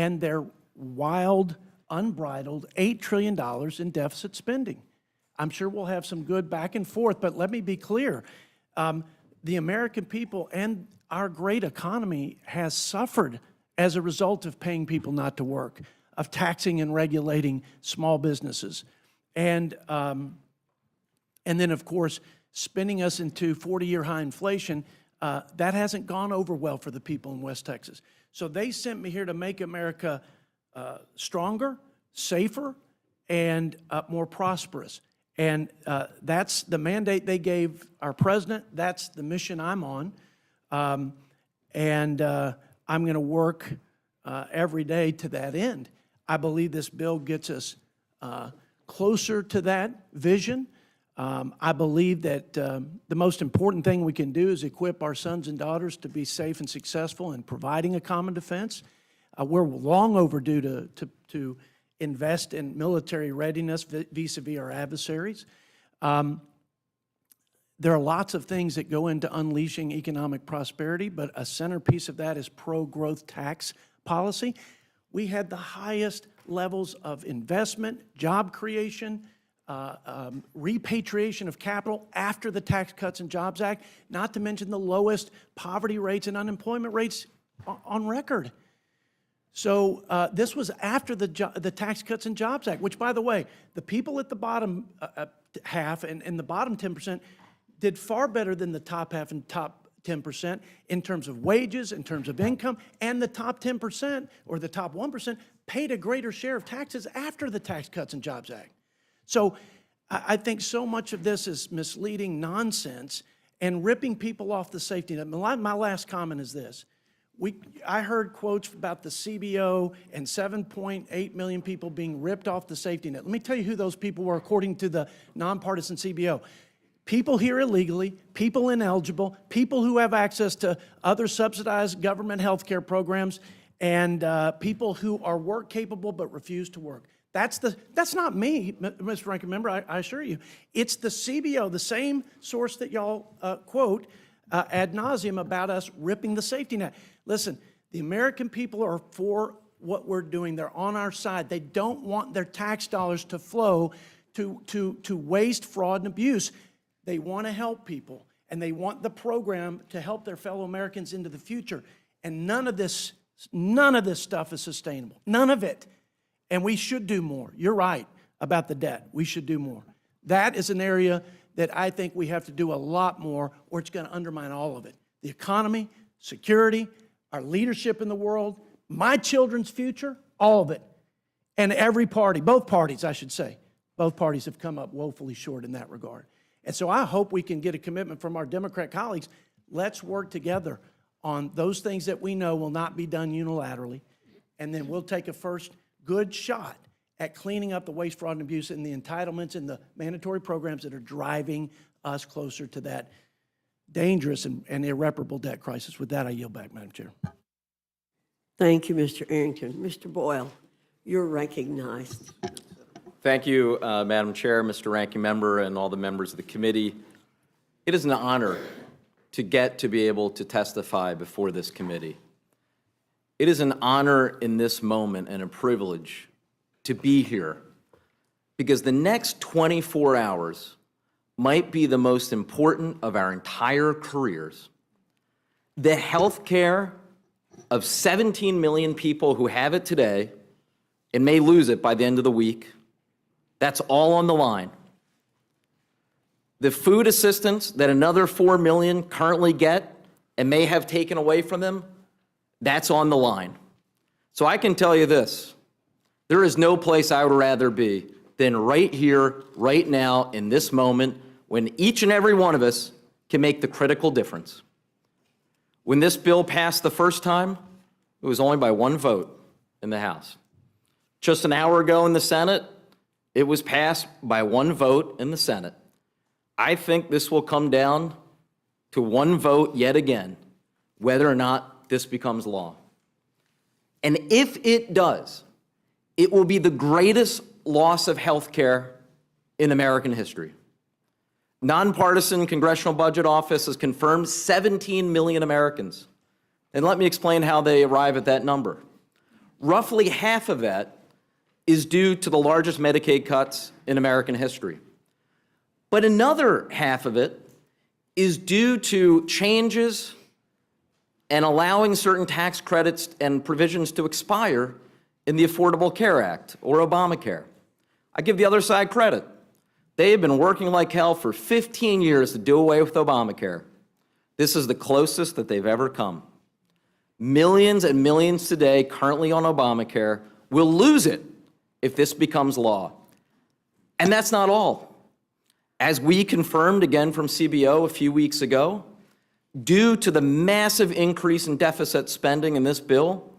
and their wild, unbridled $8 trillion in deficit spending. I'm sure we'll have some good back and forth, but let me be clear. The American people and our great economy has suffered as a result of paying people not to work, of taxing and regulating small businesses. And then, of course, spinning us into 40-year high inflation. That hasn't gone over well for the people in West Texas. So they sent me here to make America stronger, safer, and more prosperous. And that's the mandate they gave our president. That's the mission I'm on. And I'm going to work every day to that end. I believe this bill gets us closer to that vision. I believe that the most important thing we can do is equip our sons and daughters to be safe and successful in providing a common defense. We're long overdue to invest in military readiness vis-a-vis our adversaries. There are lots of things that go into unleashing economic prosperity, but a centerpiece of that is pro-growth tax policy. We had the highest levels of investment, job creation, repatriation of capital after the Tax Cuts and Jobs Act, not to mention the lowest poverty rates and unemployment rates on record. So this was after the Tax Cuts and Jobs Act, which, by the way, the people at the bottom half and the bottom 10% did far better than the top half and top 10% in terms of wages, in terms of income, and the top 10% or the top 1% paid a greater share of taxes after the Tax Cuts and Jobs Act. So I think so much of this is misleading nonsense and ripping people off the safety net. My last comment is this. I heard quotes about the CBO and 7.8 million people being ripped off the safety net. Let me tell you who those people were according to the nonpartisan CBO. People here illegally, people ineligible, people who have access to other subsidized government health care programs, and people who are work capable but refuse to work. That's not me, Mr. Ranking Member, I assure you. It's the CBO, the same source that y'all quote ad nauseum about us ripping the safety net. Listen, the American people are for what we're doing. They're on our side. They don't want their tax dollars to flow to waste, fraud, and abuse. They want to help people, and they want the program to help their fellow Americans into the future. And none of this stuff is sustainable. None of it. And we should do more. You're right about the debt. We should do more. That is an area that I think we have to do a lot more, or it's going to undermine all of it. The economy, security, our leadership in the world, my children's future, all of it. And every party, both parties, I should say, both parties have come up woefully short in that regard. And so I hope we can get a commitment from our Democrat colleagues. Let's work together on those things that we know will not be done unilaterally. And then we'll take a first good shot at cleaning up the waste, fraud, and abuse and the entitlements and the mandatory programs that are driving us closer to that dangerous and irreparable debt crisis. With that, I yield back, Madam Chair. Thank you, Mr. Arrington. Mr. Boyle, you're recognized. Thank you, Madam Chair, Mr. Ranking Member, and all the members of the committee. It is an honor to get to be able to testify before this committee. It is an honor in this moment and a privilege to be here because the next 24 hours might be the most important of our entire careers. The health care of 17 million people who have it today and may lose it by the end of the week, that's all on the line. The food assistance that another 4 million currently get and may have taken away from them, that's on the line. So I can tell you this, there is no place I would rather be than right here, right now, in this moment, when each and every one of us can make the critical difference. When this bill passed the first time, it was only by one vote in the House. Just an hour ago in the Senate, it was passed by one vote in the Senate. I think this will come down to one vote yet again, whether or not this becomes law. And if it does, it will be the greatest loss of health care in American history. Nonpartisan Congressional Budget Office has confirmed 17 million Americans. And let me explain how they arrive at that number. Roughly half of that is due to the largest Medicaid cuts in American history. But another half of it is due to changes and allowing certain tax credits and provisions to expire in the Affordable Care Act, or Obamacare. I give the other side credit. They have been working like hell for 15 years to do away with Obamacare. This is the closest that they've ever come. Millions and millions today currently on Obamacare will lose it if this becomes law. And that's not all. As we confirmed again from CBO a few weeks ago, due to the massive increase in deficit spending in this bill,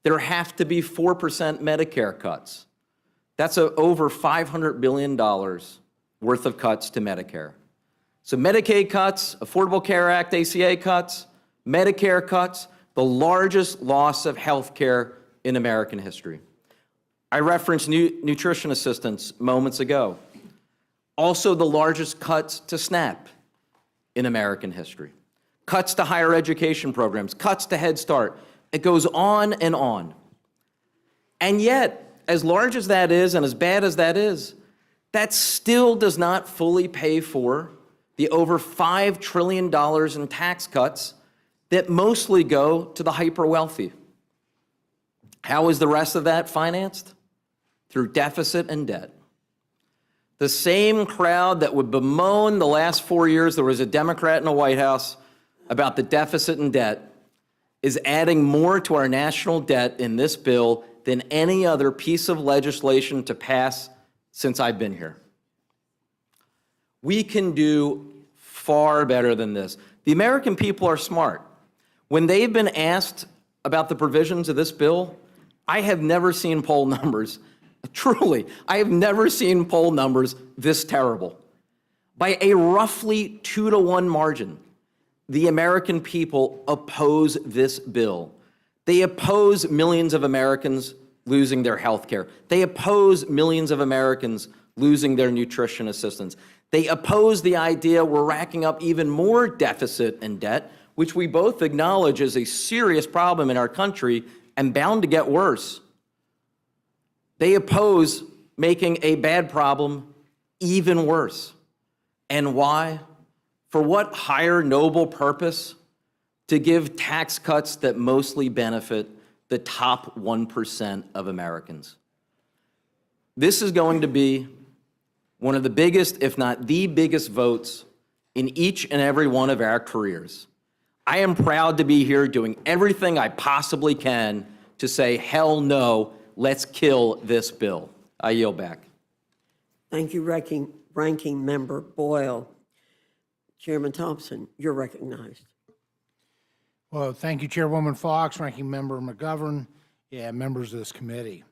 there have to be 4% Medicare cuts. That's over $500 billion worth of cuts to Medicare. So Medicaid cuts, Affordable Care Act, ACA cuts, Medicare cuts, the largest loss of health care in American history. I referenced nutrition assistance moments ago. Also the largest cuts to SNAP in American history. Cuts to higher education programs, cuts to Head Start. It goes on and on. And yet, as large as that is and as bad as that is, that still does not fully pay for the over $5 trillion in tax cuts that mostly go to the hyper-wealthy. How is the rest of that financed? Through deficit and debt. The same crowd that would bemoan the last 4 years there was a Democrat in the White House about the deficit and debt is adding more to our national debt in this bill than any other piece of legislation to pass since I've been here. We can do far better than this. The American people are smart. When they've been asked about the provisions of this bill, I have never seen poll numbers, truly, I have never seen poll numbers this terrible. By a roughly 2-to-1 margin, the American people oppose this bill. They oppose millions of Americans losing their health care. They oppose millions of Americans losing their nutrition assistance. They oppose the idea we're racking up even more deficit and debt, which we both acknowledge is a serious problem in our country and bound to get worse. They oppose making a bad problem even worse. And why? For what higher noble purpose? To give tax cuts that mostly benefit the top 1% of Americans. This is going to be one of the biggest, if not the biggest votes in each and every one of our careers. I am proud to be here doing everything I possibly can to say, hell no, let's kill this bill. I yield back. Thank you, Ranking Member Boyle. Chairman Thompson, you're recognized. Well, thank you, Chairwoman Fox, Ranking Member McGovern, and members of this committee.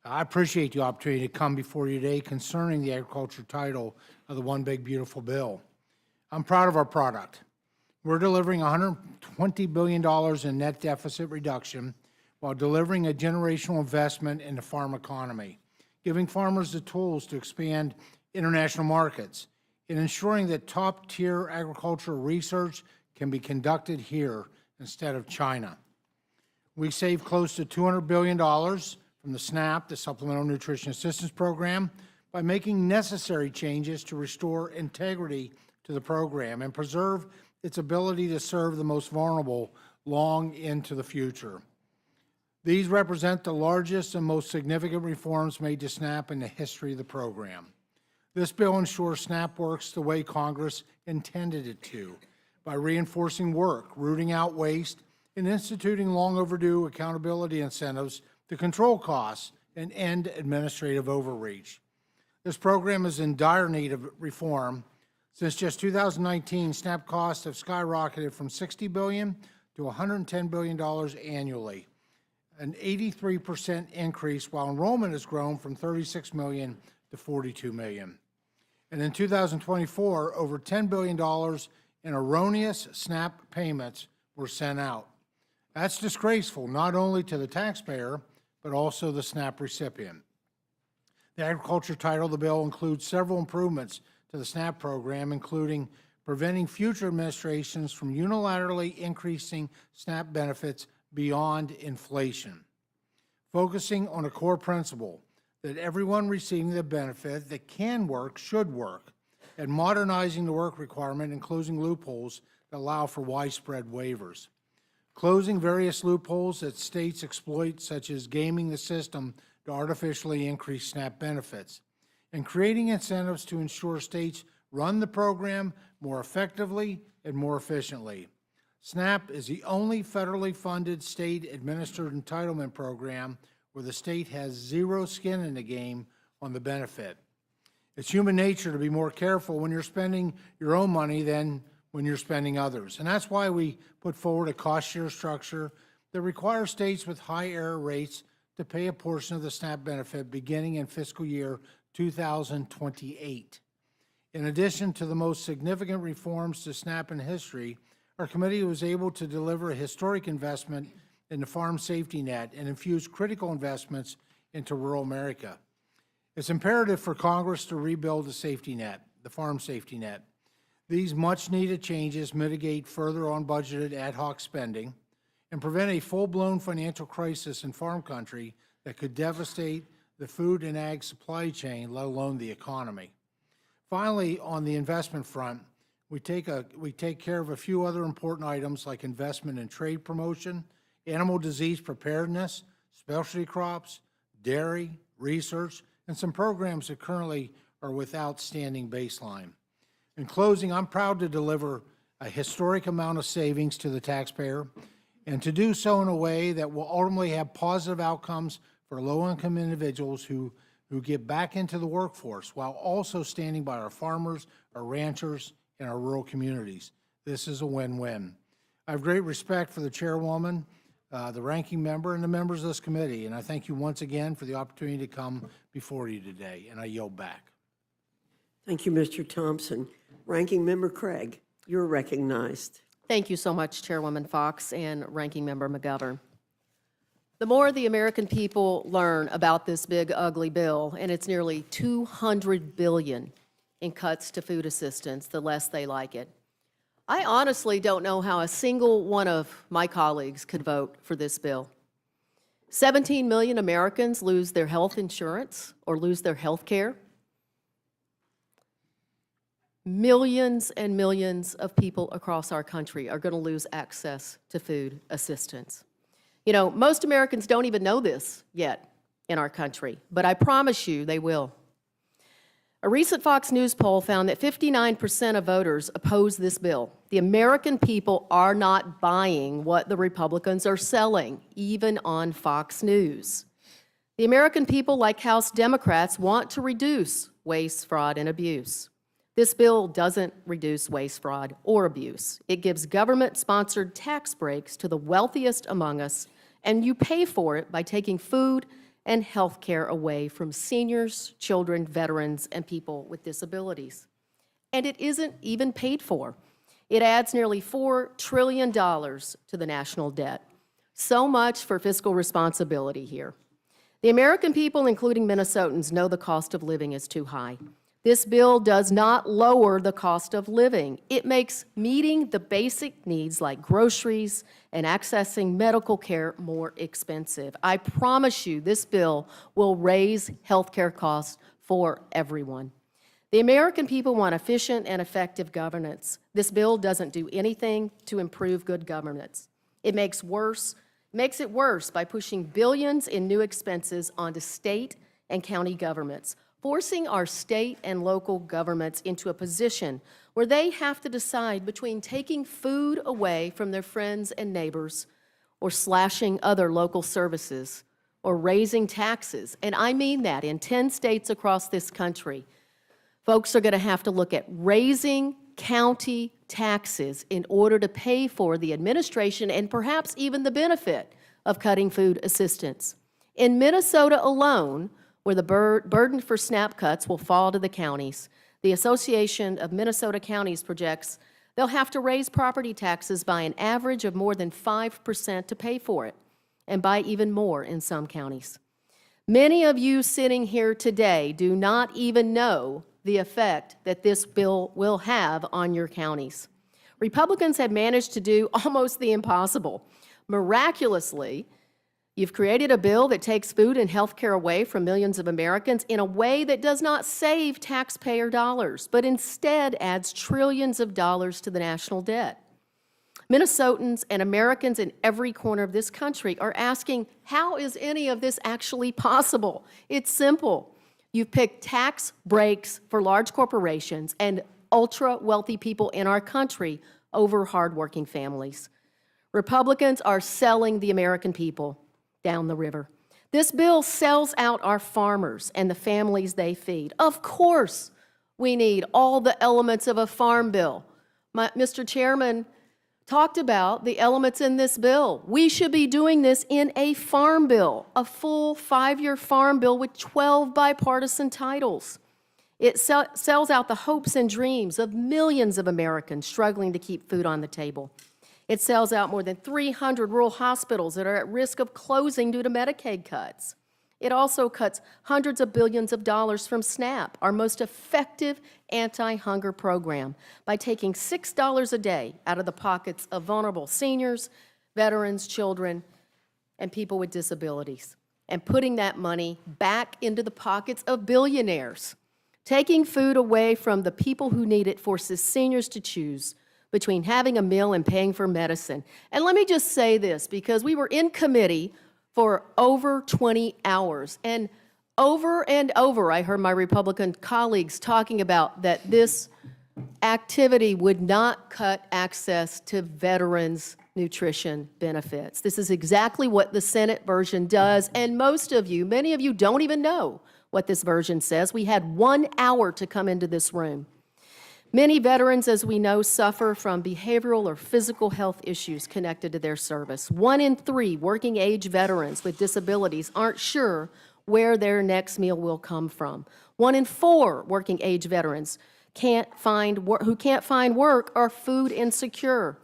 I appreciate the opportunity to come before you today concerning the agriculture title of the One Big Beautiful Bill. I'm proud of our product. We're delivering $120 billion in net deficit reduction while delivering a generational investment in the farm economy, giving farmers the tools to expand international markets, and ensuring that top-tier agricultural research can be conducted here instead of China. We saved close to $200 billion from the SNAP, the Supplemental Nutrition Assistance Program, by making necessary changes to restore integrity to the program and preserve its ability to serve the most vulnerable long into the future. These represent the largest and most significant reforms made to SNAP in the history of the program. This bill ensures SNAP works the way Congress intended it to, by reinforcing work, rooting out waste, and instituting long overdue accountability incentives to control costs and end administrative overreach. This program is in dire need of reform. Since just 2019, SNAP costs have skyrocketed from $60 billion to $110 billion annually, an 83% increase, while enrollment has grown from 36 million to 42 million. And in 2024, over $10 billion in erroneous SNAP payments were sent out. That's disgraceful, not only to the taxpayer, but also the SNAP recipient. The agriculture title of the bill includes several improvements to the SNAP program, including preventing future administrations from unilaterally increasing SNAP benefits beyond inflation, focusing on a core principle that everyone receiving the benefit that can work should work, and modernizing the work requirement and closing loopholes that allow for widespread waivers. Closing various loopholes that states exploit, such as gaming the system to artificially increase SNAP benefits, and creating incentives to ensure states run the program more effectively and more efficiently. SNAP is the only federally funded state-administered entitlement program where the state has zero skin in the game on the benefit. It's human nature to be more careful when you're spending your own money than when you're spending others. And that's why we put forward a cost-share structure that requires states with high error rates to pay a portion of the SNAP benefit beginning in fiscal year 2028. In addition to the most significant reforms to SNAP in history, our committee was able to deliver a historic investment in the farm safety net and infuse critical investments into rural America. It's imperative for Congress to rebuild the safety net, the farm safety net. These much-needed changes mitigate further unbudgeted ad hoc spending and prevent a full-blown financial crisis in farm country that could devastate the food and ag supply chain, let alone the economy. Finally, on the investment front, we take care of a few other important items like investment in trade promotion, animal disease preparedness, specialty crops, dairy, research, and some programs that currently are without standing baseline. In closing, I'm proud to deliver a historic amount of savings to the taxpayer and to do so in a way that will ultimately have positive outcomes for low-income individuals who get back into the workforce while also standing by our farmers, our ranchers, and our rural communities. This is a win-win. I have great respect for the chairwoman, the ranking member, and the members of this committee, and I thank you once again for the opportunity to come before you today, and I yield back. Thank you, Mr. Thompson. Ranking Member Craig, you're recognized. Thank you so much, Chairwoman Fox and Ranking Member McGovern. The more the American people learn about this big, ugly bill, and it's nearly $200 billion in cuts to food assistance, the less they like it. I honestly don't know how a single one of my colleagues could vote for this bill. 17 million Americans lose their health insurance or lose their health care. Millions and millions of people across our country are going to lose access to food assistance. You know, most Americans don't even know this yet in our country, but I promise you they will. A recent Fox News poll found that 59% of voters oppose this bill. The American people are not buying what the Republicans are selling, even on Fox News. The American people, like House Democrats, want to reduce waste, fraud, and abuse. This bill doesn't reduce waste, fraud, or abuse. It gives government-sponsored tax breaks to the wealthiest among us, and you pay for it by taking food and health care away from seniors, children, veterans, and people with disabilities. And it isn't even paid for. It adds nearly $4 trillion to the national debt. So much for fiscal responsibility here. The American people, including Minnesotans, know the cost of living is too high. This bill does not lower the cost of living. It makes meeting the basic needs like groceries and accessing medical care more expensive. I promise you this bill will raise health care costs for everyone. The American people want efficient and effective governance. This bill doesn't do anything to improve good governance. It makes it worse by pushing billions in new expenses onto state and county governments, forcing our state and local governments into a position where they have to decide between taking food away from their friends and neighbors or slashing other local services or raising taxes. And I mean that in 10 states across this country. Folks are going to have to look at raising county taxes in order to pay for the administration and perhaps even the benefit of cutting food assistance. In Minnesota alone, where the burden for SNAP cuts will fall to the counties, the Association of Minnesota Counties projects they'll have to raise property taxes by an average of more than 5% to pay for it, and by even more in some counties. Many of you sitting here today do not even know the effect that this bill will have on your counties. Republicans have managed to do almost the impossible. Miraculously, You've created a bill that takes food and health care away from millions of Americans in a way that does not save taxpayer dollars, but instead adds trillions of dollars to the national debt. Minnesotans and Americans in every corner of this country are asking, how is any of this actually possible? It's simple. You've picked tax breaks for large corporations and ultra-wealthy people in our country over hardworking families. Republicans are selling the American people down the river. This bill sells out our farmers and the families they feed. Of course, we need all the elements of a farm bill. Mr. Chairman talked about the elements in this bill. We should be doing this in a farm bill, a full 5-year farm bill with 12 bipartisan titles. It sells out the hopes and dreams of millions of Americans struggling to keep food on the table. It sells out more than 300 rural hospitals that are at risk of closing due to Medicaid cuts. It also cuts hundreds of billions of dollars from SNAP, our most effective anti-hunger program, by taking $6 a day out of the pockets of vulnerable seniors, veterans, children, and people with disabilities, and putting that money back into the pockets of billionaires. Taking food away from the people who need it forces seniors to choose between having a meal and paying for medicine. And let me just say this, because we were in committee for over 20 hours, and over I heard my Republican colleagues talking about that this activity would not cut access to veterans' nutrition benefits. This is exactly what the Senate version does, and many of you don't even know what this version says. We had 1 hour to come into this room. Many veterans, as we know, suffer from behavioral or physical health issues connected to their service. 1 in 3 working-age veterans with disabilities aren't sure where their next meal will come from. 1 in 4 working-age veterans who can't find work are food insecure.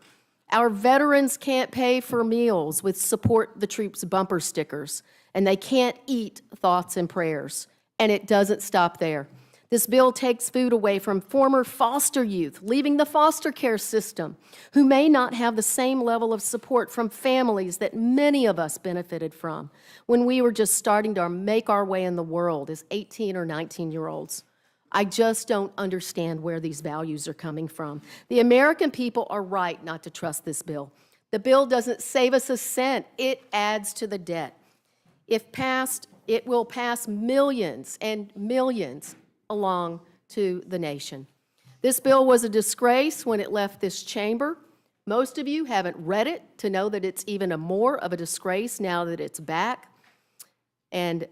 Our veterans can't pay for meals with Support the Troops bumper stickers, and they can't eat thoughts and prayers. And it doesn't stop there. This bill takes food away from former foster youth, leaving the foster care system, who may not have the same level of support from families that many of us benefited from when we were just starting to make our way in the world as 18 or 19-year-olds. I just don't understand where these values are coming from. The American people are right not to trust this bill. The bill doesn't save us a cent. It adds to the debt. If passed, it will pass millions and millions along to the nation. This bill was a disgrace when it left this chamber. Most of you haven't read it to know that it's even more of a disgrace now that it's back. And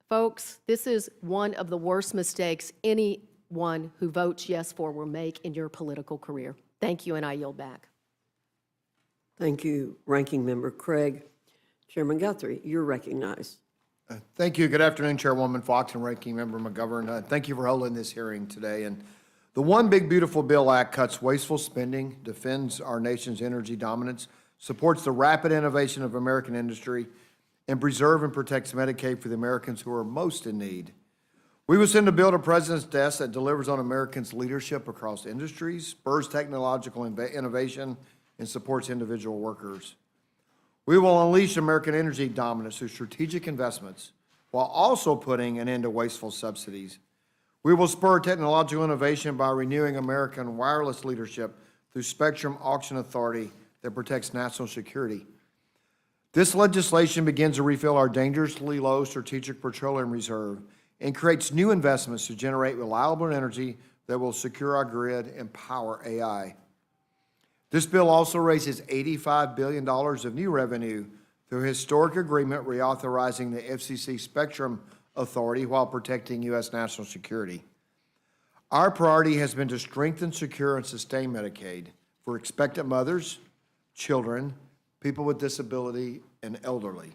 folks, this is one of the worst mistakes anyone who votes yes for will make in your political career. Thank you, and I yield back. Thank you, Ranking Member Craig. Chairman Guthrie, you're recognized. Thank you. Good afternoon, Chairwoman Fox and Ranking Member McGovern. Thank you for holding this hearing today. And the One Big Beautiful Bill Act cuts wasteful spending, defends our nation's energy dominance, supports the rapid innovation of American industry, and preserves and protects Medicaid for the Americans who are most in need. We will send a bill to the President's desk that delivers on Americans' leadership across industries, spurs technological innovation, and supports individual workers. We will unleash American energy dominance through strategic investments while also putting an end to wasteful subsidies. We will spur technological innovation by renewing American wireless leadership through Spectrum Auction Authority that protects national security. This legislation begins to refill our dangerously low strategic petroleum reserve and creates new investments to generate reliable energy that will secure our grid and power AI. This bill also raises $85 billion of new revenue through a historic agreement reauthorizing the FCC Spectrum Authority while protecting U.S. national security. Our priority has been to strengthen, secure, and sustain Medicaid for expectant mothers, children, people with disability, and elderly.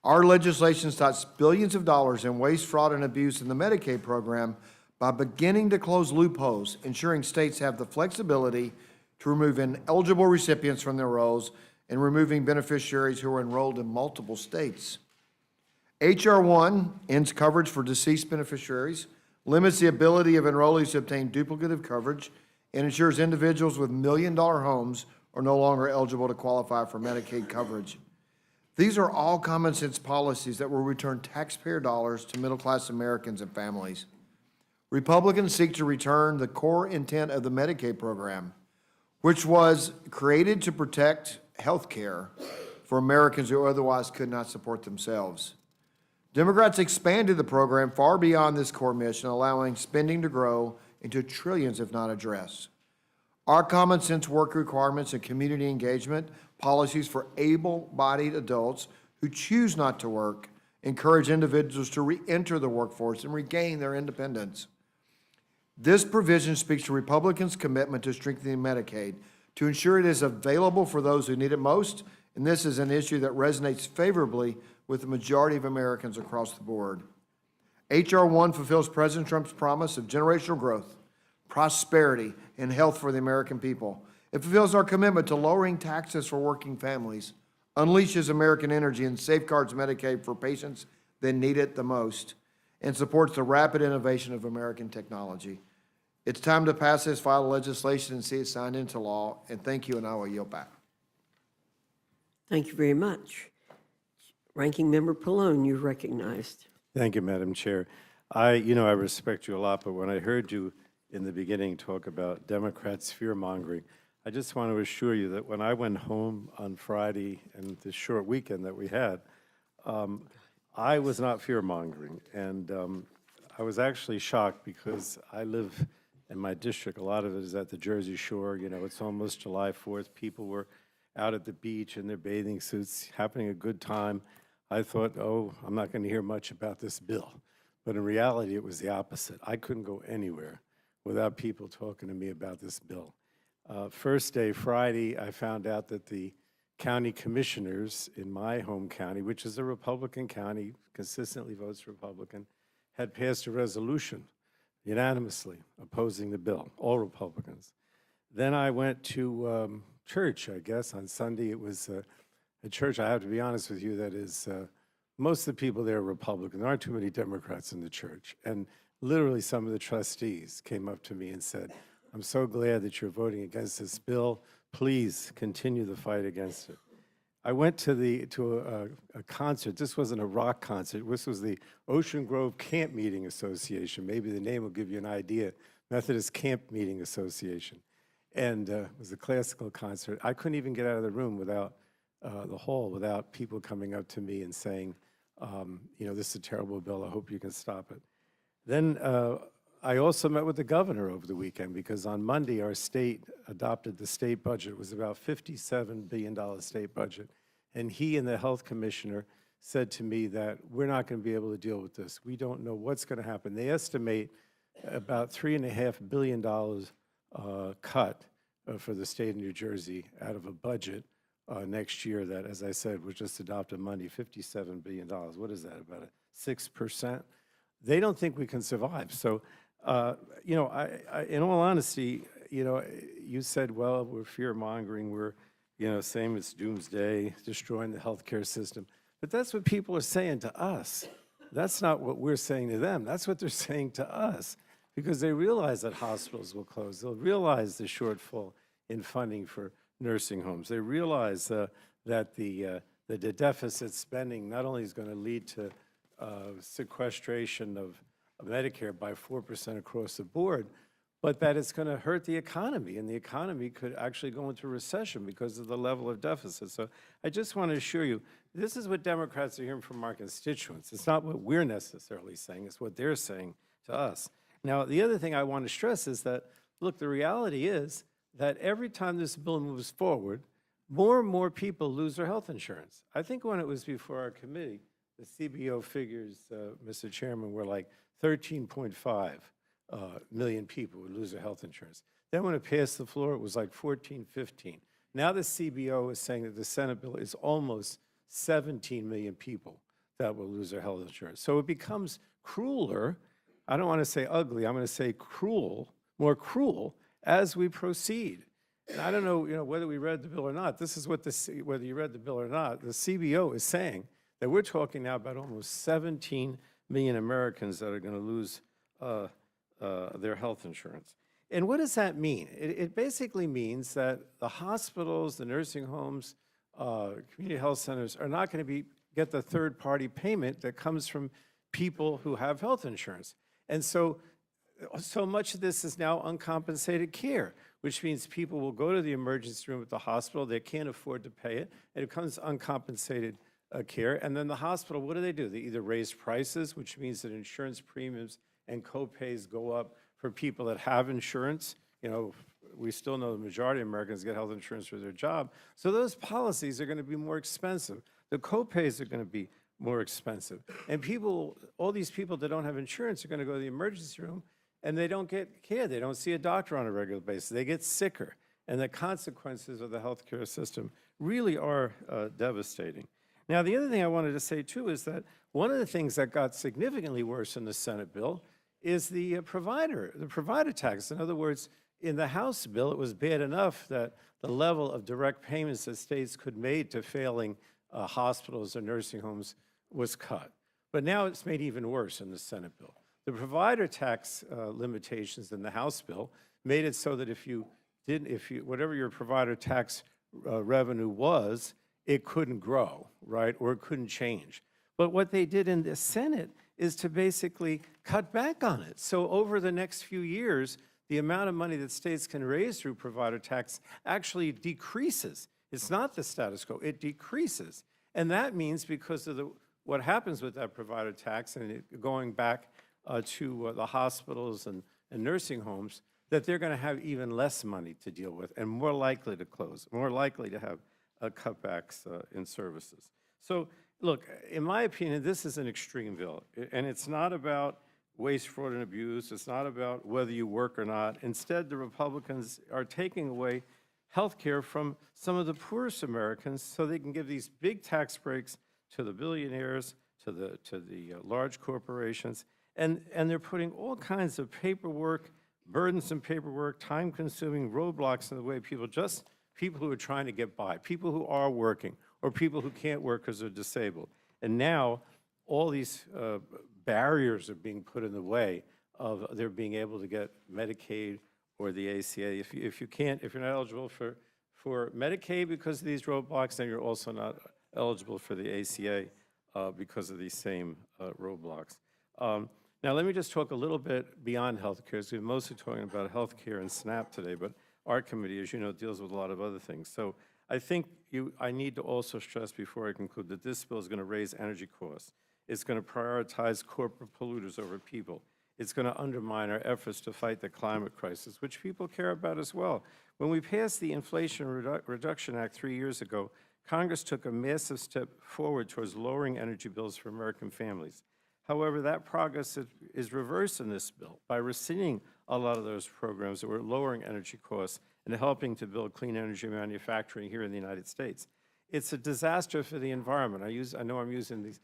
Our legislation stops billions of dollars in waste, fraud, and abuse in the Medicaid program by beginning to close loopholes, ensuring states have the flexibility to remove ineligible recipients from their rolls and removing beneficiaries who are enrolled in multiple states. H.R. 1 ends coverage for deceased beneficiaries, limits the ability of enrollees to obtain duplicative coverage, and ensures individuals with million-dollar homes are no longer eligible to qualify for Medicaid coverage. These are all common sense policies that will return taxpayer dollars to middle-class Americans and families. Republicans seek to return the core intent of the Medicaid program, which was created to protect health care for Americans who otherwise could not support themselves. Democrats expanded the program far beyond this core mission, allowing spending to grow into trillions if not addressed. Our common sense work requirements and community engagement policies for able-bodied adults who choose not to work encourage individuals to re-enter the workforce and regain their independence. This provision speaks to Republicans' commitment to strengthening Medicaid to ensure it is available for those who need it most, and this is an issue that resonates favorably with the majority of Americans across the board. H.R. 1 fulfills President Trump's promise of generational growth, prosperity, and health for the American people. It fulfills our commitment to lowering taxes for working families, unleashes American energy, and safeguards Medicaid for patients that need it the most, and supports the rapid innovation of American technology. It's time to pass this vital legislation and see it signed into law, and thank you, and I will yield back. Thank you very much. Ranking Member Pallone, you're recognized. Thank you, Madam Chair. I respect you a lot, but when I heard you in the beginning talk about Democrats fear-mongering, I just want to assure you that when I went home on Friday and this short weekend that we had, I was not fear-mongering. And I was actually shocked because I live in my district. A lot of it is at the Jersey Shore. You know, it's almost July 4th. People were out at the beach in their bathing suits, having a good time. I thought, oh, I'm not going to hear much about this bill. But in reality, it was the opposite. I couldn't go anywhere without people talking to me about this bill. First day, Friday, I found out that the county commissioners in my home county, which is a Republican county, consistently votes Republican, had passed a resolution unanimously opposing the bill, all Republicans. Then I went to church, I guess, on Sunday. It was a church, I have to be honest with you, that is, most of the people there are Republican. There aren't too many Democrats in the church. And literally some of the trustees came up to me and said, I'm so glad that you're voting against this bill. Please continue the fight against it. I went to a concert. This wasn't a rock concert. This was the Ocean Grove Camp Meeting Association. Maybe the name will give you an idea. Methodist Camp Meeting Association. And it was a classical concert. I couldn't even get out of the room without the hall without people coming up to me and saying, this is a terrible bill. I hope you can stop it. Then I also met with the governor over the weekend because on Monday our state adopted the state budget. It was about $57 billion state budget. And he and the health commissioner said to me that we're not going to be able to deal with this. We don't know what's going to happen. They estimate about $3.5 billion cut for the state of New Jersey out of a budget next year that, as I said, was just adopted Monday, $57 billion. What is that, about 6%? They don't think we can survive. So, in all honesty, you said, well, we're fear-mongering, we're, same as doomsday, destroying the healthcare system. But that's what people are saying to us. That's not what we're saying to them. That's what they're saying to us because they realize that hospitals will close. They'll realize the shortfall in funding for nursing homes. They realize that the deficit spending not only is going to lead to sequestration of Medicare by 4% across the board, but that it's going to hurt the economy, and the economy could actually go into recession because of the level of deficit. So I just want to assure you, this is what Democrats are hearing from our constituents. It's not what we're necessarily saying, it's what they're saying to us. Now, the other thing I want to stress is that, look, the reality is that every time this bill moves forward, more and more people lose their health insurance. I think when it was before our committee, the CBO figures, Mr. Chairman, were like 13.5 million people would lose their health insurance. Then when it passed the floor, it was like 14, 15. Now the CBO is saying that the Senate bill is almost 17 million people that will lose their health insurance. So it becomes crueler. I don't want to say ugly. I'm going to say cruel, more cruel, as we proceed. And I don't know, whether we read the bill or not. This is what whether you read the bill or not. The CBO is saying that we're talking now about almost 17 million Americans that are going to lose their health insurance. And what does that mean? It basically means that the hospitals, the nursing homes, community health centers are not going to get the third-party payment that comes from people who have health insurance. And so much of this is now uncompensated care, which means people will go to the emergency room at the hospital, they can't afford to pay it, and it becomes uncompensated care. And then the hospital, what do? They either raise prices, which means that insurance premiums and co-pays go up for people that have insurance. You know, we still know the majority of Americans get health insurance for their job. So those policies are going to be more expensive. The co-pays are going to be more expensive. And people, all these people that don't have insurance are going to go to the emergency room and they don't get care. They don't see a doctor on a regular basis. They get sicker. And the consequences of the healthcare system really are devastating. Now, the other thing I wanted to say, too, is that one of the things that got significantly worse in the Senate bill is the provider tax. In other words, in the House bill, it was bad enough that the level of direct payments that states could make to failing hospitals or nursing homes was cut. But now it's made even worse in the Senate bill. The provider tax limitations in the House bill made it so that whatever your provider tax revenue was, it couldn't grow, right, or it couldn't change. But what they did in the Senate is to basically cut back on it. So over the next few years, the amount of money that states can raise through provider tax actually decreases. It's not the status quo, it decreases. And that means because of what happens with that provider tax and it going back to the hospitals and nursing homes, that they're going to have even less money to deal with and more likely to close, more likely to have cutbacks in services. So look, in my opinion, this is an extreme bill. And it's not about waste, fraud, and abuse. It's not about whether you work or not. Instead, the Republicans are taking away health care from some of the poorest Americans so they can give these big tax breaks to the billionaires, to the large corporations. And they're putting all kinds of paperwork, burdensome paperwork, time-consuming roadblocks in the way people who are trying to get by, people who are working, or people who can't work because they're disabled. And now all these barriers are being put in the way of their being able to get Medicaid or the ACA. If you're not eligible for Medicaid because of these roadblocks, then you're also not eligible for the ACA because of these same roadblocks. Now, let me just talk a little bit beyond health care. We're mostly talking about health care and SNAP today, but our committee, as you know, deals with a lot of other things. So I think I need to also stress before I conclude that this bill is going to raise energy costs. It's going to prioritize corporate polluters over people. It's going to undermine our efforts to fight the climate crisis, which people care about as well. When we passed the Inflation Reduction Act 3 years ago, Congress took a massive step forward towards lowering energy bills for American families. However, that progress is reversed in this bill by rescinding a lot of those programs that were lowering energy costs and helping to build clean energy manufacturing here in the United States. It's a disaster for the environment. I know I'm using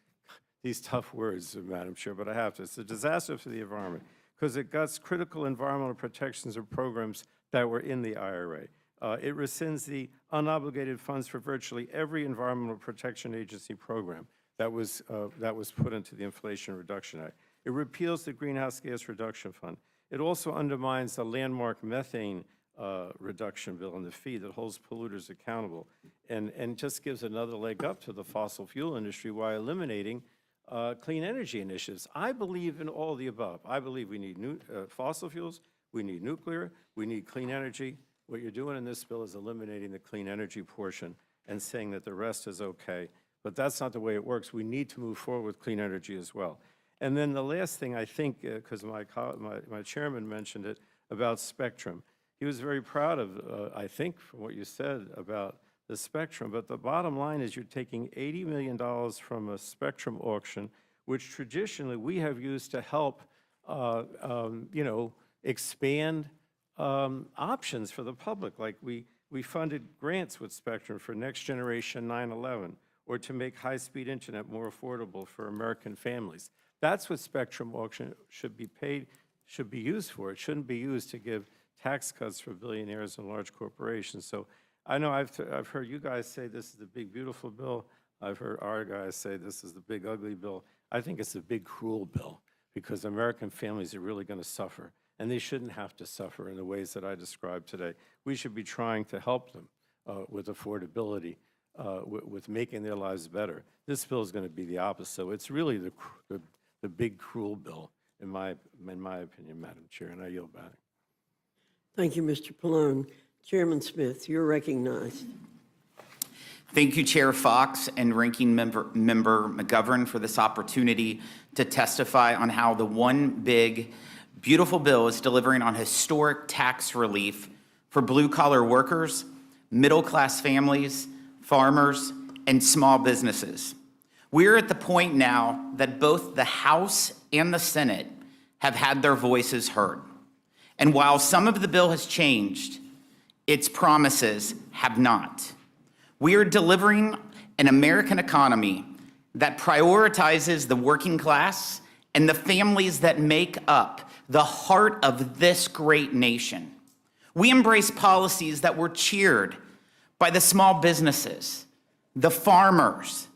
these tough words, Madam Chair, but I have to. It's a disaster for the environment because it guts critical environmental protections or programs that were in the IRA. It rescinds the unobligated funds for virtually every Environmental Protection Agency program that was put into the Inflation Reduction Act. It repeals the Greenhouse Gas Reduction Fund. It also undermines the landmark methane reduction bill and the fee that holds polluters accountable and just gives another leg up to the fossil fuel industry while eliminating clean energy initiatives. I believe in all the above. I believe we need fossil fuels, we need nuclear, we need clean energy. What you're doing in this bill is eliminating the clean energy portion and saying that the rest is okay. But that's not the way it works. We need to move forward with clean energy as well. And then the last thing, I think, because my chairman mentioned it, about spectrum. He was very proud of, I think, from what you said about the spectrum. But the bottom line is you're taking $80 million from a spectrum auction, which traditionally we have used to help, expand options for the public. Like we funded grants with spectrum for next generation 9/11, or to make high-speed internet more affordable for American families. That's what spectrum auction should be used for. It shouldn't be used to give tax cuts for billionaires and large corporations. So I know I've heard you guys say this is the big, beautiful bill. I've heard our guys say this is the big, ugly bill. I think it's a big, cruel bill because American families are really going to suffer, and they shouldn't have to suffer in the ways that I described today. We should be trying to help them with affordability with making their lives better. This bill is going to be the opposite. So it's really the big cruel bill, in my opinion, Madam Chair, and I yield back. Thank you, Mr. Pallone. Chairman Smith, you're recognized. Thank you, Chair Fox and Ranking Member McGovern, for this opportunity to testify on how the one big, beautiful bill is delivering on historic tax relief for blue-collar workers, middle-class families, farmers, and small businesses. We're at the point now that both the House and the Senate have had their voices heard. And while some of the bill has changed, its promises have not. We are delivering an American economy that prioritizes the working class and the families that make up the heart of this great nation. We embrace policies that were cheered by the small businesses, the farmers,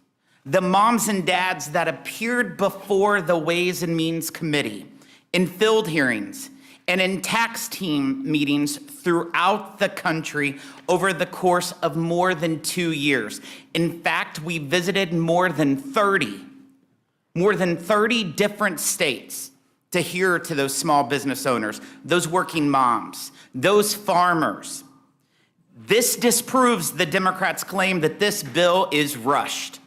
the moms and dads that appeared before the Ways and Means Committee in field hearings and in tax team meetings throughout the country over the course of more than 2 years. In fact, we visited more than 30 different states to hear to those small business owners, those working moms, those farmers. This disproves the Democrats' claim that this bill is rushed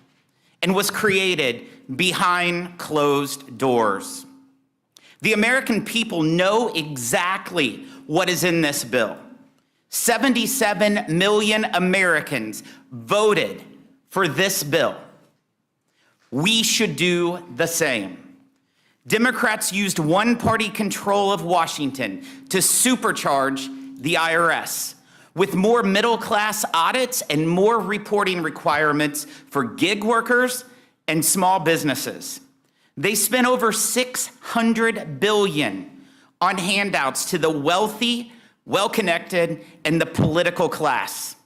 and was created behind closed doors. The American people know exactly what is in this bill. 77 million Americans voted for this bill. We should do the same. Democrats used one-party control of Washington to supercharge the IRS with more middle-class audits and more reporting requirements for gig workers and small businesses. They spent over $600 billion on handouts to the wealthy, well-connected, and the political class.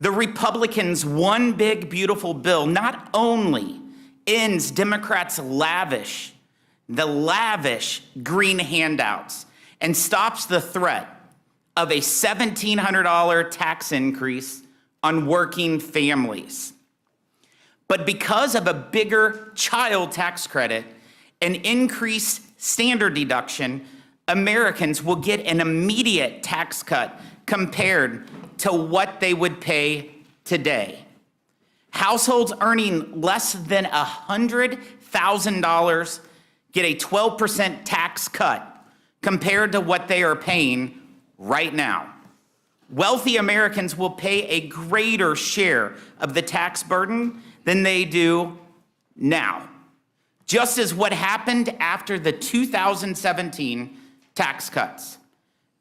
The Republicans' one big beautiful bill not only ends Democrats' lavish green handouts and stops the threat of a $1,700 tax increase on working families. But because of a bigger child tax credit and increased standard deduction, Americans will get an immediate tax cut compared to what they would pay today. Households earning less than $100,000 get a 12% tax cut compared to what they are paying right now. Wealthy Americans will pay a greater share of the tax burden than they do now, just as what happened after the 2017 tax cuts.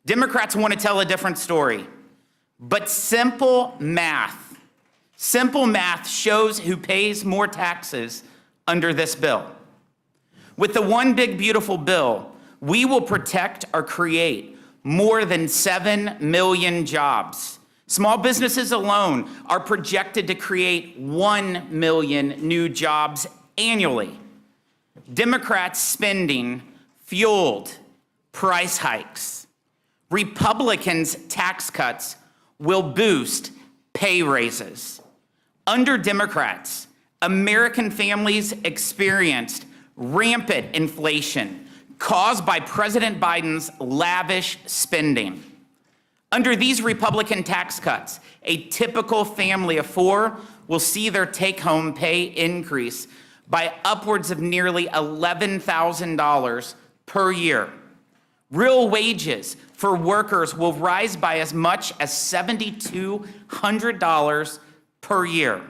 Democrats want to tell a different story, but simple math shows who pays more taxes under this bill. With the one big beautiful bill, we will protect or create more than 7 million jobs. Small businesses alone are projected to create 1 million new jobs annually. Democrats' spending fueled price hikes. Republicans' tax cuts will boost pay raises. Under Democrats, American families experienced rampant inflation caused by President Biden's lavish spending. Under these Republican tax cuts, a typical family of 4 will see their take-home pay increase by upwards of nearly $11,000 per year. Real wages for workers will rise by as much as $7,200 per year.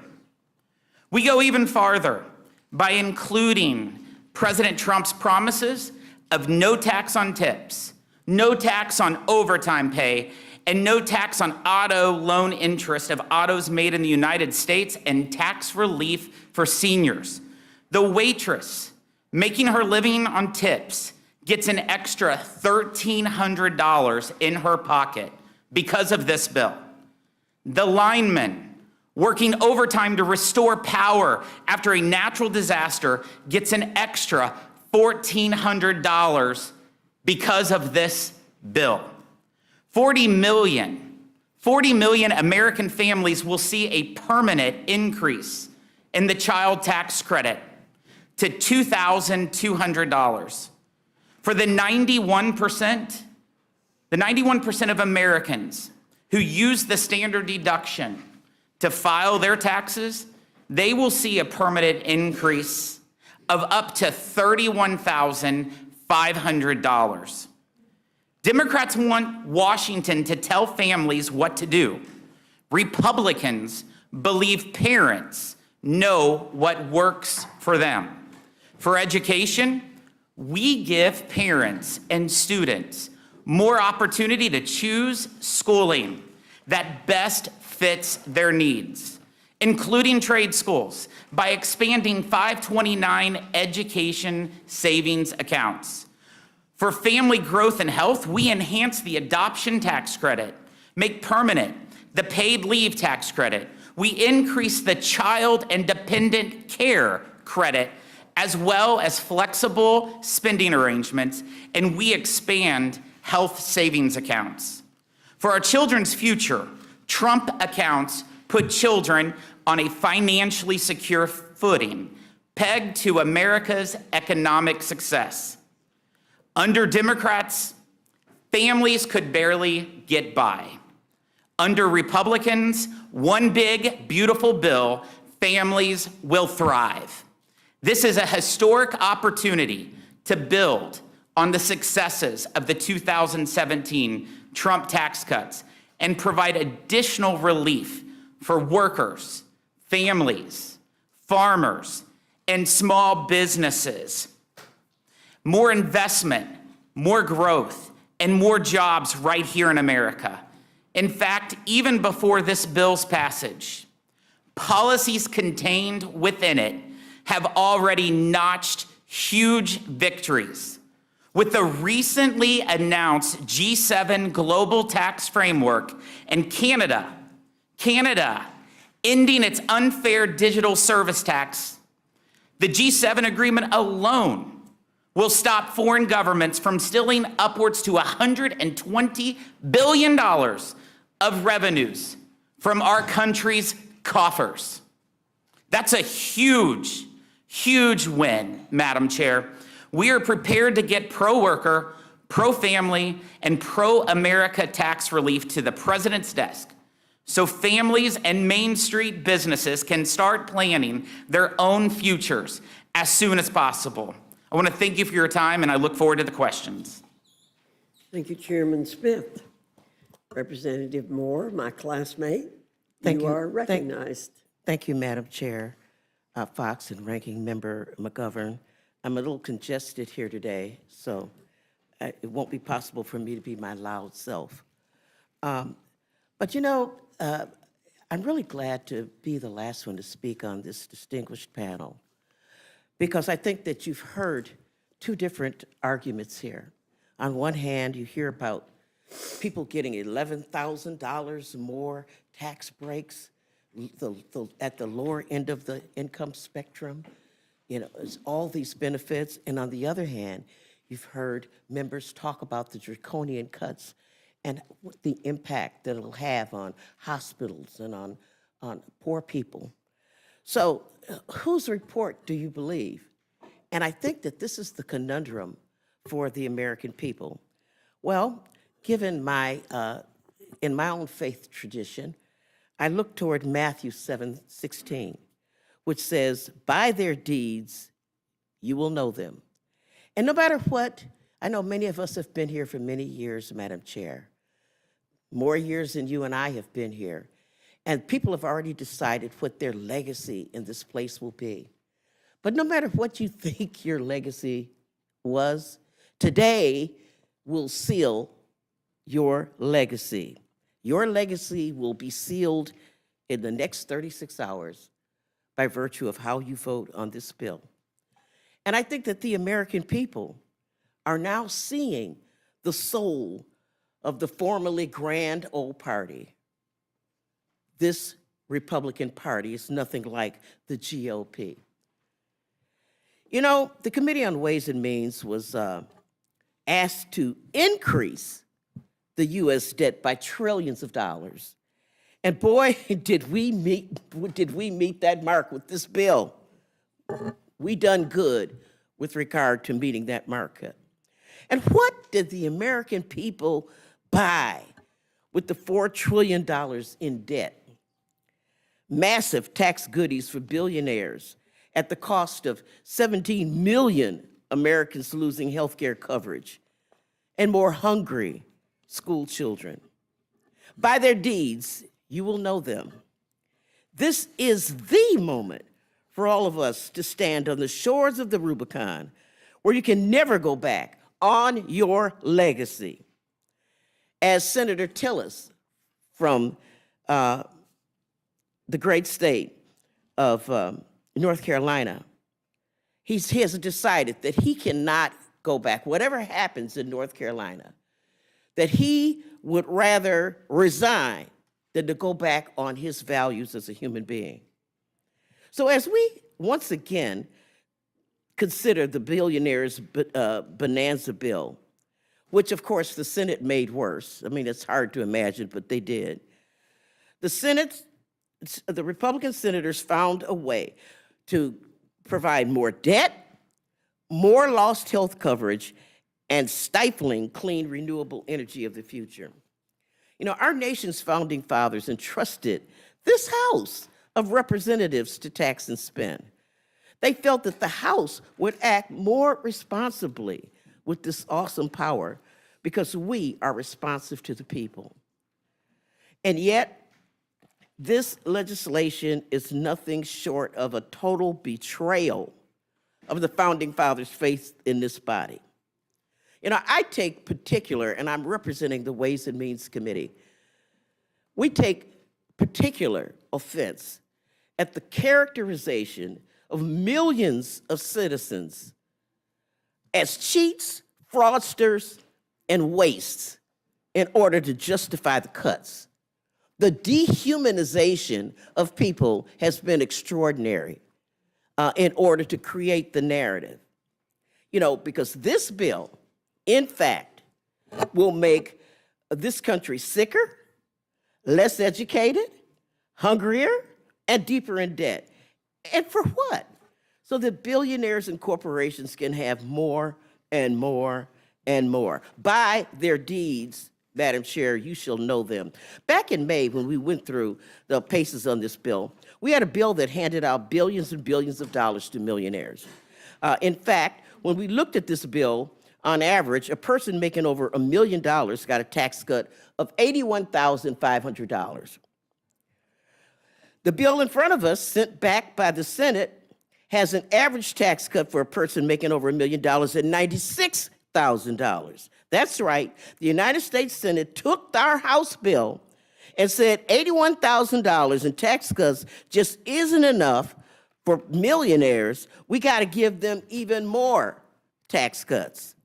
We go even farther by including President Trump's promises of no tax on tips, no tax on overtime pay, and no tax on auto loan interest of autos made in the United States, and tax relief for seniors. The waitress making her living on tips gets an extra $1,300 in her pocket because of this bill. The lineman working overtime to restore power after a natural disaster gets an extra $1,400 because of this bill. 40 40 million American families will see a permanent increase in the child tax credit to $2,200. For the 91% of Americans who use the standard deduction to file their taxes, they will see a permanent increase of up to $31,500. Democrats want Washington to tell families what to do. Republicans believe parents know what works for them. For education, we give parents and students more opportunity to choose schooling that best fits their needs, including trade schools, by expanding 529 education savings accounts. For family growth and health, we enhance the adoption tax credit, make permanent the paid leave tax credit. We increase the child and dependent care credit, as well as flexible spending arrangements, and we expand health savings accounts. For our children's future, Trump accounts put children on a financially secure footing, pegged to America's economic success. Under Democrats, families could barely get by. Under Republicans, one big, beautiful bill, families will thrive. This is a historic opportunity to build on the successes of the 2017 Trump tax cuts and provide additional relief for workers, families, farmers, and small businesses. More investment, more growth, and more jobs right here in America. In fact, even before this bill's passage, policies contained within it have already notched huge victories. With the recently announced G7 global tax framework and Canada ending its unfair digital service tax, the G7 agreement alone will stop foreign governments from stealing upwards to $120 billion of revenues from our country's coffers. That's a huge, huge win, Madam Chair. We are prepared to get pro-worker, pro-family, and pro-America tax relief to the president's desk so families and Main Street businesses can start planning their own futures as soon as possible. I want to thank you for your time, and I look forward to the questions. Thank you, Chairman Smith. Representative Moore, my classmate, you are recognized. Thank you, Madam Chair, Fox, and Ranking Member McGovern. I'm a little congested here today, so it won't be possible for me to be my loud self. But you know, I'm really glad to be the last one to speak on this distinguished panel, because I think that you've heard two different arguments here. On one hand, you hear about people getting $11,000 more tax breaks at the lower end of the income spectrum. You know, it's all these benefits. And on the other hand, you've heard members talk about the draconian cuts and what the impact that it'll have on hospitals and on poor people. So whose report do you believe? And I think that this is the conundrum for the American people. Well, given in my own faith tradition, I look toward Matthew 7:16, which says, by their deeds, you will know them. And no matter what, I know many of us have been here for many years, Madam Chair, more years than you and I have been here. And people have already decided what their legacy in this place will be. But no matter what you think your legacy was, today will seal your legacy. Your legacy will be sealed in the next 36 hours by virtue of how you vote on this bill. And I think that the American people are now seeing the soul of the formerly grand old party. This Republican Party is nothing like the GOP. You know, the Committee on Ways and Means was asked to increase the U.S. debt by trillions of dollars. And boy, did we meet that mark with this bill. We done good with regard to meeting that market. And what did the American people buy with the $4 trillion in debt? Massive tax goodies for billionaires at the cost of 17 million Americans losing health care coverage and more hungry school children. By their deeds, you will know them. This is the moment for all of us to stand on the shores of the Rubicon, where you can never go back on your legacy. As Senator Tillis from the great state of North Carolina, he has decided that he cannot go back, whatever happens in North Carolina, that he would rather resign than to go back on his values as a human being. So as we once again consider the billionaires' bonanza bill, which of course the Senate made worse. I mean, it's hard to imagine, but they did. The Republican senators found a way to provide more debt, more lost health coverage, and stifling clean, renewable energy of the future. You know, our nation's founding fathers entrusted this House of Representatives to tax and spend. They felt that the House would act more responsibly with this awesome power because we are responsive to the people. And yet, this legislation is nothing short of a total betrayal of the founding fathers' faith in this body. You know, I take particular, and I'm representing the Ways and Means Committee, we take particular offense at the characterization of millions of citizens as cheats, fraudsters, and wastes in order to justify the cuts. The dehumanization of people has been extraordinary in order to create the narrative. You know, because this bill, in fact, will make this country sicker, less educated, hungrier, and deeper in debt. And for what? So that billionaires and corporations can have more and more and more. By their deeds, Madam Chair, you shall know them. Back in May, when we went through the paces on this bill, we had a bill that handed out billions and billions of dollars to millionaires. In fact, when we looked at this bill, on average, a person making over $1 million got a tax cut of $81,500. The bill in front of us, sent back by the Senate, has an average tax cut for a person making over $1 million at $96,000. That's right. The United States Senate took our House bill and said $81,000 in tax cuts just isn't enough for millionaires. We got to give them even more tax cuts.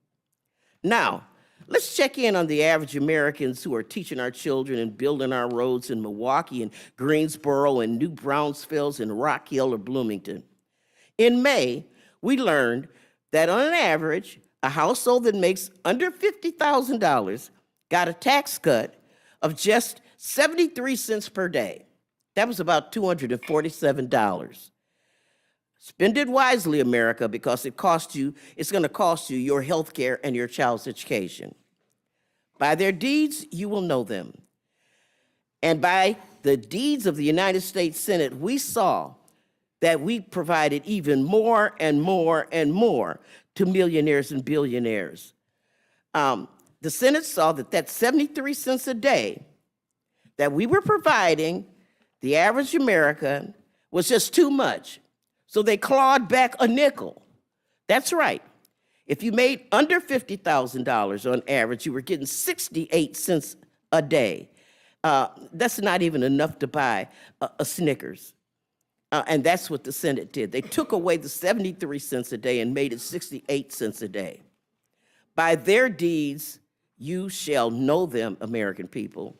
Now, let's check in on the average Americans who are teaching our children and building our roads in Milwaukee and Greensboro and New Braunfels and Rock Hill or Bloomington. In May, we learned that on an average, a household that makes under $50,000 got a tax cut of just 73 cents per day. That was about $247. Spend it wisely, America, because it's going to cost you your health care and your child's education. By their deeds, you will know them. And by the deeds of the United States Senate, we saw that we provided even more and more and more to millionaires and billionaires. The Senate saw that 73 cents a day that we were providing the average American was just too much. So they clawed back a nickel. That's right. If you made under $50,000 on average, you were getting 68 cents a day. That's not even enough to buy a Snickers. And that's what the Senate did. They took away the 73 cents a day and made it 68 cents a day. By their deeds, you shall know them, American people.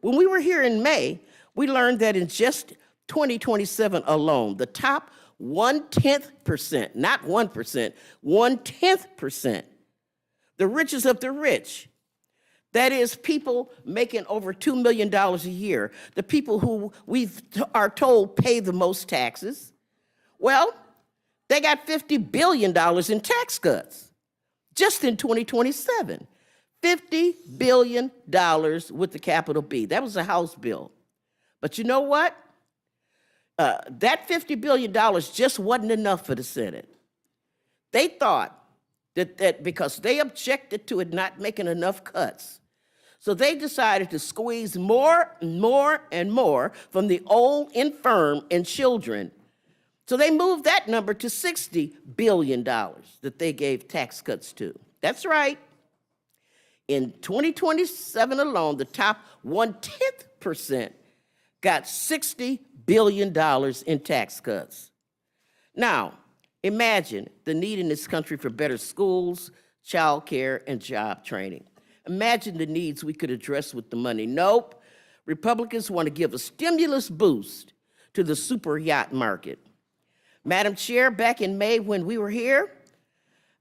When we were here in May, we learned that in just 2027 alone, the top 0.1%, not 1%, 0.1%, the richest of the rich, That is, people making over $2 million a year, the people who we are told pay the most taxes. Well, they got $50 billion in tax cuts just in 2027. $50 billion with the capital B. That was a House bill. But you know what? That $50 billion just wasn't enough for the Senate. They thought that because they objected to it not making enough cuts, so they decided to squeeze more and more and more from the old, infirm, and children. So they moved that number to $60 billion that they gave tax cuts to. That's right. In 2027 alone, the top 0.1% got $60 billion in tax cuts. Now, imagine the need in this country for better schools, child care, and job training. Imagine the needs we could address with the money. Nope. Republicans want to give a stimulus boost to the super yacht market. Madam Chair, back in May when we were here,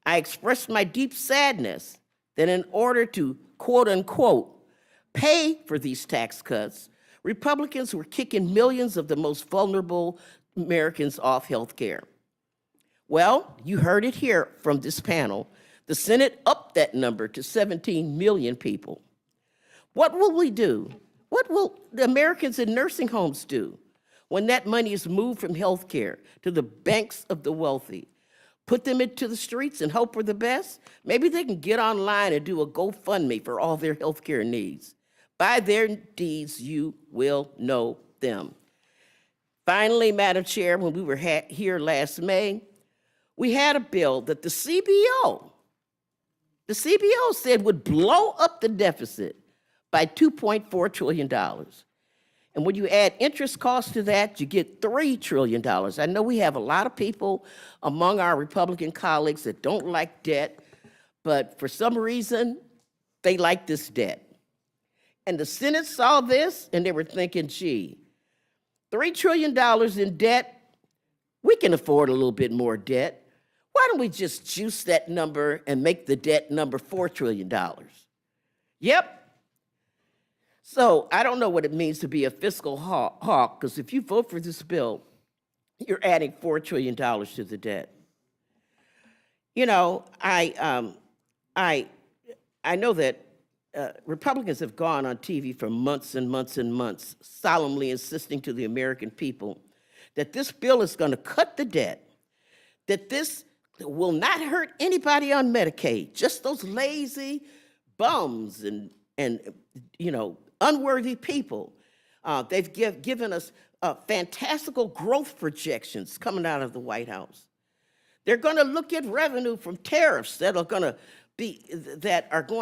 I expressed my deep sadness that in order to, quote unquote, pay for these tax cuts, Republicans were kicking millions of the most vulnerable Americans off health care. Well, you heard it here from this panel. The Senate upped that number to 17 million people. What will we do? What will the Americans in nursing homes do when that money is moved from health care to the banks of the wealthy? Put them into the streets and hope for the best? Maybe they can get online and do a GoFundMe for all their health care needs. By their deeds, you will know them. Finally, Madam Chair, when we were here last May, we had a bill that the CBO said would blow up the deficit by $2.4 trillion. And when you add interest costs to that, you get $3 trillion. I know we have a lot of people among our Republican colleagues that don't like debt, but for some reason, they like this debt. And the Senate saw this, and they were thinking, gee, $3 trillion in debt, we can afford a little bit more debt. Why don't we just juice that number and make the debt number $4 trillion? Yep. So I don't know what it means to be a fiscal hawk, because if you vote for this bill, you're adding $4 trillion to the debt. You know, I know that Republicans have gone on TV for months and months and months, solemnly insisting to the American people that this bill is going to cut the debt, that this will not hurt anybody on Medicaid, just those lazy bums and you know, unworthy people. They've given us fantastical growth projections coming out of the White House. They're going to look at revenue from tariffs that are going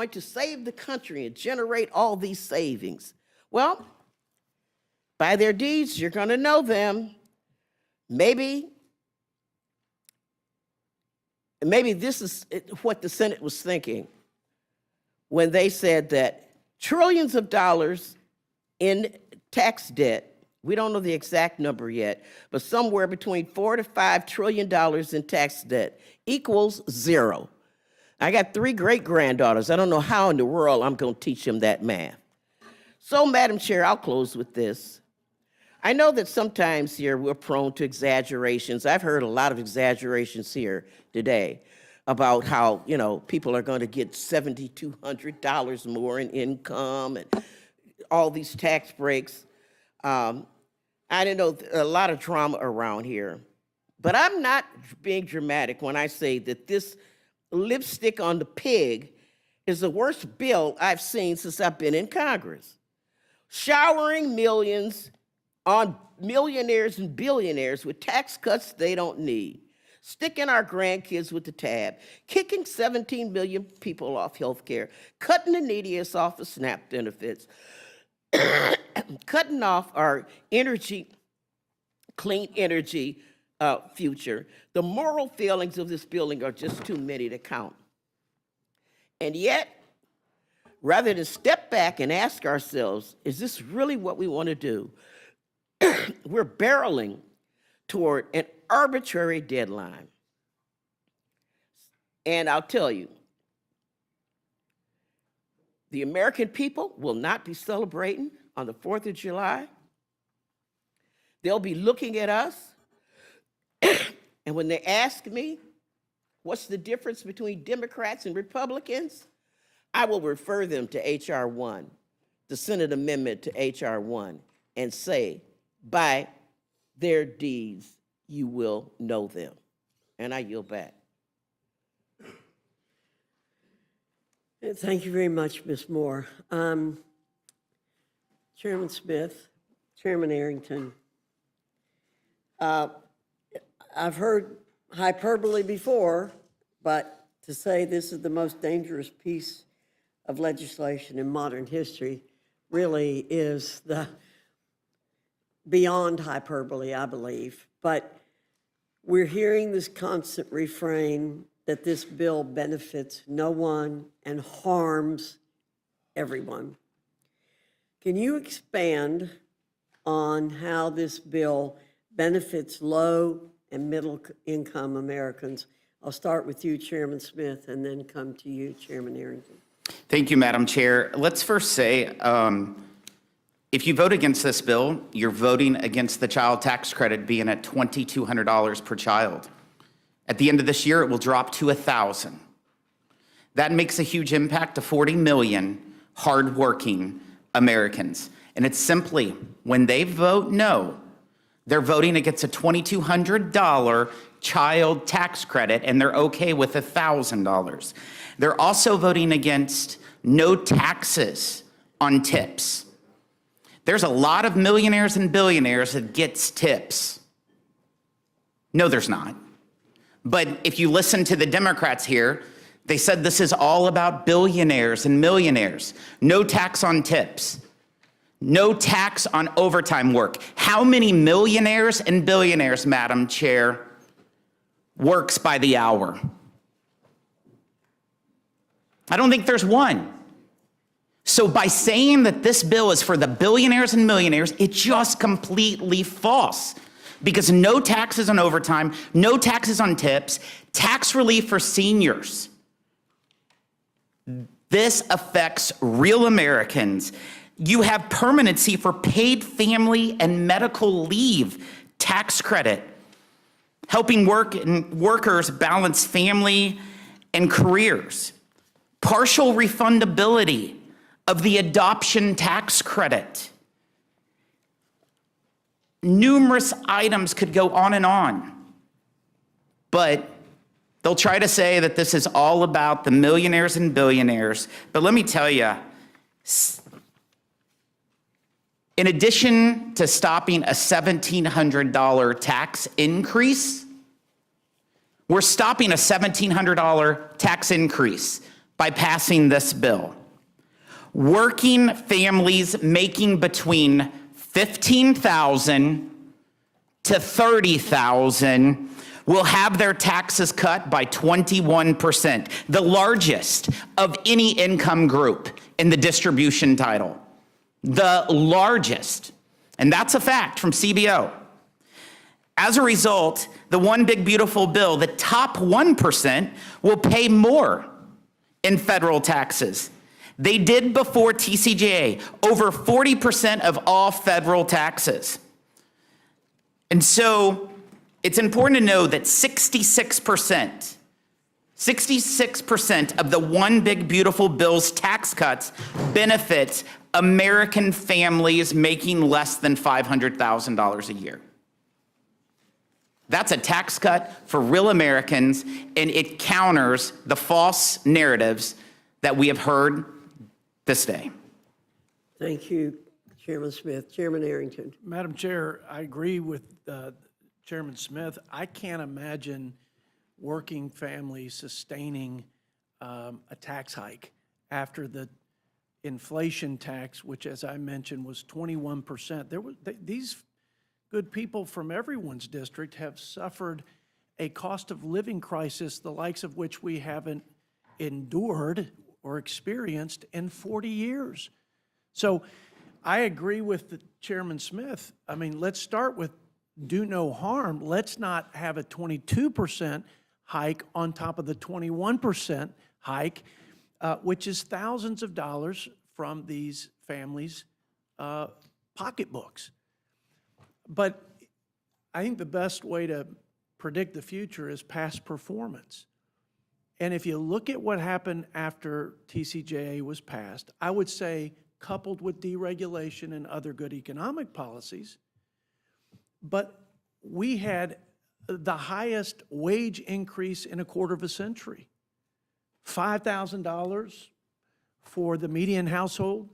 to save the country and generate all these savings. Well, by their deeds, you're going to know them. Maybe this is what the Senate was thinking when they said that trillions of dollars in tax debt, we don't know the exact number yet, but somewhere between $4 to $5 trillion in tax debt equals zero. I got 3 great-granddaughters. I don't know how in the world I'm going to teach them that math. So, Madam Chair, I'll close with this. I know that sometimes here we're prone to exaggerations. I've heard a lot of exaggerations here today about how, you know, people are going to get $7,200 more in income and all these tax breaks. I don't know, a lot of drama around here. But I'm not being dramatic when I say that this lipstick on the pig is the worst bill I've seen since I've been in Congress. Showering millions on millionaires and billionaires with tax cuts they don't need, sticking our grandkids with the tab, kicking 17 million people off health care, cutting the neediest off of SNAP benefits, cutting off our energy, clean energy future. The moral failings of this building are just too many to count. And yet, rather than step back and ask ourselves, is this really what we want to do? We're barreling toward an arbitrary deadline. And I'll tell you, The American people will not be celebrating on the 4th of July. They'll be looking at us, and when they ask me, what's the difference between Democrats and Republicans? I will refer them to H.R. 1, the Senate amendment to H.R. 1, and say, by their deeds, you will know them. And I yield back. Thank you very much, Ms. Moore. Chairman Smith, Chairman Arrington, I've heard hyperbole before, but to say this is the most dangerous piece of legislation in modern history really is the beyond hyperbole, I believe. But we're hearing this constant refrain that this bill benefits no one and harms everyone. Can you expand on how this bill benefits low and middle income Americans? I'll start with you, Chairman Smith, and then come to you, Chairman Arrington. Thank you, Madam Chair. Let's first say, if you vote against this bill, you're voting against the child tax credit being at $2,200 per child. At the end of this year, it will drop to $1,000. That makes a huge impact to 40 million hardworking Americans. And it's simply, when they vote no, they're voting against a $2,200 child tax credit, and they're okay with $1,000. They're also voting against no taxes on tips. There's a lot of millionaires and billionaires that gets tips. No, there's not. But if you listen to the Democrats here, they said this is all about billionaires and millionaires. No tax on tips. No tax on overtime work. How many millionaires and billionaires, Madam Chair, works by the hour? I don't think there's one. So by saying that this bill is for the billionaires and millionaires, it's just completely false. Because no taxes on overtime, no taxes on tips, tax relief for seniors. This affects real Americans. You have permanency for paid family and medical leave tax credit, helping workers balance family and careers. Partial refundability of the adoption tax credit. Numerous items could go on, but they'll try to say that this is all about the millionaires and billionaires. But let me tell you, in addition to stopping a $1,700 tax increase, we're stopping a $1,700 tax increase by passing this bill. Working families making between $15,000 to $30,000 will have their taxes cut by 21%, the largest of any income group in the distribution title. The largest. And that's a fact from CBO. As a result, the one big beautiful bill, the top 1% will pay more in federal taxes. They did before TCJA, over 40% of all federal taxes. And so it's important to know that 66% of the one big beautiful bill's tax cuts benefit American families making less than $500,000 a year. That's a tax cut for real Americans, and it counters the false narratives that we have heard this day. Thank you, Chairman Smith. Chairman Arrington. Madam Chair, I agree with Chairman Smith. I can't imagine working families sustaining a tax hike after the inflation tax, which, as I mentioned, was 21%. These good people from everyone's district have suffered a cost of living crisis, the likes of which we haven't endured or experienced in 40 years. So I agree with Chairman Smith. I mean, let's start with do no harm. Let's not have a 22% hike on top of the 21% hike. which is thousands of dollars from these families' pocketbooks. But I think the best way to predict the future is past performance. And if you look at what happened after TCJA was passed, I would say, coupled with deregulation and other good economic policies, but we had the highest wage increase in a quarter of a century. $5,000 for the median household.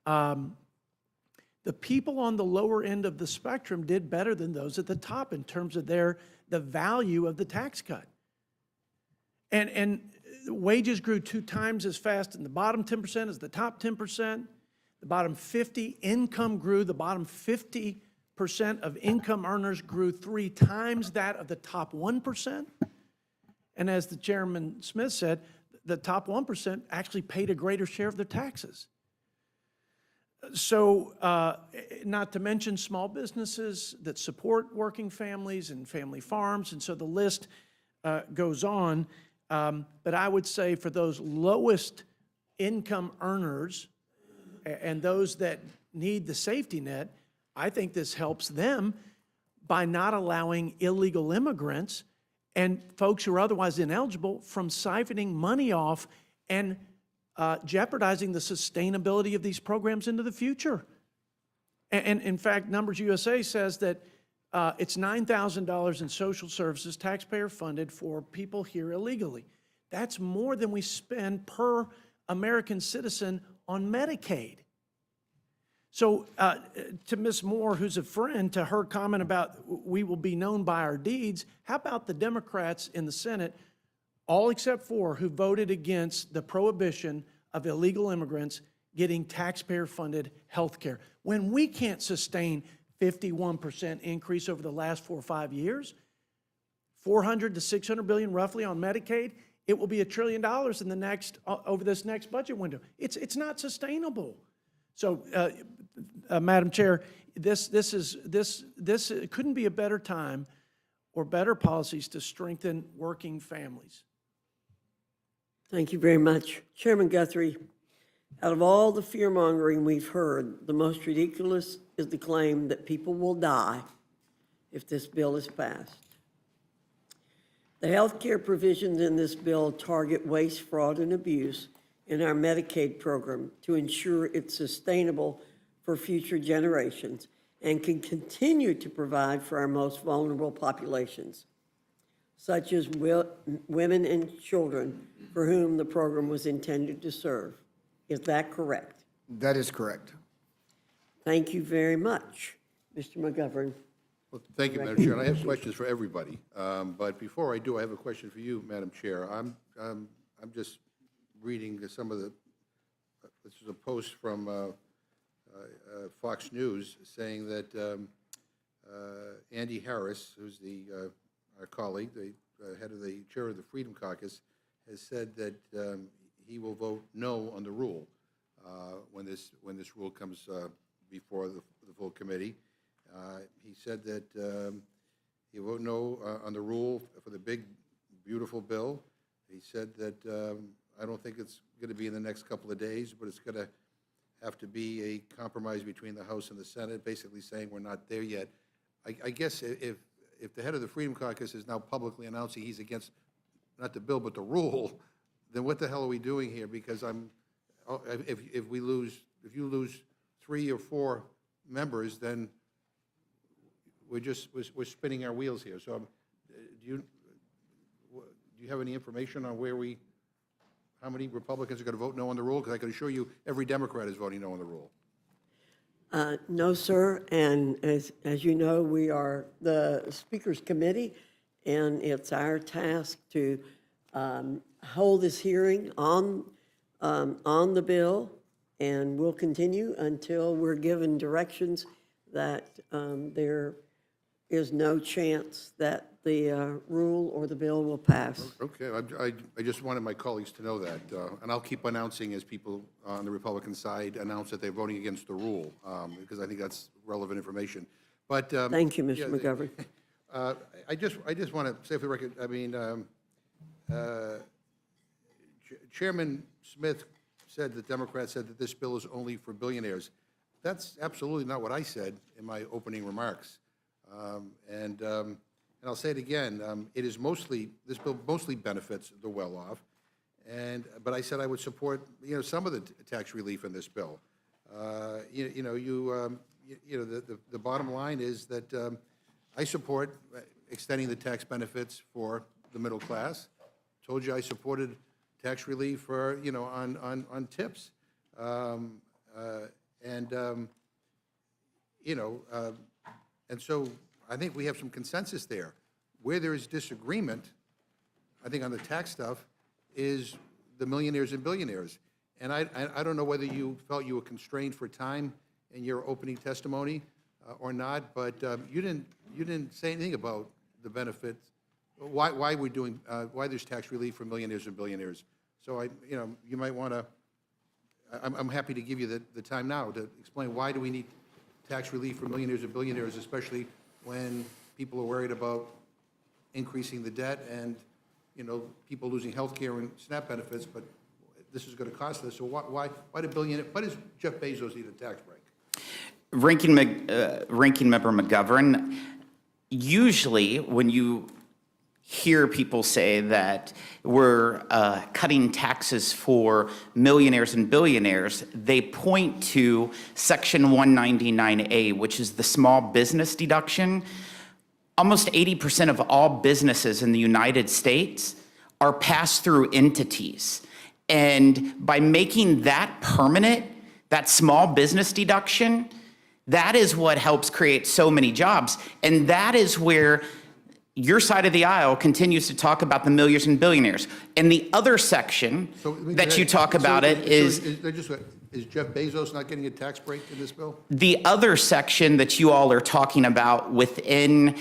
The people on the lower end of the spectrum did better than those at the top in terms of the value of the tax cut. And wages grew 2 times as fast in the bottom 10% as the top 10%. The bottom 50 income grew. The bottom 50% of income earners grew 3 times that of the top 1%. And as the Chairman Smith said, the top 1% actually paid a greater share of their taxes. So, not to mention small businesses that support working families and family farms, and so the list goes on. But I would say for those lowest income earners and those that need the safety net, I think this helps them by not allowing illegal immigrants and folks who are otherwise ineligible from siphoning money off and jeopardizing the sustainability of these programs into the future. And in fact, Numbers USA says that it's $9,000 in social services, taxpayer funded, for people here illegally. That's more than we spend per American citizen on Medicaid. So to Ms. Moore, who's a friend, to her comment about we will be known by our deeds, how about the Democrats in the Senate, all except 4, who voted against the prohibition of illegal immigrants getting taxpayer-funded health care? When we can't sustain 51% increase over the last 4 or 5 years, 400 to 600 billion roughly on Medicaid, it will be $1 trillion in the next over this next budget window. It's not sustainable. So, Madam Chair, this couldn't be a better time or better policies to strengthen working families. Thank you very much. Chairman Guthrie, out of all the fear-mongering we've heard, the most ridiculous is the claim that people will die if this bill is passed. The health care provisions in this bill target waste, fraud, and abuse in our Medicaid program to ensure it's sustainable for future generations and can continue to provide for our most vulnerable populations, such as women and children for whom the program was intended to serve. Is that correct? That is correct. Thank you very much. Mr. McGovern. Well, thank you, Madam Chair, and I have questions for everybody. But before I do, I have a question for you, Madam Chair. I'm just reading some of the, this is a post from Fox News saying that Andy Harris, who's our colleague, the head of the chair of the Freedom Caucus, has said that he will vote no on the rule when this rule comes before the full committee. He said that he will vote no on the rule for the big, beautiful bill. He said that I don't think it's going to be in the next couple of days, but it's going to have to be a compromise between the House and the Senate, basically saying we're not there yet. I guess if the head of the Freedom Caucus is now publicly announcing he's against not the bill but the rule, then what the hell are we doing here? Because if you lose 3 or 4 members, then we're spinning our wheels here. So do you have any information on how many Republicans are going to vote no on the rule? Because I can assure you every Democrat is voting no on the rule. No, sir, and as you know, we are the Speaker's Committee, and it's our task to hold this hearing on the bill, and we'll continue until we're given directions that there is no chance that the rule or the bill will pass. Okay, I just wanted my colleagues to know that, and I'll keep announcing as people on the Republican side announce that they're voting against the rule, because I think that's relevant information. But Thank you, Mr. McGovern. I just want to say for the record, I mean, Chairman Smith said, the Democrats said that this bill is only for billionaires. That's absolutely not what I said in my opening remarks. And I'll say it again, it is mostly, this bill mostly benefits the well-off. But I said I would support, some of the tax relief in this bill. The bottom line is that I support extending the tax benefits for the middle class. Told you I supported tax relief for, on tips. And so I think we have some consensus there. Where there is disagreement, I think on the tax stuff, is the millionaires and billionaires. And I don't know whether you felt you were constrained for time in your opening testimony or not, but you didn't say anything about the benefits, why we're doing, why there's tax relief for millionaires and billionaires. So you might want to, I'm happy to give you the time now to explain why do we need tax relief for millionaires and billionaires, especially when people are worried about increasing the debt and, people losing health care and SNAP benefits, but this is going to cost us. So why does Jeff Bezos need a tax break? Ranking Member McGovern, usually when you hear people say that we're cutting taxes for millionaires and billionaires, they point to Section 199A, which is the small business deduction. Almost 80% of all businesses in the United States are pass-through entities. And by making that permanent, that small business deduction, that is what helps create so many jobs. And that is where your side of the aisle continues to talk about the millions and billionaires. And the other section that you talk about is Jeff Bezos not getting a tax break in this bill? the other section that you all are talking about within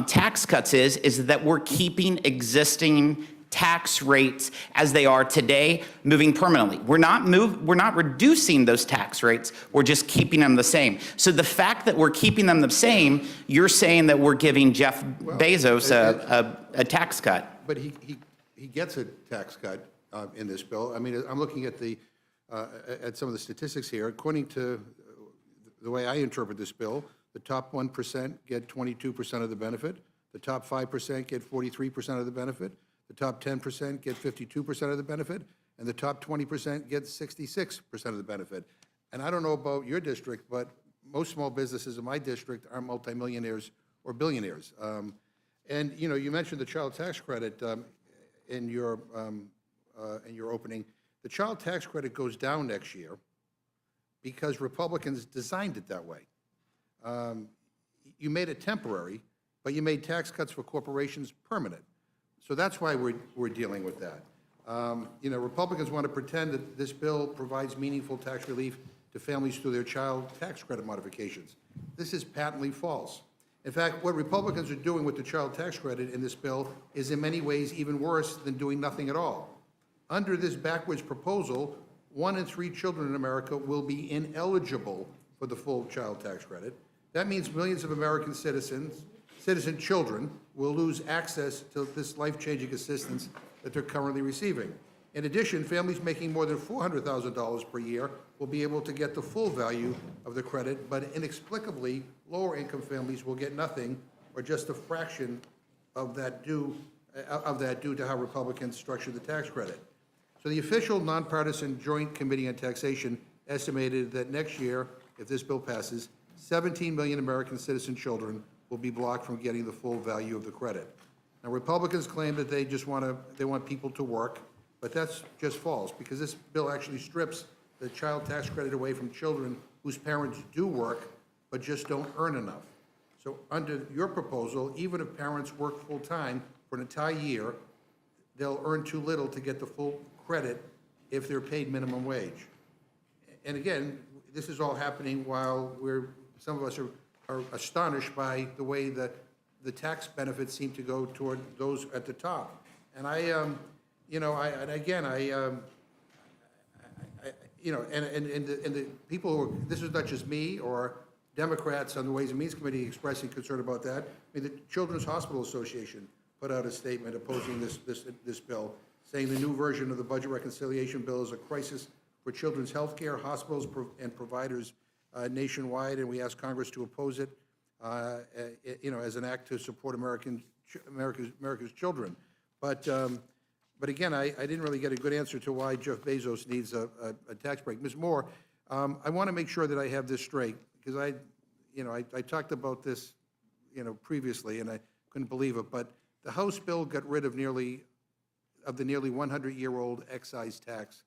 tax cuts is that we're keeping existing tax rates as they are today, moving permanently. We're not reducing those tax rates. We're just keeping them the same. So the fact that we're keeping them the same, you're saying that we're giving Jeff Bezos a tax cut. But he gets a tax cut in this bill. I mean, I'm looking at at some of the statistics here. According to the way I interpret this bill, the top 1% get 22% of the benefit. The top 5% get 43% of the benefit. The top 10% get 52% of the benefit, and the top 20% get 66% of the benefit. And I don't know about your district, but most small businesses in my district are multimillionaires or billionaires. And you mentioned the child tax credit in your opening. The child tax credit goes down next year because Republicans designed it that way. You made it temporary, but you made tax cuts for corporations permanent. So that's why we're dealing with that. Republicans want to pretend that this bill provides meaningful tax relief to families through their child tax credit modifications. This is patently false. In fact, what Republicans are doing with the child tax credit in this bill is in many ways even worse than doing nothing at all. Under this backwards proposal, 1 in 3 children in America will be ineligible for the full child tax credit. That means millions of American citizen children will lose access to this life-changing assistance that they're currently receiving. In addition, families making more than $400,000 per year will be able to get the full value of the credit, but inexplicably, lower-income families will get nothing or just a fraction of that due to how Republicans structure the tax credit. So the official nonpartisan Joint Committee on Taxation estimated that next year, if this bill passes, 17 million American citizen children will be blocked from getting the full value of the credit. Now, Republicans claim that they want people to work, but that's just false, because this bill actually strips the child tax credit away from children whose parents do work, but just don't earn enough. So under your proposal, even if parents work full-time for an entire year, they'll earn too little to get the full credit if they're paid minimum wage. And again, this is all happening while some of us are astonished by the way that the tax benefits seem to go toward those at the top. And the people who are, this is not just me or Democrats on the Ways and Means Committee expressing concern about that. I mean, the Children's Hospital Association put out a statement opposing this bill, saying the new version of the budget reconciliation bill is a crisis for children's health care, hospitals, and providers nationwide, and we ask Congress to oppose it, as an act to support America's children. But again, I didn't really get a good answer to why Jeff Bezos needs a tax break. Ms. Moore, I want to make sure that I have this straight, because I talked about this, previously, and I couldn't believe it, but the House bill got rid of the nearly 100-year-old excise tax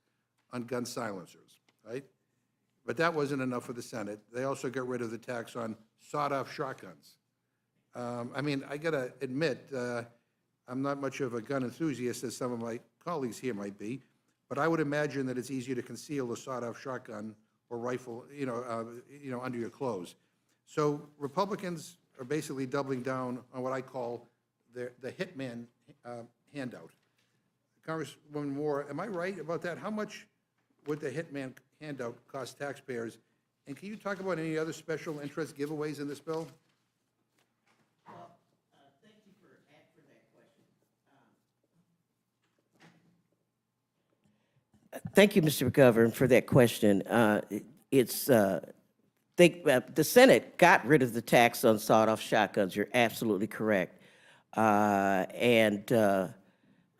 on gun silencers, right? But that wasn't enough for the Senate. They also got rid of the tax on sawed-off shotguns. I got to admit, I'm not much of a gun enthusiast, as some of my colleagues here might be, but I would imagine that it's easier to conceal a sawed-off shotgun or rifle, under your clothes. So Republicans are basically doubling down on what I call the hitman handout. Congresswoman Moore, am I right about that? How much would the hitman handout cost taxpayers? And can you talk about any other special interest giveaways in this bill? Thank you for that question. Thank you, Mr. McGovern, for that question. The Senate got rid of the tax on sawed-off shotguns. You're absolutely correct.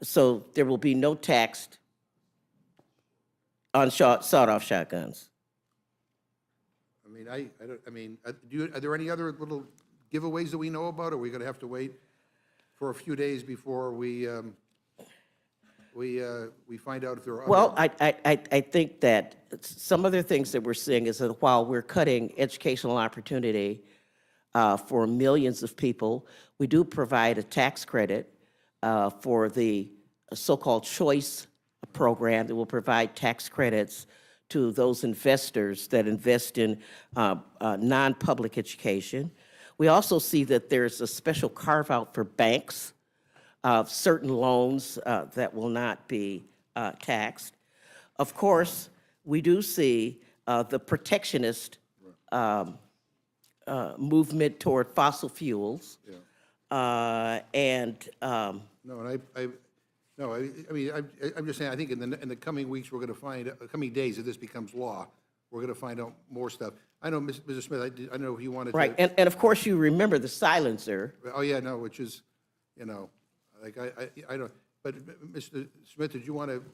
So there will be no tax on sawed-off shotguns. Are there any other little giveaways that we know about, or are we going to have to wait for a few days before we find out if there are other? Well, I think that some other things that we're seeing is that while we're cutting educational opportunity for millions of people, we do provide a tax credit for the so-called choice program that will provide tax credits to those investors that invest in non-public education. We also see that there's a special carve-out for banks of certain loans that will not be taxed. Of course, we do see the protectionist movement toward fossil fuels. I'm just saying, I think in the coming weeks, we're going to find, coming days, if this becomes law, we're going to find out more stuff. I know, Mrs. Smith, I know you wanted to. Right, and of course, you remember the silencer. Oh, yeah, no, which is, I don't, but Mr. Smith, did you want to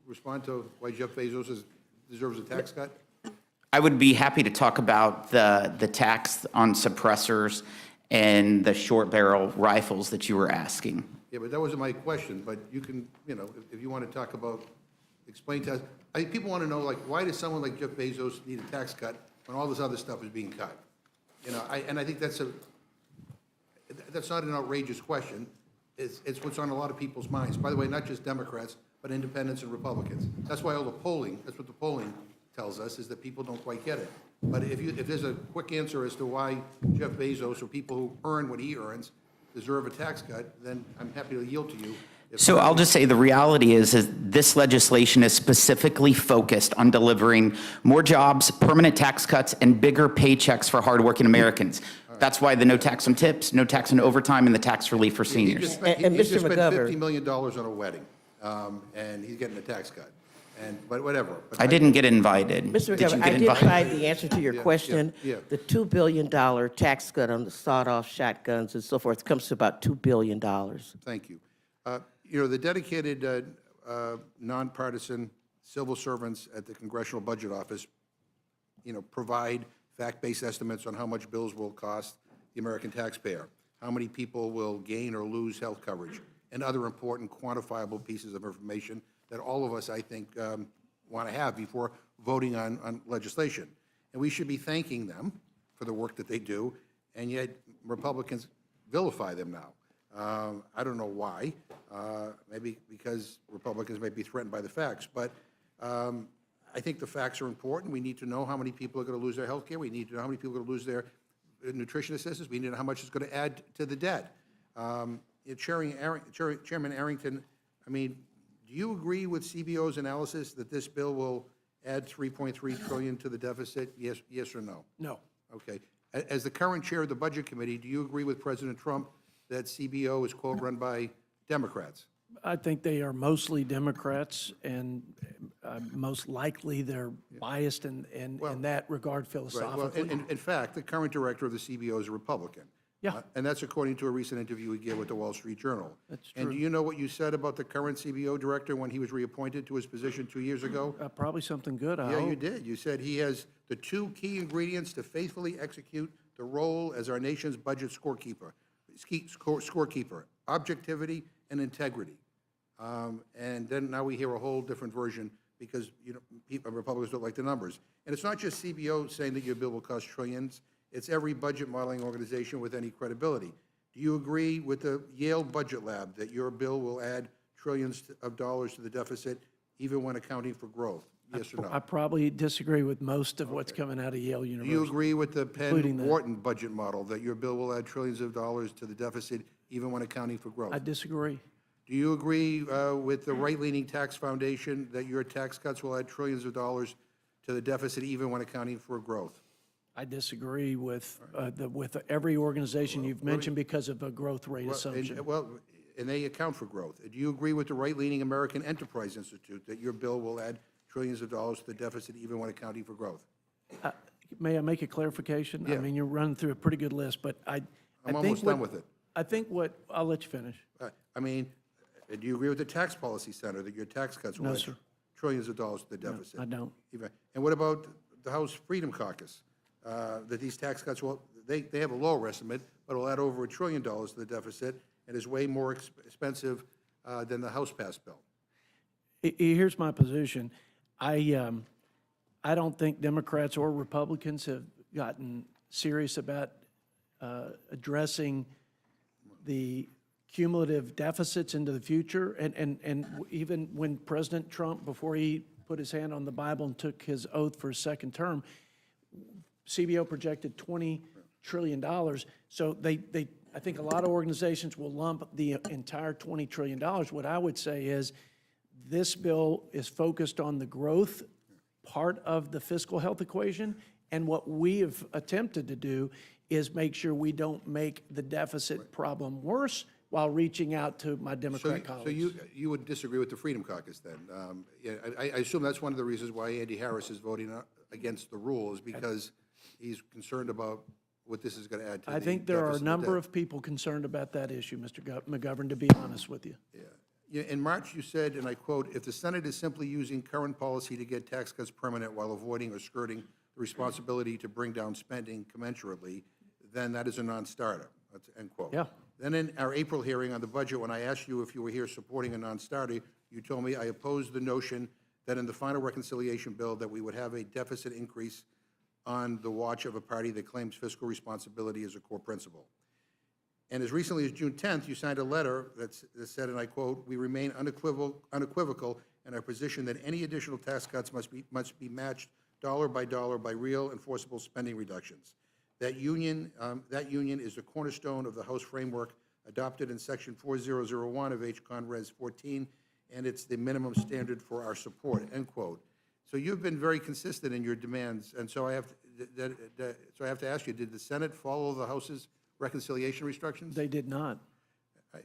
respond to why Jeff Bezos deserves a tax cut? I would be happy to talk about the tax on suppressors and the short barrel rifles that you were asking. Yeah, but that wasn't my question, but you can, if you want to talk about, explain to us, people want to know, why does someone like Jeff Bezos need a tax cut when all this other stuff is being cut? And I think that's not an outrageous question. It's what's on a lot of people's minds. By the way, not just Democrats, but independents and Republicans. That's why that's what the polling tells us, is that people don't quite get it. But if there's a quick answer as to why Jeff Bezos or people who earn what he earns deserve a tax cut, then I'm happy to yield to you. So I'll just say the reality is this legislation is specifically focused on delivering more jobs, permanent tax cuts, and bigger paychecks for hardworking Americans. That's why the no tax on tips, no tax on overtime, and the tax relief for He seniors. just spent Mr. McGovern. $50 million on a wedding, and he's getting a tax cut. But whatever. But I didn't get invited. Mr. Did you McGovern, get I did invited? find the answer to your question. yeah. The $2 billion tax cut on the sawed-off shotguns and so forth comes to about $2 billion. Thank you. The dedicated, nonpartisan civil servants at the Congressional Budget Office, provide fact-based estimates on how much bills will cost the American taxpayer, how many people will gain or lose health coverage, and other important quantifiable pieces of information that all of us, I think, want to have before voting on legislation. And we should be thanking them for the work that they do, and yet Republicans vilify them now. I don't know why. Maybe because Republicans may be threatened by the facts, but I think the facts are important. We need to know how many people are going to lose their health care. We need to know how many people are going to lose their nutrition assistance. We need to know how much it's going to add to the debt. Chairman Arrington, do you agree with CBO's analysis that this bill will add $3.3 trillion to the deficit? Yes or no? No. Okay. As the current chair of the Budget Committee, do you agree with President Trump that CBO is, quote, run by Democrats? I think they are mostly Democrats, and most likely they're biased in that regard Right, well, philosophically. in fact, the current director of the CBO is a Republican. Yeah. And that's according to a recent interview he gave with the Wall Street Journal. That's And do true. you know what you said about the current CBO director when he was reappointed to his position 2 years ago? Probably something good, I Yeah, hope. you did. You said he has the two key ingredients to faithfully execute the role as our nation's budget scorekeeper, objectivity and integrity. And then now we hear a whole different version because, Republicans don't like the numbers. And it's not just CBO saying that your bill will cost trillions. It's every budget modeling organization with any credibility. Do you agree with the Yale Budget Lab that your bill will add trillions of dollars to the deficit even when accounting for growth? Yes or no? I probably disagree with most of what's coming out of Yale Do you University. agree with the Including that. Penn-Wharton budget model that your bill will add trillions of dollars to the deficit even when accounting for growth? I disagree. Do you agree with the right-leaning tax foundation that your tax cuts will add trillions of dollars to the deficit even when accounting for growth? I disagree with every organization you've mentioned because of a growth rate assumption. And they account for growth. Do you agree with the right-leaning American Enterprise Institute that your bill will add trillions of dollars to the deficit even when accounting for growth? May I make a clarification? I Yeah. mean, you're running through a pretty good list, but I'm think almost done with it. I think I'll let you finish. I mean, do you agree with the Tax Policy Center that your tax cuts will No, add sir. trillions of dollars to the deficit? I don't. And what about the House Freedom Caucus? That these tax cuts will, they have a lower estimate, but will add over $1 trillion to the deficit and is way more expensive than the House-passed bill. Here's my position. I don't think Democrats or Republicans have gotten serious about addressing the cumulative deficits into the future. And even when President Trump, before he put his hand on the Bible and took his oath for his second term, CBO projected $20 trillion. So I think a lot of organizations will lump the entire $20 trillion. What I would say is this bill is focused on the growth part of the fiscal health equation. And what we have attempted to do is make sure we don't make the deficit problem worse while reaching out to my Democrat colleagues. So you would disagree with the Freedom Caucus then? Yeah, I assume that's one of the reasons why Andy Harris is voting against the rule is because he's concerned about what this is going to add to the I think there are a deficit number debt. of people concerned about that issue, Mr. McGovern, to be honest with you. Yeah, in March, you said, and I quote, "If the Senate is simply using current policy to get tax cuts permanent while avoiding or skirting the responsibility to bring down spending commensurately, then that is a non-starter." That's end quote. Yeah. Then in our April hearing on the budget, when I asked you if you were here supporting a non-starter, you told me I opposed the notion that in the final reconciliation bill that we would have a deficit increase on the watch of a party that claims fiscal responsibility as a core principle. And as recently as June 10th, you signed a letter that said, and I quote, "We remain unequivocal in our position that any additional tax cuts must be matched dollar by real enforceable spending reductions. That union is the cornerstone of the House framework adopted in Section 4001 of H. Con. Res. 14, and it's the minimum standard for our support," end quote. So you've been very consistent in your demands, and so I have to ask you, did the Senate follow the House's reconciliation restrictions? They did not.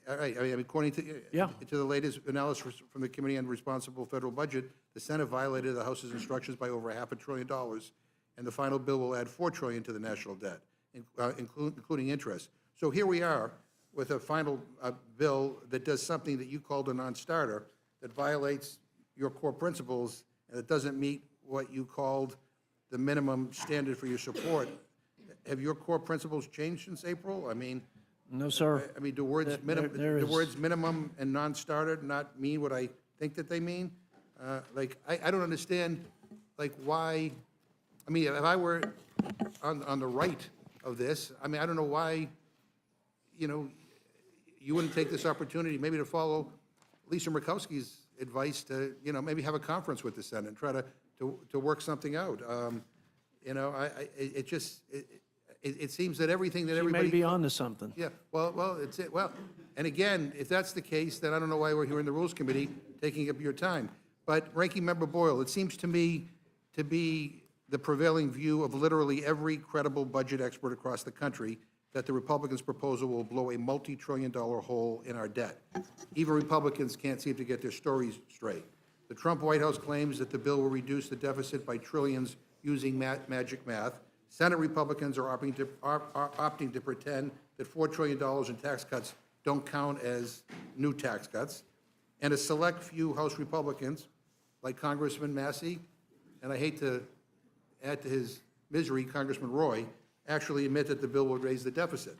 All right, I mean, according to the latest analysis from the Committee on Responsible Federal Budget, the Senate violated the House's instructions by over $500 billion, and the final bill will add $4 trillion to the national debt, including interest. So here we are with a final bill that does something that you called a non-starter, that violates your core principles, and it doesn't meet what you called the minimum standard for your support. Have your core principles changed since April? I mean, No, sir. I mean, do words There is- minimum and non-starter not mean what I think that they mean? I don't understand, why, I mean, if I were on the right of this, I mean, I don't know why, you wouldn't take this opportunity maybe to follow Lisa Murkowski's advice to, maybe have a conference with the Senate and try to work something out. It seems that everything that You everybody. may be onto something. Yeah, well, and again, if that's the case, then I don't know why we're here in the Rules Committee taking up your time. But Ranking Member Boyle, it seems to me to be the prevailing view of literally every credible budget expert across the country that the Republicans' proposal will blow a multi-trillion-dollar hole in our debt. Even Republicans can't seem to get their stories straight. The Trump White House claims that the bill will reduce the deficit by trillions using magic math. Senate Republicans are opting to pretend that $4 trillion in tax cuts don't count as new tax cuts. And a select few House Republicans, like Congressman Massey, and I hate to add to his misery, Congressman Roy, actually admit that the bill will raise the deficit.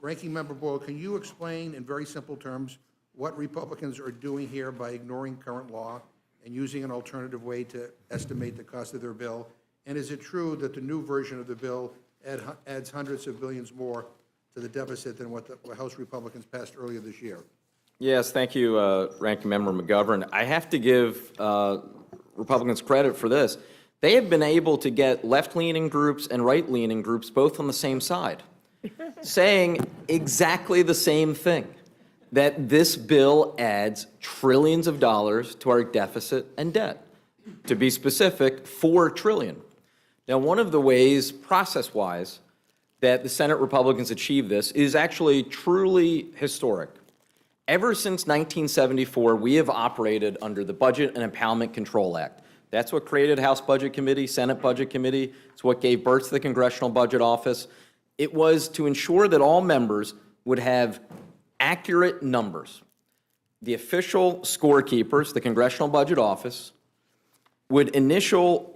Ranking Member Boyle, can you explain in very simple terms what Republicans are doing here by ignoring current law and using an alternative way to estimate the cost of their bill? And is it true that the new version of the bill adds hundreds of billions more to the deficit than what the House Republicans passed earlier this year? Yes, thank you, Ranking Member McGovern. I have to give Republicans credit for this. They have been able to get left-leaning groups and right-leaning groups both on the same side, saying exactly the same thing, that this bill adds trillions of dollars to our deficit and debt. To be specific, $4 trillion. Now, one of the ways, process-wise, that the Senate Republicans achieved this is actually truly historic. Ever since 1974, we have operated under the Budget and Impoundment Control Act. That's what created House Budget Committee, Senate Budget Committee. It's what gave birth to the Congressional Budget Office. It was to ensure that all members would have accurate numbers. The official scorekeepers, the Congressional Budget Office, would initiate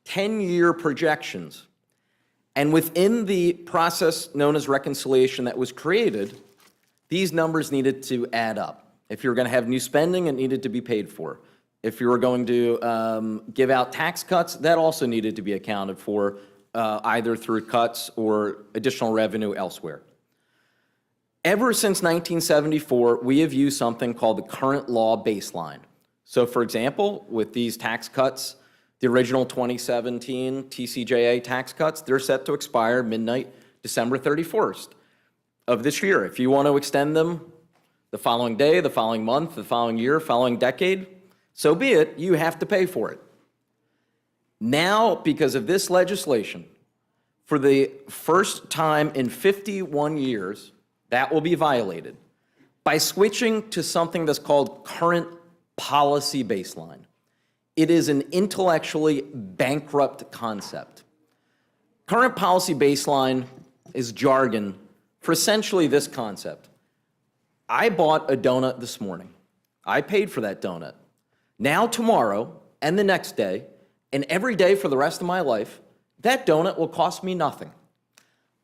10-year projections. And within the process known as reconciliation that was created, these numbers needed to add up. If you were going to have new spending, it needed to be paid for. If you were going to give out tax cuts, that also needed to be accounted for, either through cuts or additional revenue elsewhere. Ever since 1974, we have used something called the current law baseline. So, for example, with these tax cuts, the original 2017 TCJA tax cuts, they're set to expire midnight December 31st of this year. If you want to extend them the following day, the following month, the following year, following decade, so be it, you have to pay for it. Now, because of this legislation, for the first time in 51 years, that will be violated by switching to something that's called current policy baseline. It is an intellectually bankrupt concept. Current policy baseline is jargon for essentially this concept. I bought a donut this morning. I paid for that donut. Now, tomorrow, and the next day, and every day for the rest of my life, that donut will cost me nothing.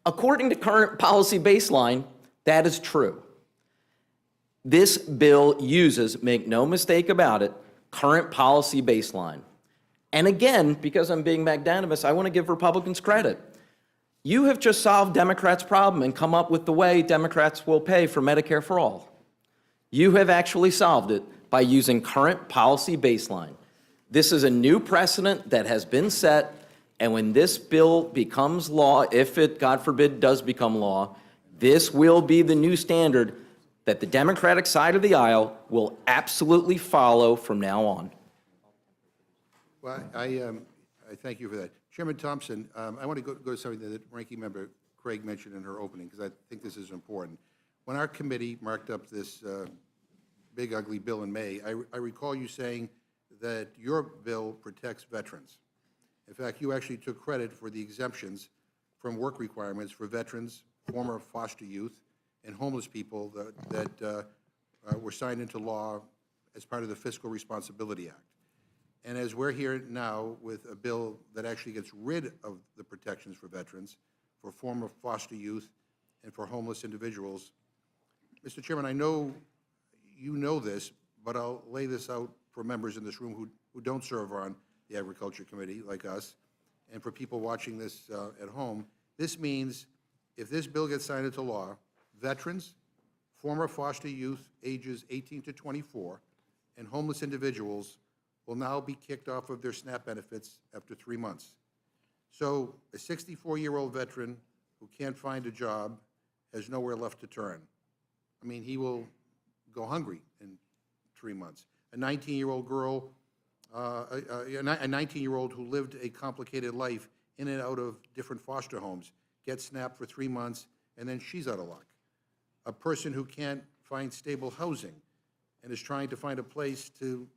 According to current policy baseline, that is true. This bill uses, make no mistake about it, current policy baseline. And again, because I'm being magnanimous, I want to give Republicans credit. You have just solved Democrats' problem and come up with the way Democrats will pay for Medicare for all. You have actually solved it by using current policy baseline. This is a new precedent that has been set, and when this bill becomes law, if it, God forbid, does become law, this will be the new standard that the Democratic side of the aisle will absolutely follow from now on. Well, I thank you for that. Chairman Thompson, I want to go to something that Ranking Member Craig mentioned in her opening, because I think this is important. When our committee marked up this big, ugly bill in May, I recall you saying that your bill protects veterans. In fact, you actually took credit for the exemptions from work requirements for veterans, former foster youth, and homeless people that were signed into law as part of the Fiscal Responsibility Act. And as we're here now with a bill that actually gets rid of the protections for veterans, for former foster youth, and for homeless individuals, Mr. Chairman, I know you know this, but I'll lay this out for members in this room who don't serve on the Agriculture Committee, like us, and for people watching this at home. This means if this bill gets signed into law, veterans, former foster youth ages 18 to 24, and homeless individuals will now be kicked off of their SNAP benefits after 3 months. So a 64-year-old veteran who can't find a job has nowhere left to turn. I mean, he will go hungry in 3 months. A 19-year-old girl, a 19-year-old who lived a complicated life in and out of different foster homes gets SNAP for 3 months, and then she's out of luck. A person who can't find stable housing and is trying to find a place to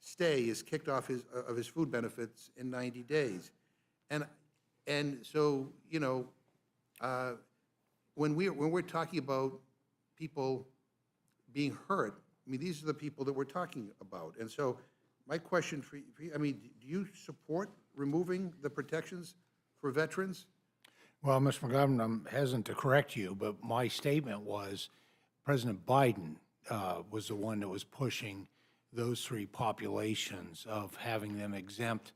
stay is kicked off his food benefits in 90 days. And so, you know, when we're talking about people being hurt, I mean, these are the people that we're talking about. And so my question for you, I mean, do you support removing the protections for veterans? Well, Mr. McGovern, I'm hesitant to correct you, but my statement was President Biden was the one that was pushing those three populations of having them exempt.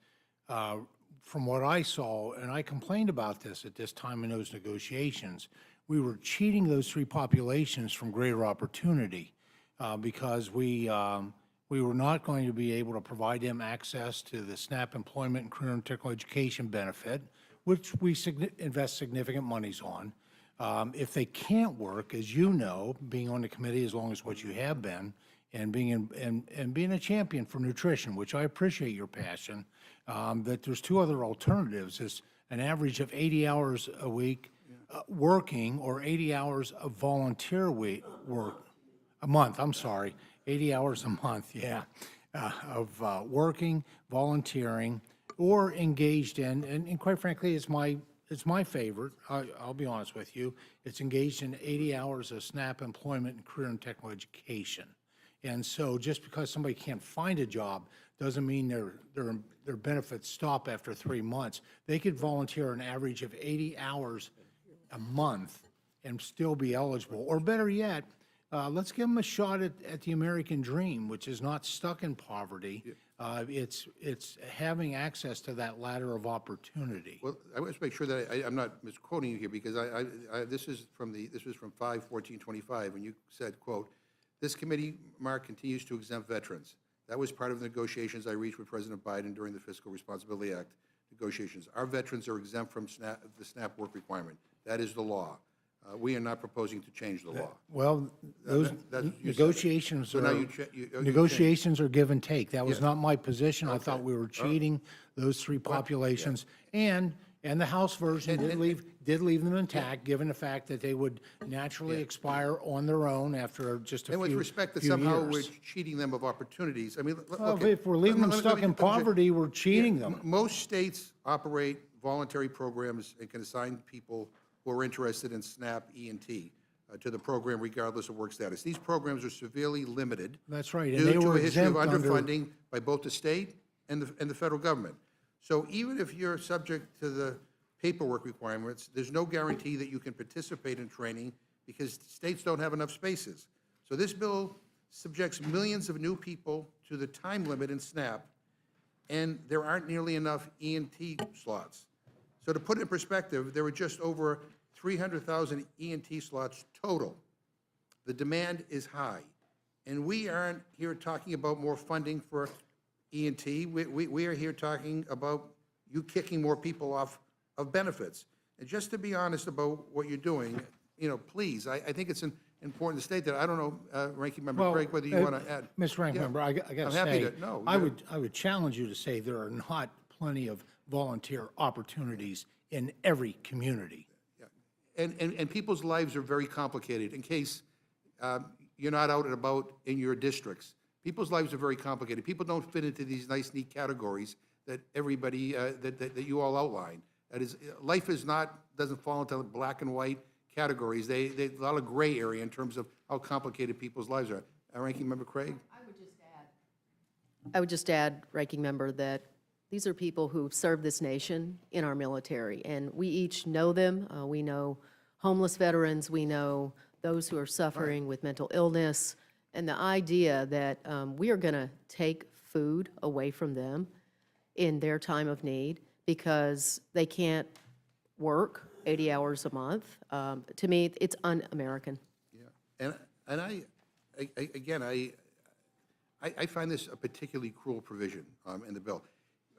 From what I saw, and I complained about this at this time in those negotiations, we were cheating those three populations from greater opportunity because we were not going to be able to provide them access to the SNAP Employment and Career and Technical Education benefit, which we invest significant monies on. If they can't work, as you know, being on the committee as long as what you have been, and being a champion for nutrition, which I appreciate your passion, that there's two other alternatives: is an average of 80 hours a week working, or 80 hours of volunteer work a month. I'm sorry, 80 hours a month. Yeah, of working, volunteering, or engaged in, and quite frankly, it's my favorite. I'll be honest with you. It's engaged in 80 hours of SNAP employment and career and technical education. And so just because somebody can't find a job doesn't mean their benefits stop after 3 months. They could volunteer an average of 80 hours a month and still be eligible. Or better yet, let's give them a shot at the American dream, which is not stuck in poverty. It's having access to that ladder of opportunity. Well, I want to make sure that I'm not misquoting you here, because this is from 5/14/25, and you said, quote, "This committee, Mark, continues to exempt veterans. That was part of the negotiations I reached with President Biden during the Fiscal Responsibility Act negotiations. Our veterans are exempt from the SNAP work requirement. That is the law. We are not proposing to change the law." Well, those negotiations So now are, you negotiations are give and take. That was not my position. I thought we were cheating those three populations. And the House version did leave them intact, given the fact that they would naturally expire on their own after just a few And years. with respect that somehow we're cheating them of opportunities, I mean, Well, okay. if we're leaving them stuck in poverty, we're cheating them. Most states operate voluntary programs and can assign people who are interested in SNAP E&T to the program regardless of work status. These programs are severely limited. That's right, and Due they to were a history of exempt under- underfunding by both the state and the federal government. So even if you're subject to the paperwork requirements, there's no guarantee that you can participate in training because states don't have enough spaces. So this bill subjects millions of new people to the time limit in SNAP, and there aren't nearly enough E&T slots. So to put it in perspective, there were just over 300,000 E&T slots total. The demand is high. And we aren't here talking about more funding for E&T. We are here talking about you kicking more people off of benefits. And just to be honest about what you're doing, you know, please, I think it's important to state that. I don't know, Ranking Member Craig, whether you want to add. Mr. Ranking Member, I got to I'm happy say, to- no, I yeah. would challenge you to say there are not plenty of volunteer opportunities in every community. And people's lives are very complicated. In case you're not out and about in your districts, people's lives are very complicated. People don't fit into these nice, neat categories that everybody, that you all outline. That is, life doesn't fall into black and white categories. There's a lot of gray area in terms of how complicated people's lives are. Ranking Member Craig? I would just add, Ranking Member, that these are people who serve this nation in our military, and we each know them. We know homeless veterans, we know those who are suffering with mental illness, and the idea that we are going to take food away from them in their time of need because they can't work 80 hours a month, to me, it's un-American. Yeah, and I find this a particularly cruel provision in the bill.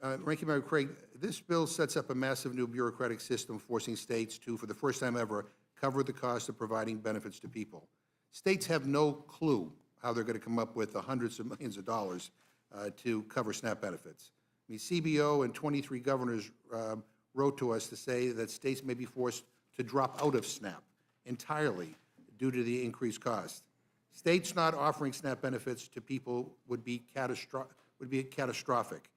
Ranking Member Craig, this bill sets up a massive new bureaucratic system forcing states to, for the first time ever, cover the cost of providing benefits to people. States have no clue how they're going to come up with the hundreds of millions of dollars to cover SNAP benefits. I mean, CBO and 23 governors wrote to us to say that states may be forced to drop out of SNAP entirely due to the increased cost. States not offering SNAP benefits to people would be catastrophic.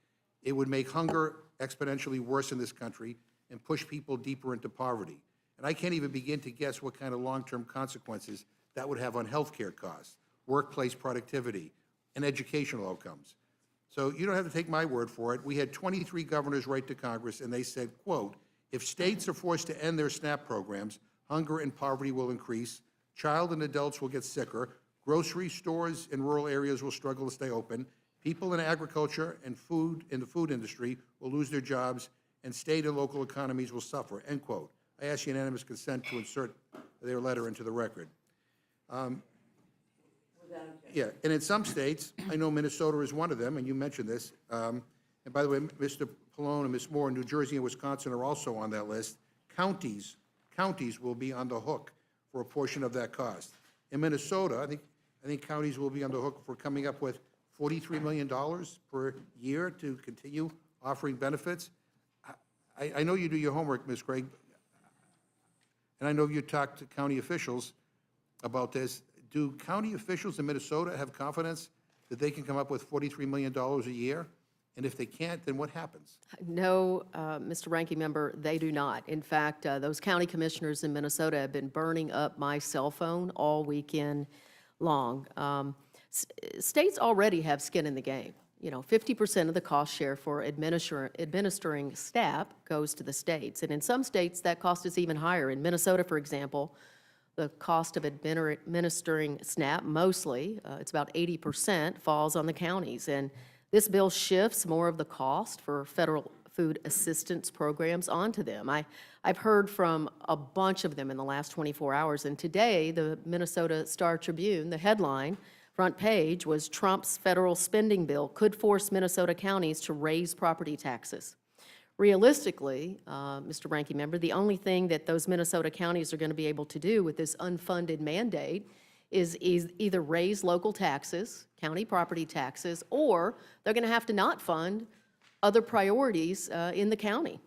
It would make hunger exponentially worse in this country and push people deeper into poverty. And I can't even begin to guess what kind of long-term consequences that would have on healthcare costs, workplace productivity, and educational outcomes. So you don't have to take my word for it. We had 23 governors write to Congress, and they said, quote, if states are forced to end their SNAP programs, hunger and poverty will increase, child and adults will get sicker, grocery stores in rural areas will struggle to stay open, people in agriculture and the food industry will lose their jobs, and state and local economies will suffer, end quote. I ask unanimous consent to insert their letter into the record. Yeah, and in some states, I know Minnesota is one of them, and you mentioned this. And by the way, Mr. Pallone and Ms. Moore, New Jersey and Wisconsin are also on that list. Counties will be on the hook for a portion of that cost. In Minnesota, I think counties will be on the hook for coming up with $43 million per year to continue offering benefits. I know you do your homework, Ms. Craig, and I know you talked to county officials about this. Do county officials in Minnesota have confidence that they can come up with $43 million a year? And if they can't, then what happens? No, Mr. Ranking Member, they do not. In fact, those county commissioners in Minnesota have been burning up my cell phone all weekend long. States already have skin in the game. You know, 50% of the cost share for administering SNAP goes to the states. And in some states, that cost is even higher. In Minnesota, for example, the cost of administering SNAP, mostly, it's about 80%, falls on the counties. And this bill shifts more of the cost for federal food assistance programs onto them. I've heard from a bunch of them in the last 24 hours, and today, the Minnesota Star Tribune, the headline, front page, was Trump's federal spending bill could force Minnesota counties to raise property taxes. Realistically, Mr. Ranking Member, the only thing that those Minnesota counties are going to be able to do with this unfunded mandate is either raise local taxes, county property taxes, or they're going to have to not fund other priorities in the county.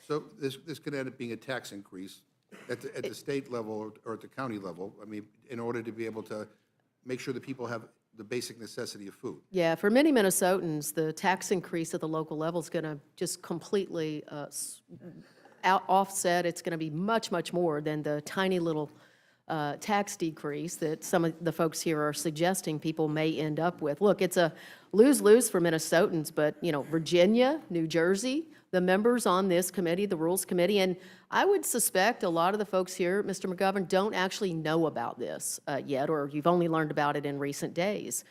So this could end up being a tax increase at the state level or at the county level, I mean, in order to be able to make sure that people have the basic necessity of food. Yeah, for many Minnesotans, the tax increase at the local level is going to just completely offset. It's going to be much, much more than the tiny little tax decrease that some of the folks here are suggesting people may end up with. Look, it's a lose-lose for Minnesotans, but, you know, Virginia, New Jersey, the members on this committee, the Rules Committee, and I would suspect a lot of the folks here, Mr. McGovern, don't actually know about this yet, or you've only learned about it in recent days.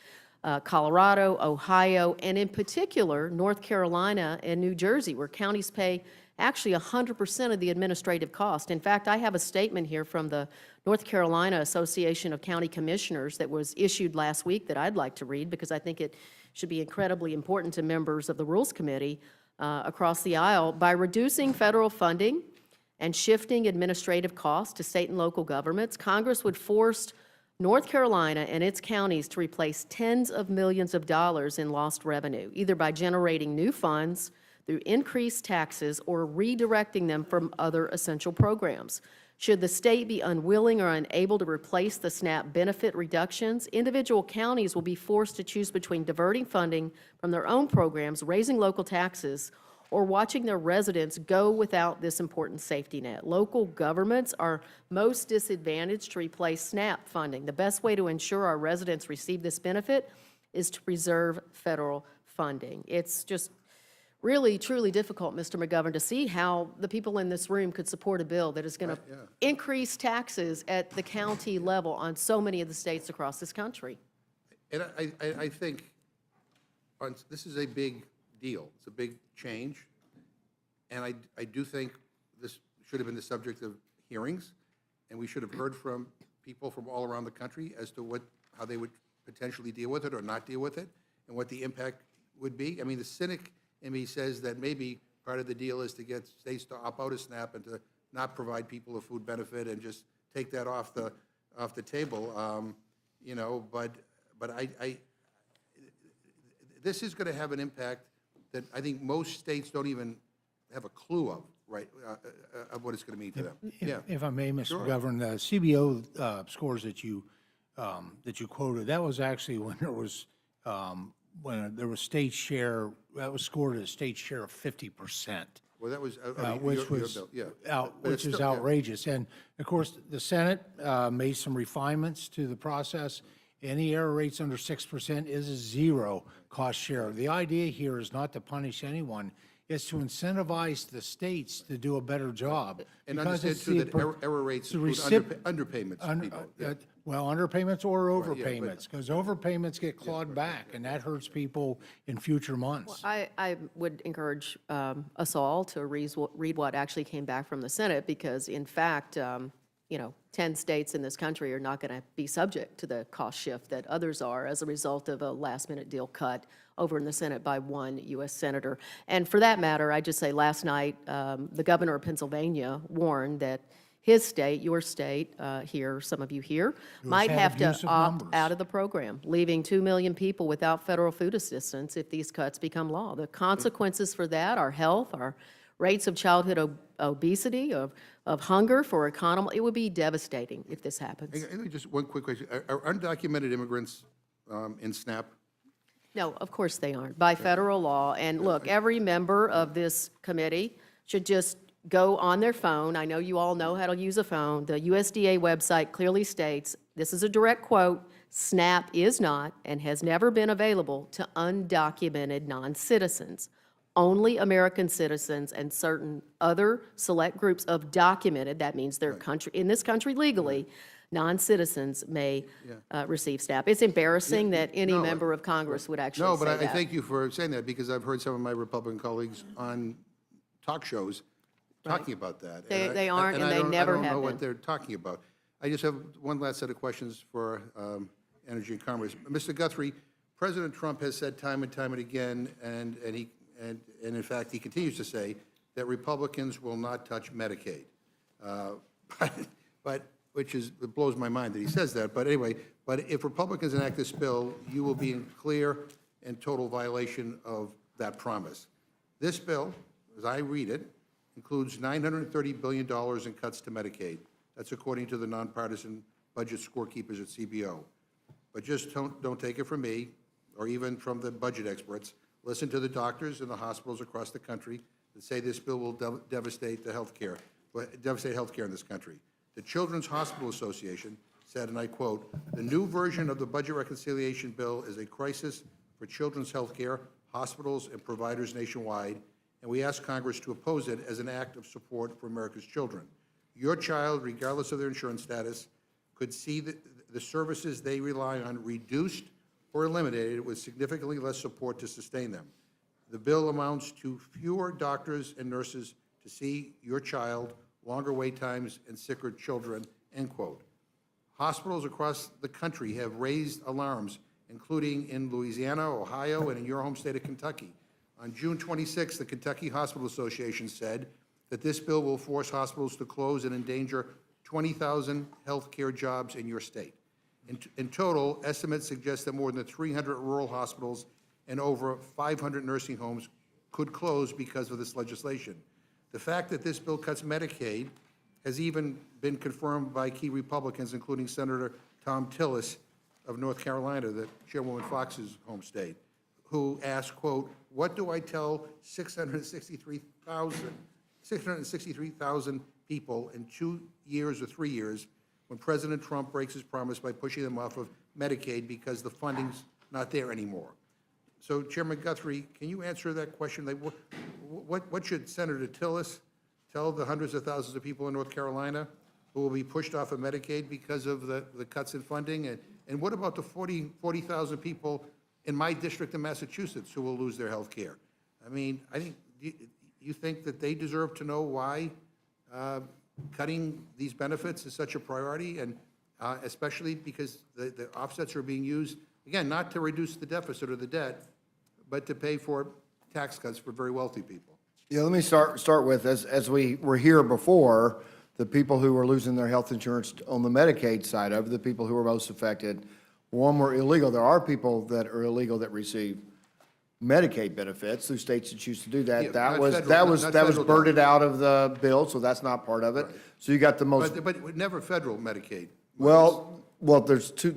Colorado, Ohio, and in particular, North Carolina and New Jersey, where counties pay actually 100% of the administrative cost. In fact, I have a statement here from the North Carolina Association of County Commissioners that was issued last week that I'd like to read because I think it should be incredibly important to members of the Rules Committee across the aisle. By reducing federal funding and shifting administrative costs to state and local governments, Congress would force North Carolina and its counties to replace tens of millions of dollars in lost revenue, either by generating new funds through increased taxes or redirecting them from other essential programs. Should the state be unwilling or unable to replace the SNAP benefit reductions, individual counties will be forced to choose between diverting funding from their own programs, raising local taxes, or watching their residents go without this important safety net. Local governments are most disadvantaged to replace SNAP funding. The best way to ensure our residents receive this benefit is to preserve federal funding. It's just really, truly difficult, Mr. McGovern, to see how the people in this room could support a bill that is going to increase taxes at the county level on so many of the states across this country. And I think this is a big deal. It's a big change. And I do think this should have been the subject of hearings, and we should have heard from people from all around the country as to how they would potentially deal with it or not deal with it, and what the impact would be. I mean, the cynic in me says that maybe part of the deal is to get states to opt out of SNAP and to not provide people a food benefit and just take that off the table. You know, but this is going to have an impact that I think most states don't even have a clue of. right, of what it's going to mean to them. Yeah. If I may, Mr. Governor, the CBO scores that you quoted, that was actually when there was state share, that was scored at a state share of 50%. Well, that was, Which your was bill, yeah. But which it's is still- yeah. outrageous. And of course, the Senate made some refinements to the process. Any error rates under 6% is a zero cost share. The idea here is not to punish anyone, it's to incentivize the states to do a better job. And because understand it's too the that per- error rates the include recip- underpayments to people. Yeah. Well, underpayments or yeah, but- overpayments, because overpayments get clawed back, and that hurts people in future months. I would encourage us all to read what actually came back from the Senate, because in fact, 10 states in this country are not going to be subject to the cost shift that others are as a result of a last-minute deal cut over in the Senate by one U.S. senator. And for that matter, I just say last night, the governor of Pennsylvania warned that his state, your state here, some of you here, might had have to abusive opt numbers. out of the program, leaving 2 million people without federal food assistance if these cuts become law. The consequences for that are health, our rates of childhood obesity, of hunger for economy. It would be devastating if this happens. Hey, just one quick question. Are undocumented immigrants in SNAP? No, of course they aren't, by federal law. And look, every member of this committee should just go on their phone. I know you all know how to use a phone. The USDA website clearly states, this is a direct quote, SNAP is not and has never been available to undocumented non-citizens. Only American citizens and certain other select groups of documented, that means they're in this country legally, non-citizens may receive SNAP. It's embarrassing that any No, member of Congress would actually No, say but that. I thank you for saying that, because I've heard some of my Republican colleagues on talk shows talking about that. They aren't, and they I never don't know have what been. they're talking about. I just have one last set of questions for Energy and Commerce. Mr. Guthrie, President Trump has said time and time and again, and in fact, he continues to say, that Republicans will not touch Medicaid. But it blows my mind that he says that. But anyway, but if Republicans enact this bill, you will be in clear and total violation of that promise. This bill, as I read it, includes $930 billion in cuts to Medicaid. That's according to the nonpartisan budget scorekeepers at CBO. But just don't take it from me, or even from the budget experts. Listen to the doctors and the hospitals across the country that say this bill will devastate healthcare in this country. The Children's Hospital Association said, and I quote, "The new version of the budget reconciliation bill is a crisis for children's health care, hospitals, and providers nationwide, and we ask Congress to oppose it as an act of support for America's children. Your child, regardless of their insurance status, could see the services they rely on reduced or eliminated with significantly less support to sustain them. The bill amounts to fewer doctors and nurses to see your child, longer wait times, and sicker children," end quote. Hospitals across the country have raised alarms, including in Louisiana, Ohio, and in your home state of Kentucky. On June 26, the Kentucky Hospital Association said that this bill will force hospitals to close and endanger 20,000 healthcare jobs in your state. In total, estimates suggest that more than 300 rural hospitals and over 500 nursing homes could close because of this legislation. The fact that this bill cuts Medicaid has even been confirmed by key Republicans, including Senator Tom Tillis of North Carolina, the Chairwoman Fox's home state, who asked, quote, "What do I tell 663,000 people in 2 years or 3 years when President Trump breaks his promise by pushing them off of Medicaid because the funding's not there anymore?" So, Chairman Guthrie, can you answer that question? Like, what should Senator Tillis tell the hundreds of thousands of people in North Carolina who will be pushed off of Medicaid because of the cuts in funding? And what about the 40,000 people in my district in Massachusetts who will lose their health care? I mean, you think that they deserve to know why cutting these benefits is such a priority, and especially because the offsets are being used, again, not to reduce the deficit or the debt, but to pay for tax cuts for very wealthy people. Yeah, let me start with, as we were here before, the people who were losing their health insurance on the Medicaid side of it, the people who were most affected, one were illegal. There are people that are illegal that receive Medicaid benefits through states that choose to do that. Yeah, That not was, federal- that not- was, not that was federal birded out of the bill, so that's not part of it. So you got the most, But never federal Medicaid. well, there's two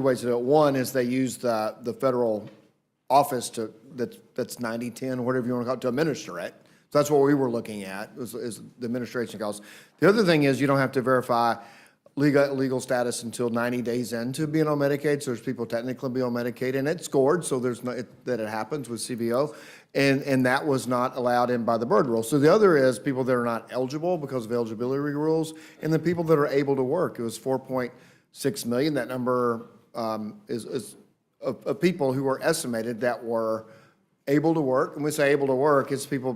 ways to do it. One is they use the federal office that's 90/10, whatever you want to call it, to administer it. So that's what we were looking at, is the administration costs. The other thing is you don't have to verify legal status until 90 days into being on Medicaid, so there's people technically be on Medicaid, and it's scored, so there's no, that it happens with CBO, and that was not allowed in by the Byrd rule. So the other is people that are not eligible because of eligibility rules, and the people that are able to work. It was 4.6 million. That number is of people who were estimated that were able to work. And when we say able to work, it's people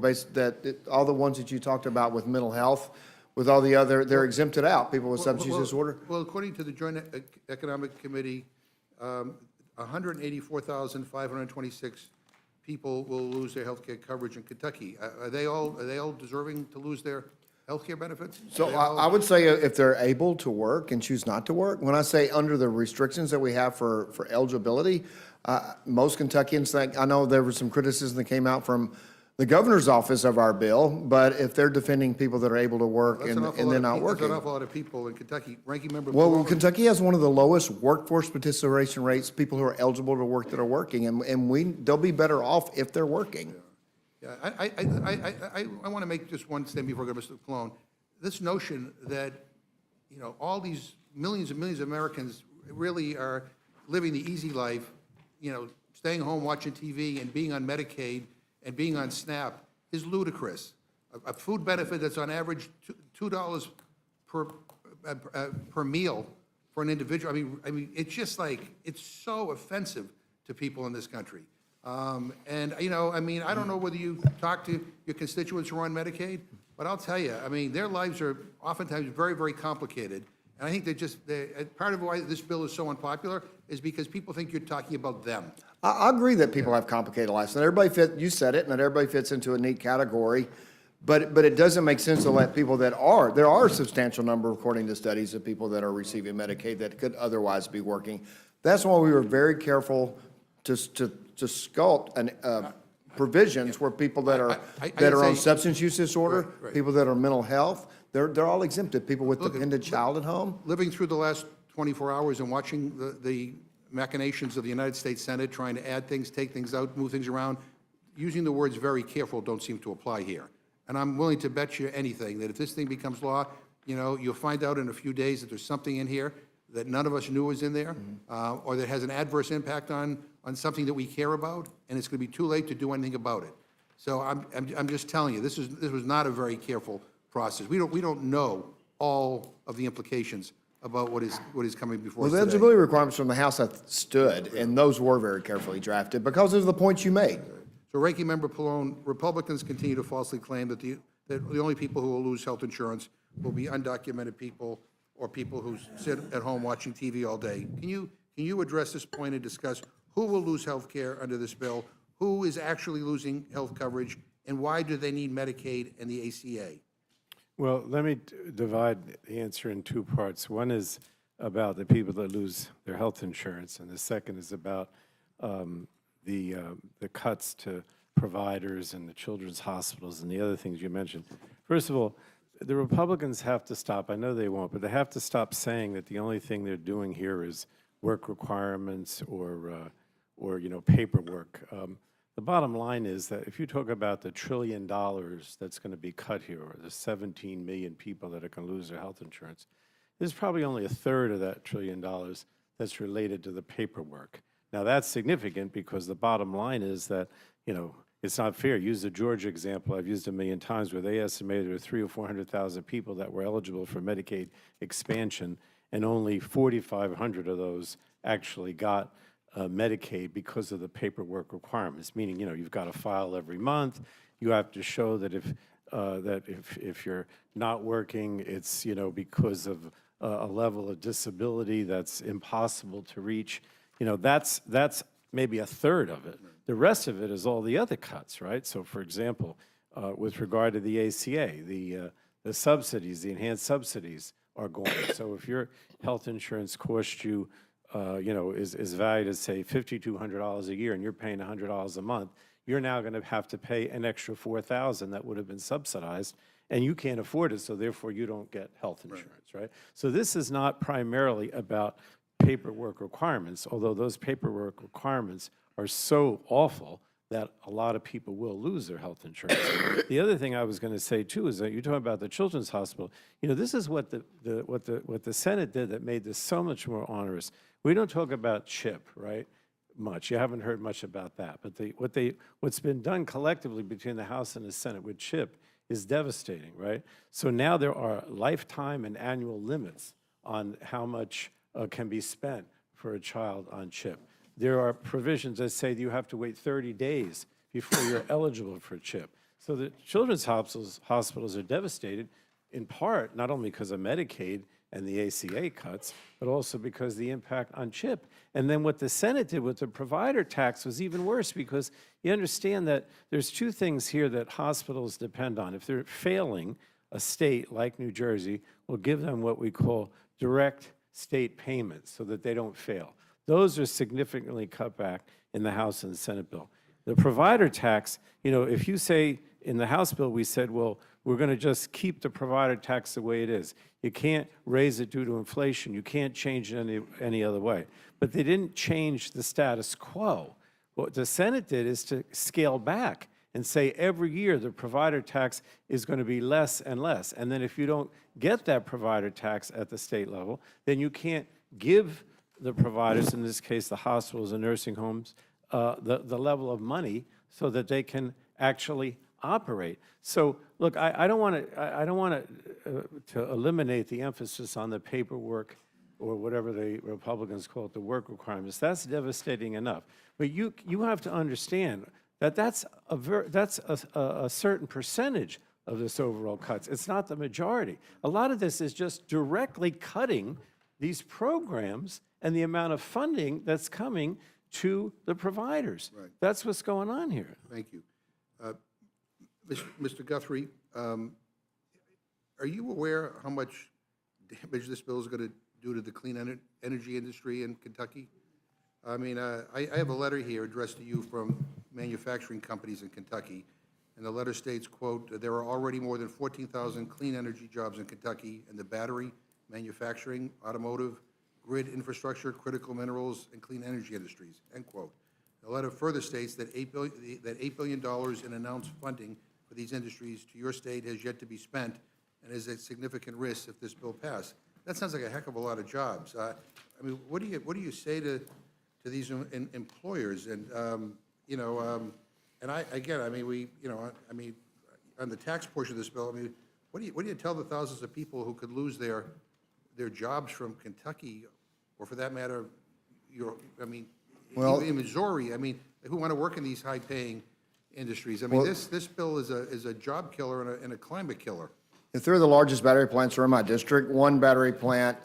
all the ones that you talked about with mental health, with all the other, they're exempted out, people with substance use disorder. Well, according to the Joint Economic Committee, 184,526 people will lose their health care coverage in Kentucky. Are they all deserving to lose their health care benefits? So Are they all- I would say if they're able to work and choose not to work, when I say under the restrictions that we have for eligibility, most Kentuckians think, I know there was some criticism that came out from the governor's office of our bill, but if they're defending people that are able to work That's an awful and they're lot of not people- That's working. an awful lot of people in Kentucky. Ranking Member Well, Palmer- Kentucky has one of the lowest workforce participation rates, people who are eligible to work that are working, and they'll be better off if they're working. Yeah, I want to make just one statement before I go to Mr. Colon. This notion that, all these millions and millions of Americans really are living the easy life, staying home, watching TV, and being on Medicaid and being on SNAP is ludicrous. A food benefit that's on average $2 per meal for an individual. I mean, it's just like, it's so offensive to people in this country. And, I don't know whether you talk to your constituents who are on Medicaid, but I'll tell you, their lives are oftentimes very, very complicated. And I think part of why this bill is so unpopular is because people think you're talking about them. I agree that people have complicated lives. Not everybody you said it, not everybody fits into a neat category, but it doesn't make sense to let people there are a substantial number, according to studies, of people that are receiving Medicaid that could otherwise be working. That's why we were very careful to sculpt provisions where people that are on substance use disorder, Right. people that are mental health, they're all exempted. People with Look, dependent child at home. Living through the last 24 hours and watching the machinations of the United States Senate trying to add things, take things out, move things around, using the words "very careful" don't seem to apply here. And I'm willing to bet you anything that if this thing becomes law, you'll find out in a few days that there's something in here that none of us knew was in there, or that has an adverse impact on something that we care about, and it's going to be too late to do anything about it. So I'm just telling you, this was not a very careful process. We don't know all of the implications about what is coming before Well, us the today. eligibility requirements from the House have stood, and those were very carefully drafted because of the points you made. So Ranking Member Pallone, Republicans continue to falsely claim that the only people who will lose health insurance will be undocumented people or people who sit at home watching TV all day. Can you address this point and discuss who will lose health care under this bill, who is actually losing health coverage, and why do they need Medicaid and the ACA? Well, let me divide the answer in two parts. One is about the people that lose their health insurance, and the second is about the cuts to providers and the children's hospitals and the other things you mentioned. First of all, the Republicans have to stop, I know they won't, but they have to stop saying that the only thing they're doing here is work requirements or paperwork. The bottom line is that if you talk about the $1 trillion that's going to be cut here, or the 17 million people that are going to lose their health insurance, there's probably only a third of that $1 trillion that's related to the paperwork. Now, that's significant because the bottom line is that, it's not fair. Use the Georgia example I've used a million times, where they estimated there were 300,000 or 400,000 people that were eligible for Medicaid expansion, and only 4,500 of those actually got Medicaid because of the paperwork requirements, meaning, you've got to file every month. You have to show that if you're not working, it's, because of a level of disability that's impossible to reach. That's maybe a third of it. The rest of it is all the other cuts, right? So, for example, with regard to the ACA, the subsidies, the enhanced subsidies are gone. So if your health insurance cost you is valued at, say, $5,200 a year, and you're paying $100 a month, you're now going to have to pay an extra $4,000 that would have been subsidized, and you can't afford it, so therefore you don't get health insurance, right? So this is not primarily about paperwork requirements, although those paperwork requirements are so awful that a lot of people will lose their health insurance. The other thing I was going to say too is that you're talking about the Children's Hospital. This is what the Senate did that made this so much more onerous. We don't talk about CHIP, right? Much. You haven't heard much about that. But what's been done collectively between the House and the Senate with CHIP is devastating, right? So now there are lifetime and annual limits on how much can be spent for a child on CHIP. There are provisions that say that you have to wait 30 days before you're eligible for CHIP. So the children's hospitals are devastated, in part, not only because of Medicaid and the ACA cuts, but also because of the impact on CHIP. And then what the Senate did with the provider tax was even worse, because you understand that there's two things here that hospitals depend on. If they're failing, a state like New Jersey will give them what we call direct state payments so that they don't fail. Those are significantly cut back in the House and the Senate bill. The provider tax, if you say in the House bill, we said, well, we're going to just keep the provider tax the way it is. You can't raise it due to inflation. You can't change it any other way. But they didn't change the status quo. What the Senate did is to scale back and say every year the provider tax is going to be less and less. And then if you don't get that provider tax at the state level, then you can't give the providers, in this case the hospitals and nursing homes, the level of money so that they can actually operate. So look, I don't want to eliminate the emphasis on the paperwork or whatever the Republicans call it, the work requirements. That's devastating enough. But you have to understand that that's a certain percentage of this overall cuts. It's not the majority. A lot of this is just directly cutting these programs and the amount of funding that's coming to the providers. Right. That's what's going on here. Thank you. Mr. Guthrie, are you aware how much damage this bill is going to do to the clean energy industry in Kentucky? I mean, I have a letter here addressed to you from manufacturing companies in Kentucky, and the letter states, quote, "There are already more than 14,000 clean energy jobs in Kentucky in the battery, manufacturing, automotive, grid infrastructure, critical minerals, and clean energy industries," end quote. The letter further states that $8 billion in announced funding for these industries to your state has yet to be spent and is at significant risk if this bill passed. That sounds like a heck of a lot of jobs. I mean, what do you say to these employers? And and I mean, on the tax portion of this bill, I mean, what do you tell the thousands of people who could lose their jobs from Kentucky, or for that matter, Well, in Missouri, I mean, who want to work in these high-paying industries? I mean, this bill is a job killer and a climate killer. And three of the largest battery plants are in my district. One battery plant,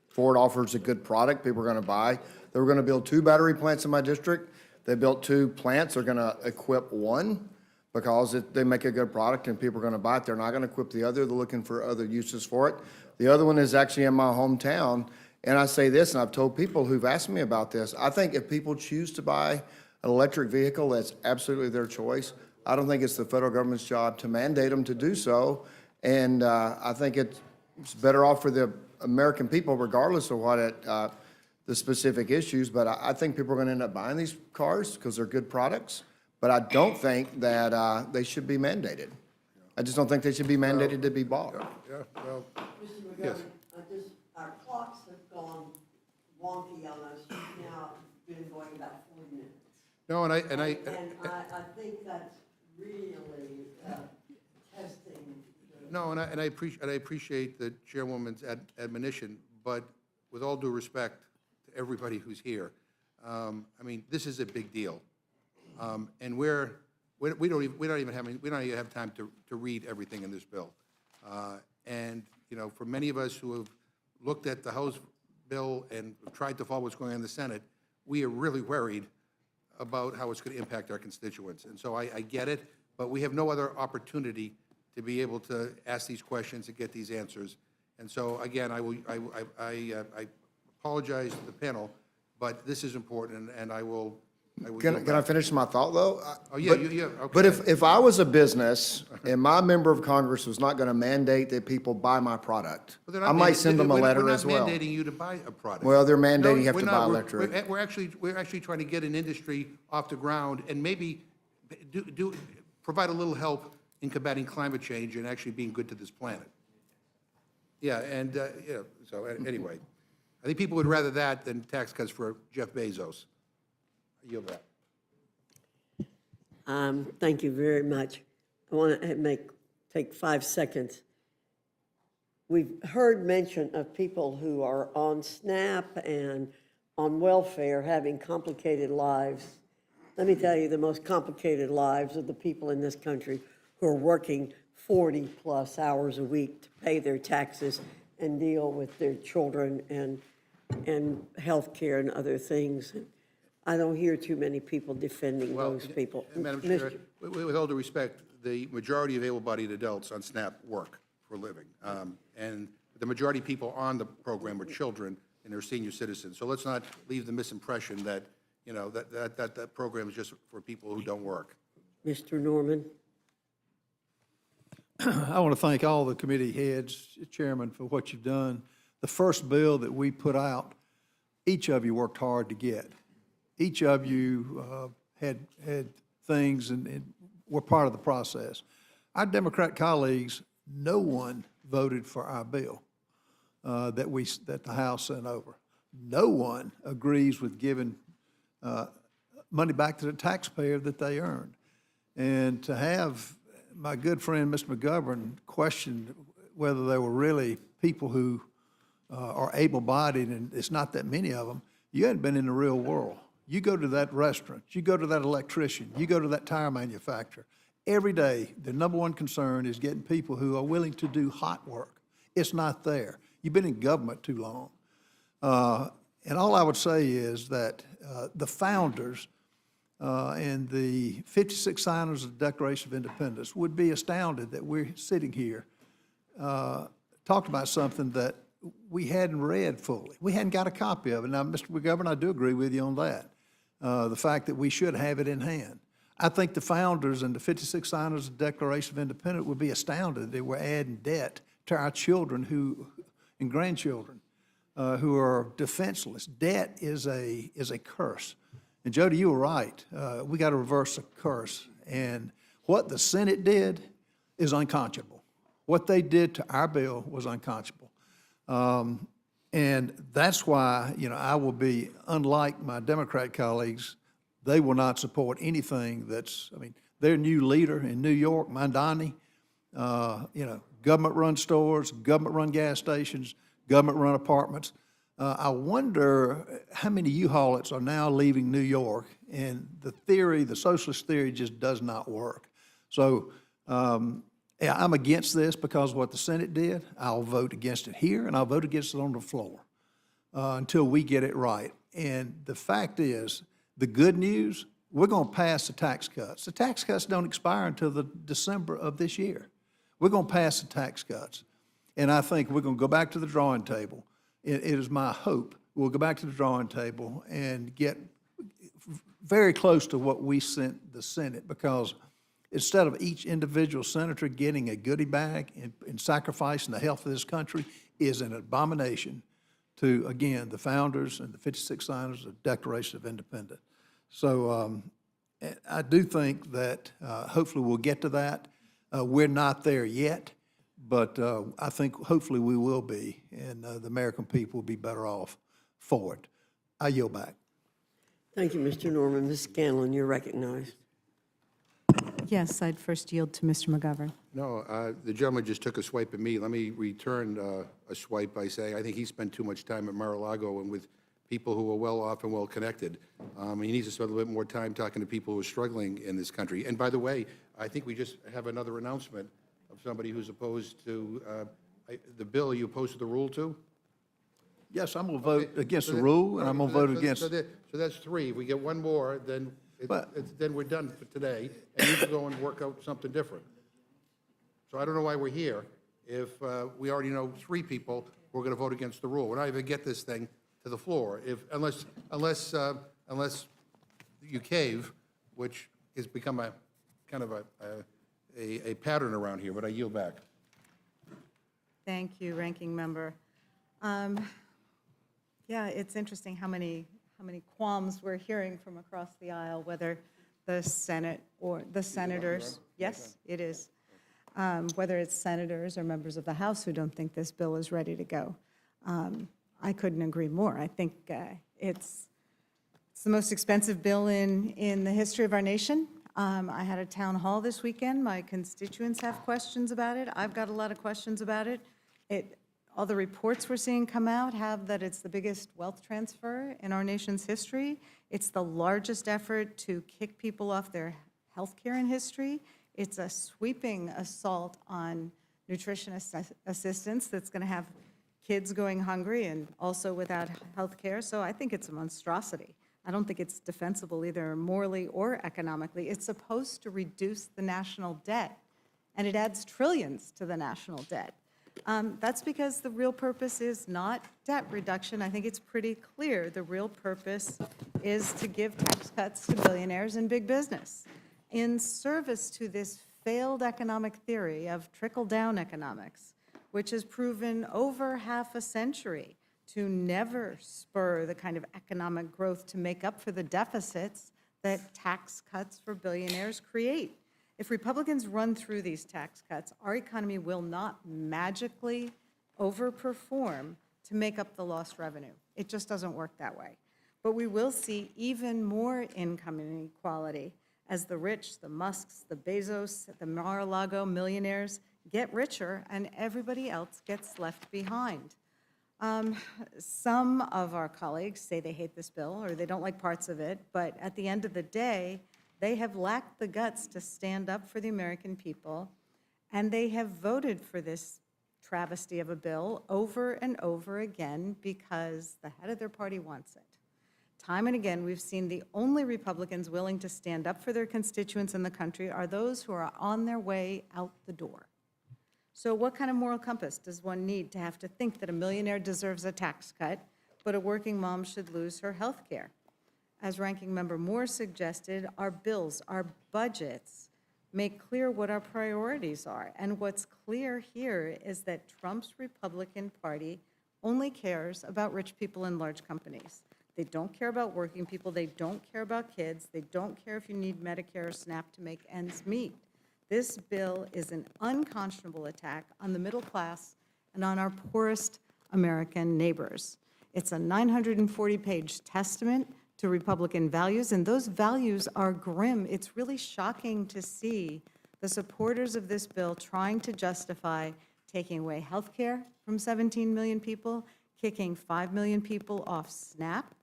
Ford offers a good product people are going to buy. They were going to build 2 battery plants in my district. They built 2 plants. They're going to equip one because they make a good product and people are going to buy it. They're not going to equip the other. They're looking for other uses for it. The other one is actually in my hometown. And I say this, and I've told people who've asked me about this, I think if people choose to buy an electric vehicle, that's absolutely their choice. I don't think it's the federal government's job to mandate them to do so. And I think it's better off for the American people, regardless of what the specific issues. But I think people are going to end up buying these cars because they're good products. But I don't think that they should be mandated. I just don't think they should be mandated to be bought. Yeah, well, Mr. yes. McGovern, our clocks have gone wonky on us. We've now been going about 40 minutes. No, and I And I think that's really testing. No, and I appreciate the chairwoman's admonition, but with all due respect to everybody who's here, I mean, this is a big deal, and we don't even have time to read everything in this bill, and for many of us who have looked at the House bill and tried to follow what's going on in the Senate, we are really worried about how it's going to impact our constituents, and so I get it, but we have no other opportunity to be able to ask these questions and get these answers. And so, again, I apologize to the panel, but this is important, and I will yield Can I back. finish my thought, though? Oh, yeah, But- yeah, okay. But if I was a business and my member of Congress was not going to mandate that people buy my product, But they're not I might manda- send them a letter as well. We're not mandating you to buy a product. Well, they're mandating you have we're to not. buy We're- electric. We're actually trying to get an industry off the ground and maybe provide a little help in combating climate change and actually being good to this planet. Yeah, and, so anyway, I think people would rather that than tax cuts for Jeff Bezos. I yield back. Thank you very much. I want to take 5 seconds. We've heard mention of people who are on SNAP and on welfare having complicated lives. Let me tell you, the most complicated lives of the people in this country who are working 40-plus hours a week to pay their taxes and deal with their children and health care and other things. I don't hear too many people defending those people. Madam Chair, with all due respect, the majority of able-bodied adults on SNAP work for a living. And the majority of people on the program are children and they're senior citizens. So let's not leave the misimpression that, that program is just for people who don't work. Mr. Norman? I want to thank all the committee heads, Chairman, for what you've done. The first bill that we put out, each of you worked hard to get. Each of you had things and were part of the process. Our Democrat colleagues, no one voted for our bill that the House sent over. No one agrees with giving money back to the taxpayer that they earned. And to have my good friend, Mr. McGovern, question whether there were really people who are able-bodied, and it's not that many of them, you hadn't been in the real world. You go to that restaurant, you go to that electrician, you go to that tire manufacturer. Every day, the number one concern is getting people who are willing to do hot work. It's not there. You've been in government too long. And all I would say is that the founders and the 56 signers of the Declaration of Independence would be astounded that we're sitting here talking about something that we hadn't read fully. We hadn't got a copy of it. Now, Mr. McGovern, I do agree with you on that, the fact that we should have it in hand. I think the founders and the 56 signers of the Declaration of Independence would be astounded that we're adding debt to our children and grandchildren who are defenseless. Debt is a curse. And Jody, you were right. We got to reverse the curse. And what the Senate did is unconscionable. What they did to our bill was unconscionable. And that's why, I will be, unlike my Democrat colleagues, they will not support anything their new leader in New York, Mandani, government-run stores, government-run gas stations, government-run apartments. I wonder how many U-Haulers are now leaving New York, and the socialist theory just does not work. So, yeah, I'm against this because of what the Senate did. I'll vote against it here, and I'll vote against it on the floor until we get it right. And the fact is, the good news, we're going to pass the tax cuts. The tax cuts don't expire until the December of this year. We're going to pass the tax cuts. And I think we're going to go back to the drawing table. It is my hope we'll go back to the drawing table and get very close to what we sent the Senate, because instead of each individual senator getting a goodie bag and sacrificing the health of this country is an abomination to, again, the founders and the 56 signers of the Declaration of Independence. So I do think that hopefully we'll get to that. We're not there yet, but I think hopefully we will be, and the American people will be better off for it. I yield back. Thank you, Mr. Norman. Ms. Scanlon, you're recognized. Yes, I'd first yield to Mr. McGovern. No, the gentleman just took a swipe at me. Let me return a swipe by saying I think he spent too much time at Mar-a-Lago and with people who are well-off and well-connected. He needs to spend a little bit more time talking to people who are struggling in this country. And by the way, I think we just have another announcement of somebody who's opposed to the bill. Are you opposed to the rule, too? Yes, I'm going to vote against the rule, and I'm going to vote against. So that's three. If we get one more, then then we're done for today, and you can go and work out something different. So I don't know why we're here if we already know three people who are going to vote against the rule. We're not even get this thing to the floor, unless you cave, which has become a kind of a pattern around here, but I yield back. Thank you, Ranking Member. Yeah, it's interesting how many qualms we're hearing from across the aisle, whether the Senate or the senators. Yes, it is. Whether it's senators or members of the House who don't think this bill is ready to go. I couldn't agree more. I think it's the most expensive bill in the history of our nation. I had a town hall this weekend. My constituents have questions about it. I've got a lot of questions about it. All the reports we're seeing come out have that it's the biggest wealth transfer in our nation's history. It's the largest effort to kick people off their health care in history. It's a sweeping assault on nutrition assistance that's going to have kids going hungry and also without health care. So I think it's a monstrosity. I don't think it's defensible either morally or economically. It's supposed to reduce the national debt, and it adds trillions to the national debt. That's because the real purpose is not debt reduction. I think it's pretty clear. The real purpose is to give tax cuts to billionaires and big business in service to this failed economic theory of trickle-down economics, which has proven over half a century to never spur the kind of economic growth to make up for the deficits that tax cuts for billionaires create. If Republicans run through these tax cuts, our economy will not magically overperform to make up the lost revenue. It just doesn't work that way. But we will see even more income inequality as the rich, the Musks, the Bezos, the Mar-a-Lago millionaires get richer and everybody else gets left behind. Some of our colleagues say they hate this bill or they don't like parts of it, but at the end of the day, they have lacked the guts to stand up for the American people, and they have voted for this travesty of a bill over and over again because the head of their party wants it. Time and again, we've seen the only Republicans willing to stand up for their constituents in the country are those who are on their way out the door. So what kind of moral compass does one need to have to think that a millionaire deserves a tax cut, but a working mom should lose her health care? As Ranking Member Moore suggested, our bills, our budgets make clear what our priorities are. And what's clear here is that Trump's Republican Party only cares about rich people and large companies. They don't care about working people. They don't care about kids. They don't care if you need Medicare or SNAP to make ends meet. This bill is an unconscionable attack on the middle class and on our poorest American neighbors. It's a 940-page testament to Republican values, and those values are grim. It's really shocking to see the supporters of this bill trying to justify taking away health care from 17 million people, kicking 5 million people off SNAP,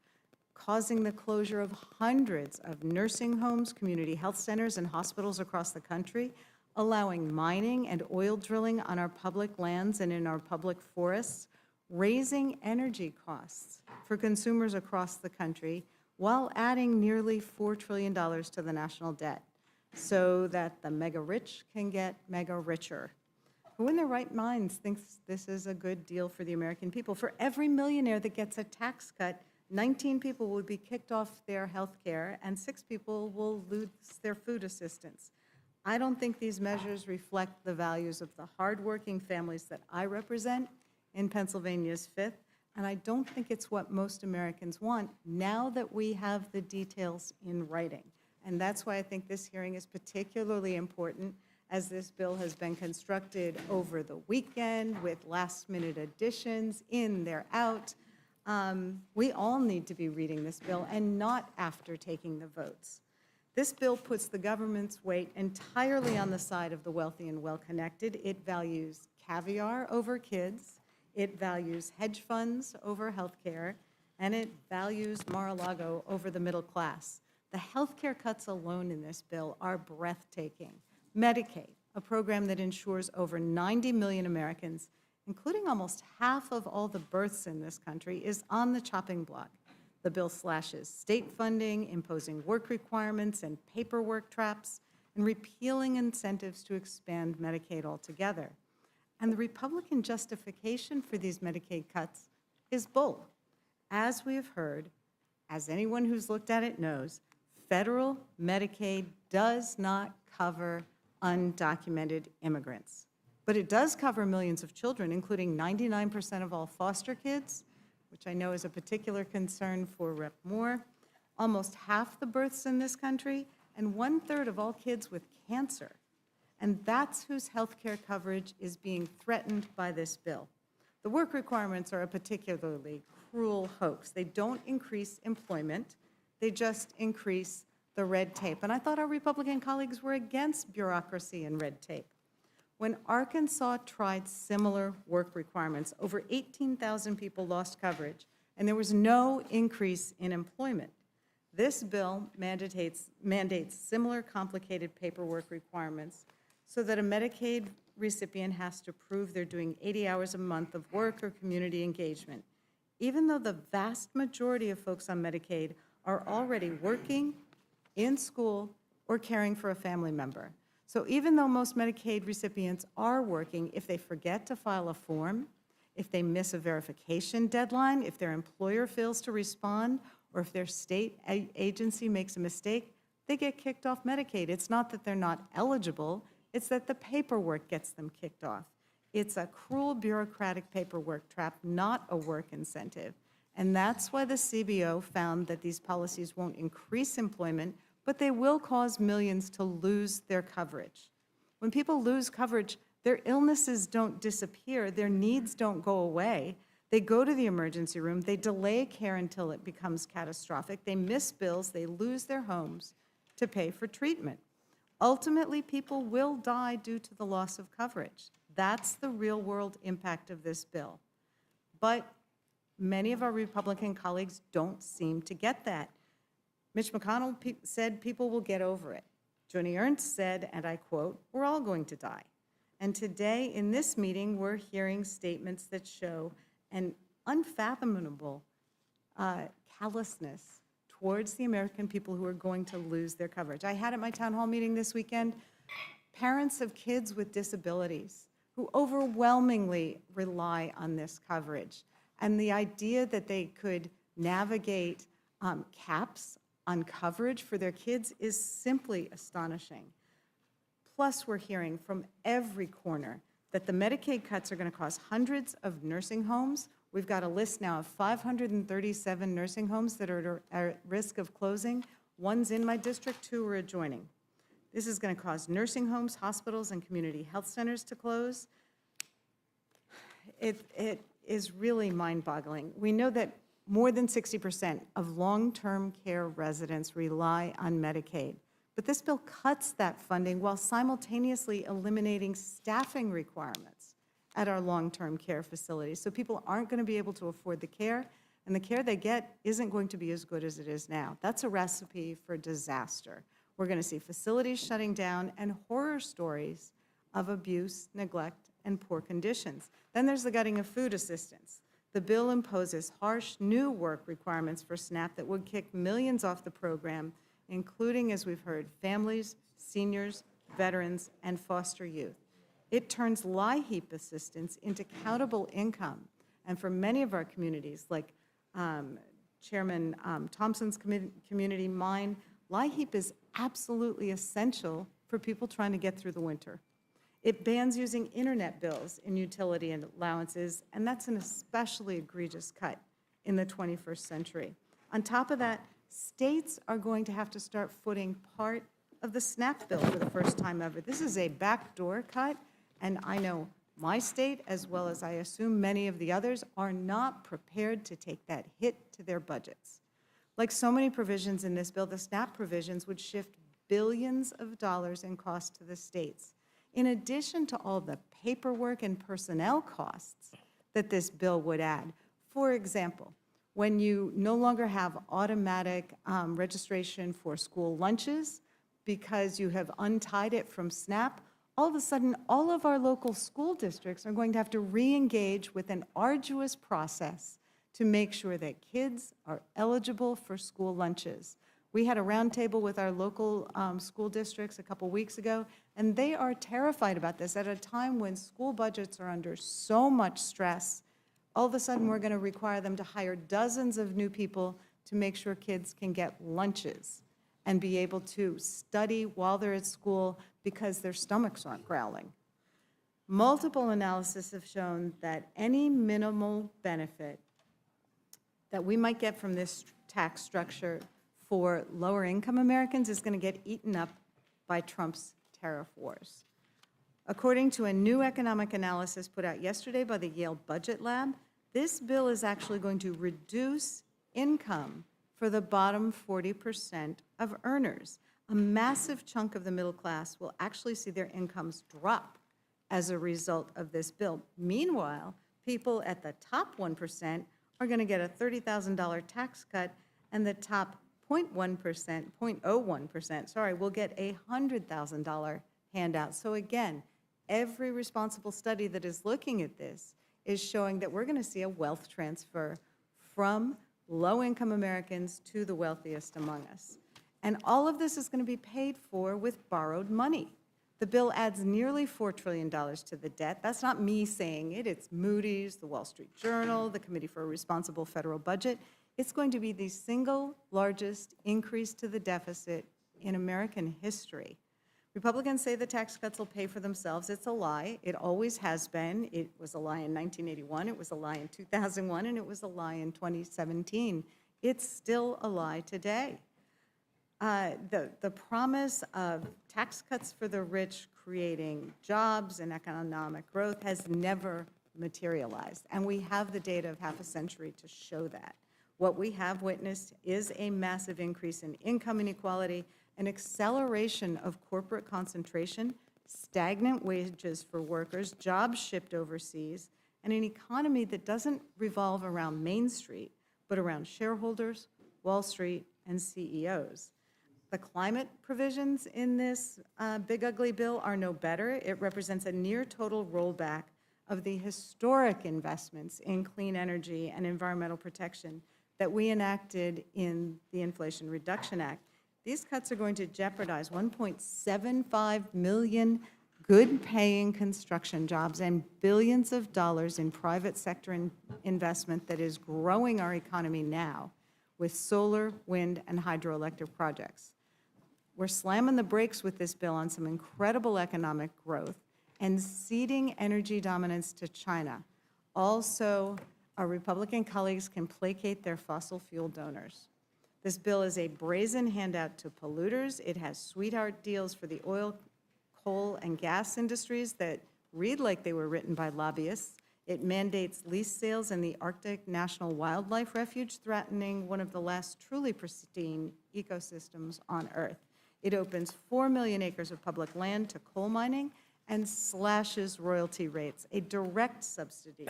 causing the closure of hundreds of nursing homes, community health centers, and hospitals across the country, allowing mining and oil drilling on our public lands and in our public forests, raising energy costs for consumers across the country, while adding nearly $4 trillion to the national debt so that the mega rich can get mega richer. Who in their right minds thinks this is a good deal for the American people? For every millionaire that gets a tax cut, 19 people will be kicked off their health care and 6 people will lose their food assistance. I don't think these measures reflect the values of the hardworking families that I represent in Pennsylvania's 5th. And I don't think it's what most Americans want now that we have the details in writing. And that's why I think this hearing is particularly important, as this bill has been constructed over the weekend with last-minute additions, in, they're out. We all need to be reading this bill and not after taking the votes. This bill puts the government's weight entirely on the side of the wealthy and well-connected. It values caviar over kids. It values hedge funds over health care, and it values Mar-a-Lago over the middle class. The health care cuts alone in this bill are breathtaking. Medicaid, a program that ensures over 90 million Americans, including almost half of all the births in this country, is on the chopping block. The bill slashes state funding, imposing work requirements and paperwork traps, and repealing incentives to expand Medicaid altogether. And the Republican justification for these Medicaid cuts is bull. As we have heard, as anyone who's looked at it knows, federal Medicaid does not cover undocumented immigrants. But it does cover millions of children, including 99% of all foster kids, which I know is a particular concern for Rep. Moore, almost half the births in this country, and 1/3 of all kids with cancer. And that's whose health care coverage is being threatened by this bill. The work requirements are a particularly cruel hoax. They don't increase employment, they just increase the red tape. And I thought our Republican colleagues were against bureaucracy and red tape. When Arkansas tried similar work requirements, over 18,000 people lost coverage, and there was no increase in employment. This bill mandates similar complicated paperwork requirements so that a Medicaid recipient has to prove they're doing 80 hours a month of work or community engagement, even though the vast majority of folks on Medicaid are already working, in school, or caring for a family member. So even though most Medicaid recipients are working, if they forget to file a form, if they miss a verification deadline, if their employer fails to respond, or if their state agency makes a mistake, they get kicked off Medicaid. It's not that they're not eligible, it's that the paperwork gets them kicked off. It's a cruel bureaucratic paperwork trap, not a work incentive. And that's why the CBO found that these policies won't increase employment, but they will cause millions to lose their coverage. When people lose coverage, their illnesses don't disappear, their needs don't go away. They go to the emergency room, they delay care until it becomes catastrophic, they miss bills, they lose their homes to pay for treatment. Ultimately, people will die due to the loss of coverage. That's the real-world impact of this bill. But many of our Republican colleagues don't seem to get that. Mitch McConnell said people will get over it. Joni Ernst said, and I quote, "We're all going to die." And today, in this meeting, we're hearing statements that show an unfathomable callousness towards the American people who are going to lose their coverage. I had at my town hall meeting this weekend parents of kids with disabilities who overwhelmingly rely on this coverage. And the idea that they could navigate caps on coverage for their kids is simply astonishing. Plus, we're hearing from every corner that the Medicaid cuts are going to cost hundreds of nursing homes. We've got a list now of 537 nursing homes that are at risk of closing. One's in my district, 2 are adjoining. This is going to cause nursing homes, hospitals, and community health centers to close. It is really mind-boggling. We know that more than 60% of long-term care residents rely on Medicaid. But this bill cuts that funding while simultaneously eliminating staffing requirements at our long-term care facilities. So people aren't going to be able to afford the care, and the care they get isn't going to be as good as it is now. That's a recipe for disaster. We're going to see facilities shutting down and horror stories of abuse, neglect, and poor conditions. Then there's the gutting of food assistance. The bill imposes harsh new work requirements for SNAP that would kick millions off the program, including, as we've heard, families, seniors, veterans, and foster youth. It turns LIHEAP assistance into countable income. And for many of our communities, like Chairman Thompson's community, mine, LIHEAP is absolutely essential for people trying to get through the winter. It bans using internet bills in utility and allowances, and that's an especially egregious cut in the 21st century. On top of that, states are going to have to start footing part of the SNAP bill for the first time ever. This is a backdoor cut, and I know my state, as well as I assume many of the others, are not prepared to take that hit to their budgets. Like so many provisions in this bill, the SNAP provisions would shift billions of dollars in cost to the states, in addition to all the paperwork and personnel costs that this bill would add. For example, when you no longer have automatic registration for school lunches because you have untied it from SNAP, all of a sudden, all of our local school districts are going to have to re-engage with an arduous process to make sure that kids are eligible for school lunches. We had a roundtable with our local school districts a couple weeks ago, and they are terrified about this at a time when school budgets are under so much stress, all of a sudden, we're going to require them to hire dozens of new people to make sure kids can get lunches and be able to study while they're at school because their stomachs aren't growling. Multiple analyses have shown that any minimal benefit that we might get from this tax structure for lower-income Americans is going to get eaten up by Trump's tariff wars. According to a new economic analysis put out yesterday by the Yale Budget Lab, this bill is actually going to reduce income for the bottom 40% of earners. A massive chunk of the middle class will actually see their incomes drop as a result of this bill. Meanwhile, people at the top 1% are going to get a $30,000 tax cut, and the top 0.01%, will get a $100,000 handout. So again, every responsible study that is looking at this is showing that we're going to see a wealth transfer from low-income Americans to the wealthiest among us. And all of this is going to be paid for with borrowed money. The bill adds nearly $4 trillion to the debt. That's not me saying it. It's Moody's, the Wall Street Journal, the Committee for a Responsible Federal Budget. It's going to be the single largest increase to the deficit in American history. Republicans say the tax cuts will pay for themselves. It's a lie. It always has been. It was a lie in 1981, it was a lie in 2001, and it was a lie in 2017. It's still a lie today. The promise of tax cuts for the rich creating jobs and economic growth has never materialized, and we have the data of half a century to show that. What we have witnessed is a massive increase in income inequality, an acceleration of corporate concentration, stagnant wages for workers, jobs shipped overseas, and an economy that doesn't revolve around Main Street, but around shareholders, Wall Street, and CEOs. The climate provisions in this big ugly bill are no better. It represents a near total rollback of the historic investments in clean energy and environmental protection that we enacted in the Inflation Reduction Act. These cuts are going to jeopardize 1.75 million good-paying construction jobs and billions of dollars in private sector investment that is growing our economy now with solar, wind, and hydroelectric projects. We're slamming the brakes with this bill on some incredible economic growth and ceding energy dominance to China. Also, our Republican colleagues can placate their fossil fuel donors. This bill is a brazen handout to polluters. It has sweetheart deals for the oil, coal, and gas industries that read like they were written by lobbyists. It mandates lease sales in the Arctic National Wildlife Refuge, threatening one of the last truly pristine ecosystems on Earth. It opens 4 million acres of public land to coal mining and slashes royalty rates, a direct subsidy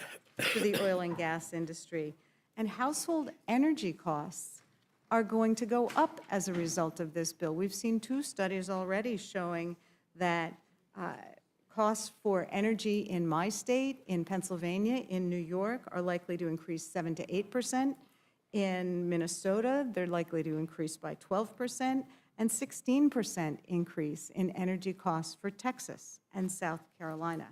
to the oil and gas industry. And household energy costs are going to go up as a result of this bill. We've seen 2 studies already showing that costs for energy in my state, in Pennsylvania, in New York, are likely to increase 7 to 8%. In Minnesota, they're likely to increase by 12%, and 16% increase in energy costs for Texas and South Carolina.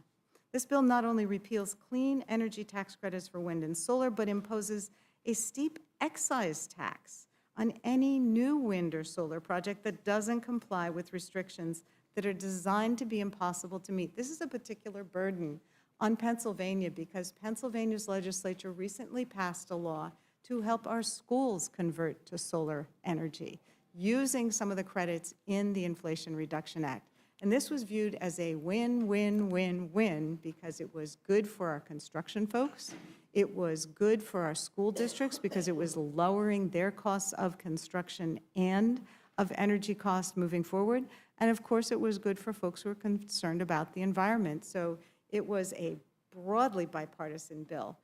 This bill not only repeals clean energy tax credits for wind and solar, but imposes a steep excise tax on any new wind or solar project that doesn't comply with restrictions that are designed to be impossible to meet. This is a particular burden on Pennsylvania because Pennsylvania's legislature recently passed a law to help our schools convert to solar energy, using some of the credits in the Inflation Reduction Act. And this was viewed as a win-win-win-win because it was good for our construction folks, it was good for our school districts because it was lowering their costs of construction and of energy costs moving forward, and of course it was good for folks who are concerned about the environment. So it was a broadly bipartisan bill.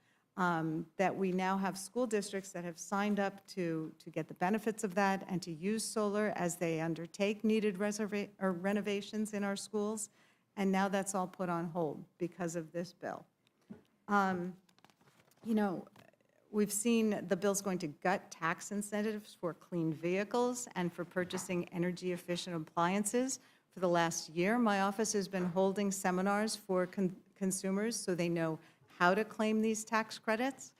That we now have school districts that have signed up to get the benefits of that and to use solar as they undertake needed renovations in our schools, and now that's all put on hold because of this bill. You know, we've seen the bill's going to gut tax incentives for clean vehicles and for purchasing energy-efficient appliances. For the last year, my office has been holding seminars for consumers so they know how to claim these tax credits.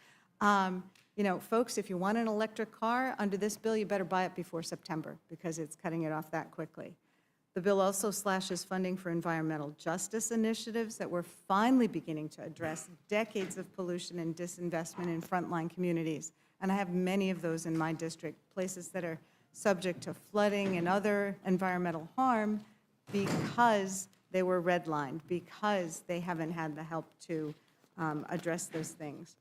You know, folks, if you want an electric car under this bill, you better buy it before September because it's cutting it off that quickly. The bill also slashes funding for environmental justice initiatives that we're finally beginning to address decades of pollution and disinvestment in frontline communities. And I have many of those in my district, places that are subject to flooding and other environmental harm because they were redlined, because they haven't had the help to address those things.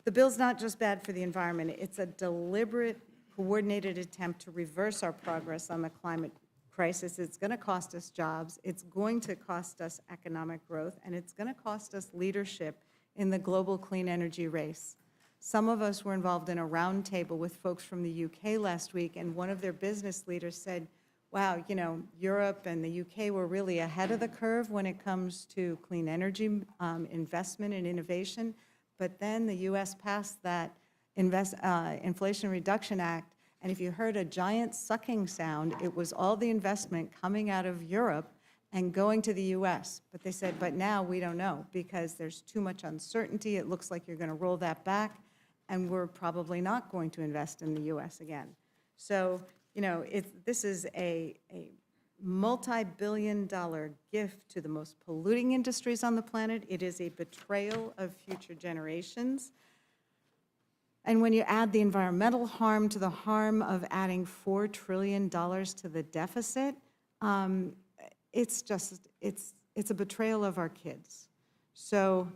The bill's not just bad for the environment, it's a deliberate, coordinated attempt to reverse our progress on the climate crisis. It's going to cost us jobs, it's going to cost us economic growth, and it's going to cost us leadership in the global clean energy race. Some of us were involved in a roundtable with folks from the UK last week, and one of their business leaders said, wow, you know, Europe and the UK were really ahead of the curve when it comes to clean energy investment and innovation, but then the US passed that Inflation Reduction Act, and if you heard a giant sucking sound, it was all the investment coming out of Europe and going to the US. But they said, but now we don't know because there's too much uncertainty. It looks like you're going to roll that back, and we're probably not going to invest in the US again. So, you know, this is a multi-billion-dollar gift to the most polluting industries on the planet. It is a betrayal of future generations. And when you add the environmental harm to the harm of adding $4 trillion to the deficit, it's a betrayal of our kids. So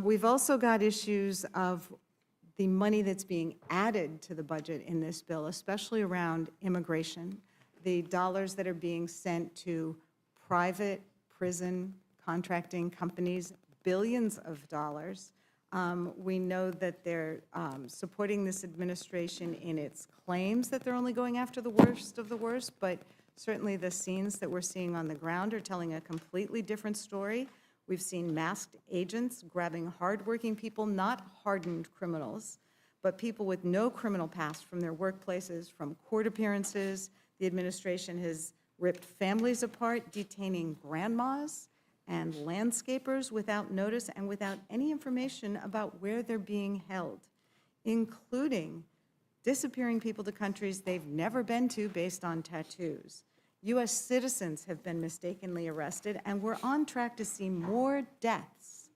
we've also got issues of the money that's being added to the budget in this bill, especially around immigration, the dollars that are being sent to private prison contracting companies, billions of dollars. We know that they're supporting this administration in its claims that they're only going after the worst of the worst, but certainly the scenes that we're seeing on the ground are telling a completely different story. We've seen masked agents grabbing hardworking people, not hardened criminals, but people with no criminal past from their workplaces, from court appearances. The administration has ripped families apart, detaining grandmas and landscapers without notice and without any information about where they're being held, including disappearing people to countries they've never been to based on tattoos. U.S. citizens have been mistakenly arrested, and we're on track to see more deaths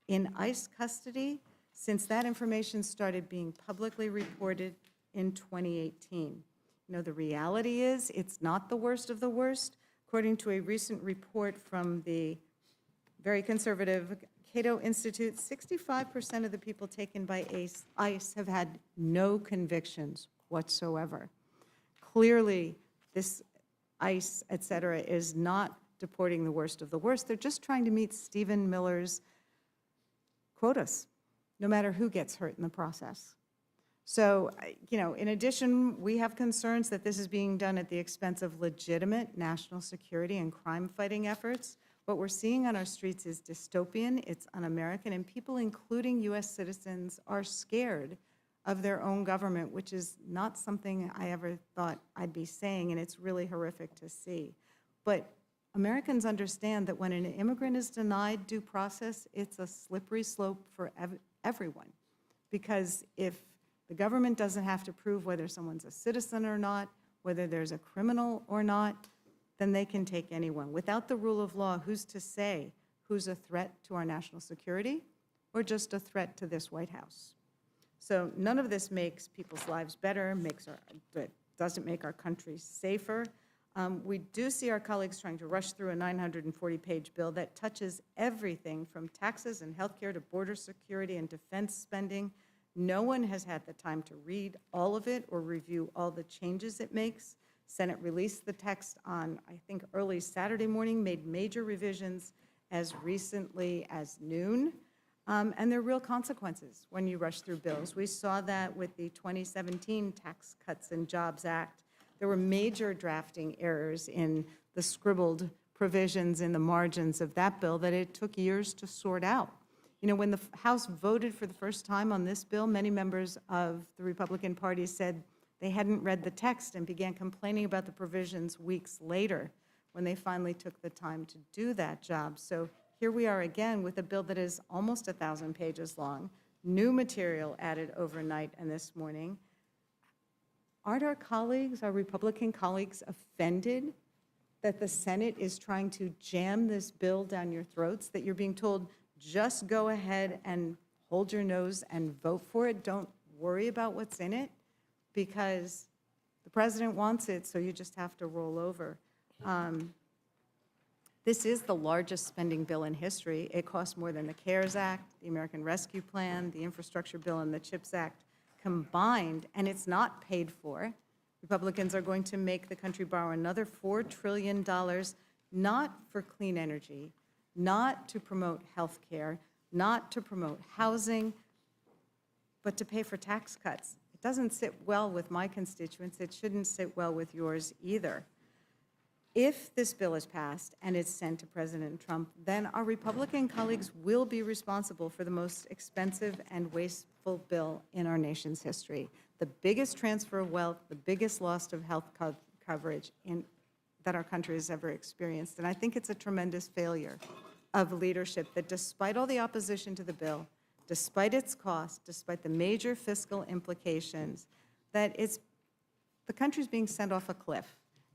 in ICE custody since that information started being publicly reported in 2018. You know, the reality is it's not the worst of the worst. According to a recent report from the very conservative Cato Institute, 65% of the people taken by ICE have had no convictions whatsoever. Clearly, this ICE, et cetera, is not deporting the worst of the worst. They're just trying to meet Stephen Miller's quotas, no matter who gets hurt in the process. So, you know, in addition, we have concerns that this is being done at the expense of legitimate national security and crime-fighting efforts. What we're seeing on our streets is dystopian, it's un-American, and people, including U.S. citizens, are scared of their own government, which is not something I ever thought I'd be saying, and it's really horrific to see. But Americans understand that when an immigrant is denied due process, it's a slippery slope for everyone. Because if the government doesn't have to prove whether someone's a citizen or not, whether there's a criminal or not, then they can take anyone. Without the rule of law, who's to say who's a threat to our national security or just a threat to this White House? So none of this makes people's lives better, doesn't make our country safer. We do see our colleagues trying to rush through a 940-page bill that touches everything from taxes and healthcare to border security and defense spending. No one has had the time to read all of it or review all the changes it makes. Senate released the text on, I think, early Saturday morning, made major revisions as recently as noon. And there are real consequences when you rush through bills. We saw that with the 2017 Tax Cuts and Jobs Act. There were major drafting errors in the scribbled provisions in the margins of that bill that it took years to sort out. You know, when the House voted for the first time on this bill, many members of the Republican Party said they hadn't read the text and began complaining about the provisions weeks later when they finally took the time to do that job. So here we are again with a bill that is almost 1,000 pages long, new material added overnight and this morning. Aren't our colleagues, our Republican colleagues, offended that the Senate is trying to jam this bill down your throats, that you're being told, just go ahead and hold your nose and vote for it, don't worry about what's in it, because the president wants it, so you just have to roll over. This is the largest spending bill in history. It costs more than the CARES Act, the American Rescue Plan, the Infrastructure Bill, and the CHIPS Act combined, and it's not paid for. Republicans are going to make the country borrow another $4 trillion, not for clean energy, not to promote health care, not to promote housing, but to pay for tax cuts. It doesn't sit well with my constituents. It shouldn't sit well with yours either. If this bill is passed and it's sent to President Trump, then our Republican colleagues will be responsible for the most expensive and wasteful bill in our nation's history. The biggest transfer of wealth, the biggest loss of health coverage that our country has ever experienced. And I think it's a tremendous failure of leadership that despite all the opposition to the bill, despite its cost, despite the major fiscal implications, that the country's being sent off a cliff.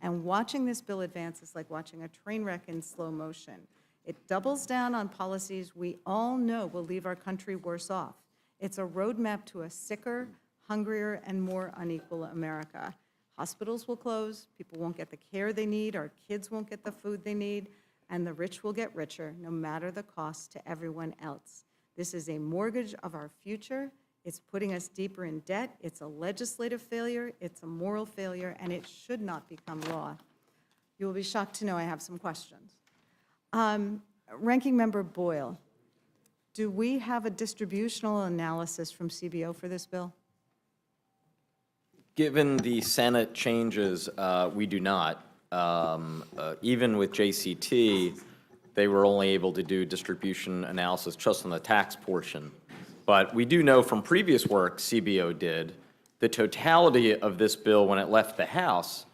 And watching this bill advance is like watching a train wreck in slow motion. It doubles down on policies we all know will leave our country worse off. It's a roadmap to a sicker, hungrier, and more unequal America. Hospitals will close, people won't get the care they need, our kids won't get the food they need, and the rich will get richer, no matter the cost to everyone else. This is a mortgage of our future. It's putting us deeper in debt. It's a legislative failure. It's a moral failure, and it should not become law. You will be shocked to know I have some questions. Ranking Member Boyle, do we have a distributional analysis from CBO for this bill? Given the Senate changes, we do not. Even with JCT, they were only able to do distribution analysis just on the tax portion. But we do know from previous work CBO did, the totality of this bill when it left the House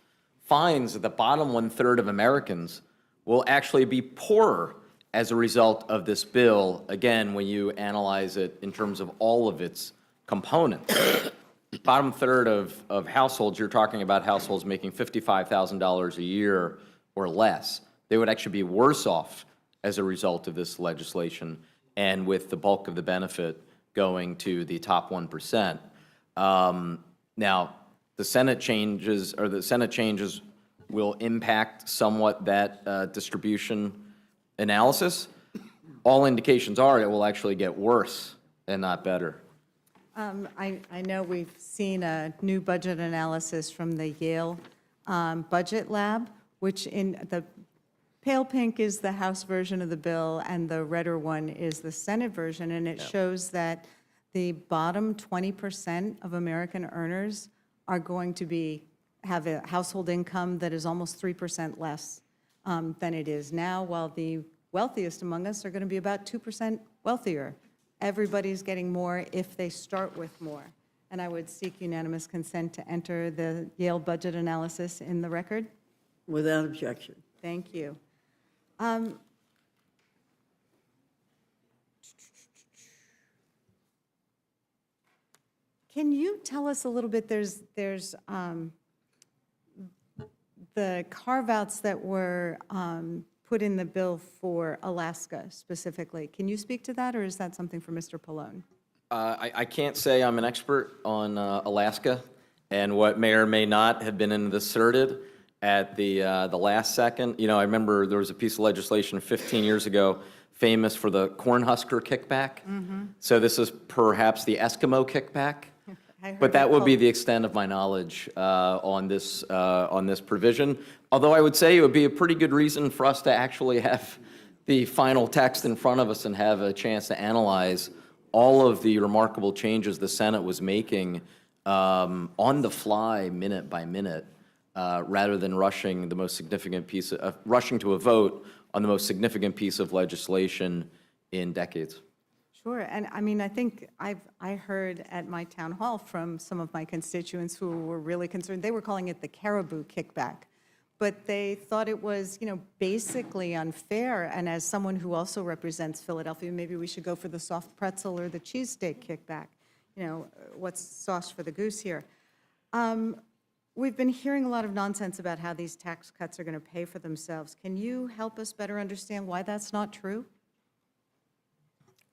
finds that the bottom 1/3 of Americans will actually be poorer as a result of this bill, again, when you analyze it in terms of all of its components. Bottom third of households, you're talking about households making $55,000 a year or less. They would actually be worse off as a result of this legislation, and with the bulk of the benefit going to the top 1%. Now, the Senate changes will impact somewhat that distribution analysis. All indications are it will actually get worse and not better. I know we've seen a new budget analysis from the Yale Budget Lab, which in the pale pink is the House version of the bill, and the redder one is the Senate version, and it shows that the bottom 20% of American earners are going to have a household income that is almost 3% less than it is now, while the wealthiest among us are going to be about 2% wealthier. Everybody's getting more if they start with more. And I would seek unanimous consent to enter the Yale budget analysis in the record. Without objection. Thank you. Can you tell us a little bit, there's the carve-outs that were put in the bill for Alaska specifically. Can you speak to that, or is that something for Mr. Pallone? I can't say I'm an expert on Alaska and what may or may not have been inserted at the last second. You know, I remember there was a piece of legislation 15 years ago famous for the Cornhusker kickback. So this is perhaps the Eskimo kickback. But that would be the extent of my knowledge on this provision. Although I would say it would be a pretty good reason for us to actually have the final text in front of us and have a chance to analyze all of the remarkable changes the Senate was making on the fly, minute by minute, rather than rushing the most significant piece of rushing to a vote on the most significant piece of legislation in decades. Sure, and I mean, I think I heard at my town hall from some of my constituents who were really concerned. They were calling it the caribou kickback, but they thought it was, basically unfair. And as someone who also represents Philadelphia, maybe we should go for the soft pretzel or the cheesesteak kickback. What's sauce for the goose here? We've been hearing a lot of nonsense about how these tax cuts are going to pay for themselves. Can you help us better understand why that's not true?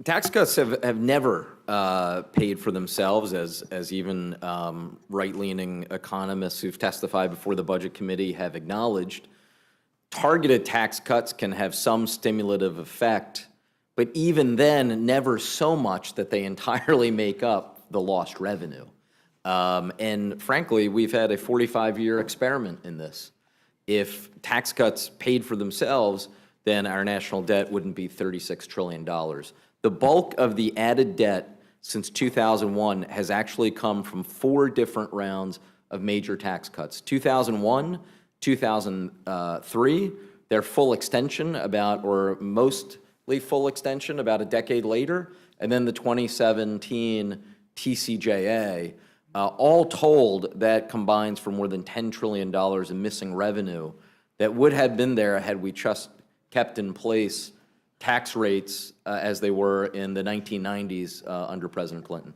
Tax cuts have never paid for themselves, as even right-leaning economists who've testified before the Budget Committee have acknowledged. Targeted tax cuts can have some stimulative effect, but even then, never so much that they entirely make up the lost revenue. And frankly, we've had a 45-year experiment in this. If tax cuts paid for themselves, then our national debt wouldn't be $36 trillion. The bulk of the added debt since 2001 has actually come from 4 different rounds of major tax cuts. 2001, 2003, their full extension or mostly full extension about a decade later, and then the 2017 TCJA. All told, that combines for more than $10 trillion in missing revenue that would have been there had we just kept in place tax rates as they were in the 1990s under President Clinton.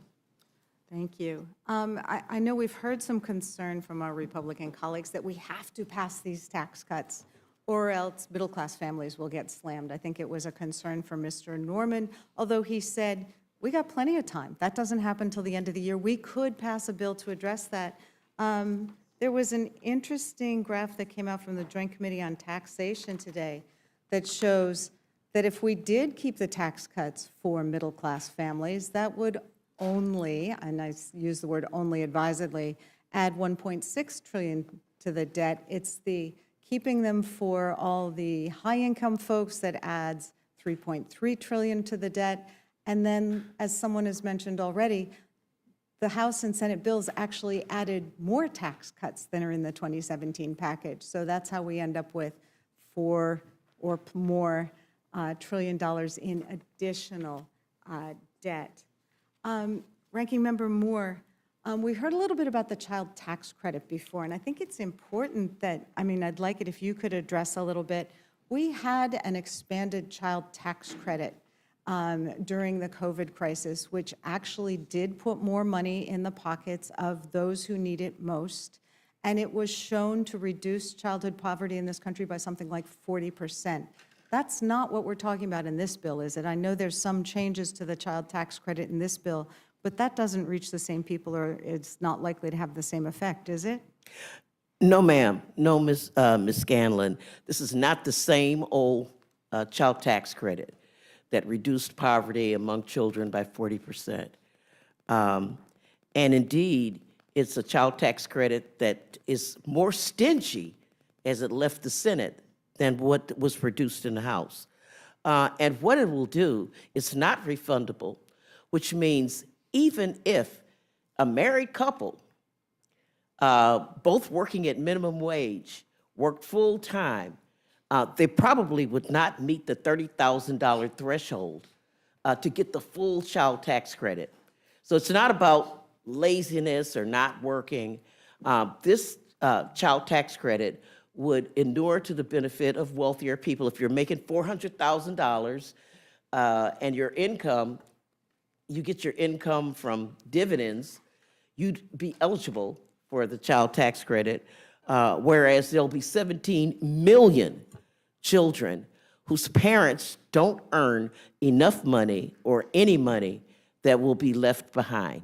Thank you. I know we've heard some concern from our Republican colleagues that we have to pass these tax cuts or else middle-class families will get slammed. I think it was a concern for Mr. Norman, although he said, we got plenty of time. That doesn't happen until the end of the year. We could pass a bill to address that. There was an interesting graph that came out from the Joint Committee on Taxation today that shows that if we did keep the tax cuts for middle-class families, that would only, and I use the word only advisedly, add $1.6 trillion to the debt. It's the keeping them for all the high-income folks that adds $3.3 trillion to the debt. And then, as someone has mentioned already, the House and Senate bills actually added more tax cuts than are in the 2017 package. So that's how we end up with $4 or more trillion in additional debt. Ranking Member Moore, we heard a little bit about the child tax credit before, and I think it's important that, I'd like it if you could address a little bit. We had an expanded child tax credit during the COVID crisis, which actually did put more money in the pockets of those who need it most. And it was shown to reduce childhood poverty in this country by something like 40%. That's not what we're talking about in this bill, is it? I know there's some changes to the child tax credit in this bill, but that doesn't reach the same people, or it's not likely to have the same effect, is it? No, ma'am. No, Ms. Scanlon. This is not the same old child tax credit that reduced poverty among children by 40%. And indeed, it's a child tax credit that is more stingy as it left the Senate than what was produced in the House. And what it will do, it's not refundable, which means even if a married couple, both working at minimum wage, worked full-time, they probably would not meet the $30,000 threshold to get the full child tax credit. So it's not about laziness or not working. This child tax credit would inure to the benefit of wealthier people. If you're making $400,000 and your income, you get your income from dividends, you'd be eligible for the child tax credit, whereas there'll be 17 million children whose parents don't earn enough money or any money that will be left behind.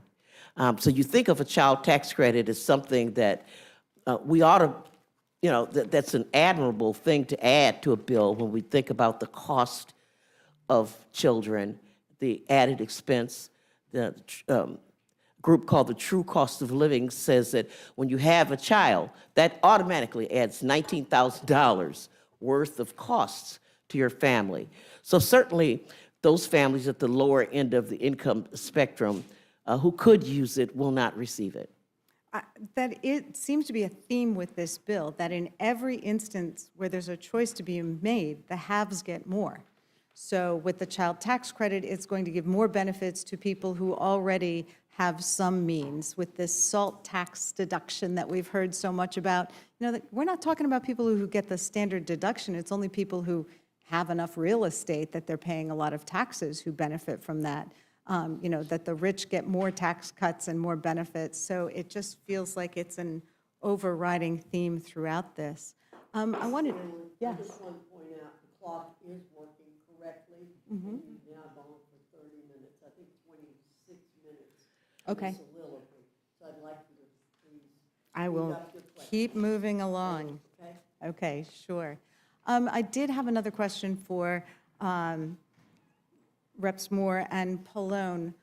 So you think of a child tax credit as something that we ought to, that's an admirable thing to add to a bill when we think about the cost of children, the added expense. The group called the True Cost of Living says that when you have a child, that automatically adds $19,000 worth of costs to your family. So certainly those families at the lower end of the income spectrum who could use it will not receive it. That it seems to be a theme with this bill, that in every instance where there's a choice to be made, the haves get more. So with the child tax credit, it's going to give more benefits to people who already have some means with this SALT tax deduction that we've heard so much about. You know, that we're not talking about people who get the standard deduction. It's only people who have enough real estate that they're paying a lot of taxes who benefit from that. You know, that the rich get more tax cuts and more benefits. So it just feels like it's an overriding theme throughout this. I wanted, yes. I just want to point out, the clock is working correctly. You've now gone for 30 minutes, I think 26 minutes. Okay. Soliloquy. So I'd like you to please. I will keep moving along. Okay. Okay, sure. I did have another question for Reps Moore and Pallone.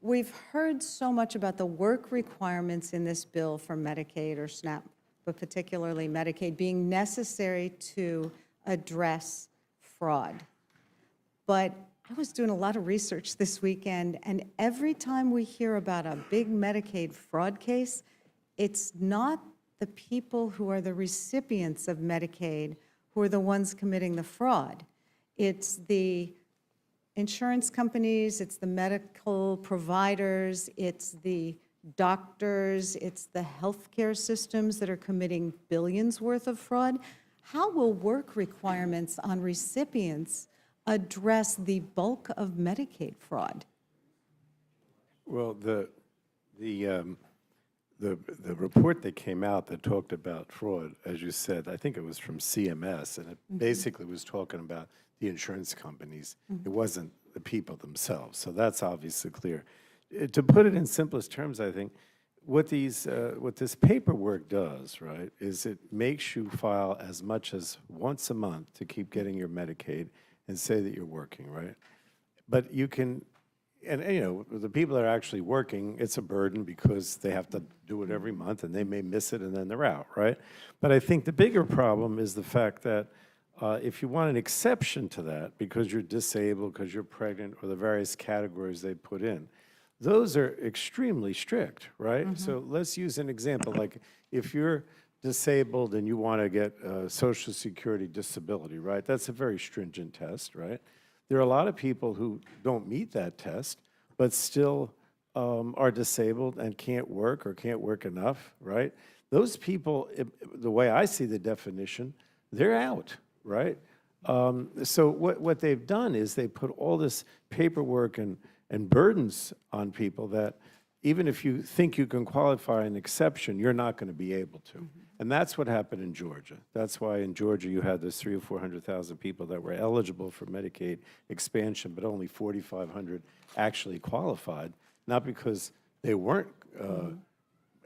We've heard so much about the work requirements in this bill for Medicaid or SNAP, but particularly Medicaid, being necessary to address fraud. But I was doing a lot of research this weekend, and every time we hear about a big Medicaid fraud case, it's not the people who are the recipients of Medicaid who are the ones committing the fraud. It's the insurance companies, it's the medical providers, it's the doctors, it's the healthcare systems that are committing billions worth of fraud. How will work requirements on recipients address the bulk of Medicaid fraud? Well, the report that came out that talked about fraud, as you said, I think it was from CMS, and it basically was talking about the insurance companies. It wasn't the people themselves, so that's obviously clear. To put it in simplest terms, I think, what this paperwork does, right, is it makes you file as much as once a month to keep getting your Medicaid and say that you're working, right? But you can, and you know, the people that are actually working, it's a burden because they have to do it every month and they may miss it and then they're out, right? But I think the bigger problem is the fact that if you want an exception to that because you're disabled, because you're pregnant, or the various categories they put in, those are extremely strict, right? So let's use an example, like if you're disabled and you want to get Social Security disability, right? That's a very stringent test, right? There are a lot of people who don't meet that test, but still are disabled and can't work or can't work enough, right? Those people, the way I see the definition, they're out, right? So what they've done is they put all this paperwork and burdens on people that even if you think you can qualify an exception, you're not going to be able to. And that's what happened in Georgia. That's why in Georgia you had those 300,000 or 400,000 people that were eligible for Medicaid expansion, but only 4,500 actually qualified, not because they weren't,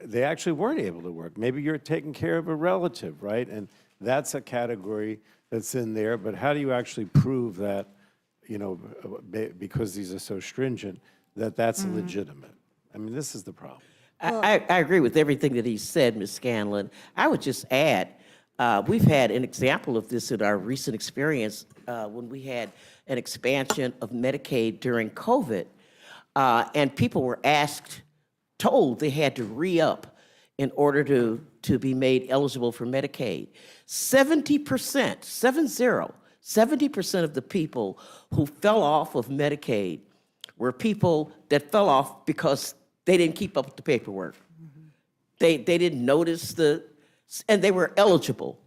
they actually weren't able to work. Maybe you're taking care of a relative, right? And that's a category that's in there, but how do you actually prove that, you know, because these are so stringent, that that's legitimate? I mean, this is the problem. I agree with everything that he said, Ms. Scanlon. I would just add, we've had an example of this in our recent experience when we had an expansion of Medicaid during COVID, and people were told they had to re-up in order to be made eligible for Medicaid. 70% of the people who fell off of Medicaid were people that fell off because they didn't keep up with the paperwork. They didn't notice and they were eligible.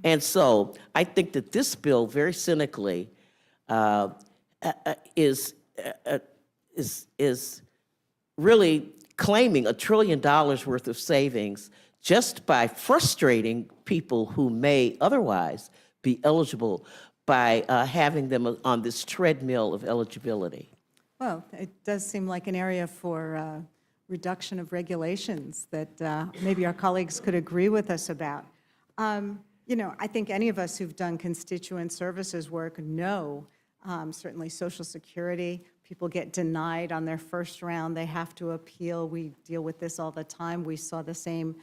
And so I think that this bill, very cynically, is really claiming $1 trillion worth of savings just by frustrating people who may otherwise be eligible by having them on this treadmill of eligibility. Well, it does seem like an area for reduction of regulations that maybe our colleagues could agree with us about. You know, I think any of us who've done constituent services work know, certainly Social Security, people get denied on their first round, they have to appeal. We deal with this all the time. We saw the same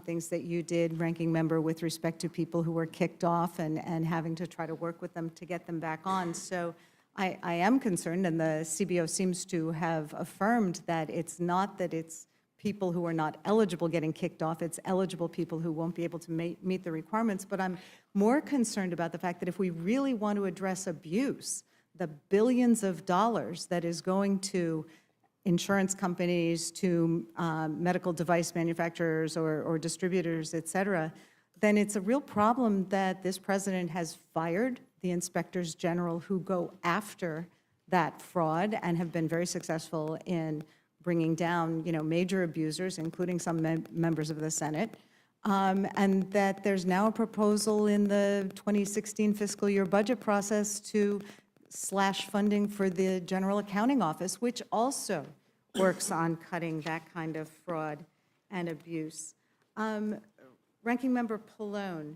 things that you did, Ranking Member, with respect to people who were kicked off and having to try to work with them to get them back on. So I am concerned, and the CBO seems to have affirmed that it's not that it's people who are not eligible getting kicked off, it's eligible people who won't be able to meet the requirements. But I'm more concerned about the fact that if we really want to address abuse, the billions of dollars that is going to insurance companies to medical device manufacturers or distributors, et cetera, then it's a real problem that this president has fired the inspectors general who go after that fraud and have been very successful in bringing down, major abusers, including some members of the Senate, and that there's now a proposal in the 2016 fiscal year budget process to slash funding for the General Accounting Office, which also works on cutting that kind of fraud and abuse. Ranking Member Pallone,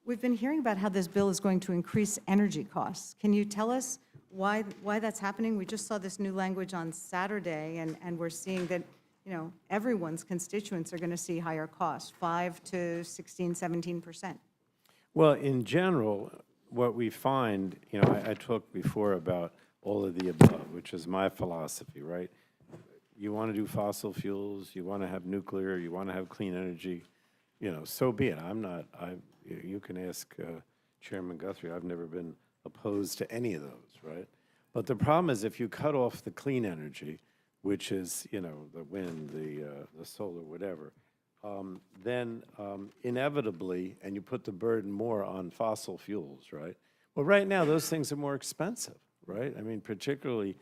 we've been hearing about how this bill is going to increase energy costs. Can you tell us why that's happening? We just saw this new language on Saturday, and we're seeing that, everyone's constituents are going to see higher costs, 5 to 16, 17%. Well, in general, what we find, I talked before about all of the above, which is my philosophy, right? You want to do fossil fuels, you want to have nuclear, you want to have clean energy, so be it. You can ask Chairman Guthrie, I've never been opposed to any of those, right? But the problem is if you cut off the clean energy, which is, the wind, the solar, whatever, then inevitably, and you put the burden more on fossil fuels, right? Well, right now, those things are more expensive, right? I mean, particularly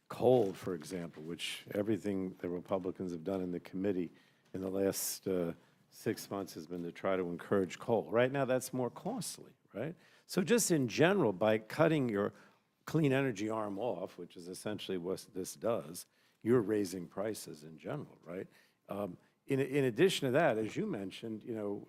coal, for example, which everything the Republicans have done in the committee in the last 6 months has been to try to encourage coal. Right now, that's more costly, right? So just in general, by cutting your clean energy arm off, which is essentially what this does, you're raising prices in general, right? In addition to that, as you mentioned,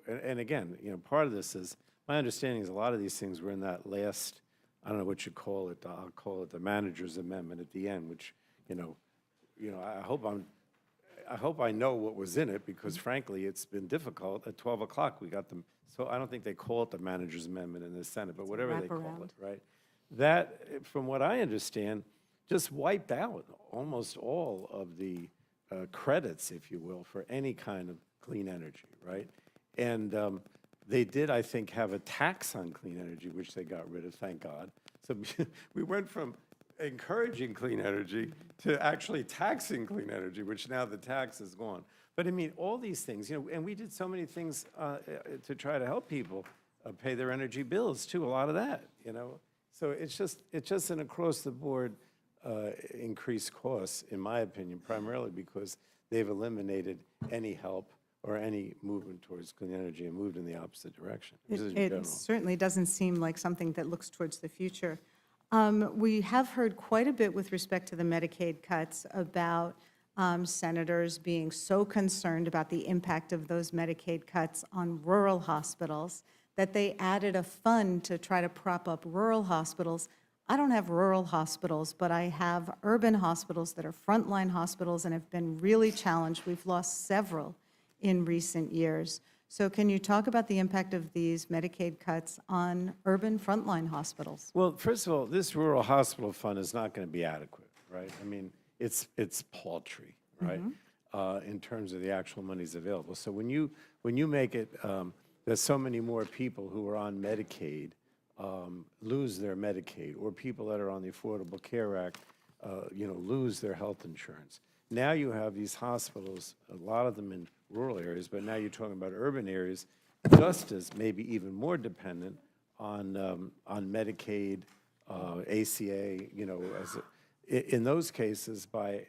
and again, part of this is, my understanding is a lot of these things were in that last, I don't know what you call it, I'll call it the manager's amendment at the end, which, I hope I know what was in it, because frankly, it's been difficult. At 12 o'clock, we got them, so I don't think they call it the manager's amendment in the Senate, but whatever they call it, right? That, from what I understand, just wiped out almost all of the credits, if you will, for any kind of clean energy, right? And they did, I think, have a tax on clean energy, which they got rid of, thank God. So we went from encouraging clean energy to actually taxing clean energy, which now the tax is gone. But I mean, all these things, and we did so many things to try to help people pay their energy bills too, a lot of that, So it's just an across-the-board increased costs, in my opinion, primarily because they've eliminated any help or any movement towards clean energy and moved in the opposite direction. It certainly doesn't seem like something that looks towards the future. We have heard quite a bit with respect to the Medicaid cuts about senators being so concerned about the impact of those Medicaid cuts on rural hospitals that they added a fund to try to prop up rural hospitals. I don't have rural hospitals, but I have urban hospitals that are frontline hospitals and have been really challenged. We've lost several in recent years. So can you talk about the impact of these Medicaid cuts on urban frontline hospitals? Well, first of all, this rural hospital fund is not going to be adequate, right? I mean, it's paltry, right? In terms of the actual monies available. So when you make it, there's so many more people who are on Medicaid lose their Medicaid, or people that are on the Affordable Care Act, lose their health insurance. Now you have these hospitals, a lot of them in rural areas, but now you're talking about urban areas, just as maybe even more dependent on Medicaid, ACA, in those cases, by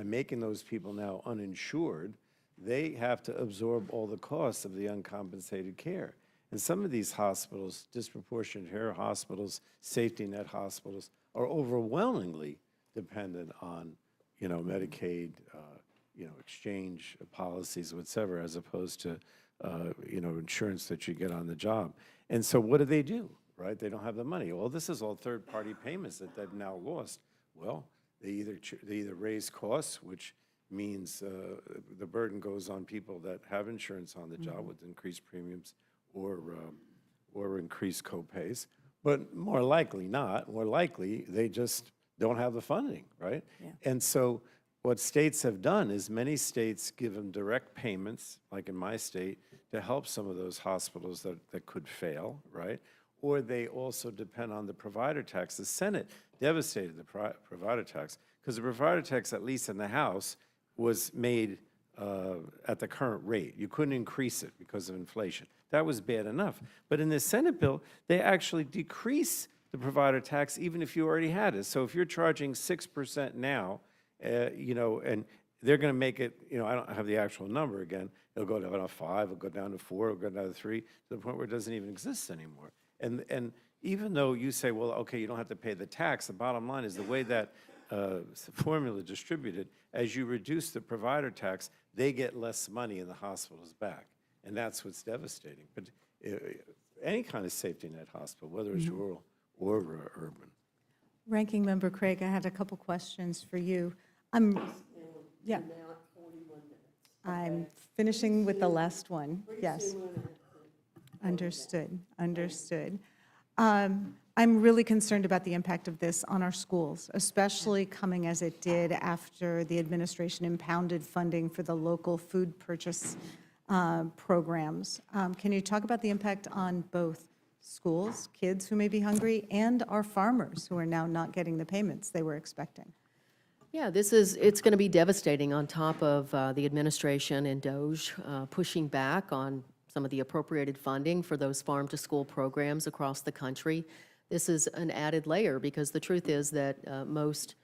making those people now uninsured, they have to absorb all the costs of the uncompensated care. And some of these hospitals, disproportionate care hospitals, safety net hospitals, are overwhelmingly dependent on, Medicaid, exchange policies, whatever, as opposed to, insurance that you get on the job. And so what do, right? They don't have the money. Well, this is all third-party payments that they've now lost. Well, they either raise costs, which means the burden goes on people that have insurance on the job with increased premiums or increased co-pays. But more likely not. More likely, they just don't have the funding, right? Yeah. And so what states have done is many states give them direct payments, like in my state, to help some of those hospitals that could fail, right? Or they also depend on the provider tax. The Senate devastated the provider tax Because the provider tax, at least in the House, was made at the current rate. You couldn't increase it because of inflation. That was bad enough. But in the Senate bill, they actually decrease the provider tax even if you already had it. So if you're charging 6% now, you know, and they're going to make it, you know, I don't have the actual number again. It'll go down to 5, it'll go down to 4, it'll go down to 3, to the point where it doesn't even exist anymore. And even though you say, well, okay, you don't have to pay the tax, the bottom line is the way that formula distributed, as you reduce the provider tax, they get less money in the hospitals back. And that's what's devastating. But any kind of safety net hospital, whether it's rural or urban. Ranking Member Craig, I had a couple questions for you. Yeah. I'm finishing with the last one. Yes. Understood, understood. I'm really concerned about the impact of this on our schools, especially coming as it did after the administration impounded funding for the local food purchase programs. Can you talk about the impact on both schools, kids who may be hungry, and our farmers who are now not getting the payments they were expecting? Yeah, it's going to be devastating on top of the administration and DOGE pushing back on some of the appropriated funding for those farm-to-school programs across the country. This is an added layer because the truth is that most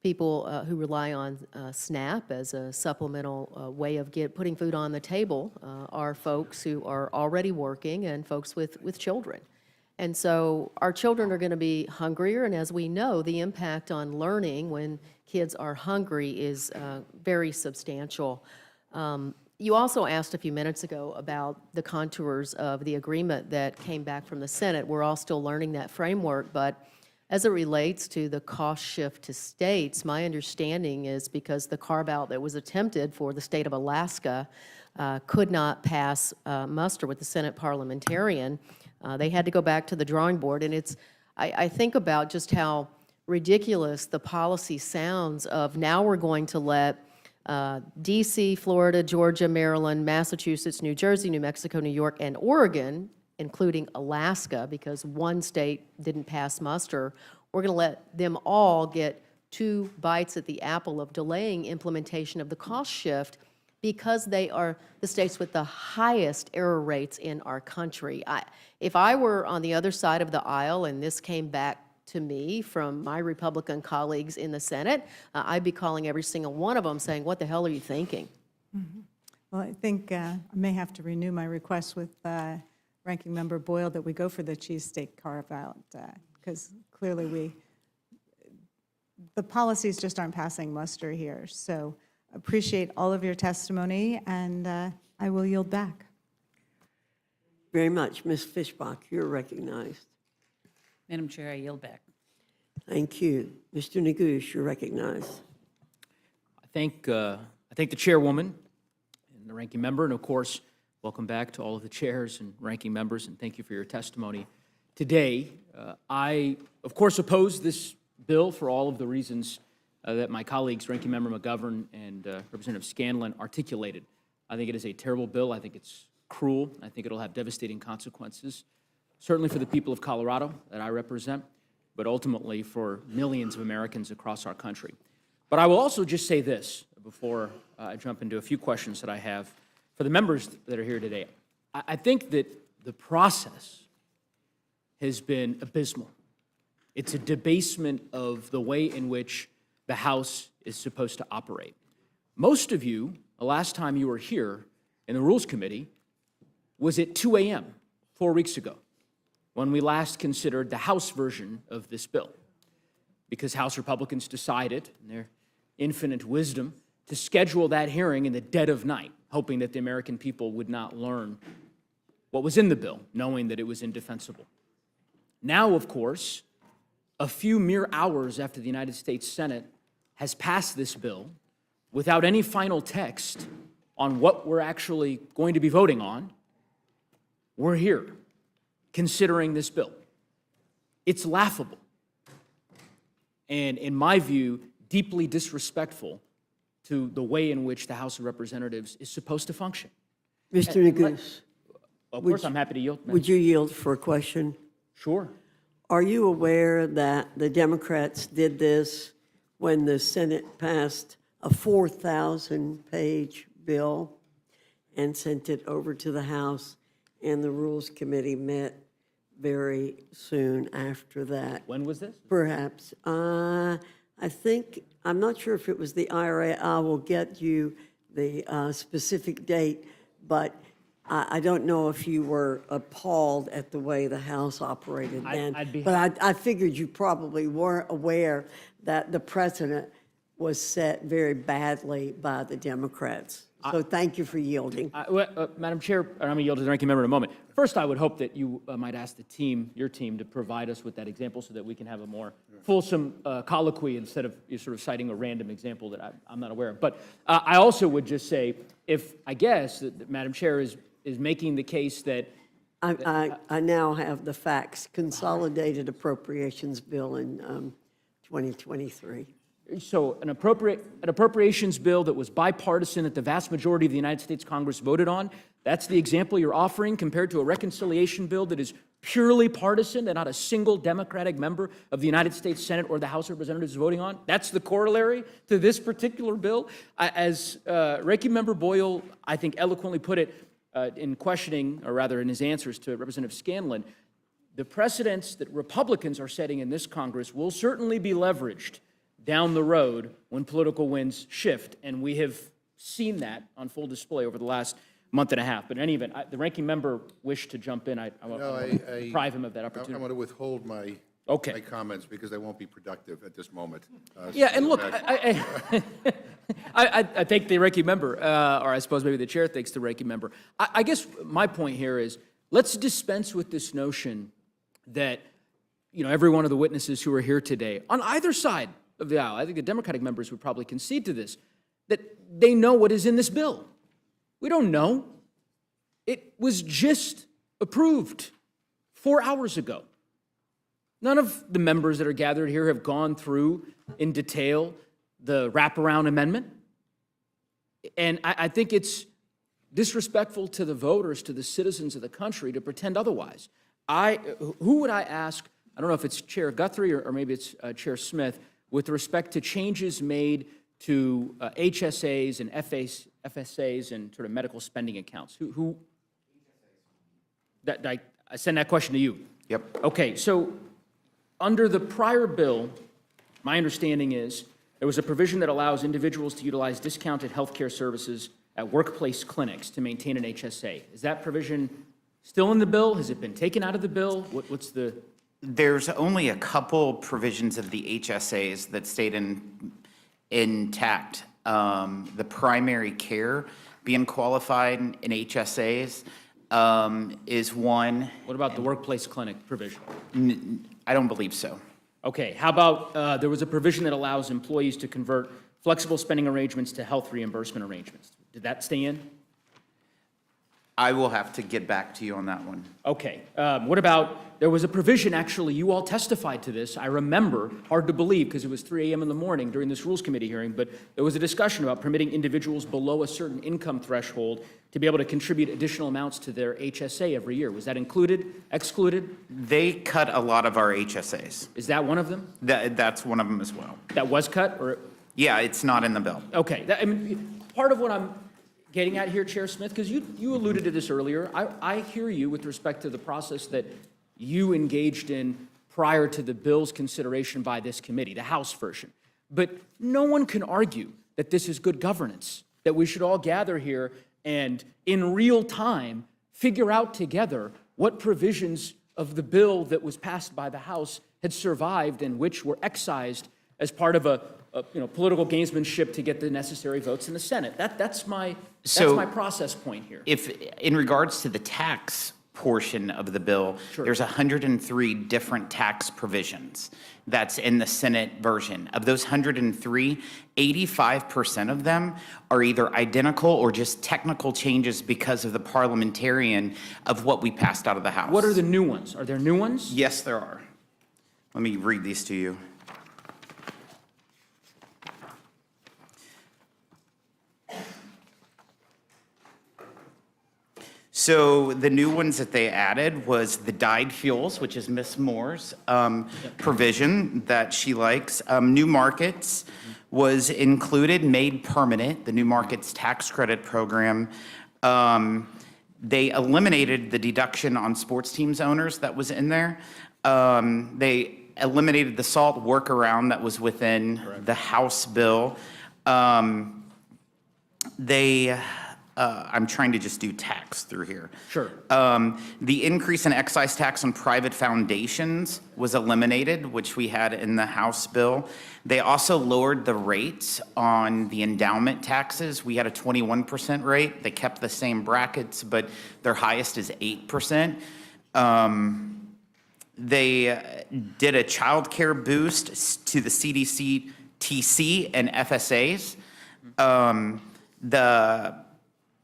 people who rely on SNAP as a supplemental way of putting food on the table are folks who are already working and folks with children. And so our children are going to be hungrier, and as we know, the impact on learning when kids are hungry is very substantial. You also asked a few minutes ago about the contours of the agreement that came back from the Senate. We're all still learning that framework, but as it relates to the cost shift to states, my understanding is because the carve-out that was attempted for the state of Alaska could not pass muster with the Senate parliamentarian, they had to go back to the drawing board. And I think about just how ridiculous the policy sounds of now we're going to let D.C., Florida, Georgia, Maryland, Massachusetts, New Jersey, New Mexico, New York, and Oregon, including Alaska, because one state didn't pass muster, we're going to let them all get 2 bites at the apple of delaying implementation of the cost shift because they are the states with the highest error rates in our country. If I were on the other side of the aisle and this came back to me from my Republican colleagues in the Senate, I'd be calling every single one of them saying, what the hell are you thinking? Well, I think I may have to renew my request with Ranking Member Boyle that we go for the cheesesteak carve-out, because clearly the policies just aren't passing muster here. So appreciate all of your testimony, and I will yield back. Very much. Ms. Fishbach, you're recognized. Madam Chair, I yield back. Thank you. Mr. Neguse, you're recognized. I thank the chairwoman and the ranking member, and of course, welcome back to all of the chairs and ranking members, and thank you for your testimony today. I, of course, oppose this bill for all of the reasons that my colleagues, Ranking Member McGovern and Representative Scanlon, articulated. I think it is a terrible bill. I think it's cruel. I think it'll have devastating consequences, certainly for the people of Colorado that I represent, but ultimately for millions of Americans across our country. But I will also just say this before I jump into a few questions that I have for the members that are here today. I think that the process has been abysmal. It's a debasement of the way in which the House is supposed to operate. Most of you, the last time you were here in the Rules Committee was at 2 a.m. 4 weeks ago, when we last considered the House version of this bill, because House Republicans decided, in their infinite wisdom, to schedule that hearing in the dead of night, hoping that the American people would not learn what was in the bill, knowing that it was indefensible. Now, of course, a few mere hours after the United States Senate has passed this bill without any final text on what we're actually going to be voting on, we're here considering this bill. It's laughable, and in my view, deeply disrespectful to the way in which the House of Representatives is supposed to function. Mr. Neguse. Of course, I'm happy to yield. Would you yield for a question? Sure. Are you aware that the Democrats did this when the Senate passed a 4,000-page bill and sent it over to the House, and the Rules Committee met very soon after that. When was this? Perhaps. I think, I'm not sure if it was the IRA. I will get you the specific date, but I don't know if you were appalled at the way the House operated then. But I figured you probably weren't aware that the precedent was set very badly by the Democrats. So thank you for yielding. Madam Chair, I'm going to yield to the ranking member in a moment. First, I would hope that you might ask the team, your team, to provide us with that example so that we can have a more fulsome colloquy instead of you sort of citing a random example that I'm not aware of. But I also would just say, if I guess that Madam Chair is making the case that I now have the facts. Consolidated Appropriations Bill in 2023. so an appropriations bill that was bipartisan that the vast majority of the United States Congress voted on, that's the example you're offering compared to a reconciliation bill that is purely partisan that not a single Democratic member of the United States Senate or the House of Representatives is voting on? That's the corollary to this particular bill? As Ranking Member Boyle, I think, eloquently put it in questioning, or rather in his answers to Representative Scanlon, the precedents that Republicans are setting in this Congress will certainly be leveraged down the road when political winds shift, and we have seen that on full display over the last month and a half. But in any event, the ranking member wished to jump in. I want to deprive him of that opportunity. I want to withhold my comments because they won't be productive at this moment. Yeah, and look, I thank the ranking member, or I suppose maybe the chair thanks the ranking member. I guess my point here is let's dispense with this notion that, you know, every one of the witnesses who are here today, on either side of the aisle, I think the Democratic members would probably concede to this, that they know what is in this bill. We don't know. It was just approved 4 hours ago. None of the members that are gathered here have gone through in detail the wraparound amendment. And I think it's disrespectful to the voters, to the citizens of the country, to pretend otherwise. Who would I ask, I don't know if it's Chair Guthrie or maybe it's Chair Smith, with respect to changes made to HSAs and FSAs and sort of medical spending accounts? I send that question to you. Yep. Okay, so under the prior bill, my understanding is there was a provision that allows individuals to utilize discounted health care services at workplace clinics to maintain an HSA. Is that provision still in the bill? Has it been taken out of the bill? What's the... There's only a couple provisions of the HSAs that stayed intact. The primary care being qualified in HSAs is one. What about the workplace clinic provision? I don't believe so. Okay, how about there was a provision that allows employees to convert flexible spending arrangements to health reimbursement arrangements. Did that stay in? I will have to get back to you on that one. Okay. What about, there was a provision, actually, you all testified to this. I remember, hard to believe because it was 3 a.m. in the morning during this Rules Committee hearing, but there was a discussion about permitting individuals below a certain income threshold to be able to contribute additional amounts to their HSA every year. Was that included, excluded? They cut a lot of our HSAs. Is that one of them? That's one of them as well. That was cut, or? Yeah, it's not in the bill. Okay. I mean, part of what I'm getting at here, Chair Smith, because you alluded to this earlier. I hear you with respect to the process that you engaged in prior to the bill's consideration by this committee, the House version. But no one can argue that this is good governance, that we should all gather here and in real time figure out together what provisions of the bill that was passed by the House had survived and which were excised as part of a political gamesmanship to get the necessary votes in the Senate. That's my process point here. If, in regards to the tax portion of the bill, there's 103 different tax provisions that's in the Senate version. Of those 103, 85% of them are either identical or just technical changes because of the parliamentarian of what we passed out of the House. What are the new ones? Are there new ones? Yes, there are. Let me read these to you. So the new ones that they added was the dyed fuels, which is Miss Moore's provision that she likes. New markets was included, made permanent, the new markets tax credit program. They eliminated the deduction on sports teams owners that was in there. They eliminated the SALT workaround that was within the House bill. I'm trying to just do tax through here. Sure. The increase in excise tax on private foundations was eliminated, which we had in the House bill. They also lowered the rates on the endowment taxes. We had a 21% rate. They kept the same brackets, but their highest is 8%. They did a child care boost to the CDC, TC, and FSAs.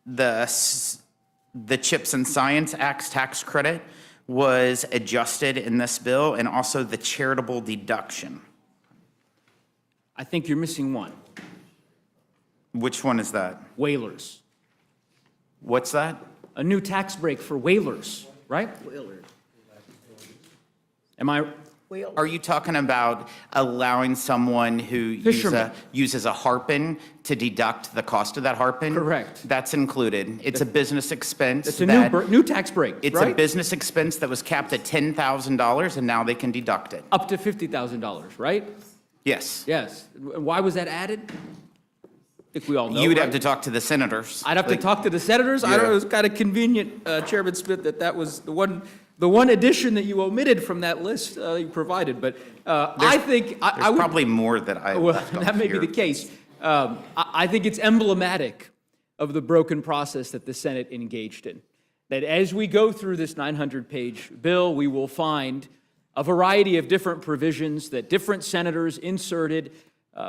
The CHIPS and Science Act tax credit was adjusted in this bill, and also the charitable deduction. I think you're missing one, Which one is that? whalers. What's that? A new tax break for whalers, right? Am I, Are you talking about allowing someone who Fishermen. uses a harpin to deduct the cost of that harpin? Correct. That's included. It's a business expense. it's a that- new tax break, It's right? a business expense that was capped at $10,000, and now they can deduct it. Up to $50,000, right? Yes. Yes. Why was that added? I think we all know. You would right? have to talk to the senators. I'd have to Like, talk to the senators. I don't know, Yeah. it was kind of convenient, Chairman Smith, that was the one addition that you omitted from that list you provided. But I think I There's would. probably more that I Well, left off that may be here. the case. I think it's emblematic of the broken process that the Senate engaged in. That as we go through this 900-page bill, we will find a variety of different provisions that different senators inserted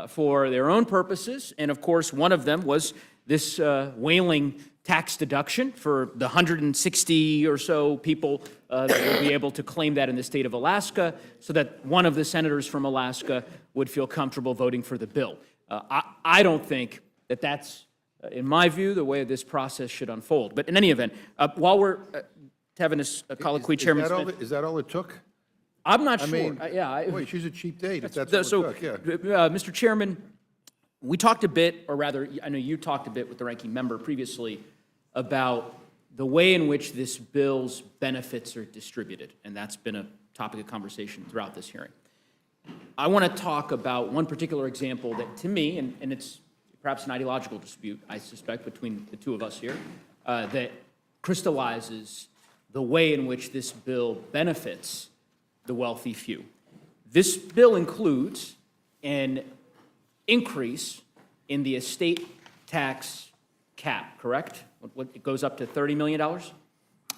for their own purposes. And of course, one of them was this whaling tax deduction for the 160 or so people that will be able to claim that in the state of Alaska, so that one of the senators from Alaska would feel comfortable voting for the bill. I don't think that that's, in my view, the way this process should unfold. But in any event, while we're having this colloquy, Chairman Smith, Is that all it took? I'm not I sure. mean, Yeah. boy, she's a cheap date if that's all So, it took, yeah. Mr. Chairman, we talked a bit, or rather, I know you talked a bit with the ranking member previously about the way in which this bill's benefits are distributed, and that's been a topic of conversation throughout this hearing. I want to talk about one particular example that, to me, and it's perhaps an ideological dispute, I suspect, between the two of us here, that crystallizes the way in which this bill benefits the wealthy few. This bill includes an increase in the estate tax cap, correct? It goes up to $30 million?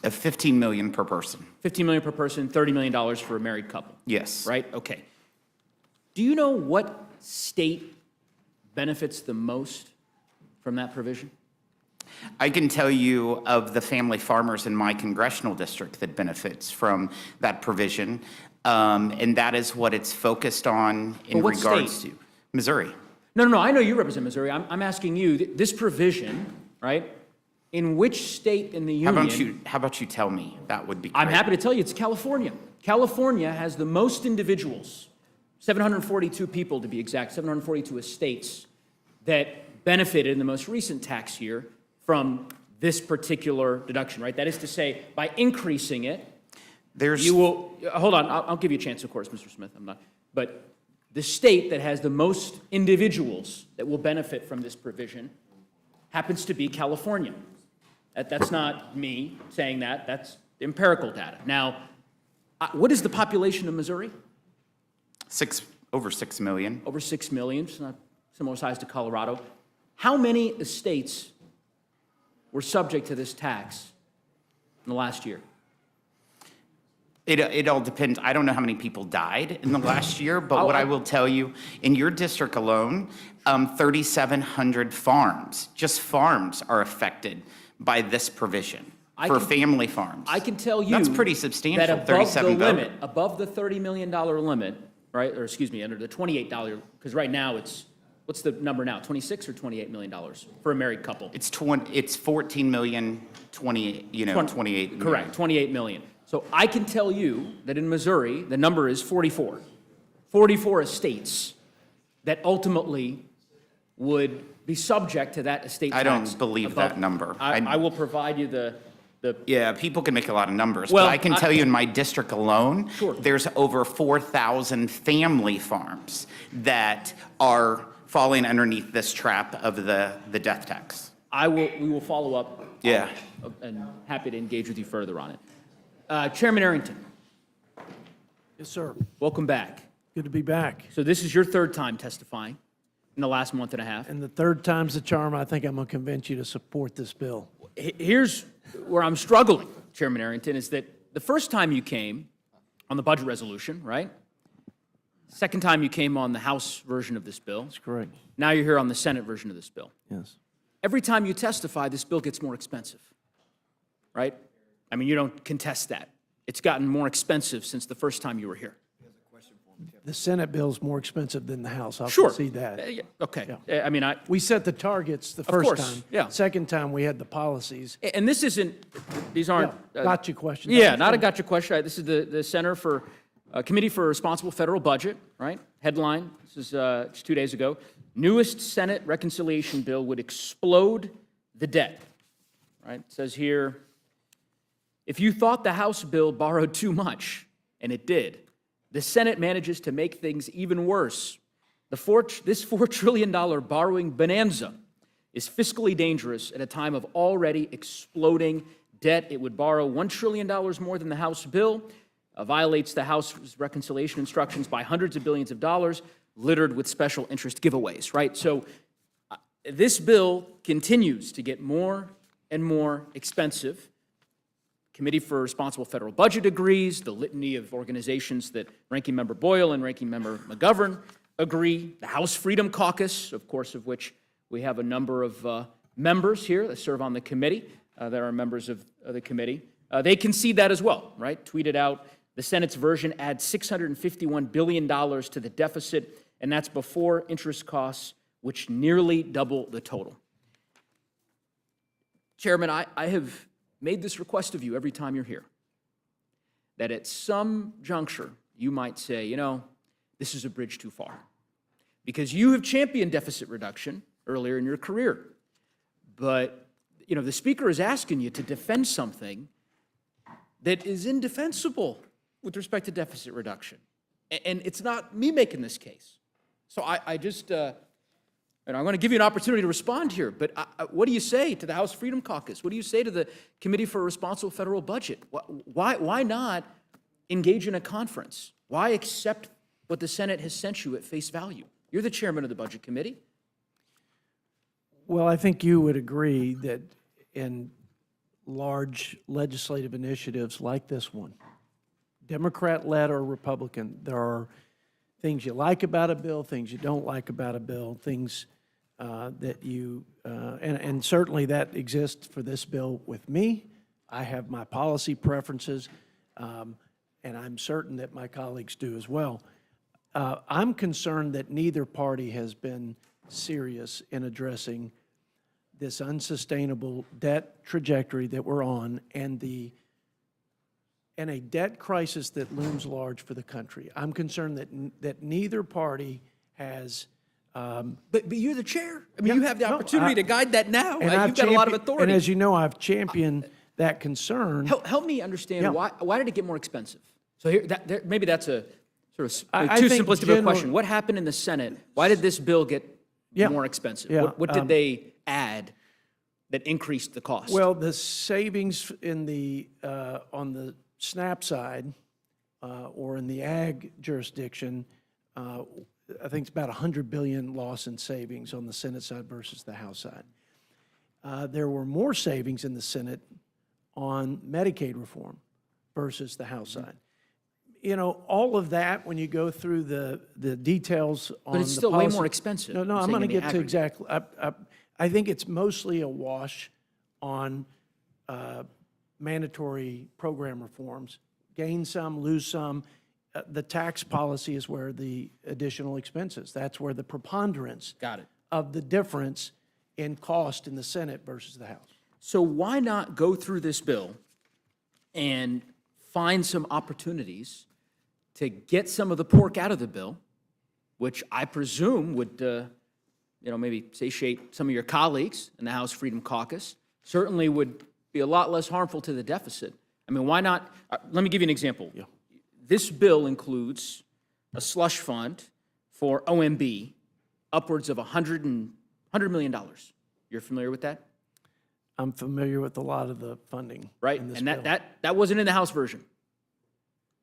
$15 million per person. $15 million per person, $30 million for a married couple. Yes. Right? Okay. Do you know what state benefits the most from that provision? I can tell you of the family farmers in my congressional district that benefits from that provision, and that is what it's focused on in But what regards state? to Missouri. No, I know you represent Missouri. I'm asking you, this provision, right? In which state in the union? How about you tell me? That would be I'm great. happy to tell you, it's California. California has the most individuals, 742 people to be exact, 742 estates that benefited in the most recent tax year from this particular deduction, right? That is to say, by increasing it, you will, hold on, I'll give you a chance, of course, Mr. Smith, I'm not, but the state that has the most individuals that will benefit from this provision happens to be California. That's not me saying that, that's empirical data. Now, what is the population of Missouri? Over 6 million. Over 6 million, it's not similar size to Colorado. How many estates were subject to this tax in the last year? It all depends. I don't know how many people died in the last year, but what I will tell you, in your district alone, 3,700 farms, just farms, are affected by this provision for family farms. I can tell you. That's pretty substantial, That above 37 the vote. limit, above the $30 million limit, right, or excuse me, under the $28, because right now it's What's the number now, 26 or $28 million for a married couple? It's 14 million, 28 million. Correct, 28 million. So I can tell you that in Missouri, the number is 44. 44 estates that ultimately would be subject to that estate tax. I don't believe that number. I will provide you the Yeah, people can make a lot of numbers, Well, but I can tell you in my district alone, Sure. there's over 4,000 family farms that are falling underneath this trap of the death tax. we will follow up. Yeah. And happy to engage with you further on it. Chairman Arrington, Yes, sir. welcome back. Good to be back. So this is your third time testifying in the last month and a half. And the third time's the charm. I think I'm going to convince you to support this bill. Here's where I'm struggling, Chairman Arrington, is that the first time you came on the budget resolution, right? Second time you came on the House version of this bill. That's correct. Now you're here on the Senate version of this bill. Yes. Every time you testify, this bill gets more expensive, right? I mean, you don't contest that. It's gotten more expensive since the first time you were here. The Senate bill's more expensive than the House. I'll Sure. concede that. Yeah, okay. I mean, We set the targets the first course, time. yeah. Second time, we had the policies. and this isn't, these aren't. Gotcha question. Yeah, not a gotcha question. Right? This is the Center for, Committee for Responsible Federal Budget, right? Headline, this is just 2 days ago. Newest Senate reconciliation bill would explode the debt, right? It says here, if you thought the House bill borrowed too much, and it did, the Senate manages to make things even worse. This $4 trillion borrowing bonanza is fiscally dangerous at a time of already exploding debt. It would borrow $1 trillion more than the House bill, violates the House's reconciliation instructions by hundreds of billions of dollars, littered with special interest giveaways, right? So this bill continues to get more and more expensive. Committee for Responsible Federal Budget agrees, the litany of organizations that Ranking Member Boyle and Ranking Member McGovern agree, the House Freedom Caucus, of course, of which we have a number of members here that serve on the committee, that are members of the committee. They concede that as well, right? Tweeted out, the Senate's version adds $651 billion to the deficit, and that's before interest costs, which nearly double the total. Chairman, I have made this request of you every time you're here, that at some juncture, you might say, you know, this is a bridge too far. Because you have championed deficit reduction earlier in your career. But, you know, the Speaker is asking you to defend something that is indefensible with respect to deficit reduction. And it's not me making this case. So I just, and I'm going to give you an opportunity to respond here, but what do you say to the House Freedom Caucus? What do you say to the Committee for Responsible Federal Budget? Why not engage in a conference? Why accept what the Senate has sent you at face value? You're the chairman of the Budget Committee. Well, I think you would agree that in large legislative initiatives like this one, Democrat-led or Republican, there are things you like about a bill, things you don't like about a bill, things that you, and certainly that exists for this bill with me. I have my policy preferences, and I'm certain that my colleagues do as well. I'm concerned that neither party has been serious in addressing this unsustainable debt trajectory that we're on and a debt crisis that looms large for the country. I'm concerned that neither party has. But you're the chair. I mean, you have the opportunity to guide that now. And You've got a lot of authority. And as you know, I've championed that concern. Help me understand Yeah. why did it get more expensive? So here, maybe that's a sort of I too think simplistic of a question. What happened in the Senate? Why did this bill get more expensive? Yeah, What did they add that increased the cost? Well, the savings in on the SNAP side or in the ag jurisdiction, I think it's about $100 billion loss in savings on the Senate side versus the House side. There were more savings in the Senate on Medicaid reform versus the House side. You know, all of that, when you go through the details on but it's the still way policy- more expensive. No, I'm I'm going to saying in the get to aggregate. exactly. I think it's mostly a wash on mandatory program reforms. Gain some, lose some. the tax policy is where the additional expenses, that's where the preponderance Got it. of the difference in cost in the Senate versus the House. So why not go through this bill and find some opportunities to get some of the pork out of the bill, which I presume would, maybe satiate some of your colleagues in the House Freedom Caucus, certainly would be a lot less harmful to the deficit. I mean, why not? Let me give you an example. This bill includes a slush fund for OMB upwards of $100 million. You're familiar with that? I'm familiar with a lot of the funding. Right? in this And bill. that wasn't in the House version.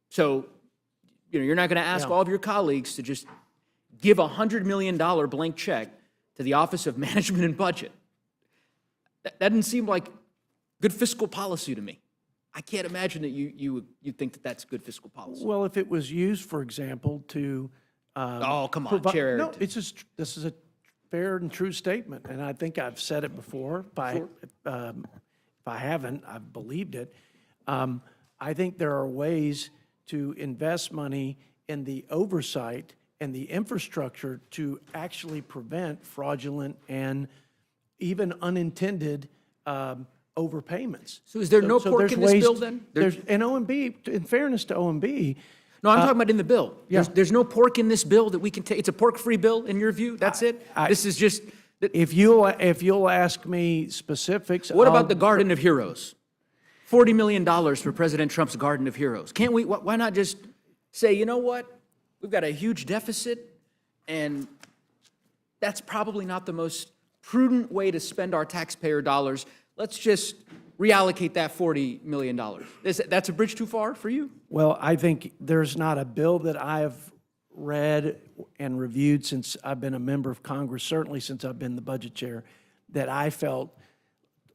So, you're not going to ask Yeah. all of your colleagues to just give a $100 million blank check to the Office of Management and Budget. That doesn't seem like good fiscal policy to me. I can't imagine that you think that that's good fiscal policy. Well, if it was used, for example, to. Oh, come on, provi- Chair. No, it's just, this is a fair and true statement, and I think I've said it before. If I haven't, I've believed it. I think there are ways to invest money in the oversight and the infrastructure to actually prevent fraudulent and even unintended overpayments. So is there no pork there's in this ways- bill then? There's, and OMB, in fairness to OMB, No, I'm talking about in the bill. yeah. There's no pork in this bill that we can take. It's a pork-free bill in your view? That's it? This is just, if you'll ask me specifics. what about I'll- the Garden of Heroes? $40 million for President Trump's Garden of Heroes. Can't we, why not just say, you know what? We've got a huge deficit, and that's probably not the most prudent way to spend our taxpayer dollars. Let's just reallocate that $40 million. That's a bridge too far for you? Well, I think there's not a bill that I've read and reviewed since I've been a member of Congress, certainly since I've been the budget chair, that I felt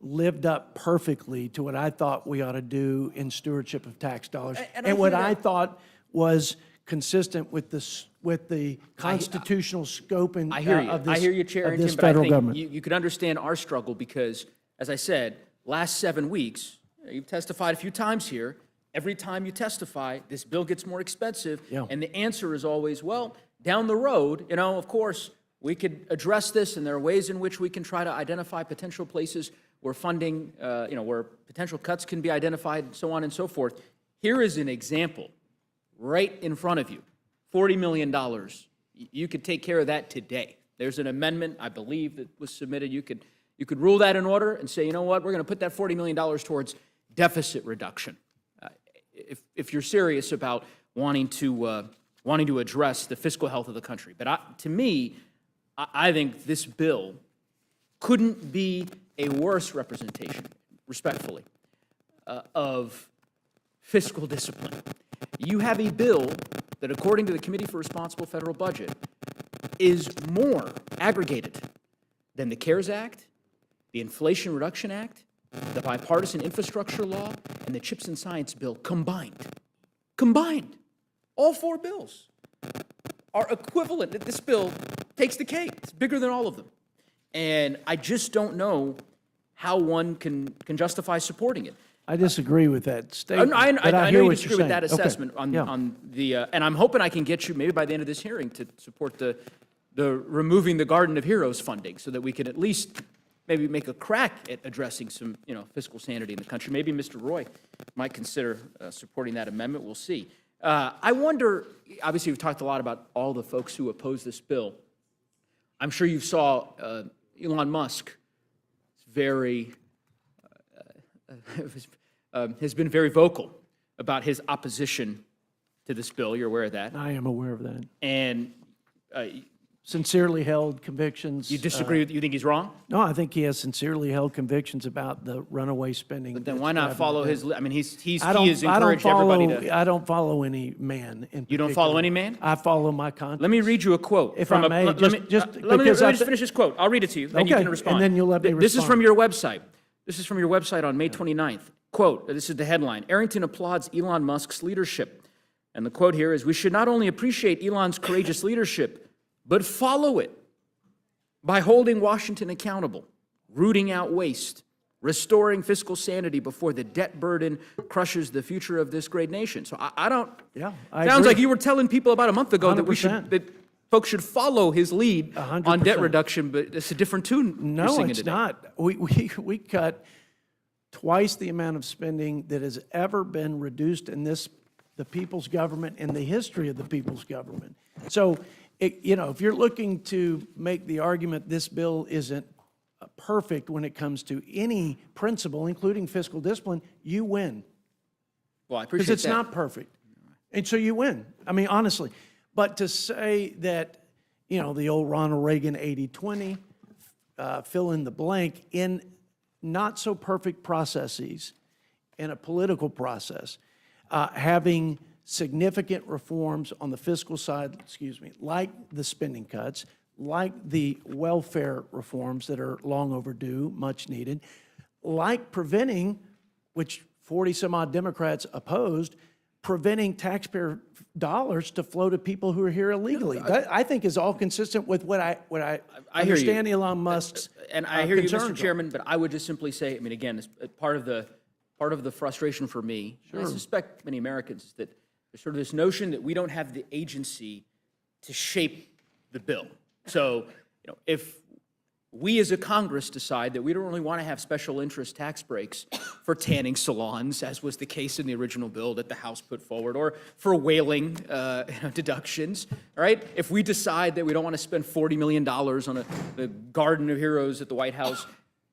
lived up perfectly to what I thought we ought to do in stewardship of tax dollars. And I And what hear I that. thought was consistent with the constitutional scope and I hear you. of this, I hear you, Chair of Harrington, this but I federal think government. you could understand our struggle because, as I said, last 7 weeks, you've testified a few times here. Every time you testify, this bill gets more expensive. Yeah. And the answer is always, well, down the road, of course, we could address this, and there are ways in which we can try to identify potential places where funding, where potential cuts can be identified, and so on and so forth. Here is an example right in front of you. $40 million. You could take care of that today. There's an amendment, I believe, that was submitted. You could rule that in order and say, you know what, we're going to put that $40 million towards deficit reduction. If you're serious about wanting to address the fiscal health of the country. But to me, I think this bill couldn't be a worse representation, respectfully, of fiscal discipline. You have a bill that, according to the Committee for Responsible Federal Budget, is more aggregated than the CARES Act, the Inflation Reduction Act, the Bipartisan Infrastructure Law, and the CHIPS and Science Bill combined. Combined. All 4 bills are equivalent. This bill takes the cake. It's bigger than all of them. And I just don't know how one can justify supporting it. I disagree with that statement. I but know hear you what disagree you're with that saying. Okay. assessment Yeah. on the, and I'm hoping I can get you, maybe by the end of this hearing, to support the removing the Garden of Heroes funding so that we can at least maybe make a crack at addressing some, fiscal sanity in the country. Maybe Mr. Roy might consider supporting that amendment. We'll see. I wonder, obviously, we've talked a lot about all the folks who oppose this bill. I'm sure you saw Elon Musk has been very vocal about his opposition to this bill. You're aware of that. I am aware of that. And Sincerely held convictions. you disagree with, you think he's wrong? No, I think he has sincerely held convictions about the runaway spending. But then that's why not driving follow the his, bill. I mean, he I has encouraged everybody to. I don't follow any man in You don't follow particular. any man? I follow my conscience. Let me read you a quote. If from I may, let just- me, just let me because I just finish this quote. I'll read it to you, then you Okay, can respond. and then you'll let me This is respond. from your website. This is from your website on May 29th. Quote, this is the headline, Arrington applauds Elon Musk's leadership. And the quote here is, we should not only appreciate Elon's courageous leadership, but follow it by holding Washington accountable, rooting out waste, restoring fiscal sanity before the debt burden crushes the future of this great nation. So I don't, Yeah, I sounds agree. like you were telling people about a month ago that 100%. that folks should follow his lead on debt 100%. reduction, but it's a different tune you're No, singing it's today. not. We cut twice the amount of spending that has ever been reduced in the people's government, in the history of the people's government. So, if you're looking to make the argument this bill isn't perfect when it comes to any principle, including fiscal discipline, you win. Well, I Because appreciate it's that. not perfect. And so you win. I mean, honestly. But to say that, the old Ronald Reagan 80-20, fill in the blank, in not so perfect processes, in a political process, having significant reforms on the fiscal side, like the spending cuts, like the welfare reforms that are long overdue, much needed, like preventing, which 40-some-odd Democrats opposed, preventing taxpayer dollars to flow to people who are here illegally. That, I think, is all consistent with what I I hear you. understand Elon Musk's And I hear you, Mr. concerns are. Chairman, but I would just simply say, I mean, again, it's part of the frustration for me, and I suspect many Americans, is that there's sort of this notion that we don't have the agency to shape the bill. So, if we as a Congress decide that we don't really want to have special interest tax breaks for tanning salons, as was the case in the original bill that the House put forward, or for whaling deductions, all right? If we decide that we don't want to spend $40 million on the Garden of Heroes at the White House,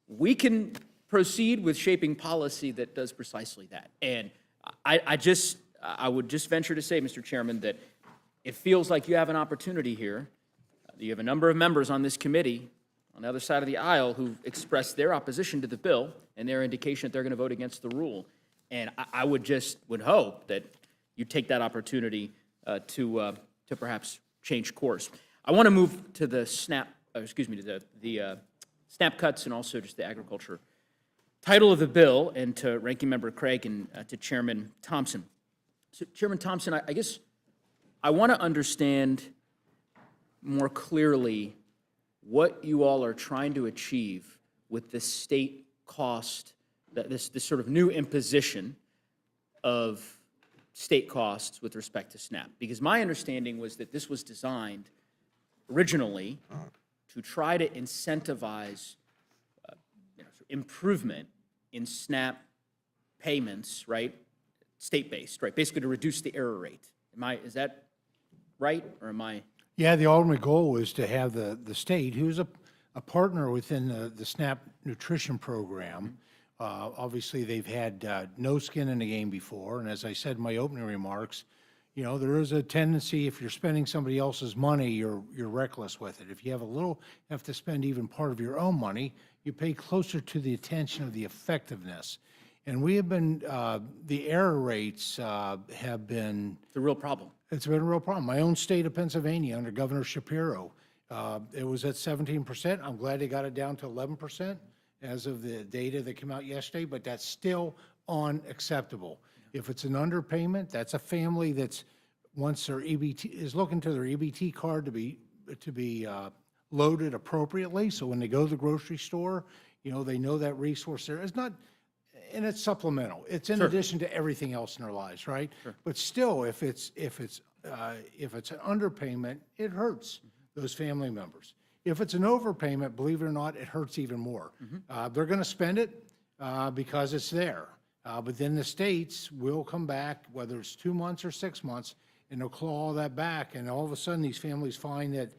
we can proceed with shaping policy that does precisely that. And I would just venture to say, Mr. Chairman, that it feels like you have an opportunity here. You have a number of members on this committee on the other side of the aisle who've expressed their opposition to the bill and their indication that they're going to vote against the rule. And I would hope that you take that opportunity to perhaps change course. I want to move to the SNAP cuts and also just the agriculture title of the bill, and to Ranking Member Craig and to Chairman Thompson. So, Chairman Thompson, I guess I want to understand more clearly what you all are trying to achieve with this state cost, this sort of new imposition of state costs with respect to SNAP. Because my understanding was that this was designed originally to try to incentivize improvement in SNAP payments, right? State-based, right? Basically to reduce the error rate. Is that right, or am I? Yeah, the ultimate goal was to have the state, who's a partner within the SNAP nutrition program. Obviously, they've had no skin in the game before, and as I said in my opening remarks, there is a tendency, if you're spending somebody else's money, you're reckless with it. If you have to spend even part of your own money, you pay closer to the attention of the effectiveness. And we have been, the error rates have been. It's a real problem. It's been a real problem. My own state of Pennsylvania, under Governor Shapiro, it was at 17%. I'm glad they got it down to 11% as of the data that came out yesterday, but that's still unacceptable. If it's an underpayment, that's a family that's, once their EBT, is looking to their EBT card to be loaded appropriately, so when they go to the grocery store, they know that resource there. It's not, and it's supplemental. It's in addition to everything else in their lives, right? But still, if it's an underpayment, it hurts those family members. If it's an overpayment, believe it or not, it hurts even more. They're going to spend it because it's there. But then the states will come back, whether it's 2 months or 6 months, and they'll claw all that back. And all of a sudden, these families find that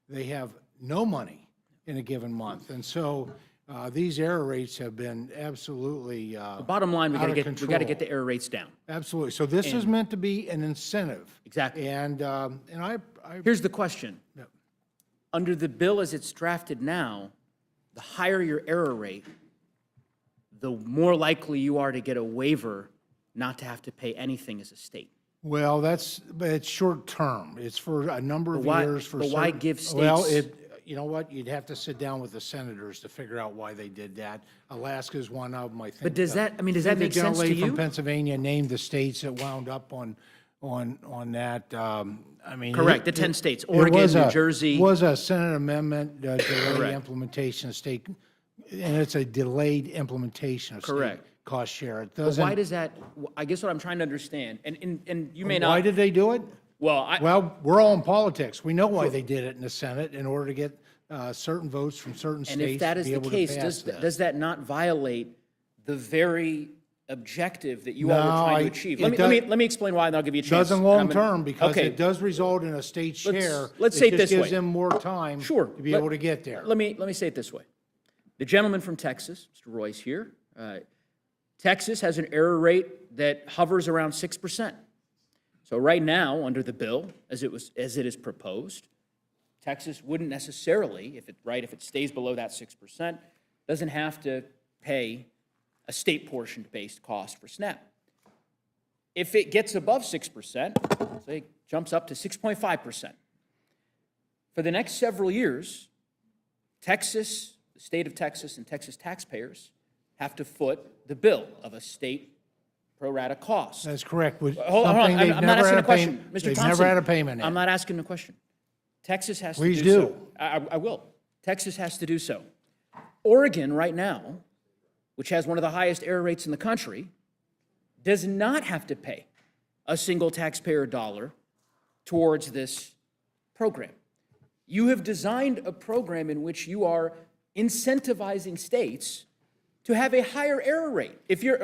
they have no money in a given month. And so these error rates have been absolutely The bottom line, we got to get the error rates down. Absolutely. So this is meant to be an incentive. Exactly. And I Here's the question. Under the bill as it's drafted now, the higher your error rate, the more likely you are to get a waiver not to have to pay anything as a state. Well, but it's short term. It's for a number of years. But why give Well, states- you know what? You'd have to sit down with the senators to figure out why they did that. Alaska's one of them, I think. But does that make sense to The gentlelady you? from Pennsylvania named the states that wound up on that. Correct, the 10 states, Oregon, New Jersey. Was a Senate amendment delaying implementation of state And it's a delayed implementation of state Correct. cost share. It But doesn't. why does that, I guess what I'm trying to understand, and you may not. Why did they do it? Well, Well, we're all in politics. We know why they did it in the Senate, in order to get certain votes from certain and states if that to is be the able case, to pass does this. that not violate the very objective that you all were No, trying to I- achieve? it Let me explain why, and I'll give you a chance. Doesn't And I'm long-term, gonna- because okay. it does result in a state share. let's say it just this way. gives them more time Sure. to be able to get there. Let me say it this way. The gentleman from Texas, Mr. Royce here, Texas has an error rate that hovers around 6%. So right now, under the bill, as it is proposed, Texas wouldn't necessarily, if it stays below that 6%, doesn't have to pay a state portion-based cost for SNAP. If it gets above 6%, say it jumps up to 6.5%. For the next several years, Texas, the state of Texas, and Texas taxpayers have to foot the bill of a state pro rata cost. That's correct. With Hold on, something they've I'm not never asking had a question. payment- Mr. They've Thompson, never had a payment in. I'm not asking a question. Texas has to Please do so. do. I will. Texas has to do so. Oregon, right now, which has one of the highest error rates in the country, does not have to pay a single taxpayer dollar towards this program. You have designed a program in which you are incentivizing states to have a higher error rate. If you're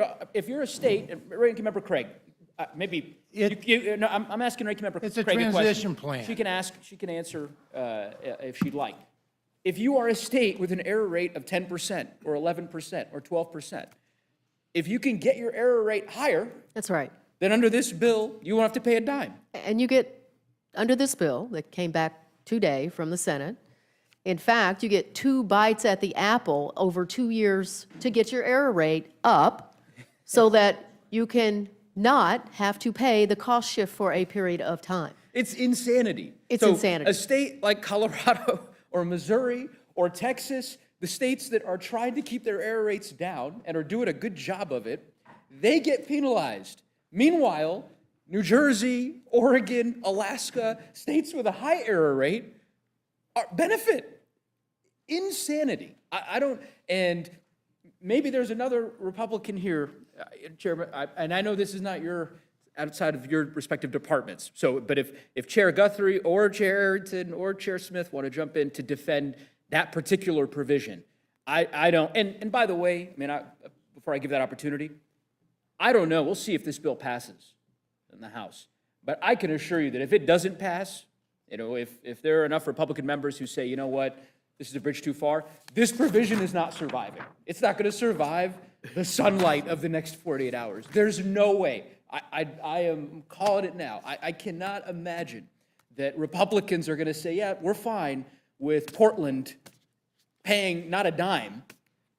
a state, and Ranking Member Craig, maybe no, I'm asking Ranking Member Craig It's a a question. transition plan. She can answer if she'd like. If you are a state with an error rate of 10% or 11% or 12%, if you can get your error rate higher, That's right. then under this bill, you won't have to pay a dime. And you get, under this bill that came back today from the Senate, in fact, you get 2 bites at the apple over 2 years to get your error rate up so that you can not have to pay the cost shift for a period of time. It's insanity. It's So insanity. A state like Colorado or Missouri or Texas, the states that are trying to keep their error rates down and are doing a good job of it, they get penalized. Meanwhile, New Jersey, Oregon, Alaska, states with a high error rate benefit. Insanity. I don't, and maybe there's another Republican here, Chairman, and I know this is not outside of your respective departments. So, but if Chair Guthrie or Chair Arrington or Chair Smith want to jump in to defend that particular provision, I don't, and by the way, I mean, before I give that opportunity, I don't know, we'll see if this bill passes in the House. But I can assure you that if it doesn't pass, if there are enough Republican members who say, you know what, this is a bridge too far, this provision is not surviving. It's not going to survive the sunlight of the next 48 hours. There's no way. I am calling it now. I cannot imagine that Republicans are going to say, yeah, we're fine with Portland paying not a dime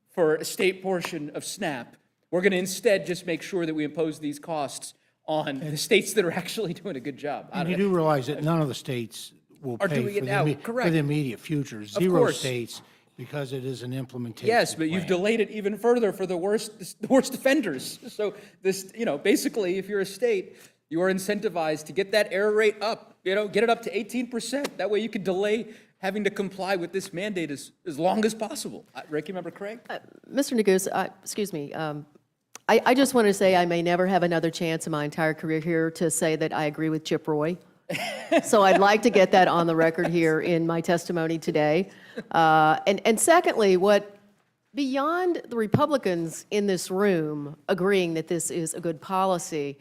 for a state portion of SNAP. We're going to instead just make sure that we impose these costs on the states that are actually doing a good job. And you do realize that none of the states will Are pay doing it for now, for correct. the immediate future. Zero course. states, because it is an implementation Yes, but you've plan. delayed it even further for the worst offenders. So this, basically, if you're a state, you are incentivized to get that error rate up, get it up to 18%. That way you can delay having to comply with this mandate as long as possible. Ranking Member Craig? Mr. Neguse, excuse me, I just want to say I may never have another chance in my entire career here to say that I agree with Chip Roy. So I'd like to get that on the record here in my testimony today. And secondly, beyond the Republicans in this room agreeing that this is a good policy,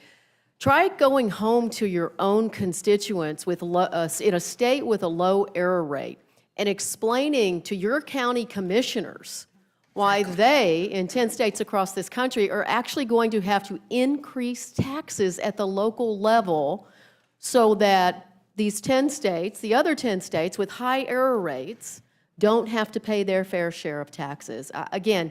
try going home to your own constituents in a state with a low error rate and explaining to your county commissioners why they, in 10 states across this country, are actually going to have to increase taxes at the local level so that these 10 states, the other 10 states with high error rates, don't have to pay their fair share of taxes. Again,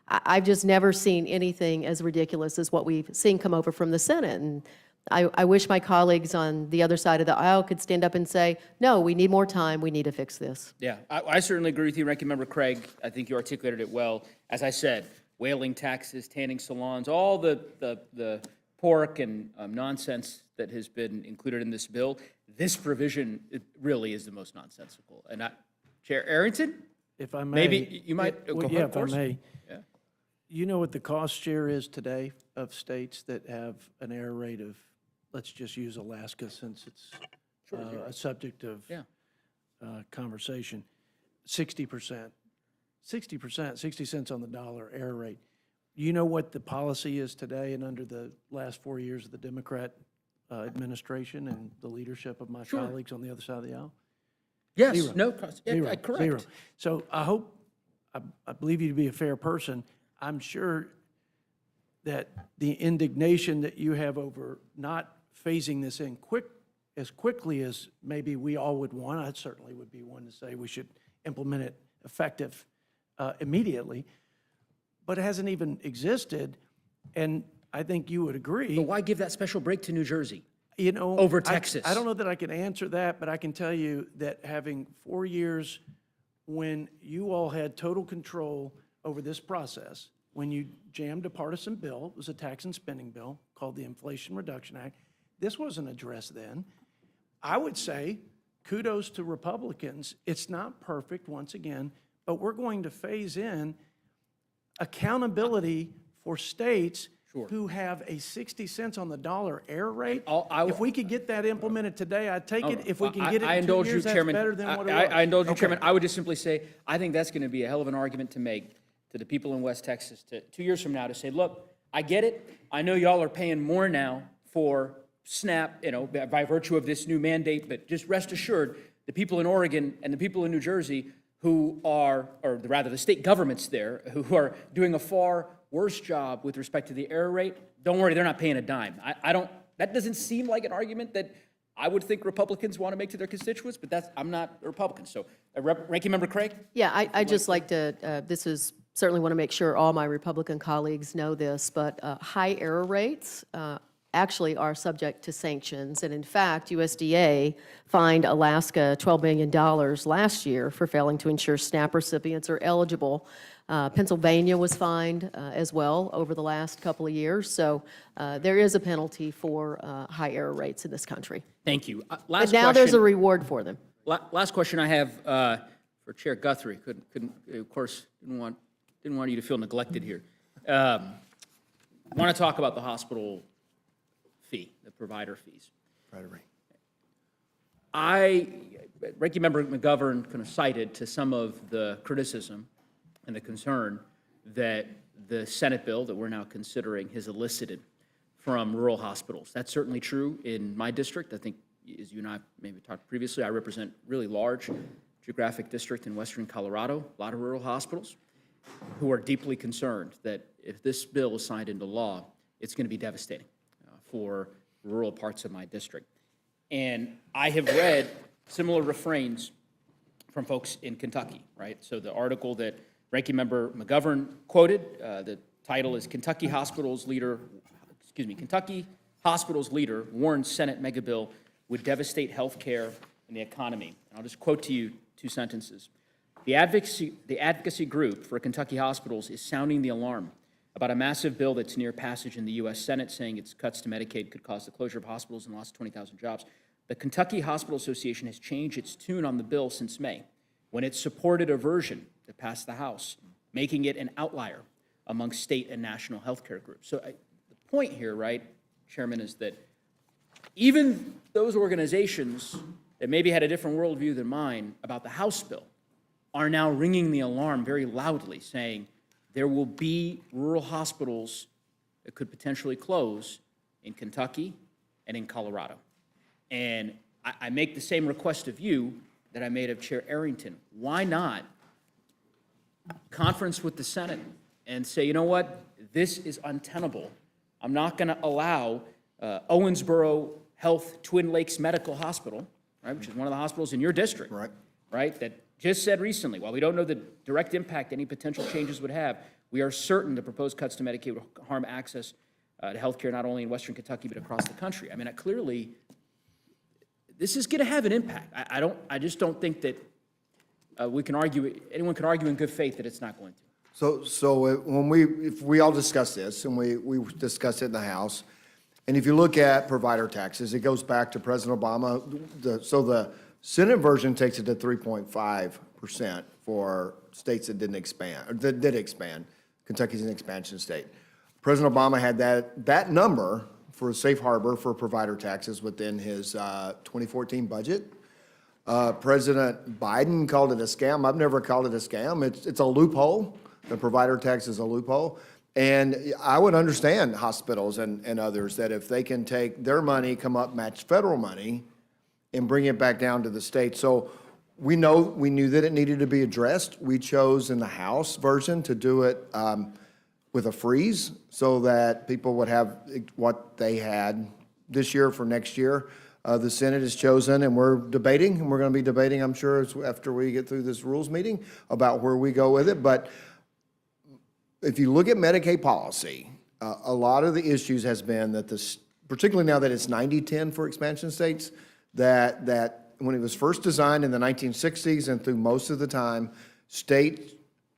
I've just never seen anything as ridiculous as what we've seen come over from the Senate. And I wish my colleagues on the other side of the aisle could stand up and say, no, we need more time, we need to fix this. Yeah, I certainly agree with you, Ranking Member Craig. I think you articulated it well. As I said, whaling taxes, tanning salons, all the pork and nonsense that has been included in this bill, this provision really is the most nonsensical. And Chair Arrington, if I may. Maybe you might, go ahead, Yeah, of if I course. may. Yeah. You know what the cost share is today of states that have an error rate of, let's just use Alaska since it's a subject of Yeah. conversation, 60%. 60%, 60 cents on the dollar error rate. You know what the policy is today and under the last 4 years of the Democrat administration and the leadership of my colleagues on the other side of the aisle? Yes, Zero. no, cost- yeah, Zero, correct. zero. So I believe you to be a fair person. I'm sure that the indignation that you have over not phasing this in as quickly as maybe we all would want, I certainly would be one to say we should implement it effective immediately, but it hasn't even existed, and I think you would agree. But why give that special break to New Jersey? You know, Over I Texas. don't know that I can answer that, but I can tell you that having 4 years when you all had total control over this process, when you jammed a partisan bill, it was a tax and spending bill called the Inflation Reduction Act, this wasn't addressed then. I would say kudos to Republicans. It's not perfect, once again, but we're going to phase in accountability for states who have a 60 cents on the dollar error rate. If we could get that implemented today, I'd take it. If we can get it I in 2 indulge you, years, that's Chairman. better than what it was. I indulge you, Okay. Chairman. I would just simply say, I think that's going to be a hell of an argument to make to the people in West Texas to 2 years from now to say, look, I get it. I know y'all are paying more now for SNAP, by virtue of this new mandate, but just rest assured, the people in Oregon and the people in New Jersey who are, or rather the state governments there, who are doing a far worse job with respect to the error rate, don't worry, they're not paying a dime. That doesn't seem like an argument that I would think Republicans want to make to their constituents, but I'm not a Republican. So, Ranking Member Craig? Yeah, I just like to, this is, certainly want to make sure all my Republican colleagues know this, but high error rates actually are subject to sanctions. And in fact, USDA fined Alaska $12 million last year for failing to ensure SNAP recipients are eligible. Pennsylvania was fined as well over the last couple of years. So there is a penalty for high error rates in this country. Thank you. But now there's a reward for them. Last question I have for Chair Guthrie. Couldn't of course, didn't want you to feel neglected here. I want to talk about the hospital fee, the provider fees. Ranking Member McGovern kind of cited to some of the criticism and the concern that the Senate bill that we're now considering has elicited from rural hospitals. That's certainly true in my district. I think, as you and I maybe talked previously, I represent a really large geographic district in western Colorado, a lot of rural hospitals who are deeply concerned that if this bill is signed into law, it's going to be devastating for rural parts of my district. And I have read similar refrains from folks in Kentucky, right? So the article that Ranking Member McGovern quoted, the title is Kentucky Hospitals Leader warns Senate megabill would devastate health care and the economy. And I'll just quote to you 2 sentences. The advocacy group for Kentucky hospitals is sounding the alarm about a massive bill that's near passage in the U.S. Senate, saying its cuts to Medicaid could cause the closure of hospitals and loss of 20,000 jobs. The Kentucky Hospital Association has changed its tune on the bill since May, when it supported a version that passed the House, making it an outlier among state and national healthcare groups. So the point here, right, Chairman, is that even those organizations that maybe had a different worldview than mine about the House bill are now ringing the alarm very loudly, saying there will be rural hospitals that could potentially close in Kentucky and in Colorado. And I make the same request of you that I made of Chair Arrington. Why not conference with the Senate and say, you know what, this is untenable. I'm not going to allow Owensboro Health Twin Lakes Medical Hospital, right, which is one of the hospitals in your district, right, that just said recently, while we don't know the direct impact any potential changes would have, we are certain the proposed cuts to Medicaid will harm access to health care not only in Western Kentucky but across the country. I mean, clearly, this is going to have an impact. I just don't think that anyone can argue in good faith that it's not going to. So if we all discuss this, and we discuss it in the House, and if you look at provider taxes, it goes back to President Obama. So the Senate version takes it to 3.5% for states that didn't expand, or that did expand. Kentucky's an expansion state. President Obama had that number for a safe harbor for provider taxes within his 2014 budget. President Biden called it a scam. I've never called it a scam. It's a loophole. The provider tax is a loophole. And I would understand hospitals and others that if they can take their money, come up, match federal money, and bring it back down to the state. So we knew that it needed to be addressed. We chose in the House version to do it with a freeze so that people would have what they had this year for next year. The Senate has chosen, and we're debating, and we're going to be debating, I'm sure, after we get through this rules meeting, about where we go with it. But if you look at Medicaid policy, a lot of the issues has been that this, particularly now that it's 90-10 for expansion states, that when it was first designed in the 1960s and through most of the time, states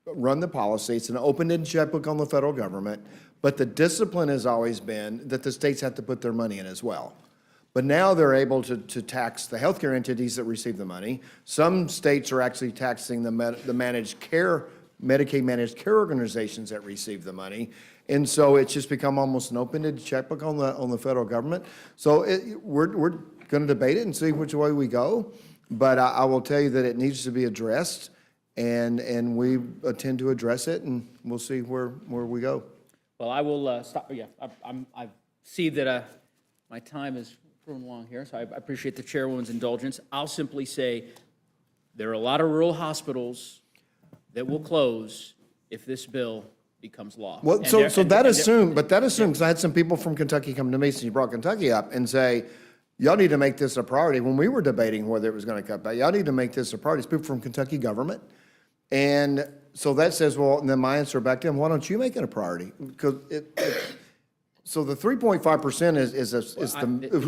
run the policy. It's an open-ended checkbook on the federal government, but the discipline has always been that the states have to put their money in as well. But now they're able to tax the healthcare entities that receive the money. Some states are actually taxing the managed care, Medicaid managed care organizations that receive the money. And so it's just become almost an open-ended checkbook on the federal government. So we're going to debate it and see which way we go. But I will tell you that it needs to be addressed, and we intend to address it, and we'll see where we go. Well, I will stop. Yeah, I see that my time is running along here, so I appreciate the chairwoman's indulgence. I'll simply say there are a lot of rural hospitals that will close if this bill becomes law. Well, And so there- and- that and there- assumed, but that assumes, because I had some people from Kentucky come to me, since you brought Kentucky up, and say, y'all need to make this a priority. When we were debating whether it was going to cut back, y'all need to make this a priority. It's people from Kentucky government. And so that says, well, and then my answer back to him, why don't you make it a priority? Because so the 3.5% is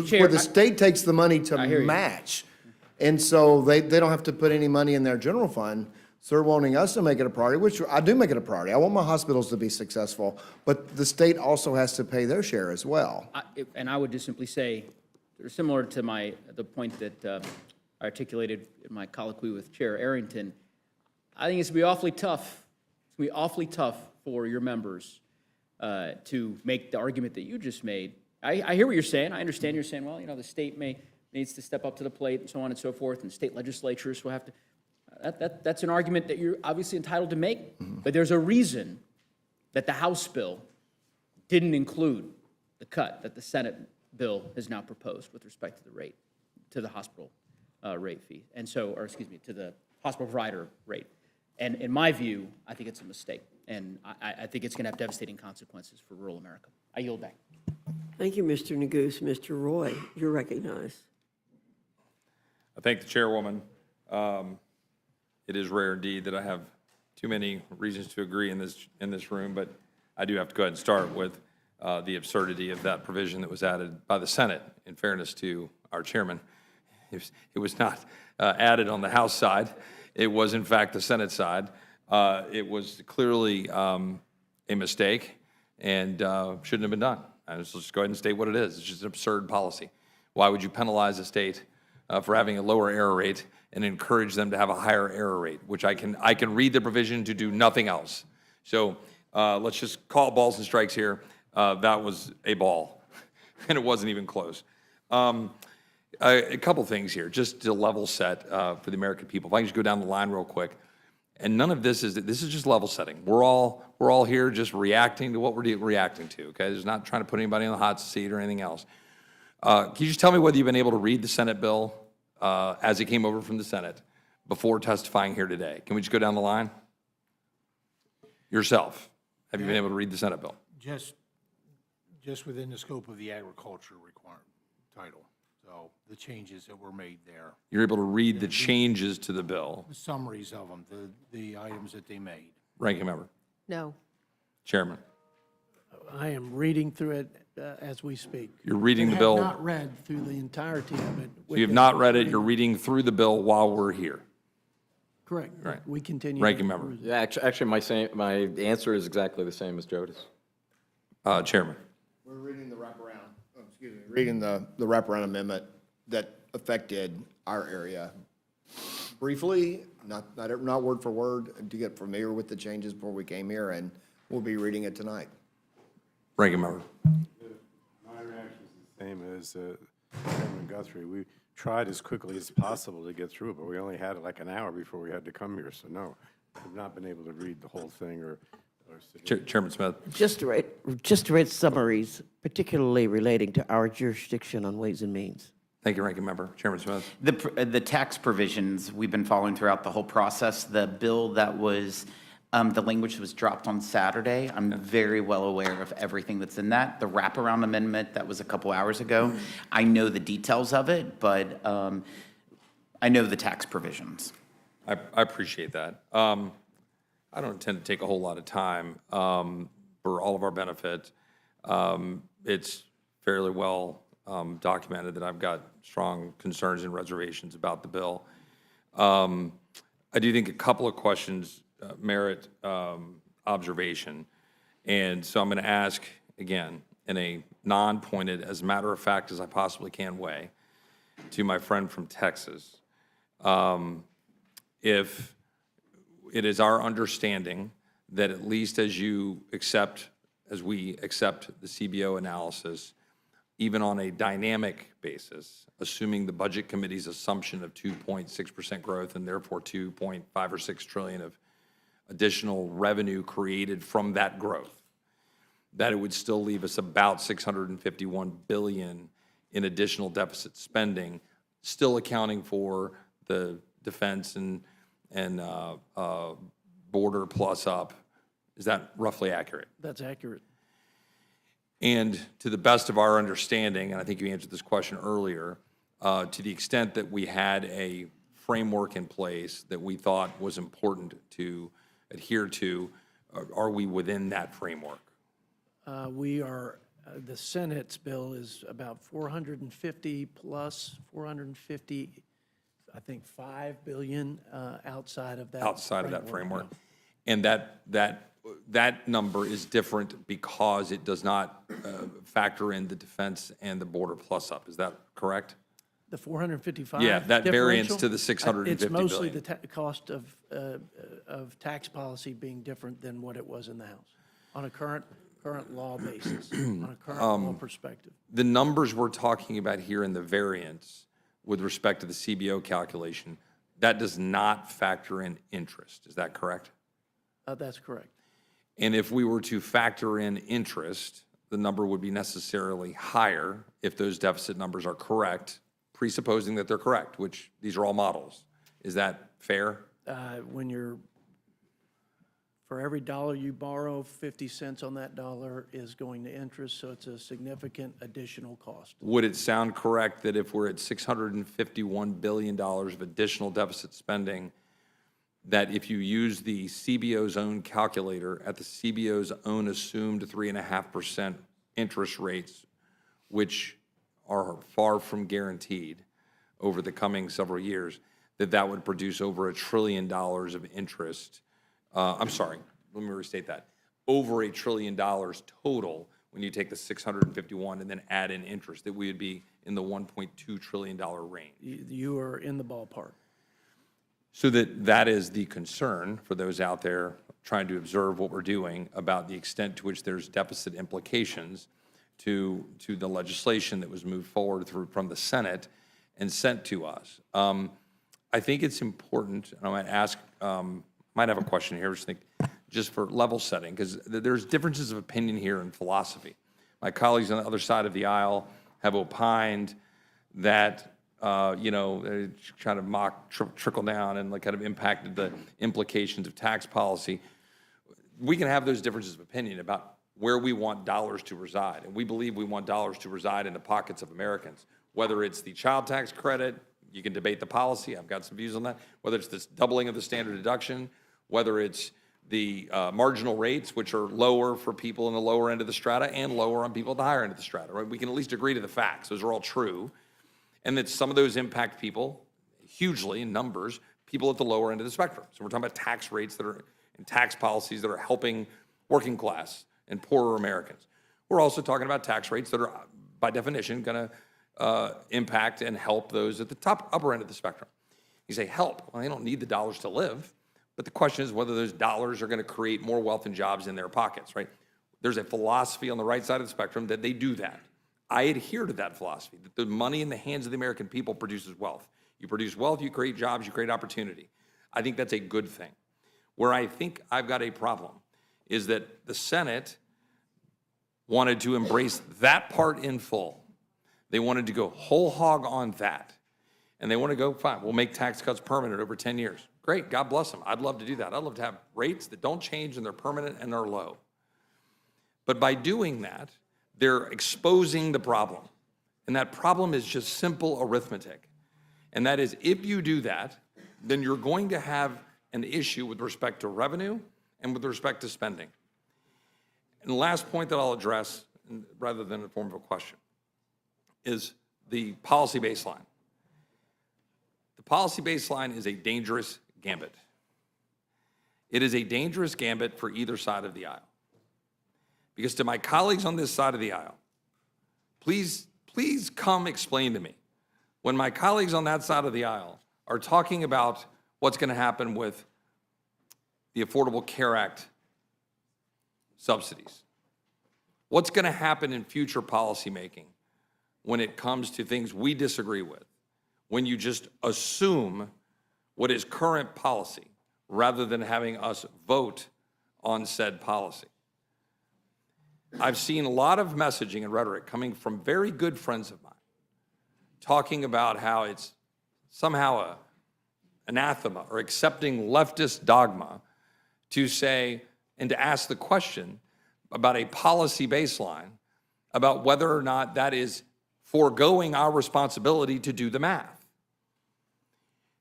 Chair, where the state takes the money to I hear you. match. And so they don't have to put any money in their general fund. So they're wanting us to make it a priority, which I do make it a priority. I want my hospitals to be successful, but the state also has to pay their share as well. And I would just simply say, similar to the point that I articulated in my colloquy with Chair Arrington, I think it's going to be awfully tough. It's going to be awfully tough for your members to make the argument that you just made. I hear what you're saying. I understand you're saying, well, the state needs to step up to the plate and so on and so forth, and state legislatures will have to. That's an argument that you're obviously entitled to make, but there's a reason that the House bill didn't include the cut that the Senate bill has now proposed with respect to the rate, to the hospital rate fee, and so, or excuse me, to the hospital provider rate. And in my view, I think it's a mistake, and I think it's going to have devastating consequences for rural America. I yield back. Thank you, Mr. Neguse. Mr. Roy, you're recognized. I thank the chairwoman. It is rare indeed that I have too many reasons to agree in this room, but I do have to go ahead and start with the absurdity of that provision that was added by the Senate. In fairness to our chairman, it was not added on the House side. It was, in fact, the Senate side. It was clearly a mistake and shouldn't have been done. Let's just go ahead and state what it is. It's just an absurd policy. Why would you penalize a state for having a lower error rate and encourage them to have a higher error rate, which I can read the provision to do nothing else. So let's just call balls and strikes here. That was a ball, and it wasn't even close. A couple things here, just to level set for the American people. If I can just go down the line real quick. And none of this is just level setting. We're all here just reacting to what we're reacting to, okay? There's not trying to put anybody on the hot seat or anything else. Can you just tell me whether you've been able to read the Senate bill as it came over from the Senate before testifying here today? Can we just go down the line? Yourself, have you been able to read the Senate bill? Just within the scope of the agriculture title. So the changes that were made there, You're able to read the changes to the bill. the summaries of them, the items that they made. Ranking member, No. chairman. I am reading through it as we speak. You're reading the I bill. have not read through the entirety of it. So you have not read it. You're reading through the bill while we're here. Correct. Right. We continue. Ranking member. Yeah, actually, my answer is exactly the same as Jody's. Chairman. We're reading the wraparound, reading the wraparound amendment that affected our area. briefly, not word for word, to get familiar with the changes before we came here, and we'll be reading it tonight. Ranking Member. My reaction is the same as Chairman Guthrie. We tried as quickly as possible to get through it, but we only had like an hour before we had to come here, so no, I've not been able to read the whole thing or sit. Chairman Smith. Just to read summaries, particularly relating to our jurisdiction on Ways and Means. Thank you, Ranking Member. Chairman Smith. The tax provisions we've been following throughout the whole process. The bill that was, the language was dropped on Saturday. I'm very well aware of everything that's in that. The wraparound amendment that was a couple hours ago, I know the details of it, but I know the tax provisions. I appreciate that. I don't intend to take a whole lot of time for all of our benefit. It's fairly well documented that I've got strong concerns and reservations about the bill. I do think a couple of questions merit observation. And so I'm going to ask, again, in a non-pointed, as a matter of fact as I possibly can way, to my friend from Texas, if it is our understanding that at least as we accept the CBO analysis, even on a dynamic basis, assuming the Budget Committee's assumption of 2.6% growth and therefore 2.5 or 6 trillion of additional revenue created from that growth, that it would still leave us about 651 billion in additional deficit spending, still accounting for the defense and border plus up. Is that roughly accurate? That's accurate. And to the best of our understanding, and I think you answered this question earlier, to the extent that we had a framework in place that we thought was important to adhere to, are we within that framework? We are, the Senate's bill is about 450 plus 450, I think 5 billion outside of that. Outside of that framework. And that number is different because it does not factor in the defense and the border plus up. Is that correct? The 455? Yeah, that variance differential? to the 650 It's mostly billion. the cost of tax policy being different than what it was in the House on a current law basis, on a current law perspective. The numbers we're talking about here in the variance with respect to the CBO calculation, that does not factor in interest. Is that correct? That's correct. And if we were to factor in interest, the number would be necessarily higher if those deficit numbers are correct, presupposing that they're correct, which these are all models. Is that fair? For every dollar you borrow, 50 cents on that dollar is going to interest, so it's a significant additional cost. Would it sound correct that if we're at $651 billion of additional deficit spending, that if you use the CBO's own calculator at the CBO's own assumed 3.5% interest rates, which are far from guaranteed over the coming several years, that would produce over $1 trillion of interest? I'm sorry, let me restate that. Over $1 trillion total when you take the 651 and then add in interest, that we would be in the $1.2 trillion range. You are in the ballpark. So that is the concern for those out there trying to observe what we're doing about the extent to which there's deficit implications to the legislation that was moved forward from the Senate and sent to us. I think it's important, and I might ask, might have a question here, just for level setting, because there's differences of opinion here in philosophy. My colleagues on the other side of the aisle have opined that kind of mock trickle down and kind of impacted the implications of tax policy. We can have those differences of opinion about where we want dollars to reside. And we believe we want dollars to reside in the pockets of Americans. Whether it's the child tax credit, you can debate the policy, I've got some views on that. Whether it's this doubling of the standard deduction, whether it's the marginal rates, which are lower for people in the lower end of the strata and lower on people at the higher end of the strata, right? We can at least agree to the facts. Those are all true. And that some of those impact people hugely in numbers, people at the lower end of the spectrum. So we're talking about tax rates that are, and tax policies that are helping working class and poorer Americans. We're also talking about tax rates that are, by definition, going to impact and help those at the upper end of the spectrum. You say help. Well, they don't need the dollars to live. But the question is whether those dollars are going to create more wealth and jobs in their pockets, right? There's a philosophy on the right side of the spectrum that they do that. I adhere to that philosophy, that the money in the hands of the American people produces wealth. You produce wealth, you create jobs, you create opportunity. I think that's a good thing. Where I think I've got a problem is that the Senate wanted to embrace that part in full. They wanted to go whole hog on that. And they want to go, fine, we'll make tax cuts permanent over 10 years. Great, God bless them. I'd love to do that. I'd love to have rates that don't change and they're permanent and they're low. But by doing that, they're exposing the problem. And that problem is just simple arithmetic. And that is, if you do that, then you're going to have an issue with respect to revenue and with respect to spending. And the last point that I'll address, rather than in the form of a question, is the policy baseline. The policy baseline is a dangerous gambit. It is a dangerous gambit for either side of the aisle. Because to my colleagues on this side of the aisle, please come explain to me, when my colleagues on that side of the aisle are talking about what's going to happen with the Affordable Care Act subsidies, what's going to happen in future policymaking when it comes to things we disagree with, when you just assume what is current policy rather than having us vote on said policy. I've seen a lot of messaging and rhetoric coming from very good friends of mine talking about how it's somehow anathema or accepting leftist dogma to say and to ask the question about a policy baseline about whether or not that is foregoing our responsibility to do the math.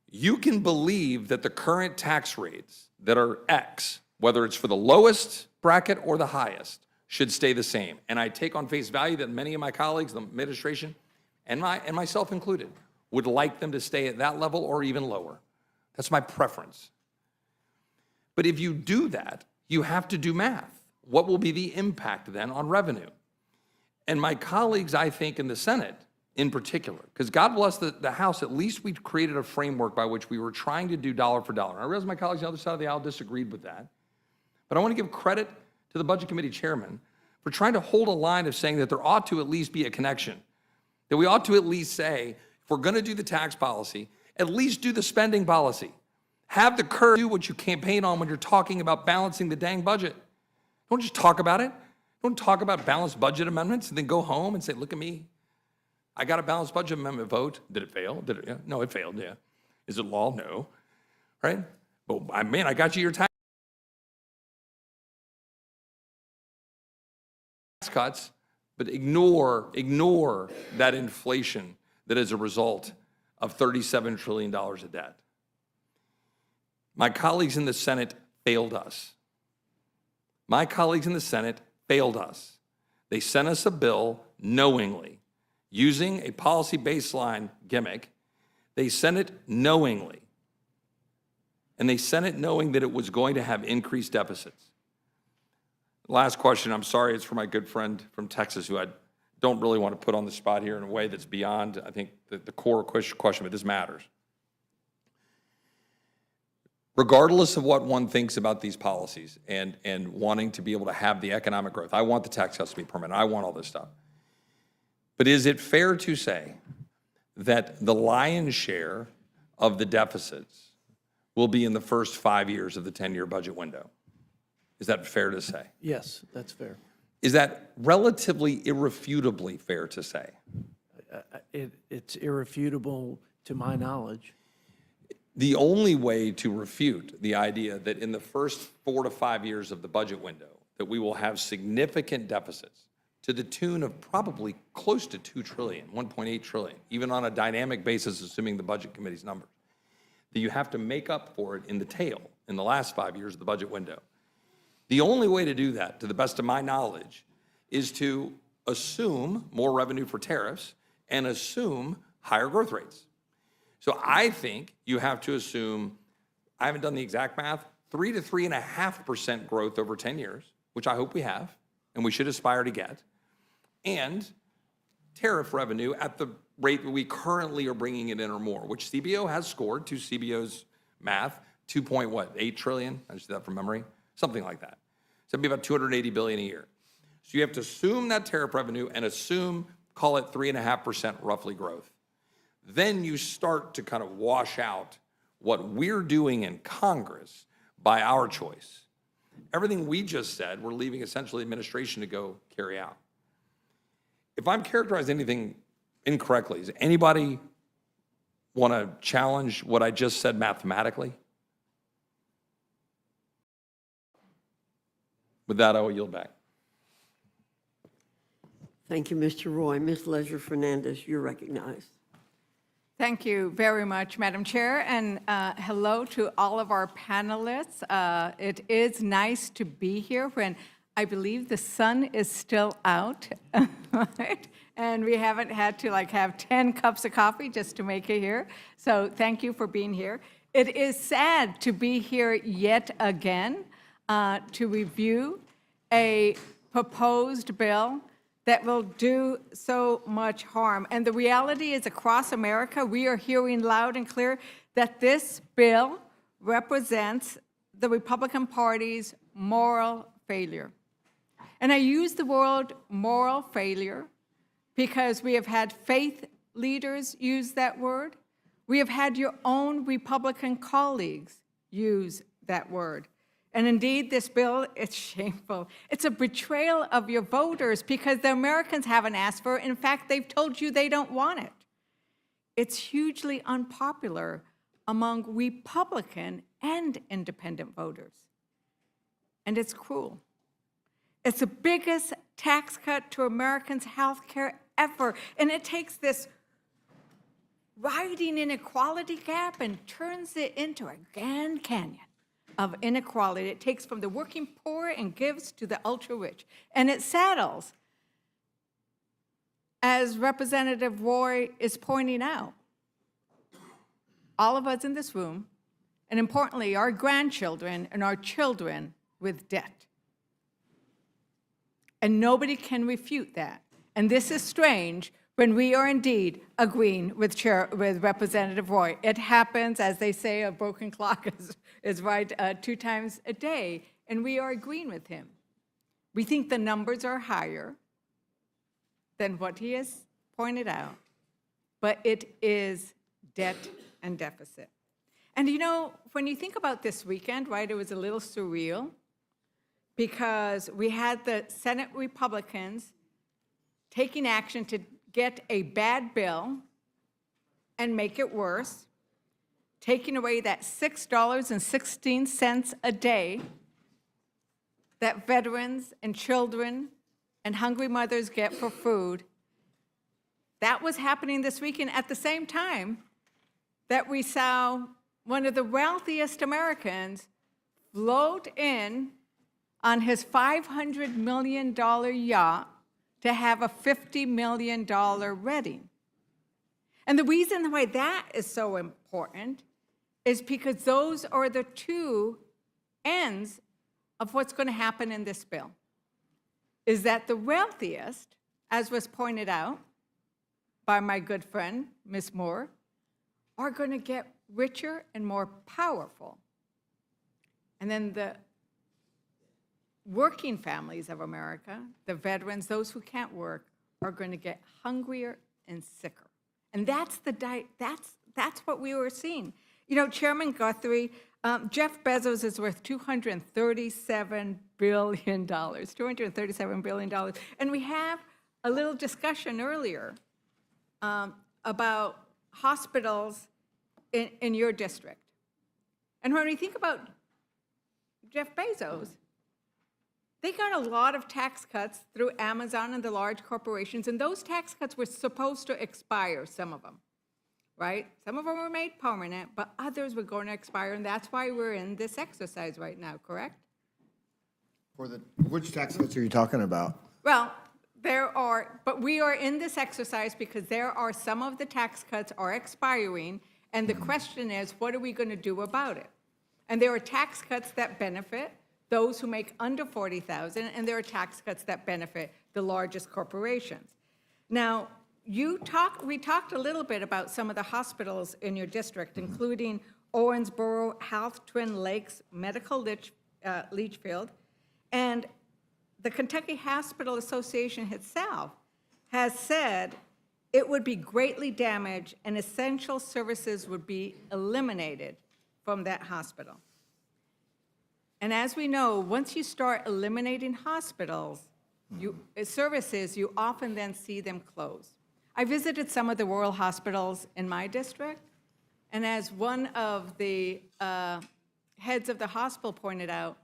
You can believe that the current tax rates that are X, whether it's for the lowest bracket or the highest, should stay the same. And I take on face value that many of my colleagues, the administration, and myself included, would like them to stay at that level or even lower. That's my preference. But if you do that, you have to do math. What will be the impact then on revenue? And my colleagues, I think, in the Senate in particular, because God bless the House, at least we created a framework by which we were trying to do dollar for dollar. And I realize my colleagues on the other side of the aisle disagreed with that. But I want to give credit to the Budget Committee chairman for trying to hold a line of saying that there ought to at least be a connection, that we ought to at least say, if we're going to do the tax policy, at least do the spending policy. Have the courage to do what you campaign on when you're talking about balancing the dang budget. Don't just talk about it. Don't talk about balanced budget amendments and then go home and say, look at me. I got a balanced budget amendment vote. Did it fail? Did it? Yeah. No, it failed, yeah. Is it law? No. Right? But I got you your tax cuts, but ignore that inflation that is a result of $37 trillion of debt. My colleagues in the Senate failed us. My colleagues in the Senate failed us. They sent us a bill knowingly, using a policy baseline gimmick. They sent it knowingly. And they sent it knowing that it was going to have increased deficits. Last question, I'm sorry, it's for my good friend from Texas, who I don't really want to put on the spot here in a way that's beyond, I think, the core question, but this matters. Regardless of what one thinks about these policies and wanting to be able to have the economic growth, I want the tax cuts to be permanent. I want all this stuff. But is it fair to say that the lion's share of the deficits will be in the first 5 years of the 10-year budget window? Is that fair to say? Yes, that's fair. Is that relatively irrefutably fair to say? It's irrefutable to my knowledge. The only way to refute the idea that in the first 4 to 5 years of the budget window that we will have significant deficits to the tune of probably close to $2 trillion, $1.8 trillion, even on a dynamic basis, assuming the Budget Committee's numbers, that you have to make up for it in the tail in the last 5 years of the budget window. The only way to do that, to the best of my knowledge, is to assume more revenue for tariffs and assume higher growth rates. So I think you have to assume, I haven't done the exact math, 3 to 3.5% growth over 10 years, which I hope we have, and we should aspire to get, and tariff revenue at the rate that we currently are bringing it in or more, which CBO has scored to CBO's math, 2.8 trillion? I just did that from memory, something like that. So it'd be about 280 billion a year. So you have to assume that tariff revenue and assume, call it 3.5% roughly growth. Then you start to kind of wash out what we're doing in Congress by our choice. Everything we just said, we're leaving essentially administration to go carry out. If I'm characterizing anything incorrectly, does anybody want to challenge what I just said mathematically? With that, I will yield back. Thank you, Mr. Roy. Ms. Leisure Fernandez, you're recognized. Thank you very much, Madam Chair, and hello to all of our panelists. It is nice to be here when I believe the sun is still out, right? And we haven't had to have 10 cups of coffee just to make it here. So thank you for being here. It is sad to be here yet again to review a proposed bill that will do so much harm. And the reality is, across America, we are hearing loud and clear that this bill represents the Republican Party's moral failure. And I use the word moral failure because we have had faith leaders use that word. We have had your own Republican colleagues use that word. And indeed, this bill, it's shameful. It's a betrayal of your voters because the Americans haven't asked for it. In fact, they've told you they don't want it. It's hugely unpopular among Republican and independent voters. And it's cruel. It's the biggest tax cut to Americans' health care ever. And it takes this rising inequality gap and turns it into a Grand Canyon of inequality. It takes from the working poor and gives to the ultra-rich. And it saddles, as Representative Roy is pointing out, all of us in this room, and importantly, our grandchildren and our children with debt. And nobody can refute that. And this is strange when we are indeed agreeing with Representative Roy. It happens, as they say, a broken clock is right 2 times a day, and we are agreeing with him. We think the numbers are higher than what he has pointed out, but it is debt and deficit. And you know, when you think about this weekend, right, it was a little surreal because we had the Senate Republicans taking action to get a bad bill and make it worse, taking away that $6.16 a day that veterans and children and hungry mothers get for food. That was happening this weekend at the same time that we saw one of the wealthiest Americans float in on his $500 million yacht to have a $50 million wedding. And the reason why that is so important is because those are the two ends of what's going to happen in this bill. Is that the wealthiest, as was pointed out by my good friend, Ms. Moore, are going to get richer and more powerful. And then the working families of America, the veterans, those who can't work, are going to get hungrier and sicker. And that's that's what we were seeing. You know, Chairman Guthrie, Jeff Bezos is worth $237 billion, $237 billion. And we have a little discussion earlier about hospitals in your district. And when we think about Jeff Bezos, they got a lot of tax cuts through Amazon and the large corporations, and those tax cuts were supposed to expire, some of them, right? Some of them were made permanent, but others were going to expire, and that's why we're in this exercise right now, correct? Which tax cuts are you talking about? Well, but we are in this exercise because there are some of the tax cuts are expiring, and the question is, what are we going to do about it? And there are tax cuts that benefit those who make under $40,000, and there are tax cuts that benefit the largest corporations. Now, we talked a little bit about some of the hospitals in your district, including Owensboro Health, Twin Lakes Medical Leachfield, and the Kentucky Hospital Association itself has said it would be greatly damaged and essential services would be eliminated from that hospital. And as we know, once you start eliminating hospitals, services, you often then see them close. I visited some of the rural hospitals in my district, and as one of the heads of the hospital pointed out,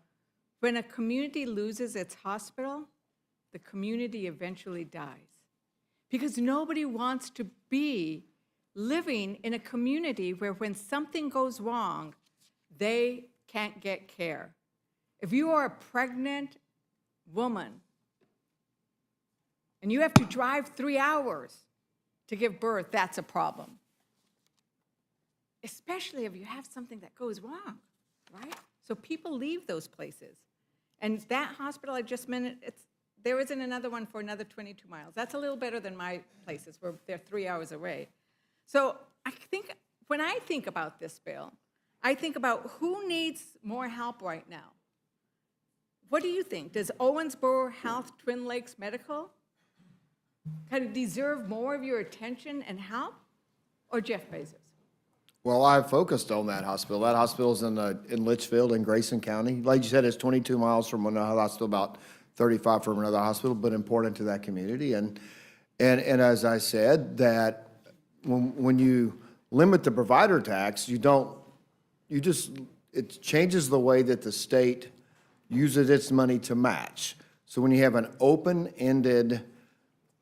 when a community loses its hospital, the community eventually dies. Because nobody wants to be living in a community where when something goes wrong, they can't get care. If you are a pregnant woman and you have to drive 3 hours to give birth, that's a problem. Especially if you have something that goes wrong, right? So people leave those places. And that hospital I just mentioned, there isn't another one for another 22 miles. That's a little better than my places where they're 3 hours away. So I think, when I think about this bill, I think about who needs more help right now. What do you think? Does Owensboro Health, Twin Lakes Medical kind of deserve more of your attention and help, or Jeff Bezos? Well, I focused on that hospital. That hospital's in Litchfield in Grayson County. Like you said, it's 22 miles from another hospital, about 35 from another hospital, but important to that community. And as I said, that when you limit the provider tax, it changes the way that the state uses its money to match. So when you have an open-ended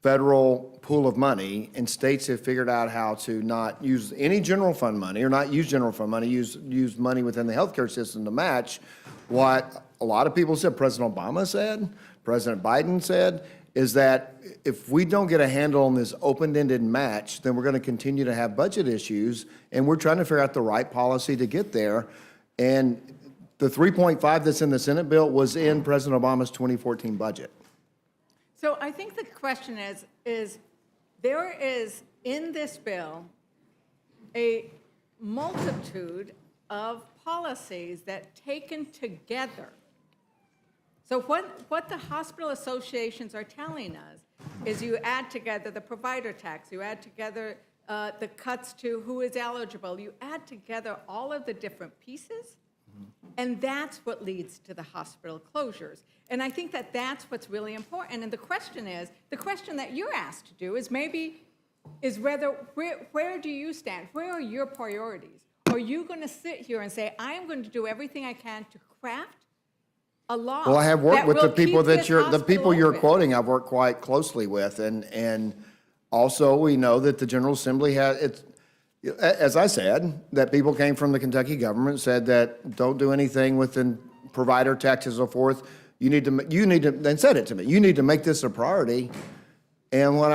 federal pool of money, and states have figured out how to not use any general fund money, or not use general fund money, use money within the healthcare system to match what a lot of people said, President Obama said, President Biden said, is that if we don't get a handle on this open-ended match, then we're going to continue to have budget issues, and we're trying to figure out the right policy to get there. And the 3.5 that's in the Senate bill was in President Obama's 2014 budget. So I think the question is there is in this bill a multitude of policies that taken together. So what the hospital associations are telling us is you add together the provider tax, you add together the cuts to who is eligible, you add together all of the different pieces, and that's what leads to the hospital closures. And I think that that's what's really important. And the question that you're asked to do is whether, where do you stand? Where are your priorities? Are you going to sit here and say, I am going to do everything I can to craft a law? Well, I have worked with the people that you're open? quoting, I've worked quite closely with. And also, we know that the General Assembly has, as I said, that people came from the Kentucky government, said that don't do anything with the provider tax and so forth. You need to, and said it to me, you need to make this a priority. And when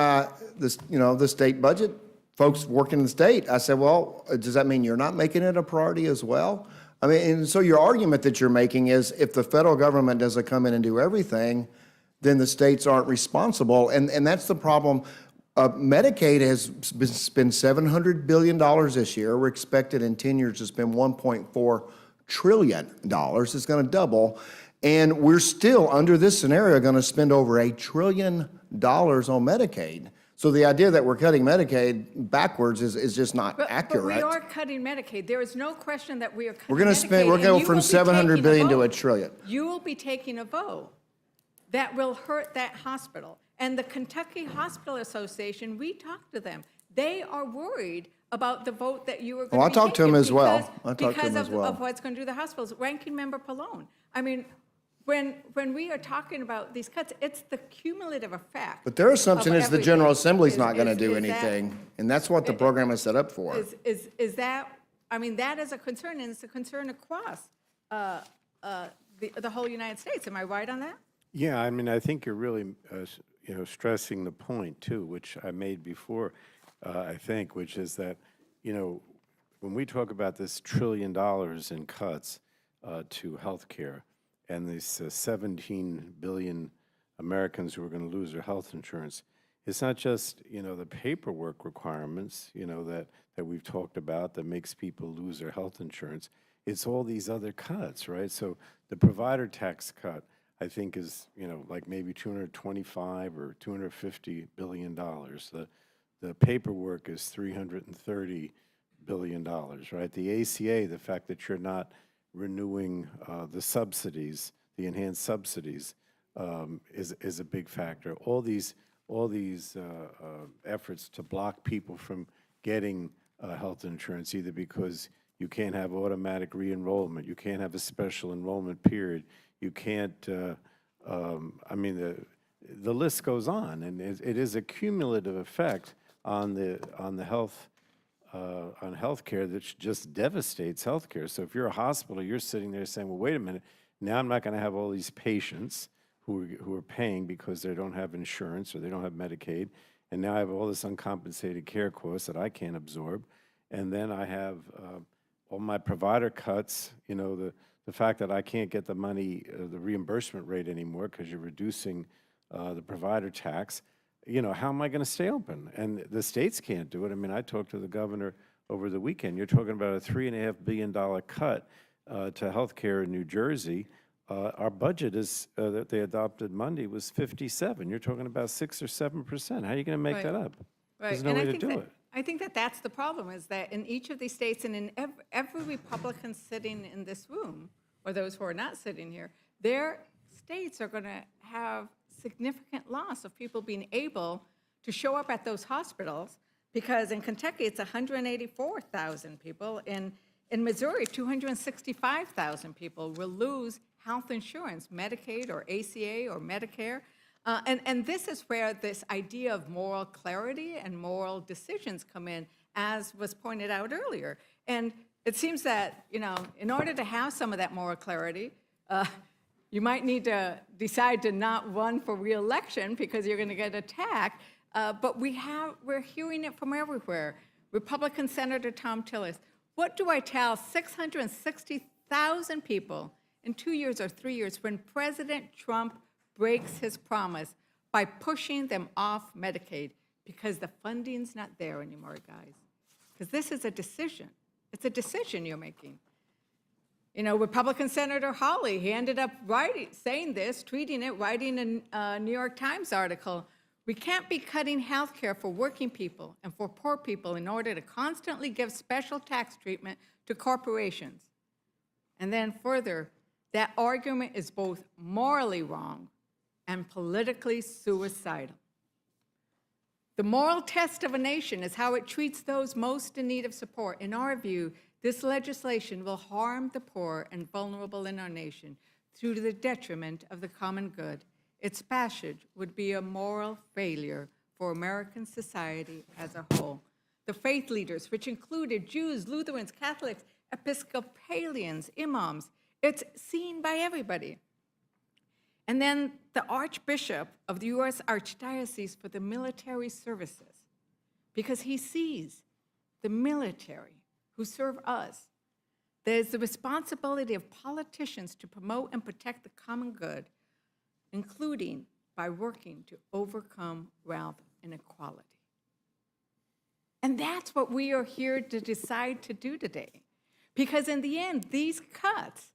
the state budget, folks working in the state, I said, well, does that mean you're not making it a priority as well? I mean, and so your argument that you're making is if the federal government doesn't come in and do everything, then the states aren't responsible. And that's the problem. Medicaid has spent $700 billion this year. We're expected in 10 years to spend $1.4 trillion. It's going to double. And we're still, under this scenario, going to spend over $1 trillion on Medicaid. So the idea that we're cutting Medicaid backwards is just not accurate. But we are cutting Medicaid. There is no question that we are cutting We're going to spend, Medicaid, we're and going you from will be 700 taking a billion to vote. $1 trillion. You will be taking a vote that will hurt that hospital. And the Kentucky Hospital Association, we talked to them. They are worried about the vote that you are going to be taking. I talked to them as well. Because of what's going to do to the hospitals. Ranking Member Pallone, I mean, when we are talking about these cuts, it's the cumulative effect. But their assumption is the everything. General Assembly's not going to do is that- anything, and that's what the program is set up for. Is that, I mean, that is a concern, and it's a concern across the whole United States. Am I right on that? Yeah, I mean, I think you're really, stressing the point too, which I made before, I think, which is that, when we talk about this $1 trillion in cuts to healthcare and these 17 billion Americans who are going to lose their health insurance, It's not just, the paperwork requirements, that we've talked about that makes people lose their health insurance. It's all these other cuts, right? So the provider tax cut, I think is, like maybe 225 or $250 billion. The paperwork is $330 billion, right? The ACA, the fact that you're not renewing the subsidies, the enhanced subsidies, is a big factor. All these efforts to block people from getting health insurance, either because you can't have automatic re-enrollment, you can't have a special enrollment period, you can't, I mean, the list goes on, and it is a cumulative effect on health, on healthcare that just devastates healthcare. So if you're a hospital, you're sitting there saying, well, wait a minute, now I'm not going to have all these patients who are paying because they don't have insurance or they don't have Medicaid, and now I have all this uncompensated care costs that I can't absorb, and then I have all my provider cuts, the fact that I can't get the money, the reimbursement rate anymore because you're reducing the provider tax. How am I going to stay open? And the states can't do it. I mean, I talked to the governor over the weekend. You're talking about a $3.5 billion cut to health care in New Jersey. Our budget is that they adopted Monday was 57. You're talking about 6 or 7%. How are you going to make that up? There's no way to do it. I think that that's the problem, is that in each of these states and in every Republican sitting in this room, or those who are not sitting here, their states are going to have significant loss of people being able to show up at those hospitals, because in Kentucky, it's 184,000 people. In Missouri, 265,000 people will lose health insurance, Medicaid or ACA or Medicare. And this is where this idea of moral clarity and moral decisions come in, as was pointed out earlier. And it seems that, in order to have some of that moral clarity, you might need to decide to not run for re-election because you're going to get attacked. But we're hearing it from everywhere. Republican Senator Tom Tillis, what do I tell 660,000 people in 2 years or 3 years when President Trump breaks his promise by pushing them off Medicaid because the funding's not there anymore, guys? Because this is a decision. It's a decision you're making. Republican Senator Hawley, he ended up saying this, tweeting it, writing a New York Times article. We can't be cutting health care for working people and for poor people in order to constantly give special tax treatment to corporations. And then further, that argument is both morally wrong and politically suicidal. The moral test of a nation is how it treats those most in need of support. In our view, this legislation will harm the poor and vulnerable in our nation to the detriment of the common good. Its passage would be a moral failure for American society as a whole. The faith leaders, which included Jews, Lutherans, Catholics, Episcopalians, imams, it's seen by everybody. And then the Archbishop of the U.S. Archdiocese for the Military Services, because he sees the military who serve us. There's the responsibility of politicians to promote and protect the common good, including by working to overcome wealth inequality. And that's what we are here to decide to do today. Because in the end, these cuts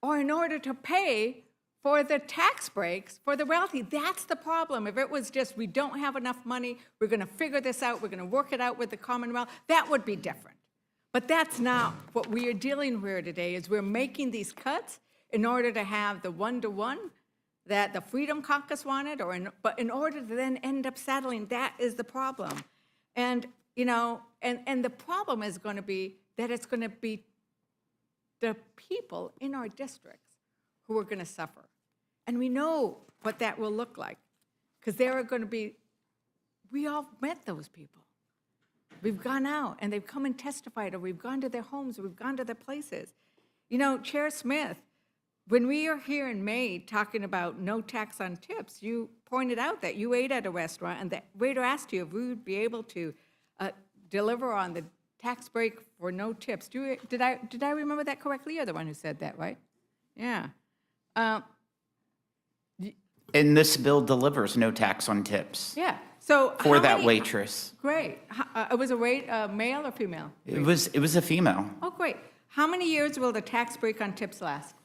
are in order to pay for the tax breaks for the wealthy. That's the problem. If it was just, we don't have enough money, we're going to figure this out, we're going to work it out with the Commonwealth, that would be different. But that's not what we are dealing with today, is we're making these cuts in order to have the one-to-one that the Freedom Caucus wanted, but in order to then end up settling, that is the problem. And, and the problem is going to be that it's going to be the people in our districts who are going to suffer. And we know what that will look like, because there are going to be, we all met those people. We've gone out and they've come and testified, or we've gone to their homes, or we've gone to their places. Chair Smith, when we are here in May talking about no tax on tips, you pointed out that you ate at a restaurant and the waiter asked you if we would be able to deliver on the tax break for no tips. Did I remember that correctly? You're the one who said that, right? Yeah. And this bill delivers no tax on tips Yeah. So for how that many- waitress. Great. It was a male or female? It was a female. Oh, great. How many years will the tax break on tips last?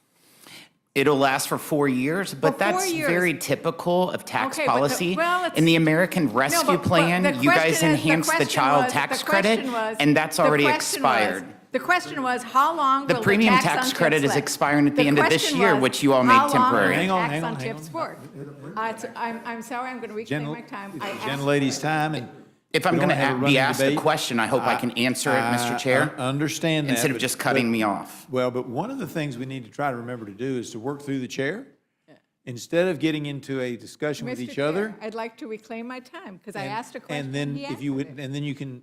It'll last for 4 years, but 4 that's years. very typical of tax Okay, but the- policy. well, it's- In the American Rescue but the Plan, you guys question is- enhanced the question child was- tax the credit, question was- and that's the already question was- expired. The question was, how long The will the premium tax tax on credit tips is last? expiring at the end of this question year, was, which you all made temporary. How long will Hang the on, tax hang on on, hang tips on. work? I'm sorry, I'm going to reclaim my time. I asked- Gentlelady's time, and If I'm we going don't have a to be running asked a debate. question, I hope I can answer it, Mr. Chair, I understand that. instead of but- just cutting but- me off. Well, but one of the things we need to try to remember to do is to work through the chair. Instead of getting into a discussion with Mr. each Chair, other. I'd like to reclaim my time because I and- asked a question. And then he if you would, answered it. and then you can,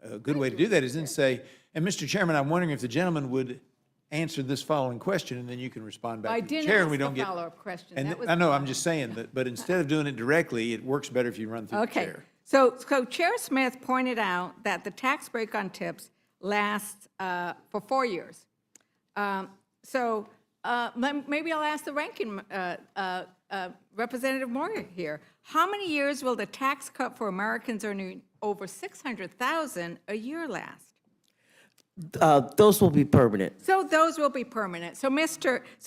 a good way to do that is then say, and Mr. Chairman, I'm wondering if the gentleman would answer this following question, and then you can respond I back to the didn't chair, and ask we a don't get. follow-up question. And That was I know, I'm fine. just saying that, but instead of doing it directly, it works better if you run through the Okay, chair. so Chair Smith pointed out that the tax break on tips lasts for 4 years. Maybe I'll ask the ranking Representative Moore here. How many years will the tax cut for Americans earning over $600,000 a year last? Those will be permanent. So those will be permanent. So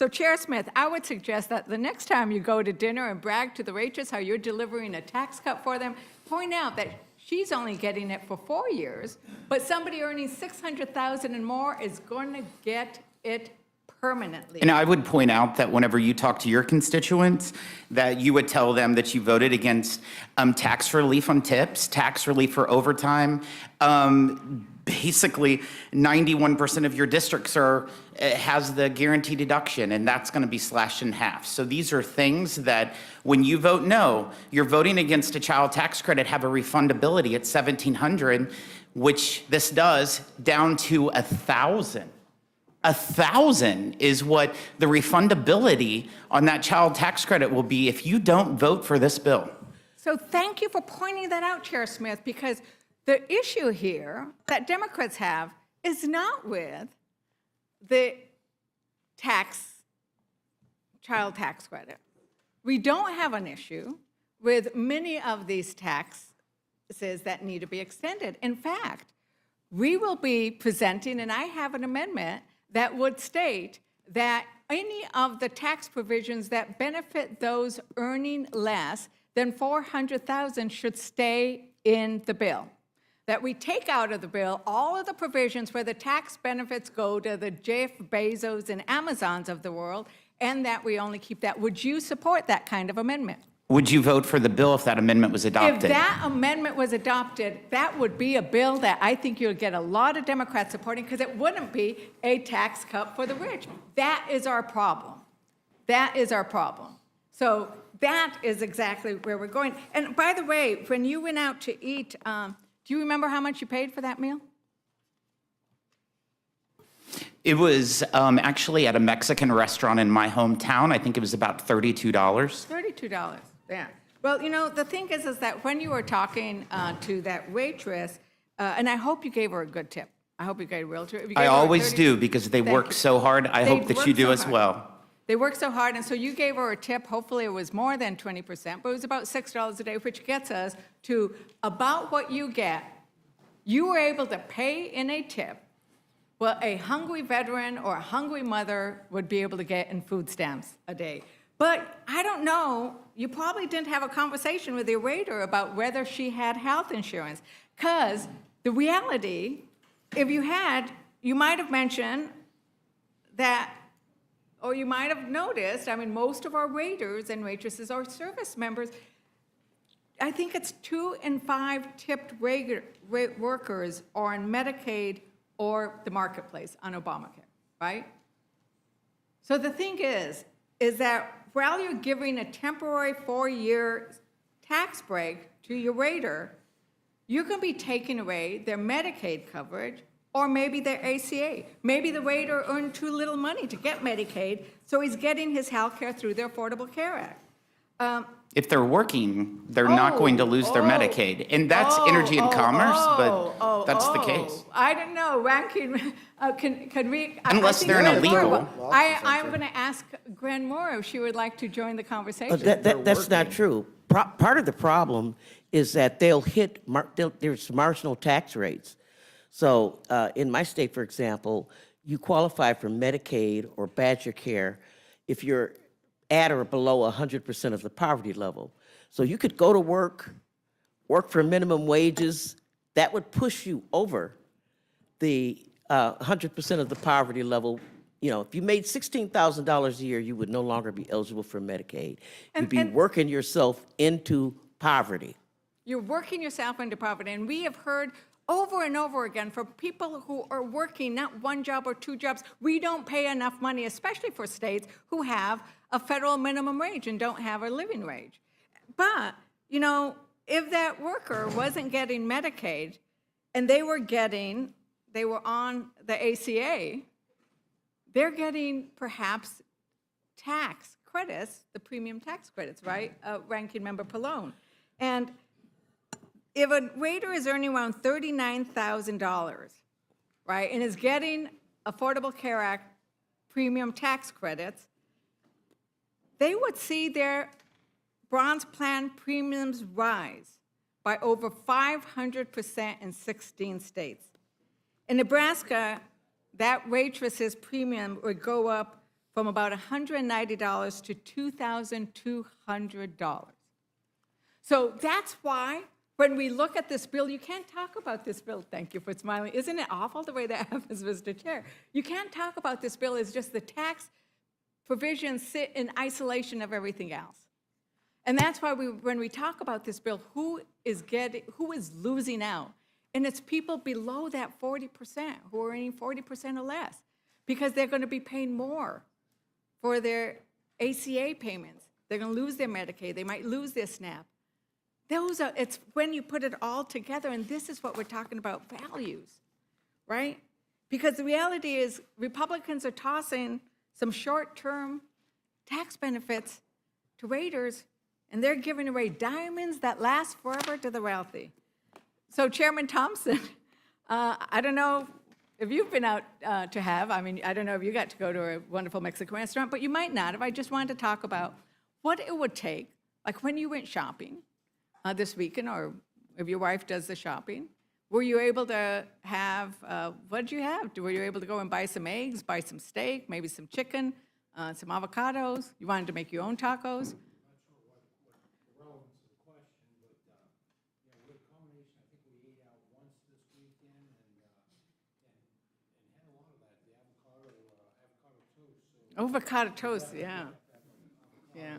Chair Smith, I would suggest that the next time you go to dinner and brag to the waitress how you're delivering a tax cut for them, point out that she's only getting it for 4 years, but somebody earning $600,000 and more is going to get it permanently. And I would point out that whenever you talk to your constituents, that you would tell them that you voted against tax relief on tips, tax relief for overtime. Basically, 91% of your districts has the guaranteed deduction, and that's going to be slashed in half. So these are things that when you vote no, you're voting against a child tax credit, have a refundability at $1,700, which this does, down to $1,000. $1,000 is what the refundability on that child tax credit will be if you don't vote for this bill. So thank you for pointing that out, Chair Smith, because the issue here that Democrats have is not with the child tax credit. We don't have an issue with many of these taxes that need to be extended. In fact, we will be presenting, and I have an amendment that would state that any of the tax provisions that benefit those earning less than $400,000 should stay in the bill. That we take out of the bill all of the provisions where the tax benefits go to the Jeff Bezos and Amazons of the world, and that we only keep that. Would you support that kind of amendment? Would you vote for the bill if that amendment was If adopted? that amendment was adopted, that would be a bill that I think you'll get a lot of Democrats supporting because it wouldn't be a tax cut for the rich. That is our problem. That is our problem. So that is exactly where we're going. And by the way, when you went out to eat, do you remember how much you paid for that meal? It was actually at a Mexican restaurant in my hometown. I think it was about $32. $32, yeah. Well, you know, the thing is that when you were talking to that waitress, and I hope you gave her a good tip. I hope you gave a real tip. If you I gave her a always 30 do because they Thank work you. so hard. I They hope that you work do so as hard. well. They work so hard, and so you gave her a tip. Hopefully, it was more than 20%, but it was about $6 a day, which gets us to about what you get. You were able to pay in a tip what a hungry veteran or a hungry mother would be able to get in food stamps a day. But I don't know, you probably didn't have a conversation with your waiter about whether she had health insurance. Because the reality, if you had, you might have mentioned that, or you might have noticed, I mean, most of our waiters and waitresses are service members. I think it's 2 in 5 tipped workers are on Medicaid or the marketplace on Obamacare, right? So the thing is that while you're giving a temporary 4-year tax break to your waiter, you can be taking away their Medicaid coverage or maybe their ACA. Maybe the waiter earned too little money to get Medicaid, so he's getting his health care through the Affordable Care Act. If they're working, they're not going to lose their Medicaid. And that's energy and commerce, but that's the case. I don't know, Ranking, can we? Unless think they're an Gwen illegal. Moore- I'm going to ask Gwen Moore if she would like to join the conversation. That's not true. Part of the problem is that they'll hit, there's marginal tax rates. So in my state, for example, you qualify for Medicaid or Badger Care if you're at or below 100% of the poverty level. So you could go to work for minimum wages, that would push you over the 100% of the poverty level. You know, if you made $16,000 a year, you would no longer be eligible for Medicaid. You'd be working yourself into poverty. You're working yourself into poverty, and we have heard over and over again from people who are working not one job or two jobs, we don't pay enough money, especially for states who have a federal minimum wage and don't have a living wage. But, you know, if that worker wasn't getting Medicaid and they were on the ACA, they're getting perhaps tax credits, the premium tax credits, right? Ranking Member Pallone. And if a waiter is earning around $39,000, right, and is getting Affordable Care Act premium tax credits, they would see their bronze plan premiums rise by over 500% in 16 states. In Nebraska, that waitress's premium would go up from about $190 to $2,200. So that's why when we look at this bill, you can't talk about this bill. Thank you for smiling. Isn't it awful the way that happens, Mr. Chair? You can't talk about this bill as just the tax provisions sit in isolation of everything else. And that's why when we talk about this bill, who is losing out? And it's people below that 40% who are earning 40% or less, because they're going to be paying more for their ACA payments. They're going to lose their Medicaid. They might lose their SNAP. It's when you put it all together, and this is what we're talking about, values, right? Because the reality is Republicans are tossing some short-term tax benefits to waiters, and they're giving away diamonds that last forever to the wealthy. So Chairman Thompson, I don't know if you've been out I don't know if you got to go to a wonderful Mexican restaurant, but you might not have. I just wanted to talk about what it would take, like when you went shopping this weekend, or if your wife does the shopping, were you able to have, what did you have? Were you able to go and buy some eggs, buy some steak, maybe some chicken, some avocados? You wanted to make your own tacos? Avocado toast, yeah. Yeah.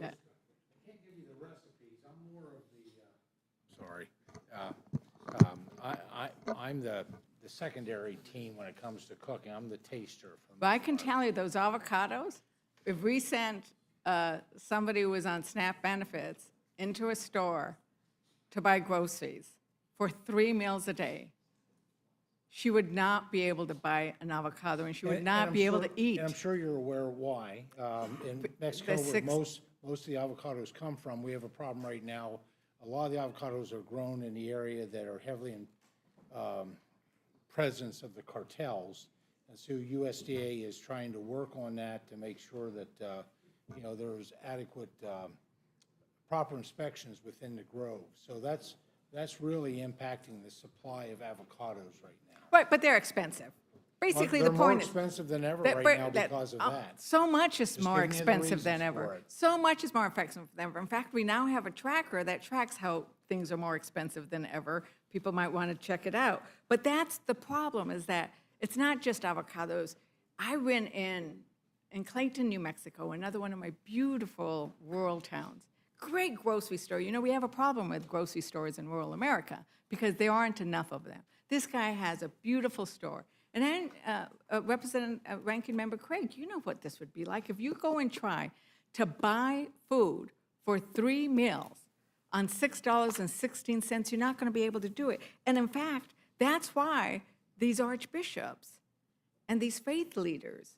Yeah. Sorry. I'm the secondary team when it comes to cooking. I'm the taster. But I can tell you, those avocados, if we sent somebody who was on SNAP benefits into a store to buy groceries for 3 meals a day, she would not be able to buy an avocado, and she would not be able to eat. And I'm sure you're aware why. In Mexico, where most of the avocados come from, we have a problem right now. A lot of the avocados are grown in the area that are heavily in presence of the cartels. And so USDA is trying to work on that to make sure that, there's adequate proper inspections within the grove. So that's really impacting the supply of avocados right now. Right, but they're expensive. Basically, the point is. They're more expensive than ever right now because of that. So much is Just more give me the expensive than reasons ever. for it. So much is more expensive than ever. In fact, we now have a tracker that tracks how things are more expensive than ever. People might want to check it out. But that's the problem, is that it's not just avocados. I went in Clayton, New Mexico, another one of my beautiful rural towns. Great grocery store. You know, we have a problem with grocery stores in rural America because there aren't enough of them. This guy has a beautiful store. And then Ranking Member Craig, you know what this would be like. If you go and try to buy food for 3 meals on $6.16, you're not going to be able to do it. And in fact, that's why these archbishops and these faith leaders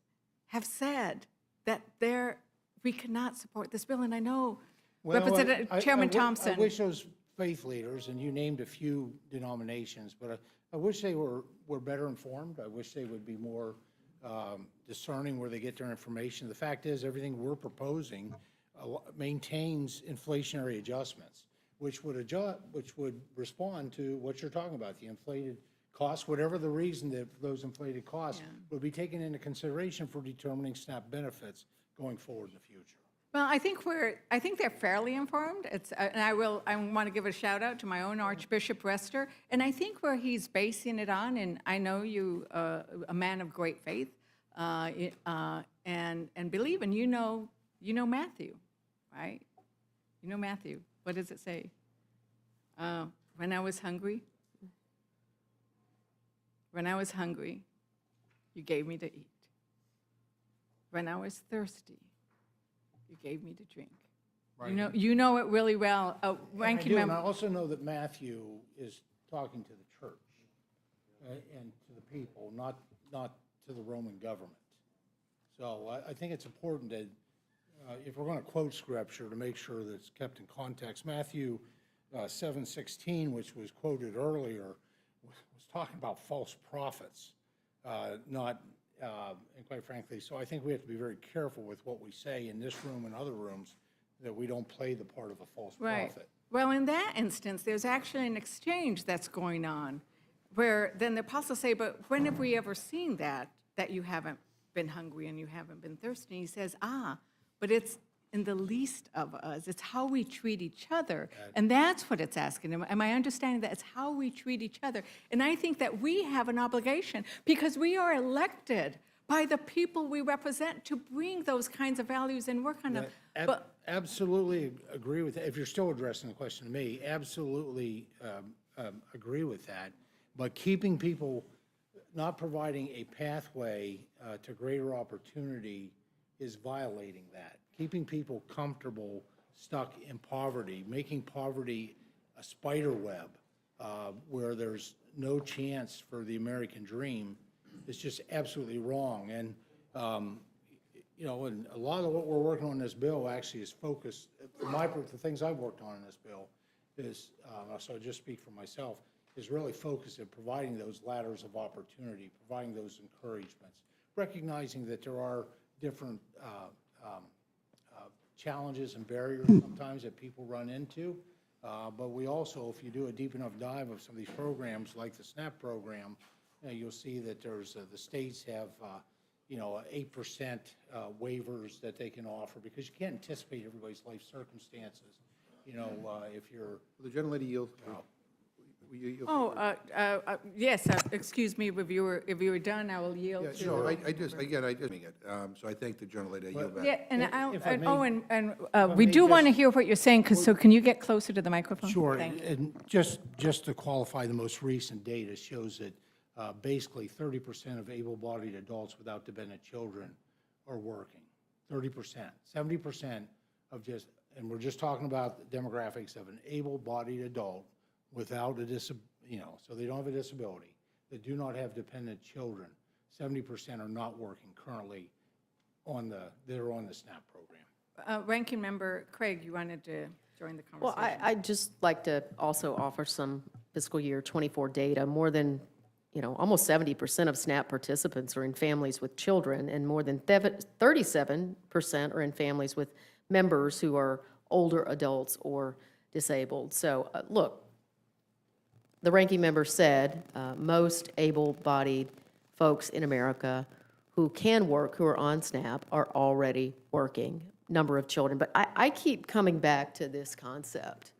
have said that they're we cannot support this bill. And I know Well, Representative Chairman Thompson. I wish those faith leaders, and you named a few denominations, but I wish they were better informed. I wish they would be more discerning where they get their information. The fact is, everything we're proposing maintains inflationary adjustments, which would respond to what you're talking about, the inflated costs, whatever the reason that those inflated costs would be taken into consideration for determining SNAP benefits going forward in the future. Well, I think they're fairly informed. And I want to give a shout out to my own Archbishop Rester. And I think where he's basing it on, and I know you, a man of great faith, and believe, and you know Matthew, right? You know Matthew. What does it say? When I was hungry, you gave me to eat. When I was thirsty, you gave me to drink. Right. You know it really well. Ranking And I member. also know that Matthew is talking to the church and to the people, not to the Roman government. So I think it's important that if we're going to quote scripture, to make sure that it's kept in context. Matthew 7:16, which was quoted earlier, was talking about false prophets, not, and quite frankly, so I think we have to be very careful with what we say in this room and other rooms, that we don't play the part of a false Right. prophet. Well, in that instance, there's actually an exchange that's going on, where then the apostles say, but when have we ever seen that you haven't been hungry and you haven't been thirsty? And he says, but it's in the least of us. It's how we treat each other. And that's what it's asking. Am I understanding that? It's how we treat each other. And I think that we have an obligation, because we are elected by the people we represent, to bring those kinds of values and work on them. But Absolutely agree with that. If you're still addressing the question to me, absolutely agree with that. But keeping people, not providing a pathway to greater opportunity is violating that. Keeping people comfortable, stuck in poverty, making poverty a spider web where there's no chance for the American dream is just absolutely wrong. And and a lot of what we're working on in this bill actually is focused, the things I've worked on in this bill is, so I'll just speak for myself, is really focused at providing those ladders of opportunity, providing those encouragements, recognizing that there are different challenges and barriers sometimes that people run into. But we also, if you do a deep enough dive of some of these programs, like the SNAP program, you'll see that there's, the states have 8% waivers that they can offer, because you can't anticipate everybody's life circumstances. If you're. The gentlelady yield. yes, excuse me, if you were done, I will yield Yeah, to. sure, I just so I thank the gentlelady, I yield back. Yeah, and If I may- we may do want to just- hear what you're saying, so can you get closer to the microphone? Sure, Thank you. and just to qualify, the most recent data shows that basically 30% of able-bodied adults without dependent children are working. 30%, 70% of just, and we're just talking about the demographics of an able-bodied adult without a so they don't have a disability, that do not have dependent children. 70% are not working currently that are on the SNAP program. Ranking Member Craig, you wanted to join the Well, conversation. I'd just like to also offer some fiscal year '24 data. More than, almost 70% of SNAP participants are in families with children, and more than 37% are in families with members who are older adults or disabled. So, look, the ranking member said most able-bodied folks in America who can work, who are on SNAP, are already working, number of children. But I keep coming back to this concept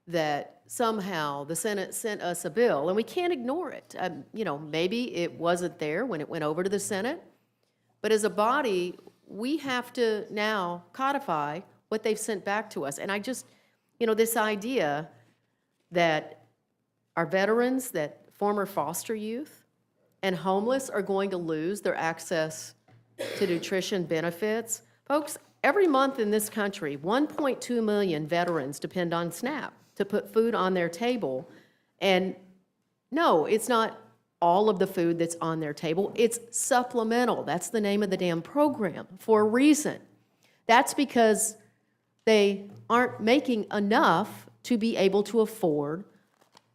that somehow the Senate sent us a bill, and we can't ignore it. Maybe it wasn't there when it went over to the Senate, but as a body, we have to now codify what they've sent back to us. And I just, this idea that our veterans, that former foster youth, and homeless are going to lose their access to nutrition benefits. Folks, every month in this country, 1.2 million veterans depend on SNAP to put food on their table. And no, it's not all of the food that's on their table. It's supplemental. That's the name of the damn program for a reason. That's because they aren't making enough to be able to afford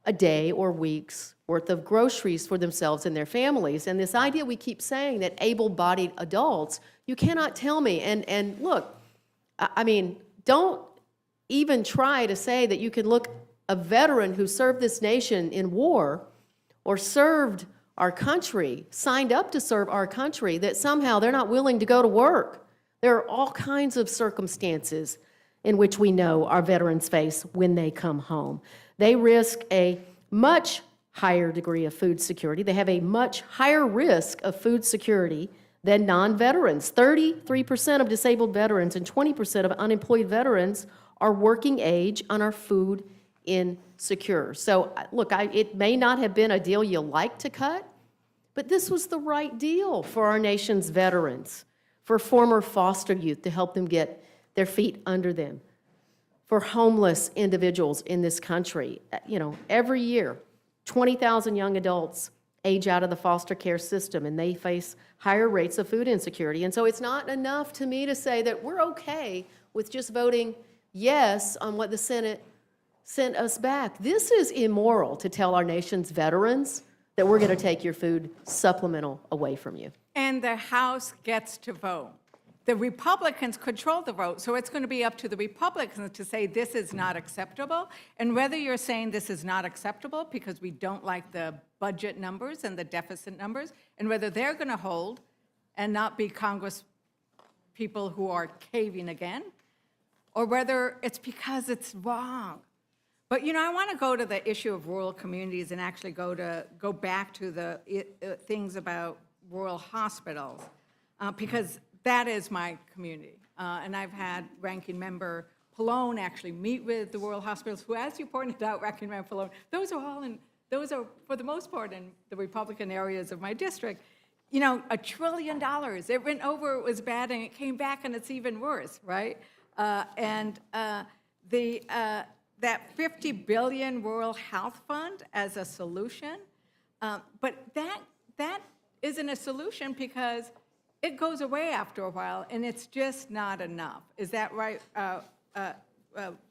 a day or week's worth of groceries for themselves and their families. And this idea we keep saying that able-bodied adults, you cannot tell me, and look, I mean, don't even try to say that you can look a veteran who served this nation in war or served our country, signed up to serve our country, that somehow they're not willing to go to work. There are all kinds of circumstances in which we know our veterans face when they come home. They risk a much higher degree of food security. They have a much higher risk of food security than non-veterans. 33% of disabled veterans and 20% of unemployed veterans are working age and are food insecure. So look, it may not have been a deal you like to cut, but this was the right deal for our nation's veterans, for former foster youth to help them get their feet under them, for homeless individuals in this country. You know, every year, 20,000 young adults age out of the foster care system, and they face higher rates of food insecurity. And so it's not enough to me to say that we're okay with just voting yes on what the Senate sent us back. This is immoral to tell our nation's veterans that we're going to take your food supplemental away from you. And the House gets to vote. The Republicans control the vote, so it's going to be up to the Republicans to say this is not acceptable. And whether you're saying this is not acceptable because we don't like the budget numbers and the deficit numbers, and whether they're going to hold and not be Congress people who are caving again, or whether it's because it's wrong. But, you know, I want to go to the issue of rural communities and actually go back to the things about rural hospitals, because that is my community. And I've had Ranking Member Pallone actually meet with the rural hospitals, who, as you pointed out, Ranking Member Pallone, those are for the most part in the Republican areas of my district. You know, $1 trillion. It went over, it was bad, and it came back, and it's even worse, right? That $50 billion rural health fund as a solution, but that isn't a solution because it goes away after a while, and it's just not enough. Is that right,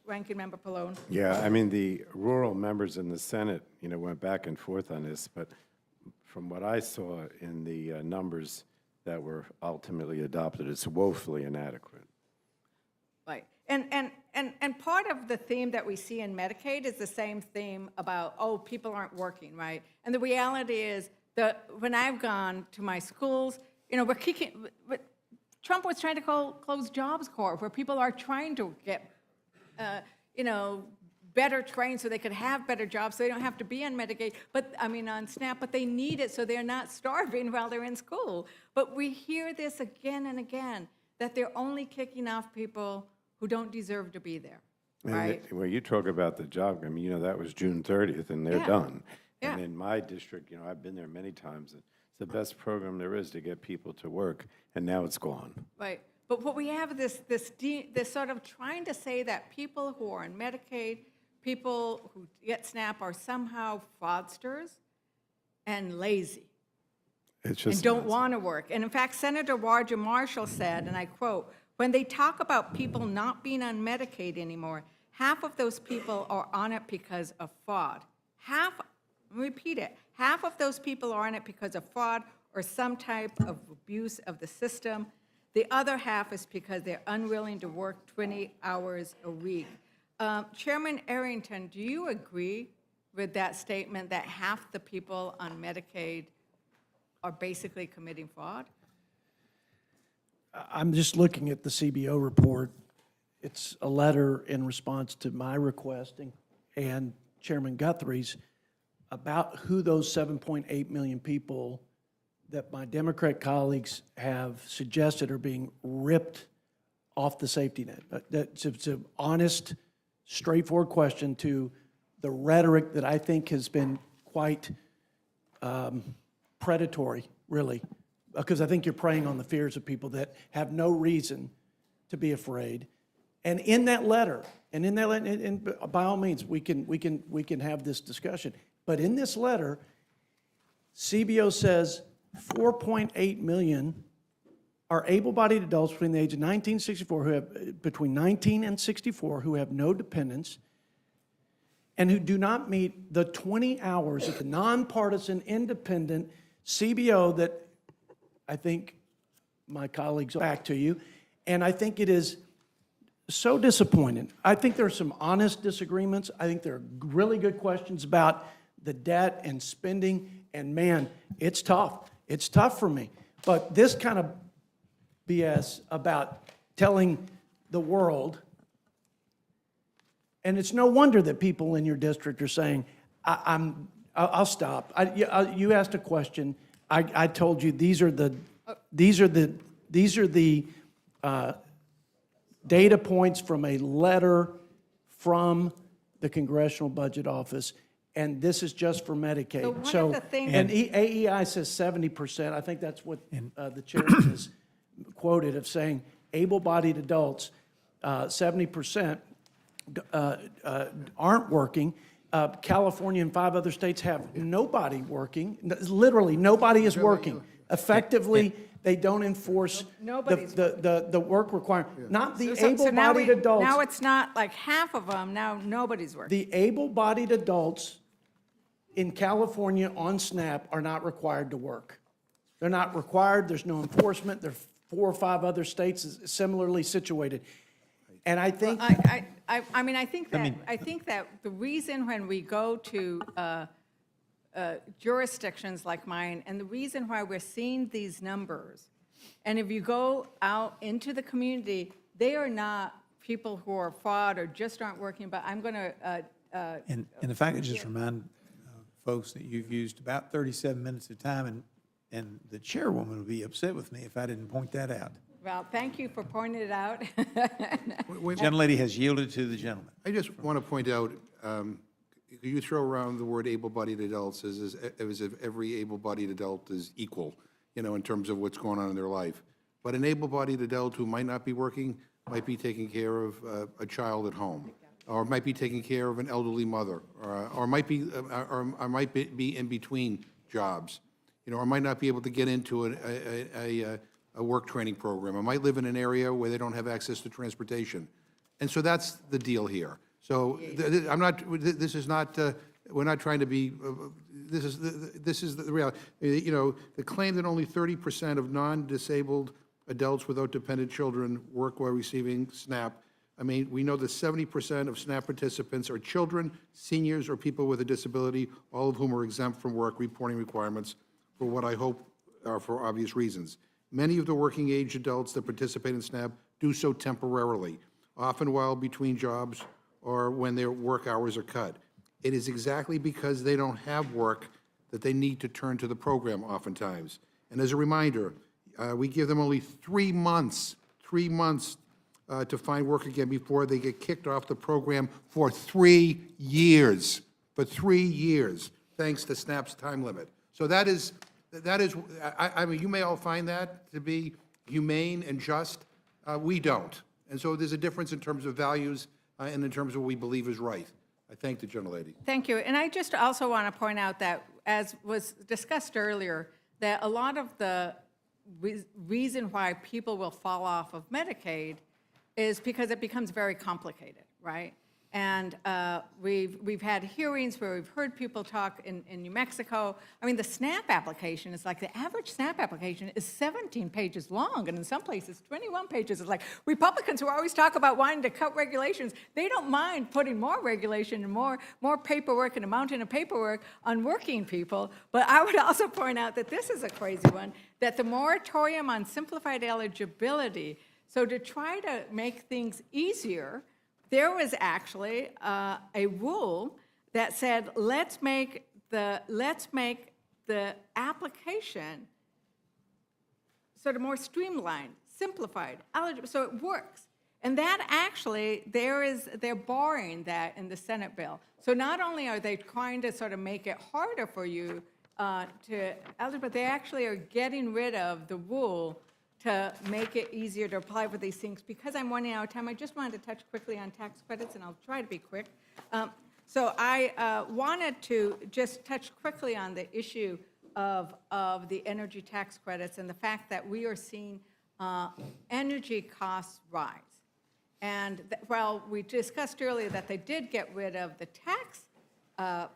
Ranking Member Pallone? Yeah, I mean, the rural members in the Senate, you know, went back and forth on this, but from what I saw in the numbers that were ultimately adopted, it's woefully inadequate. Right. And part of the theme that we see in Medicaid is the same theme about, oh, people aren't working, right? And the reality is that when I've gone to my schools, you know, Trump was trying to close Jobs Corps, where people are trying to get, you know, better trained so they could have better jobs, so they don't have to be on Medicaid, on SNAP, but they need it so they're not starving while they're in school. But we hear this again and again, that they're only kicking off people who don't deserve to be there, right? When you talk about the job, I mean, you know, that was June 30th, and they're done. Yeah. And in my district, you know, I've been there many times. It's the best program there is to get people to work, and now it's gone. Right. But what we have this sort of trying to say that people who are on Medicaid, people who get SNAP are somehow fraudsters and lazy. It's just and don't nonsense. want to work. And in fact, Senator Warren Marshall said, and I quote, "When they talk about people not being on Medicaid anymore, half of those people are on it because of fraud. Repeat it, half of those people are on it because of fraud or some type of abuse of the system. The other half is because they're unwilling to work 20 hours a week." Chairman Arrington, do you agree with that statement that half the people on Medicaid are basically committing fraud? I'm just looking at the CBO report. It's a letter in response to my requesting and Chairman Guthrie's about who those 7.8 million people that my Democrat colleagues have suggested are being ripped off the safety net. That's an honest, straightforward question to the rhetoric that I think has been quite predatory, really, because I think you're preying on the fears of people that have no reason to be afraid. And in that letter, and by all means, we can have this discussion. But in this letter, CBO says 4.8 million are able-bodied adults between the age of 19 and 64 who have, between 19 and 64 who have no dependents and who do not meet the 20 hours of the nonpartisan, independent CBO that I think my colleagues back to you. And I think it is so disappointing. I think there are some honest disagreements. I think there are really good questions about the debt and spending. And man, it's tough. It's tough for me. But this kind of BS about telling the world, and it's no wonder that people in your district are saying, I'll stop. You asked a question. I told you these are the data points from a letter from the Congressional Budget Office, and this is just for Medicaid. So one of the things- And AEI says 70%. I think that's what the chairman is quoted of saying able-bodied adults, 70% aren't working. California and 5 other states have nobody working. Literally, nobody is working. Effectively, they don't enforce the work requirement. Not the able-bodied adults. Now it's not like half of them, now nobody's working. The able-bodied adults in California on SNAP are not required to work. They're not required, there's no enforcement. There are 4 or 5 other states similarly situated. And I think. I mean, I think that the reason when we go to jurisdictions like mine, and the reason why we're seeing these numbers, and if you go out into the community, they are not people who are fraud or just aren't working, but I'm going to. And if I could just remind folks that you've used about 37 minutes of time, and the chairwoman would be upset with me if I didn't point that out. Well, thank you for pointing it out. The gentlelady has yielded to the gentleman. I just want to point out, you throw around the word able-bodied adults as if every able-bodied adult is equal, in terms of what's going on in their life. But an able-bodied adult who might not be working might be taking care of a child at home, or might be taking care of an elderly mother, or might be in between jobs, or might not be able to get into a work training program, or might live in an area where they don't have access to transportation. And so that's the deal here. So we're not trying to be, this is the reality. The claim that only 30% of non-disabled adults without dependent children work while receiving SNAP. I mean, we know that 70% of SNAP participants are children, seniors, or people with a disability, all of whom are exempt from work reporting requirements for what I hope are for obvious reasons. Many of the working age adults that participate in SNAP do so temporarily, often while between jobs or when their work hours are cut. It is exactly because they don't have work that they need to turn to the program oftentimes. And as a reminder, we give them only 3 months to find work again before they get kicked off the program for 3 years, thanks to SNAP's time limit. So that is, I mean, you may all find that to be humane and just. We don't. And so there's a difference in terms of values and in terms of what we believe is right. I thank the gentlelady. Thank you. And I just also want to point out that, as was discussed earlier, that a lot of the reason why people will fall off of Medicaid is because it becomes very complicated, right? And we've had hearings where we've heard people talk in New Mexico. I mean, the SNAP application is like, the average SNAP application is 17 pages long, and in some places 21 pages. It's like Republicans who always talk about wanting to cut regulations, they don't mind putting more regulation and more paperwork and a mountain of paperwork on working people. But I would also point out that this is a crazy one, that the moratorium on simplified eligibility, so to try to make things easier, there was actually a rule that said, let's make the application sort of more streamlined, simplified, eligible, so it works. And that actually, they're barring that in the Senate bill. So not only are they trying to sort of make it harder for you to eligible, but they actually are getting rid of the rule to make it easier to apply for these things. Because I'm running out of time, I just wanted to touch quickly on tax credits, and I'll try to be quick. So I wanted to just touch quickly on the issue of the energy tax credits and the fact that we are seeing energy costs rise. And while we discussed earlier that they did get rid of the tax, the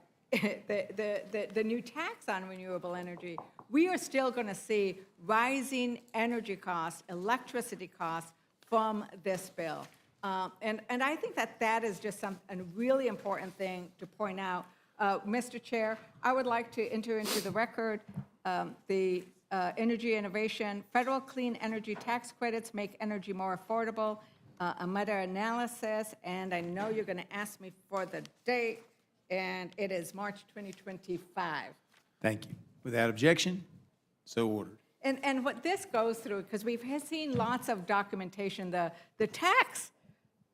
new tax on renewable energy, we are still going to see rising energy costs, electricity costs from this bill. And I think that that is just a really important thing to point out. Mr. Chair, I would like to enter into the record the energy innovation, federal clean energy tax credits make energy more affordable, a meta-analysis, and I know you're going to ask me for the date, and it is March 2025. Thank you. Without objection, so ordered. And what this goes through, because we've seen lots of documentation, the tax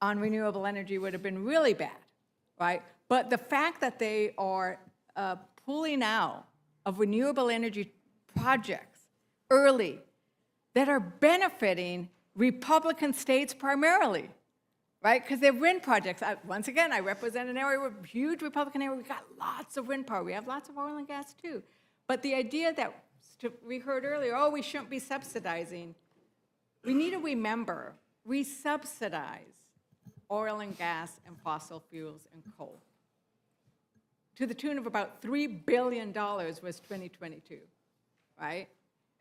on renewable energy would have been really bad, right? But the fact that they are pulling out of renewable energy projects early that are benefiting Republican states primarily, right? Because they're wind projects. Once again, I represent an area, a huge Republican area. We've got lots of wind power. We have lots of oil and gas too. But the idea that we heard earlier, oh, we shouldn't be subsidizing, we need to remember, we subsidize oil and gas and fossil fuels and coal to the tune of about $3 billion was 2022, right?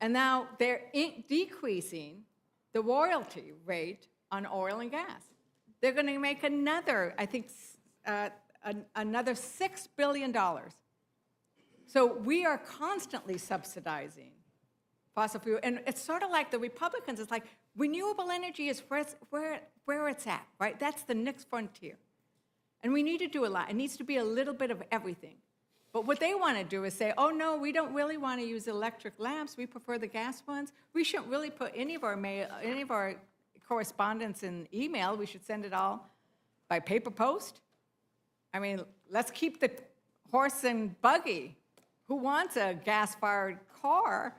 And now they're decreasing the royalty rate on oil and gas. They're going to make another, I think, another $6 billion. So we are constantly subsidizing fossil fuel. And it's sort of like the Republicans, it's like renewable energy is where it's at, right? That's the next frontier. And we need to do a lot. It needs to be a little bit of everything. But what they want to do is say, oh, no, we don't really want to use electric lamps. We prefer the gas ones. We shouldn't really put any of our correspondence in email. We should send it all by paper post. I mean, let's keep the horse and buggy. Who wants a gas-fired car?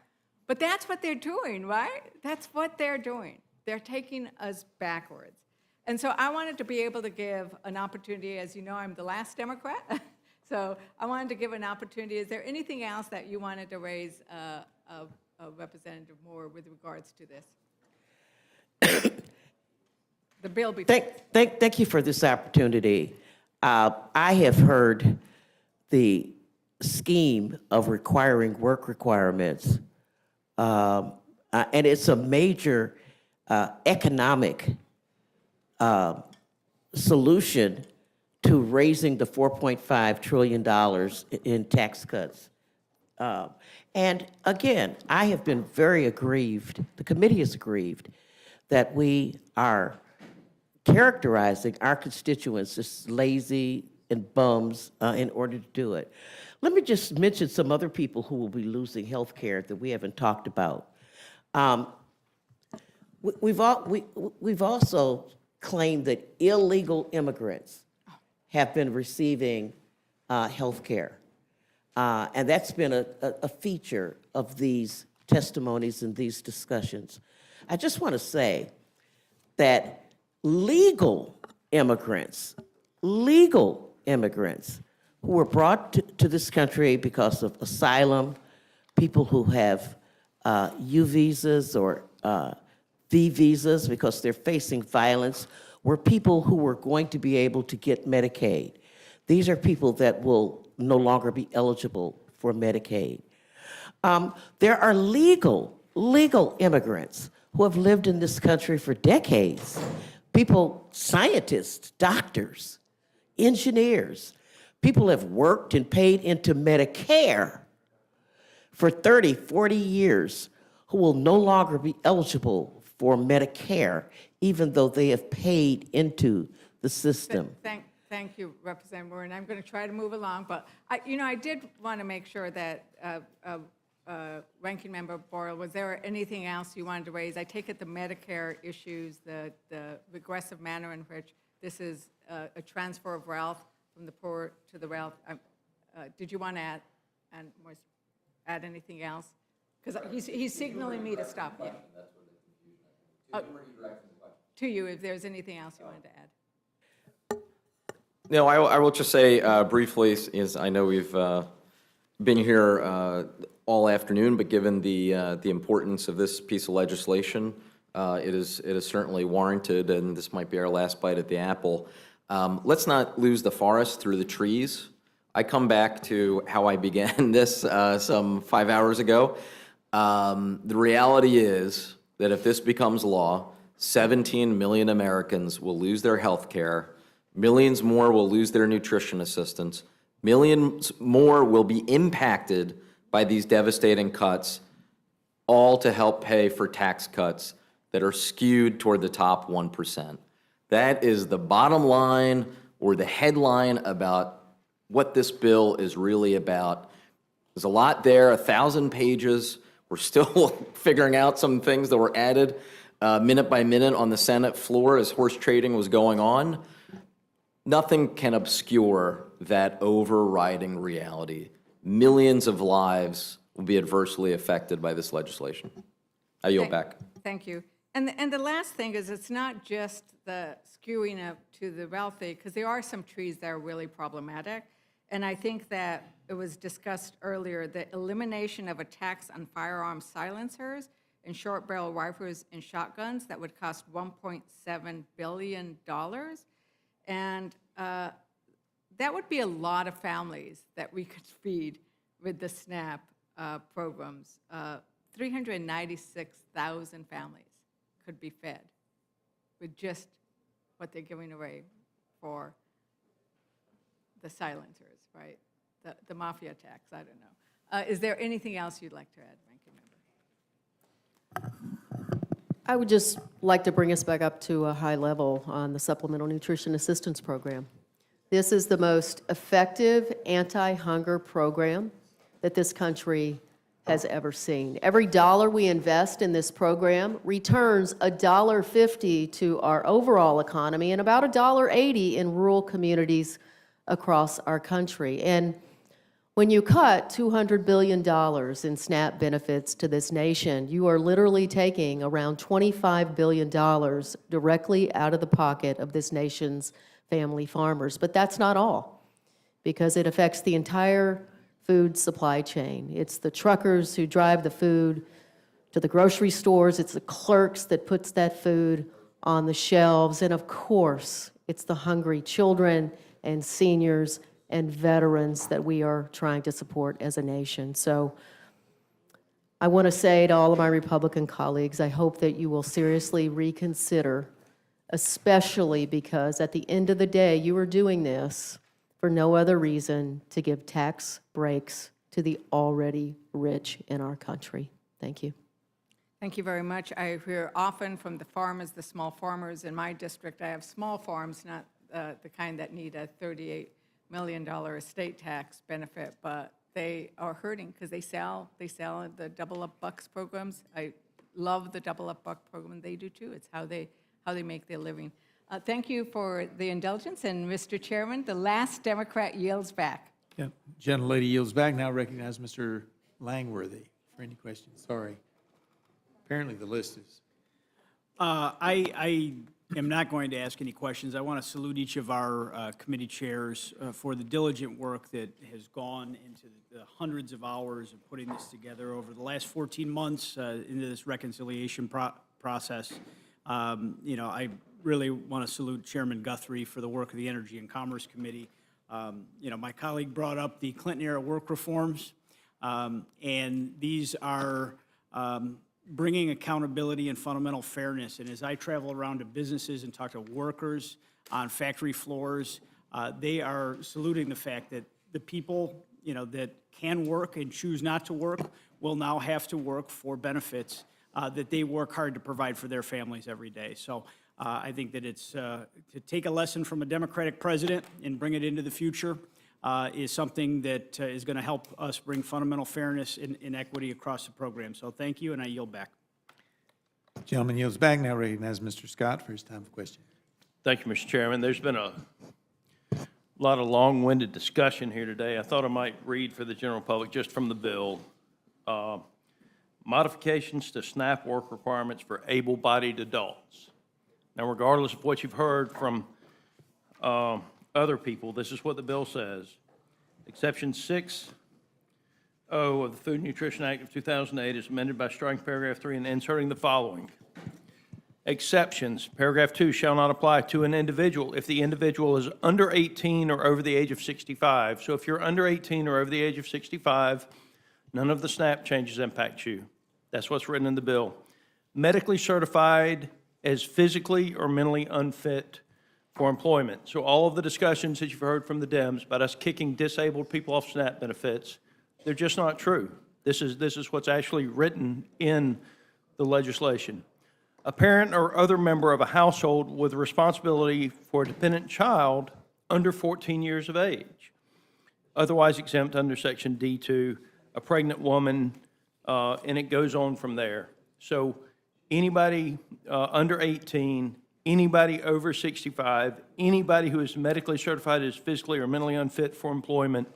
But that's what they're doing, right? That's what they're doing. They're taking us backwards. And so I wanted to be able to give an opportunity. As you know, I'm the last Democrat. So I wanted to give an opportunity. Is there anything else that you wanted to raise, Representative Moore, with regards to this? The bill before. Thank you for this opportunity. I have heard the scheme of requiring work requirements, and it's a major economic solution to raising the $4.5 trillion in tax cuts. And again, I have been very aggrieved, the committee is aggrieved, that we are characterizing our constituents as lazy and bums in order to do it. Let me just mention some other people who will be losing health care that we haven't talked about. We've also claimed that illegal immigrants have been receiving health care. And that's been a feature of these testimonies and these discussions. I just want to say that legal immigrants who were brought to this country because of asylum, people who have U visas or V visas because they're facing violence, were people who were going to be able to get Medicaid. These are people that will no longer be eligible for Medicaid. There are legal immigrants who have lived in this country for decades. People, scientists, doctors, engineers, people have worked and paid into Medicare for 30, 40 years who will no longer be eligible for Medicare, even though they have paid into the system. Thank you, Representative Moore, and I'm going to try to move along, but I did want to make sure that Ranking Member Boyle, was there anything else you wanted to raise? I take it the Medicare issues, the regressive manner in which this is a transfer of wealth from the poor to the wealth. Did you want to add anything else? Because he's signaling me to stop. Yeah. To you, if there's anything else you wanted to add. No, I will just say briefly, is I know we've been here all afternoon, but given the importance of this piece of legislation, It is certainly warranted, and this might be our last bite at the apple. Let's not lose the forest through the trees. I come back to how I began this some 5 hours ago. The reality is that if this becomes law, 17 million Americans will lose their health care, millions more will lose their nutrition assistance, millions more will be impacted by these devastating cuts, all to help pay for tax cuts that are skewed toward the top 1%. That is the bottom line or the headline about what this bill is really about. There's a lot there, 1,000 pages. We're still figuring out some things that were added minute by minute on the Senate floor as horse trading was going on. Nothing can obscure that overriding reality. Millions of lives will be adversely affected by this legislation. I yield back. Thank you. And the last thing is, it's not just the skewing up to the wealthy, because there are some trees that are really problematic. And I think that it was discussed earlier, the elimination of a tax on firearm silencers and short barrel rifles and shotguns that would cost $1.7 billion. And that would be a lot of families that we could feed with the SNAP programs. 396,000 families could be fed with just what they're giving away for the silencers, right? The mafia tax, I don't know. Is there anything else you'd like to add, Ranking Member? I would just like to bring us back up to a high level on the Supplemental Nutrition Assistance Program. This is the most effective anti-hunger program that this country has ever seen. Every dollar we invest in this program returns $1.50 to our overall economy and about $1.80 in rural communities across our country. And when you cut $200 billion in SNAP benefits to this nation, you are literally taking around $25 billion directly out of the pocket of this nation's family farmers. But that's not all, because it affects the entire food supply chain. It's the truckers who drive the food to the grocery stores. It's the clerks that puts that food on the shelves. And of course, it's the hungry children and seniors and veterans that we are trying to support as a nation. So I want to say to all of my Republican colleagues, I hope that you will seriously reconsider, especially because at the end of the day, you are doing this for no other reason to give tax breaks to the already rich in our country. Thank you. Thank you very much. I hear often from the farmers, the small farmers in my district. I have small farms, not the kind that need a $38 million estate tax benefit, but they are hurting because they sell the Double Up Bucks programs. I love the Double Up Buck program. They do too. It's how they make their living. Thank you for the indulgence, and Mr. Chairman, the last Democrat yields back. Yeah, gentlelady yields back. Now recognize Mr. Langworthy for any questions. Sorry. Apparently the list is. I am not going to ask any questions. I want to salute each of our committee chairs for the diligent work that has gone into the hundreds of hours of putting this together over the last 14 months into this reconciliation process. You know, I really want to salute Chairman Guthrie for the work of the Energy and Commerce Committee. You know, my colleague brought up the Clinton-era work reforms, and these are bringing accountability and fundamental fairness. And as I travel around to businesses and talk to workers on factory floors, they are saluting the fact that the people, you know, that can work and choose not to work will now have to work for benefits that they work hard to provide for their families every day. So I think that it's to take a lesson from a Democratic president and bring it into the future is something that is going to help us bring fundamental fairness and equity across the program. So thank you, and I yield back. Gentleman yields back. Now recognize Mr. Scott for his time for question. Thank you, Mr. Chairman. There's been a lot of long-winded discussion here today. I thought I might read for the general public just from the bill. Modifications to SNAP work requirements for able-bodied adults. Now, regardless of what you've heard from other people, this is what the bill says. Exception 6(o) of the Food and Nutrition Act of 2008 is amended by striking paragraph 3 and inserting the following. Exceptions, paragraph 2 shall not apply to an individual if the individual is under 18 or over the age of 65. So if you're under 18 or over the age of 65, none of the SNAP changes impact you. That's what's written in the bill. Medically certified as physically or mentally unfit for employment. So all of the discussions that you've heard from the Dems about us kicking disabled people off SNAP benefits, they're just not true. This is what's actually written in the legislation. A parent or other member of a household with responsibility for a dependent child under 14 years of age, otherwise exempt under Section D2, a pregnant woman, and it goes on from there. So anybody under 18, anybody over 65, anybody who is medically certified as physically or mentally unfit for employment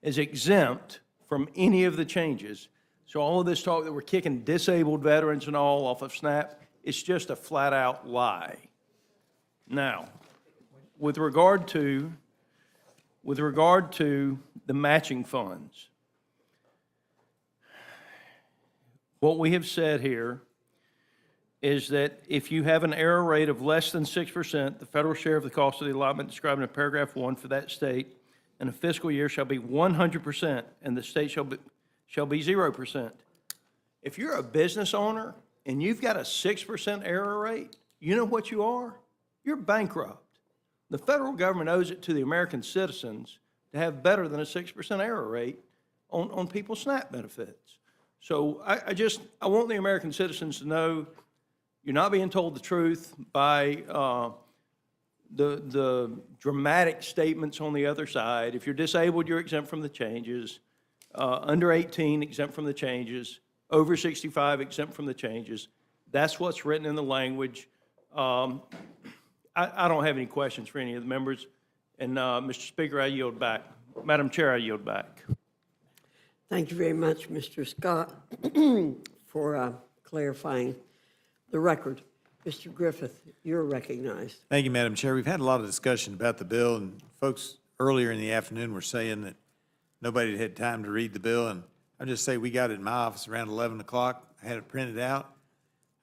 is exempt from any of the changes. So all of this talk that we're kicking disabled veterans and all off of SNAP, it's just a flat-out lie. Now, with regard to the matching funds, what we have said here is that if you have an error rate of less than 6%, the federal share of the cost of the allotment described in paragraph 1 for that state in a fiscal year shall be 100%, and the state shall be 0%. If you're a business owner and you've got a 6% error rate, you know what you are? You're bankrupt. The federal government owes it to the American citizens to have better than a 6% error rate on people's SNAP benefits. So I want the American citizens to know you're not being told the truth by the dramatic statements on the other side. If you're disabled, you're exempt from the changes. Under 18, exempt from the changes. Over 65, exempt from the changes. That's what's written in the language. I don't have any questions for any of the members. And Mr. Speaker, I yield back. Madam Chair, I yield back. Thank you very much, Mr. Scott, for clarifying the record. Mr. Griffith, you're recognized. Thank you, Madam Chair. We've had a lot of discussion about the bill, and folks earlier in the afternoon were saying that nobody had time to read the bill, and I'll just say we got it in my office around 11 o'clock. I had it printed out.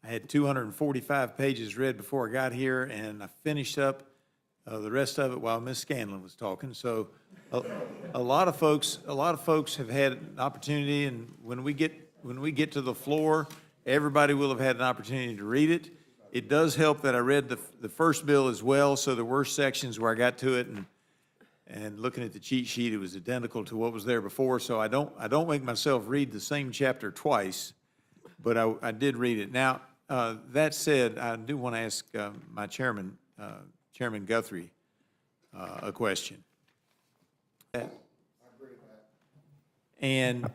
I had 245 pages read before I got here, and I finished up the rest of it while Ms. Scanlon was talking. So a lot of folks have had an opportunity, and when we get to the floor, everybody will have had an opportunity to read it. It does help that I read the first bill as well, so there were sections where I got to it, and looking at the cheat sheet, it was identical to what was there before. So I don't make myself read the same chapter twice, but I did read it. Now, that said, I do want to ask my chairman, Chairman Guthrie, a question. And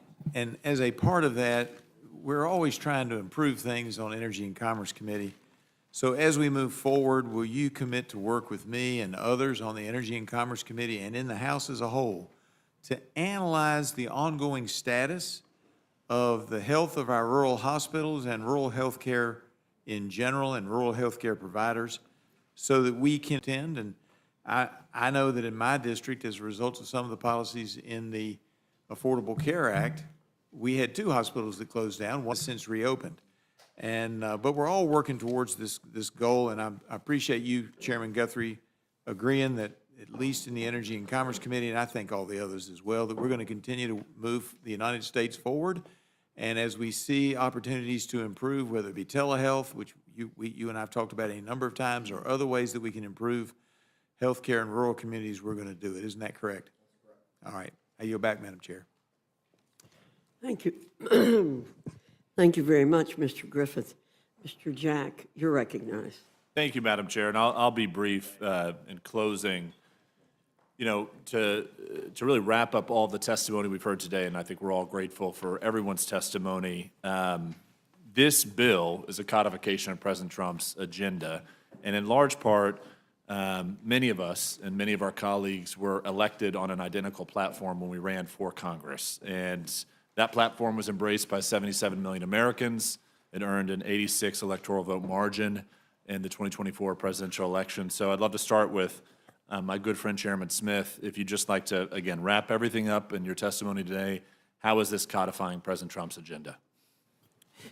as a part of that, we're always trying to improve things on Energy and Commerce Committee. So as we move forward, will you commit to work with me and others on the Energy and Commerce Committee and in the House as a whole to analyze the ongoing status of the health of our rural hospitals and rural health care in general and rural health care providers so that we can attend? And I know that in my district, as a result of some of the policies in the Affordable Care Act, we had 2 hospitals that closed down, one since reopened. And, but we're all working towards this goal, and I appreciate you, Chairman Guthrie, agreeing that at least in the Energy and Commerce Committee, and I think all the others as well, that we're going to continue to move the United States forward. And as we see opportunities to improve, whether it be telehealth, which you and I have talked about a number of times, or other ways that we can improve healthcare in rural communities, we're going to do it. Isn't that correct? All right. I yield back, Madam Chair. Thank you. Thank you very much, Mr. Griffith. Mr. Jack, you're recognized. Thank you, Madam Chair, and I'll be brief in closing. You know, to really wrap up all the testimony we've heard today, and I think we're all grateful for everyone's testimony. This bill is a codification of President Trump's agenda, and in large part, many of us and many of our colleagues were elected on an identical platform when we ran for Congress, and that platform was embraced by 77 million Americans. It earned an 86 electoral vote margin in the 2024 presidential election. So I'd love to start with my good friend Chairman Smith. If you'd just like to, again, wrap everything up in your testimony today, how is this codifying President Trump's agenda?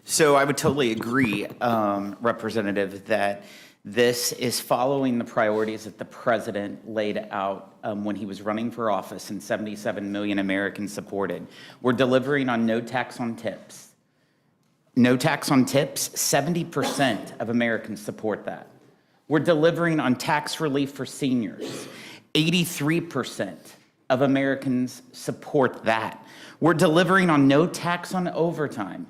So I would totally agree, Representative, that this is following the priorities that the president laid out when he was running for office and 77 million Americans supported. We're delivering on no tax on tips. No tax on tips, 70% of Americans support that. We're delivering on tax relief for seniors. 83% of Americans support that. We're delivering on no tax on overtime.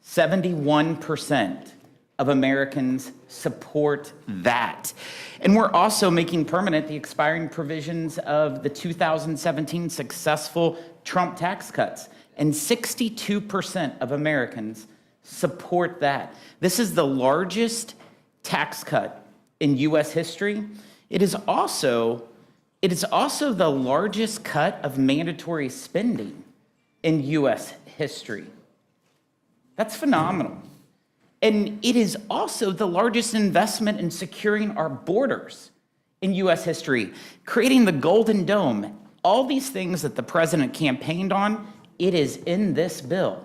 71% of Americans support that. And we're also making permanent the expiring provisions of the 2017 successful Trump tax cuts. And 62% of Americans support that. This is the largest tax cut in U.S. history. It is also the largest cut of mandatory spending in U.S. history. That's phenomenal. And it is also the largest investment in securing our borders in U.S. history, creating the Golden Dome. All these things that the president campaigned on, it is in this bill.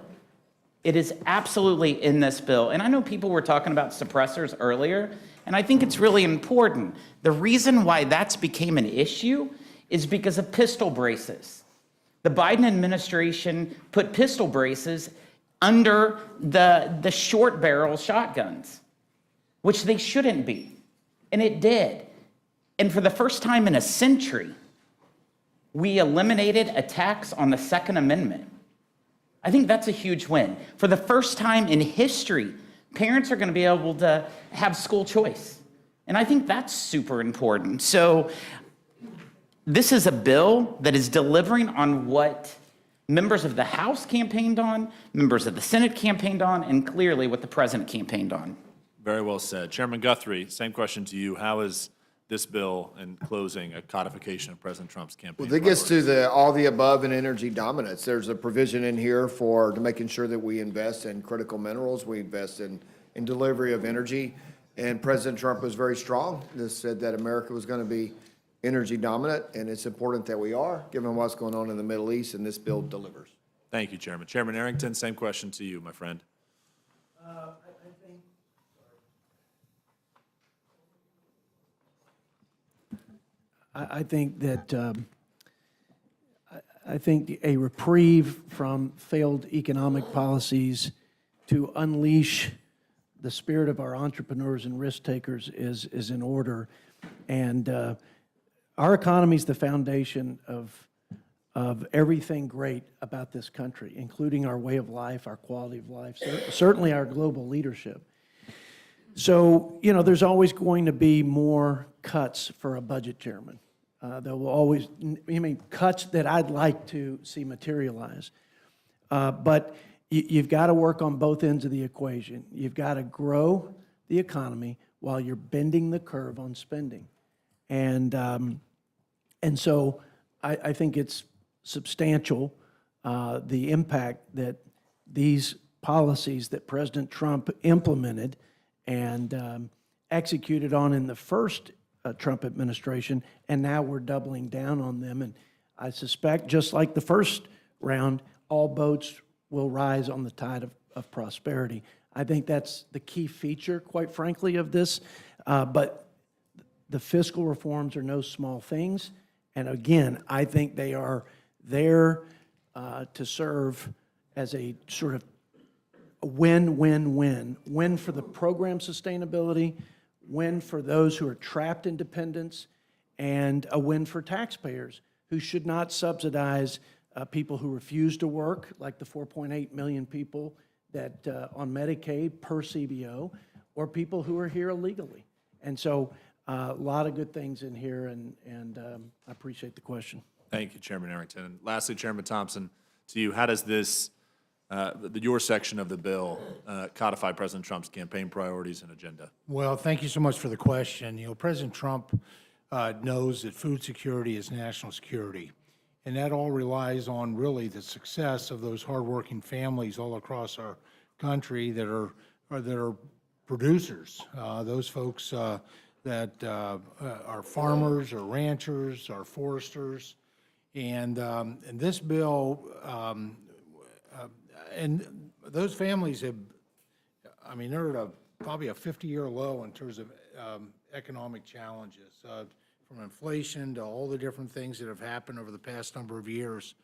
It is absolutely in this bill. And I know people were talking about suppressors earlier, and I think it's really important. The reason why that's became an issue is because of pistol braces. The Biden administration put pistol braces under the short barrel shotguns, which they shouldn't be. And it did. And for the first time in a century, we eliminated a tax on the Second Amendment. I think that's a huge win. For the first time in history, parents are going to be able to have school choice. And I think that's super important. So this is a bill that is delivering on what members of the House campaigned on, members of the Senate campaigned on, and clearly what the president campaigned on. Very well said. Chairman Guthrie, same question to you. How is this bill, in closing, a codification of President Trump's campaign? Well, that gets to all the above and energy dominance. There's a provision in here for making sure that we invest in critical minerals, we invest in delivery of energy. And President Trump was very strong. This said that America was going to be energy dominant, and it's important that we are, given what's going on in the Middle East, and this bill delivers. Thank you, Chairman. Chairman Arrington, same question to you, my friend. I think that I think a reprieve from failed economic policies to unleash the spirit of our entrepreneurs and risk takers is in order. And our economy is the foundation of everything great about this country, including our way of life, our quality of life, certainly our global leadership. So, you know, there's always going to be more cuts for a budget chairman. There will always, cuts that I'd like to see materialize. But you've got to work on both ends of the equation. You've got to grow the economy while you're bending the curve on spending. And so I think it's substantial, the impact that these policies that President Trump implemented and executed on in the first Trump administration, and now we're doubling down on them. And I suspect, just like the first round, all boats will rise on the tide of prosperity. I think that's the key feature, quite frankly, of this. But the fiscal reforms are no small things. And again, I think they are there to serve as a sort of a win-win-win. Win for the program sustainability, win for those who are trapped in dependence, and a win for taxpayers who should not subsidize people who refuse to work, like the 4.8 million people that on Medicaid per CBO, or people who are here illegally. And so a lot of good things in here, and I appreciate the question. Thank you, Chairman Arrington. And lastly, Chairman Thompson, to you, how does this, your section of the bill, codify President Trump's campaign priorities and agenda? Well, thank you so much for the question. You know, President Trump knows that food security is national security, and that all relies on really the success of those hardworking families all across our country that are producers. Those folks that are farmers or ranchers or foresters, and this bill. And those families have I mean, they're at probably a 50-year low in terms of economic challenges, from inflation to all the different things that have happened over the past number of years.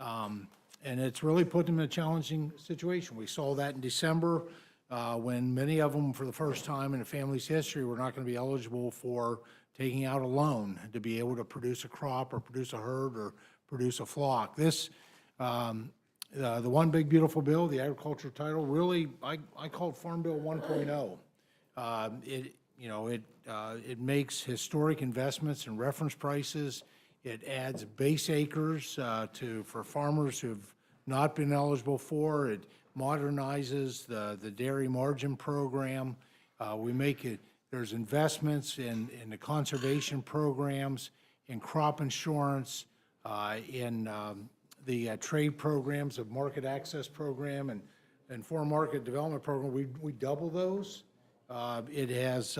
And it's really put them in a challenging situation. We saw that in December, when many of them, for the first time in a family's history, were not going to be eligible for taking out a loan to be able to produce a crop or produce a herd or produce a flock. This, the one big beautiful bill, the agriculture title, really, I call it Farm Bill 1.0. It makes historic investments in reference prices. It adds base acres for farmers who have not been eligible for. It modernizes the dairy margin program. There's investments in the conservation programs, in crop insurance, in the trade programs of market access program and foreign market development program. We double those. It has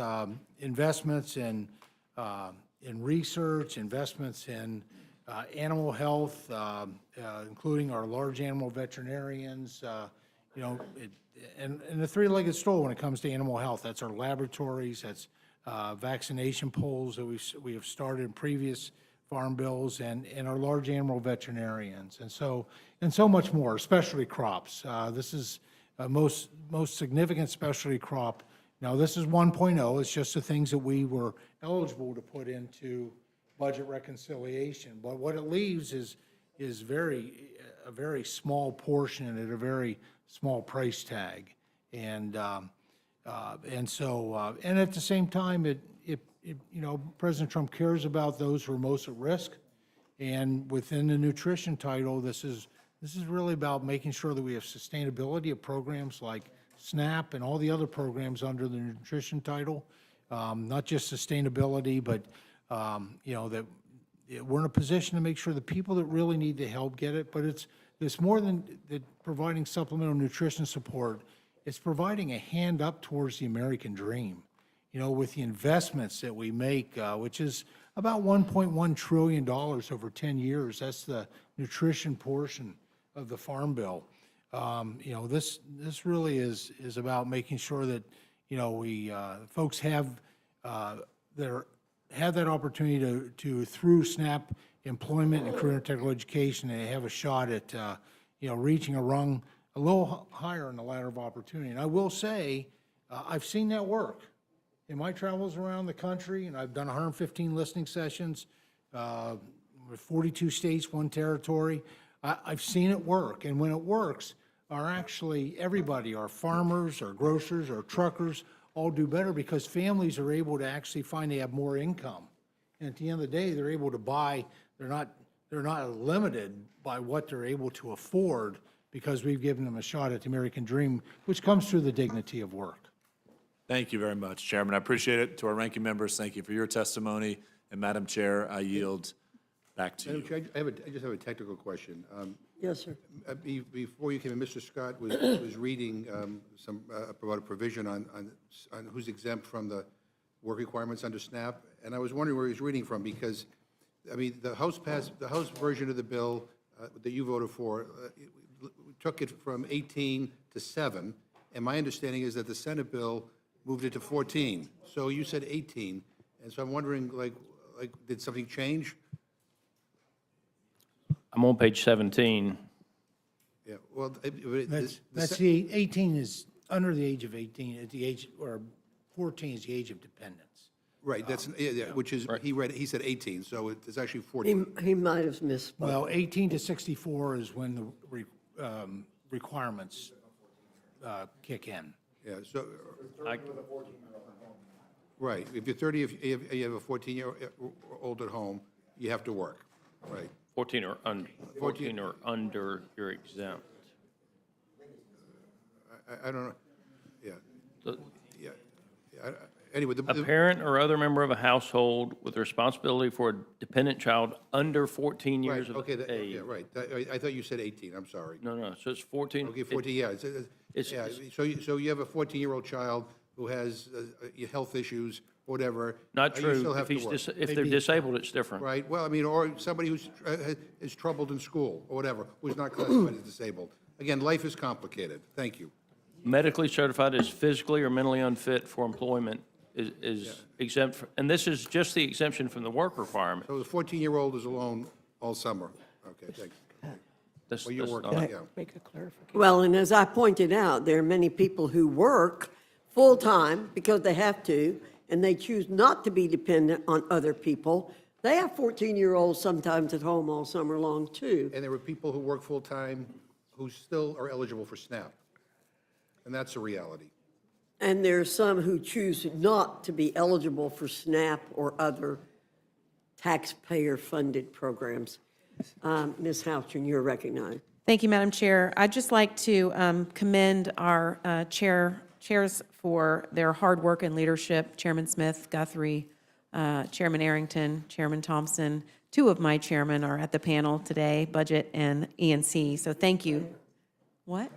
investments in research, investments in animal health, including our large animal veterinarians, and the three-legged stool when it comes to animal health. That's our laboratories, that's vaccination polls that we have started in previous farm bills, and our large animal veterinarians, and so much more. Specialty crops. This is most significant specialty crop. Now, this is 1.0. It's just the things that we were eligible to put into budget reconciliation. But what it leaves is a very small portion at a very small price tag, and at the same time, President Trump cares about those who are most at risk, and within the nutrition title, this is really about making sure that we have sustainability of programs like SNAP and all the other programs under the nutrition title, not just sustainability, but that we're in a position to make sure the people that really need the help get it. But it's more than providing supplemental nutrition support. It's providing a hand up towards the American dream, with the investments that we make, which is about $1.1 trillion over 10 years. That's the nutrition portion of the Farm Bill. This really is about making sure that, folks have that opportunity to through SNAP employment and career and technical education, and have a shot at, reaching a rung a little higher in the ladder of opportunity. And I will say, I've seen that work. In my travels around the country, and I've done 115 listening sessions, with 42 states, 1 territory, I've seen it work. And when it works, everybody, our farmers, our grocers, our truckers, all do better because families are able to actually find they have more income. And at the end of the day, they're able to buy, they're not limited by what they're able to afford because we've given them a shot at the American dream, which comes through the dignity of work. Thank you very much, Chairman. I appreciate it. To our ranking members, thank you for your testimony. And Madam Chair, I yield back to you. Madam Chair, I just have a technical question. Yes, sir. Before you came in, Mr. Scott was reading about a provision on who's exempt from the work requirements under SNAP, and I was wondering where he was reading from because, the House version of the bill that you voted for took it from 18 to 7, and my understanding is that the Senate bill moved it to 14. So you said 18, and so I'm wondering, did something change? I'm on page 17. Yeah, well, That's the 18 is under the age of 18, at the age, or 14 is the age of dependence. Right, which is, he said 18, so it's actually 14. He might have misspoke. Well, 18 to 64 is when the requirements kick in. Yeah, so. Right, if you're 30, if you have a 14-year-old at home, you have to work, right? 14 or under, you're exempt. I don't know, yeah. Anyway, A parent or other member of a household with responsibility for a dependent child under 14 years right, of age. yeah, right. I thought you said 18, I'm sorry. No, so it's 14. Okay, 14, yeah. So you have a 14-year-old child who has health issues, whatever. Not You true. still have to work. If they're disabled, it's different. Right, well, or somebody who's is troubled in school, or whatever, who's not classified as disabled. Again, life is complicated. Thank you. medically certified as physically or mentally unfit for employment is exempt, and this is just the exemption from the work requirement. So the 14-year-old is alone all summer. Okay, thanks. That's- Well, you're that's working, not- yeah. Make a clarification. Well, and as I pointed out, there are many people who work full-time because they have to, and they choose not to be dependent on other people. They have 14-year-olds sometimes at home all summer long, too. And there were people who work full-time who still are eligible for SNAP. And that's a reality. And there are some who choose not to be eligible for SNAP or other taxpayer-funded programs. Ms. Houchin, you're recognized. Thank you, Madam Chair. I'd just like to commend our chairs for their hard work and leadership, Chairman Smith, Guthrie, Chairman Arrington, Chairman Thompson. Two of my chairmen are at the panel today, Budget and E&C, so thank you. What?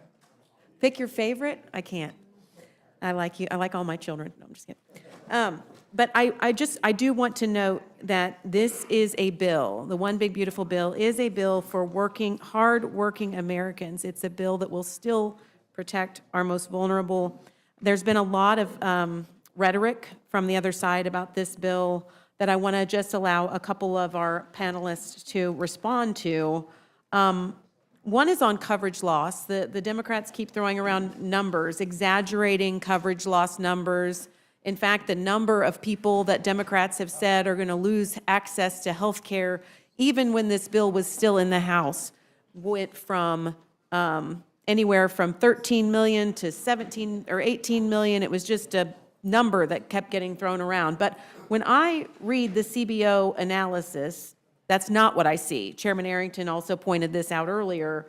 Pick your favorite? I can't. I like you. I like all my children. No, I'm just kidding. But I do want to note that this is a bill. The One Big Beautiful Bill is a bill for hard-working Americans. It's a bill that will still protect our most vulnerable. There's been a lot of rhetoric from the other side about this bill that I want to just allow a couple of our panelists to respond to. One is on coverage loss. The Democrats keep throwing around numbers, exaggerating coverage loss numbers. In fact, the number of people that Democrats have said are going to lose access to health care, even when this bill was still in the House, went from anywhere from 13 million to 17 or 18 million. It was just a number that kept getting thrown around. But when I read the CBO analysis, that's not what I see. Chairman Arrington also pointed this out earlier.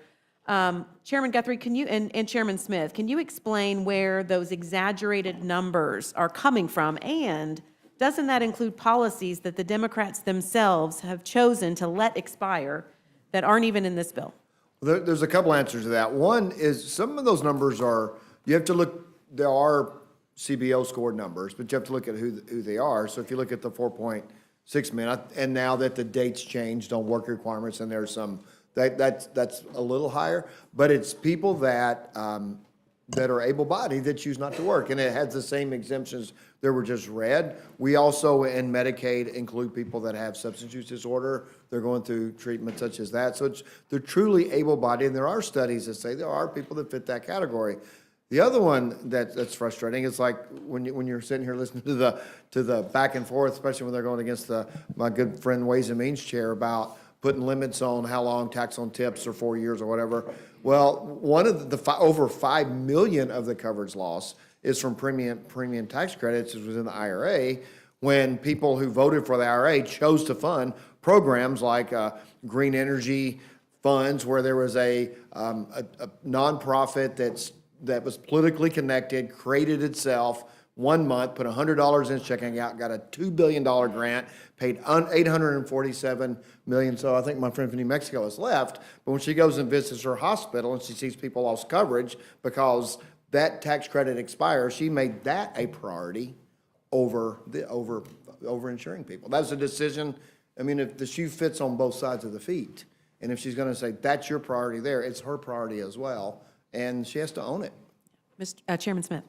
Chairman Guthrie, can you, and Chairman Smith, can you explain where those exaggerated numbers are coming from? And doesn't that include policies that the Democrats themselves have chosen to let expire that aren't even in this bill? There's a couple answers to that. One is some of those numbers are, you have to look, there are CBO scored numbers, but you have to look at who they are. So if you look at the 4.6 million, and now that the dates changed on work requirements, and there's some, that's a little higher, but it's people that are able-bodied that choose not to work, and it has the same exemptions that were just read. We also, in Medicaid, include people that have substance use disorder. They're going through treatment such as that. So they're truly able-bodied, and there are studies that say there are people that fit that category. The other one that's frustrating is like when you're sitting here listening to the back and forth, especially when they're going against my good friend Ways and Means chair about putting limits on how long tax on tips or 4 years or whatever. Well, one of the over 5 million of the coverage loss is from premium tax credits, which was in the IRA, when people who voted for the IRA chose to fund programs like green energy funds, where there was a nonprofit that was politically connected, created itself, 1 month, put $100 in its checking account, got a $2 billion grant, paid $847 million. So I think my friend from New Mexico has left. But when she goes and visits her hospital and she sees people lost coverage because that tax credit expires, she made that a priority over insuring people. That was a decision. I mean, if the shoe fits on both sides of the feet, and if she's going to say that's your priority there, it's her priority as well, and she has to own it. Chairman Smith.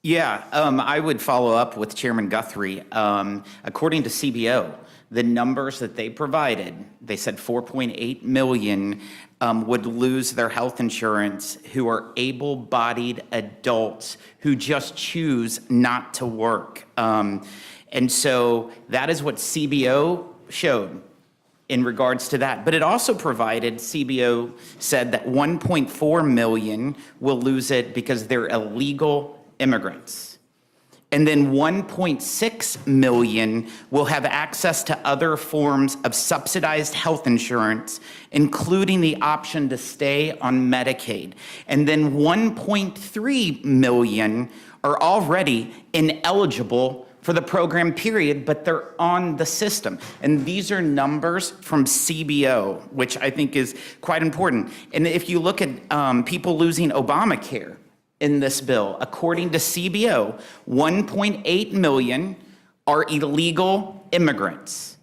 Yeah, I would follow up with Chairman Guthrie. According to CBO, the numbers that they provided, they said 4.8 million would lose their health insurance who are able-bodied adults who just choose not to work. And so that is what CBO showed in regards to that. But it also provided, CBO said that 1.4 million will lose it because they're illegal immigrants. And then 1.6 million will have access to other forms of subsidized health insurance, including the option to stay on Medicaid. And then 1.3 million are already ineligible for the program period, but they're on the system. And these are numbers from CBO, which I think is quite important. And if you look at people losing Obamacare in this bill, according to CBO, 1.8 million are illegal immigrants.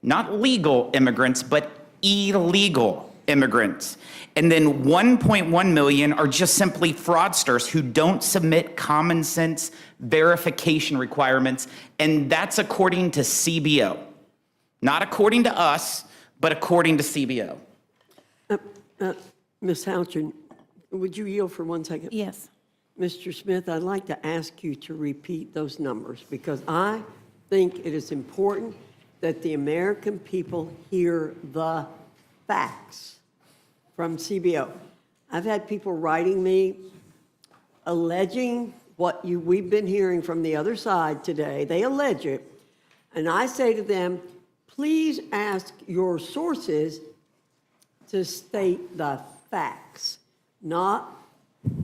Not legal immigrants, but illegal immigrants. And then 1.1 million are just simply fraudsters who don't submit common sense verification requirements, and that's according to CBO. Not according to us, but according to CBO. Ms. Houchin, would you yield for 1 second? Yes. Mr. Smith, I'd like to ask you to repeat those numbers because I think it is important that the American people hear the facts from CBO. I've had people writing me alleging what we've been hearing from the other side today. They allege it. And I say to them, please ask your sources to state the facts, not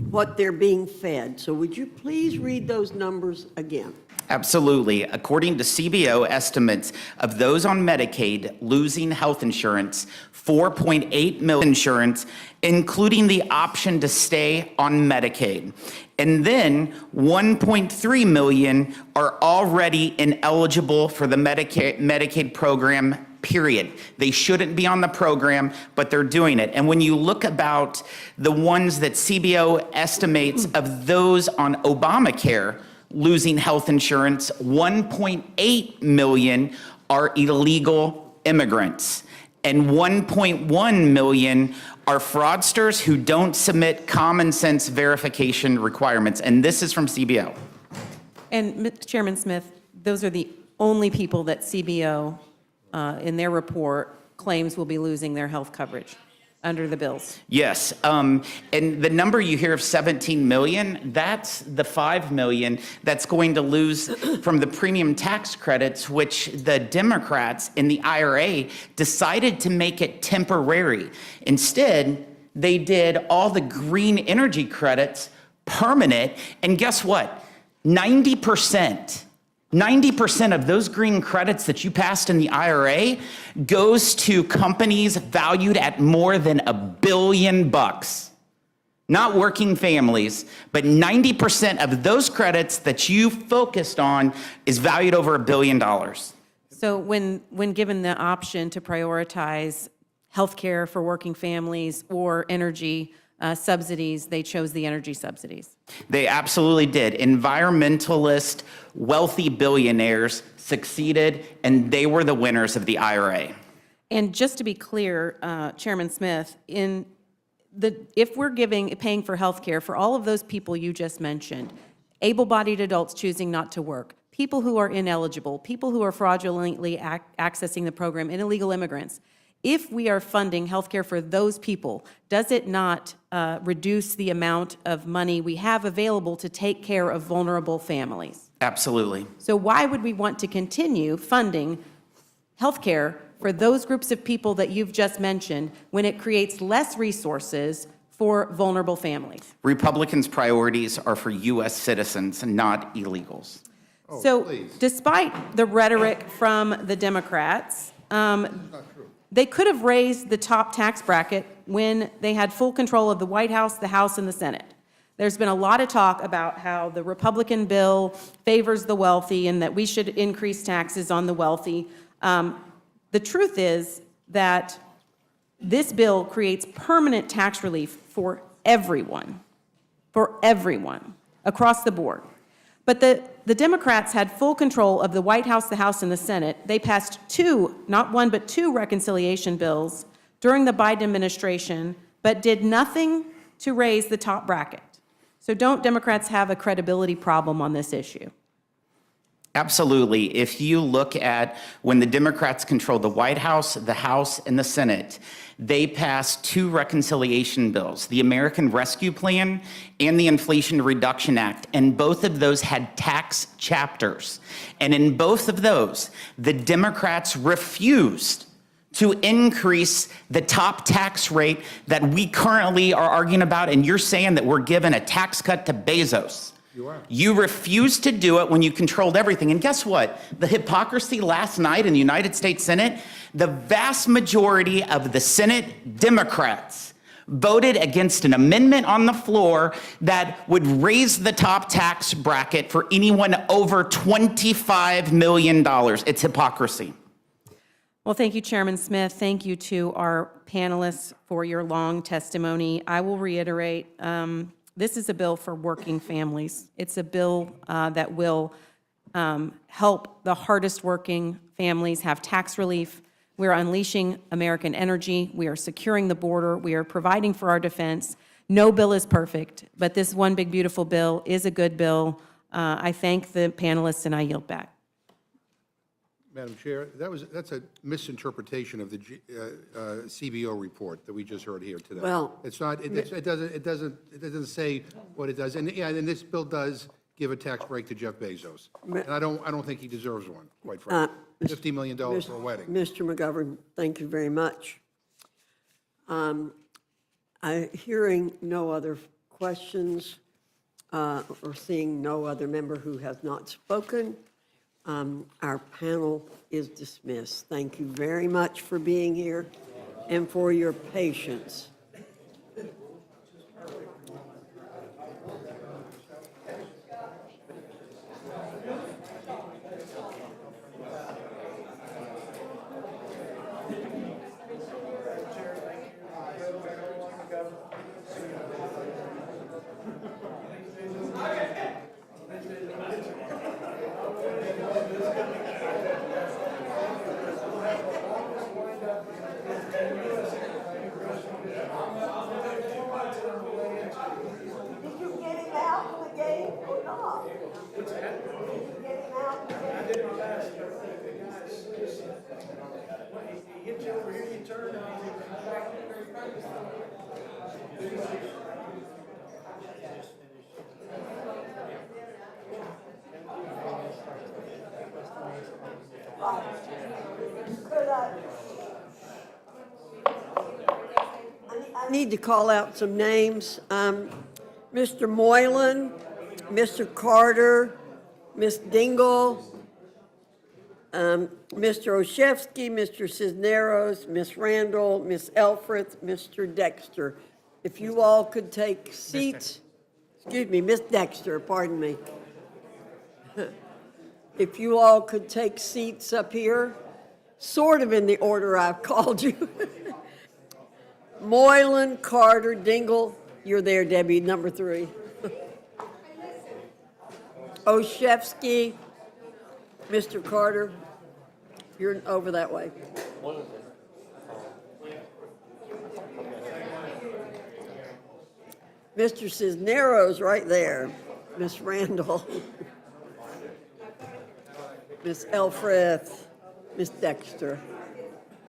what they're being fed. So would you please read those numbers again? Absolutely. According to CBO estimates of those on Medicaid losing health insurance, 4.8 million insurance, including the option to stay on Medicaid. And then 1.3 million are already ineligible for the Medicaid program, period. They shouldn't be on the program, but they're doing it. And when you look about the ones that CBO estimates of those on Obamacare losing health insurance, 1.8 million are illegal immigrants, and 1.1 million are fraudsters who don't submit common sense verification requirements. And this is from CBO. And Chairman Smith, those are the only people that CBO, in their report, claims will be losing their health coverage under the bills. Yes, and the number you hear of 17 million, that's the 5 million that's going to lose from the premium tax credits, which the Democrats in the IRA decided to make it temporary. Instead, they did all the green energy credits permanent, and guess what? 90% of those green credits that you passed in the IRA goes to companies valued at more than $1 billion. Not working families, but 90% of those credits that you focused on is valued over $1 billion. So when given the option to prioritize healthcare for working families or energy subsidies, they chose the energy subsidies. They absolutely did. Environmentalist, wealthy billionaires succeeded, and they were the winners of the IRA. And just to be clear, Chairman Smith, if we're paying for healthcare for all of those people you just mentioned, able-bodied adults choosing not to work, people who are ineligible, people who are fraudulently accessing the program, illegal immigrants, if we are funding healthcare for those people, does it not reduce the amount of money we have available to take care of vulnerable families? Absolutely. So why would we want to continue funding healthcare for those groups of people that you've just mentioned when it creates less resources for vulnerable families? Republicans' priorities are for U.S. citizens, not illegals. Despite the rhetoric from the Democrats, they could have raised the top tax bracket when they had full control of the White House, the House, and the Senate. There's been a lot of talk about how the Republican bill favors the wealthy and that we should increase taxes on the wealthy. The truth is that this bill creates permanent tax relief for everyone across the board. But the Democrats had full control of the White House, the House, and the Senate. They passed not one, but two reconciliation bills during the Biden administration, but did nothing to raise the top bracket. So don't Democrats have a credibility problem on this issue? Absolutely. If you look at when the Democrats controlled the White House, the House, and the Senate, they passed two reconciliation bills, the American Rescue Plan and the Inflation Reduction Act, and both of those had tax chapters. And in both of those, the Democrats refused to increase the top tax rate that we currently are arguing about, and you're saying that we're giving a tax cut to Bezos. You refused to do it when you controlled everything. And guess what? The hypocrisy last night in the United States Senate, the vast majority of the Senate Democrats voted against an amendment on the floor that would raise the top tax bracket for anyone over $25 million. It's hypocrisy. Well, thank you, Chairman Smith. Thank you to our panelists for your long testimony. I will reiterate, this is a bill for working families. It's a bill that will help the hardest working families have tax relief. We're unleashing American energy. We are securing the border. We are providing for our defense. No bill is perfect, but this one big beautiful bill is a good bill. I thank the panelists and I yield back. Madam Chair, that's a misinterpretation of the CBO report that we just heard here today. Well, It's not, it doesn't say what it does. And yeah, and this bill does give a tax break to Jeff Bezos. And I don't think he deserves one, quite frankly. $50 million for a wedding. Mr. McGovern, thank you very much. Hearing no other questions or seeing no other member who has not spoken, our panel is dismissed. Thank you very much for being here and for your patience. I need to call out some names. Mr. Moylan, Mr. Carter, Ms. Dingle, Mr. Oshevsky, Mr. Cisneros, Ms. Randall, Ms. Elfreth, Mr. Dexter. If you all could take seats. Excuse me, Ms. Dexter, pardon me. If you all could take seats up here, sort of in the order I've called you. Moylan, Carter, Dingle, you're there, Debbie, number 3. Oshevsky, Mr. Carter, you're over that way. Mr. Cisneros right there. Miss Randall. Miss Elfreth. Miss Dexter.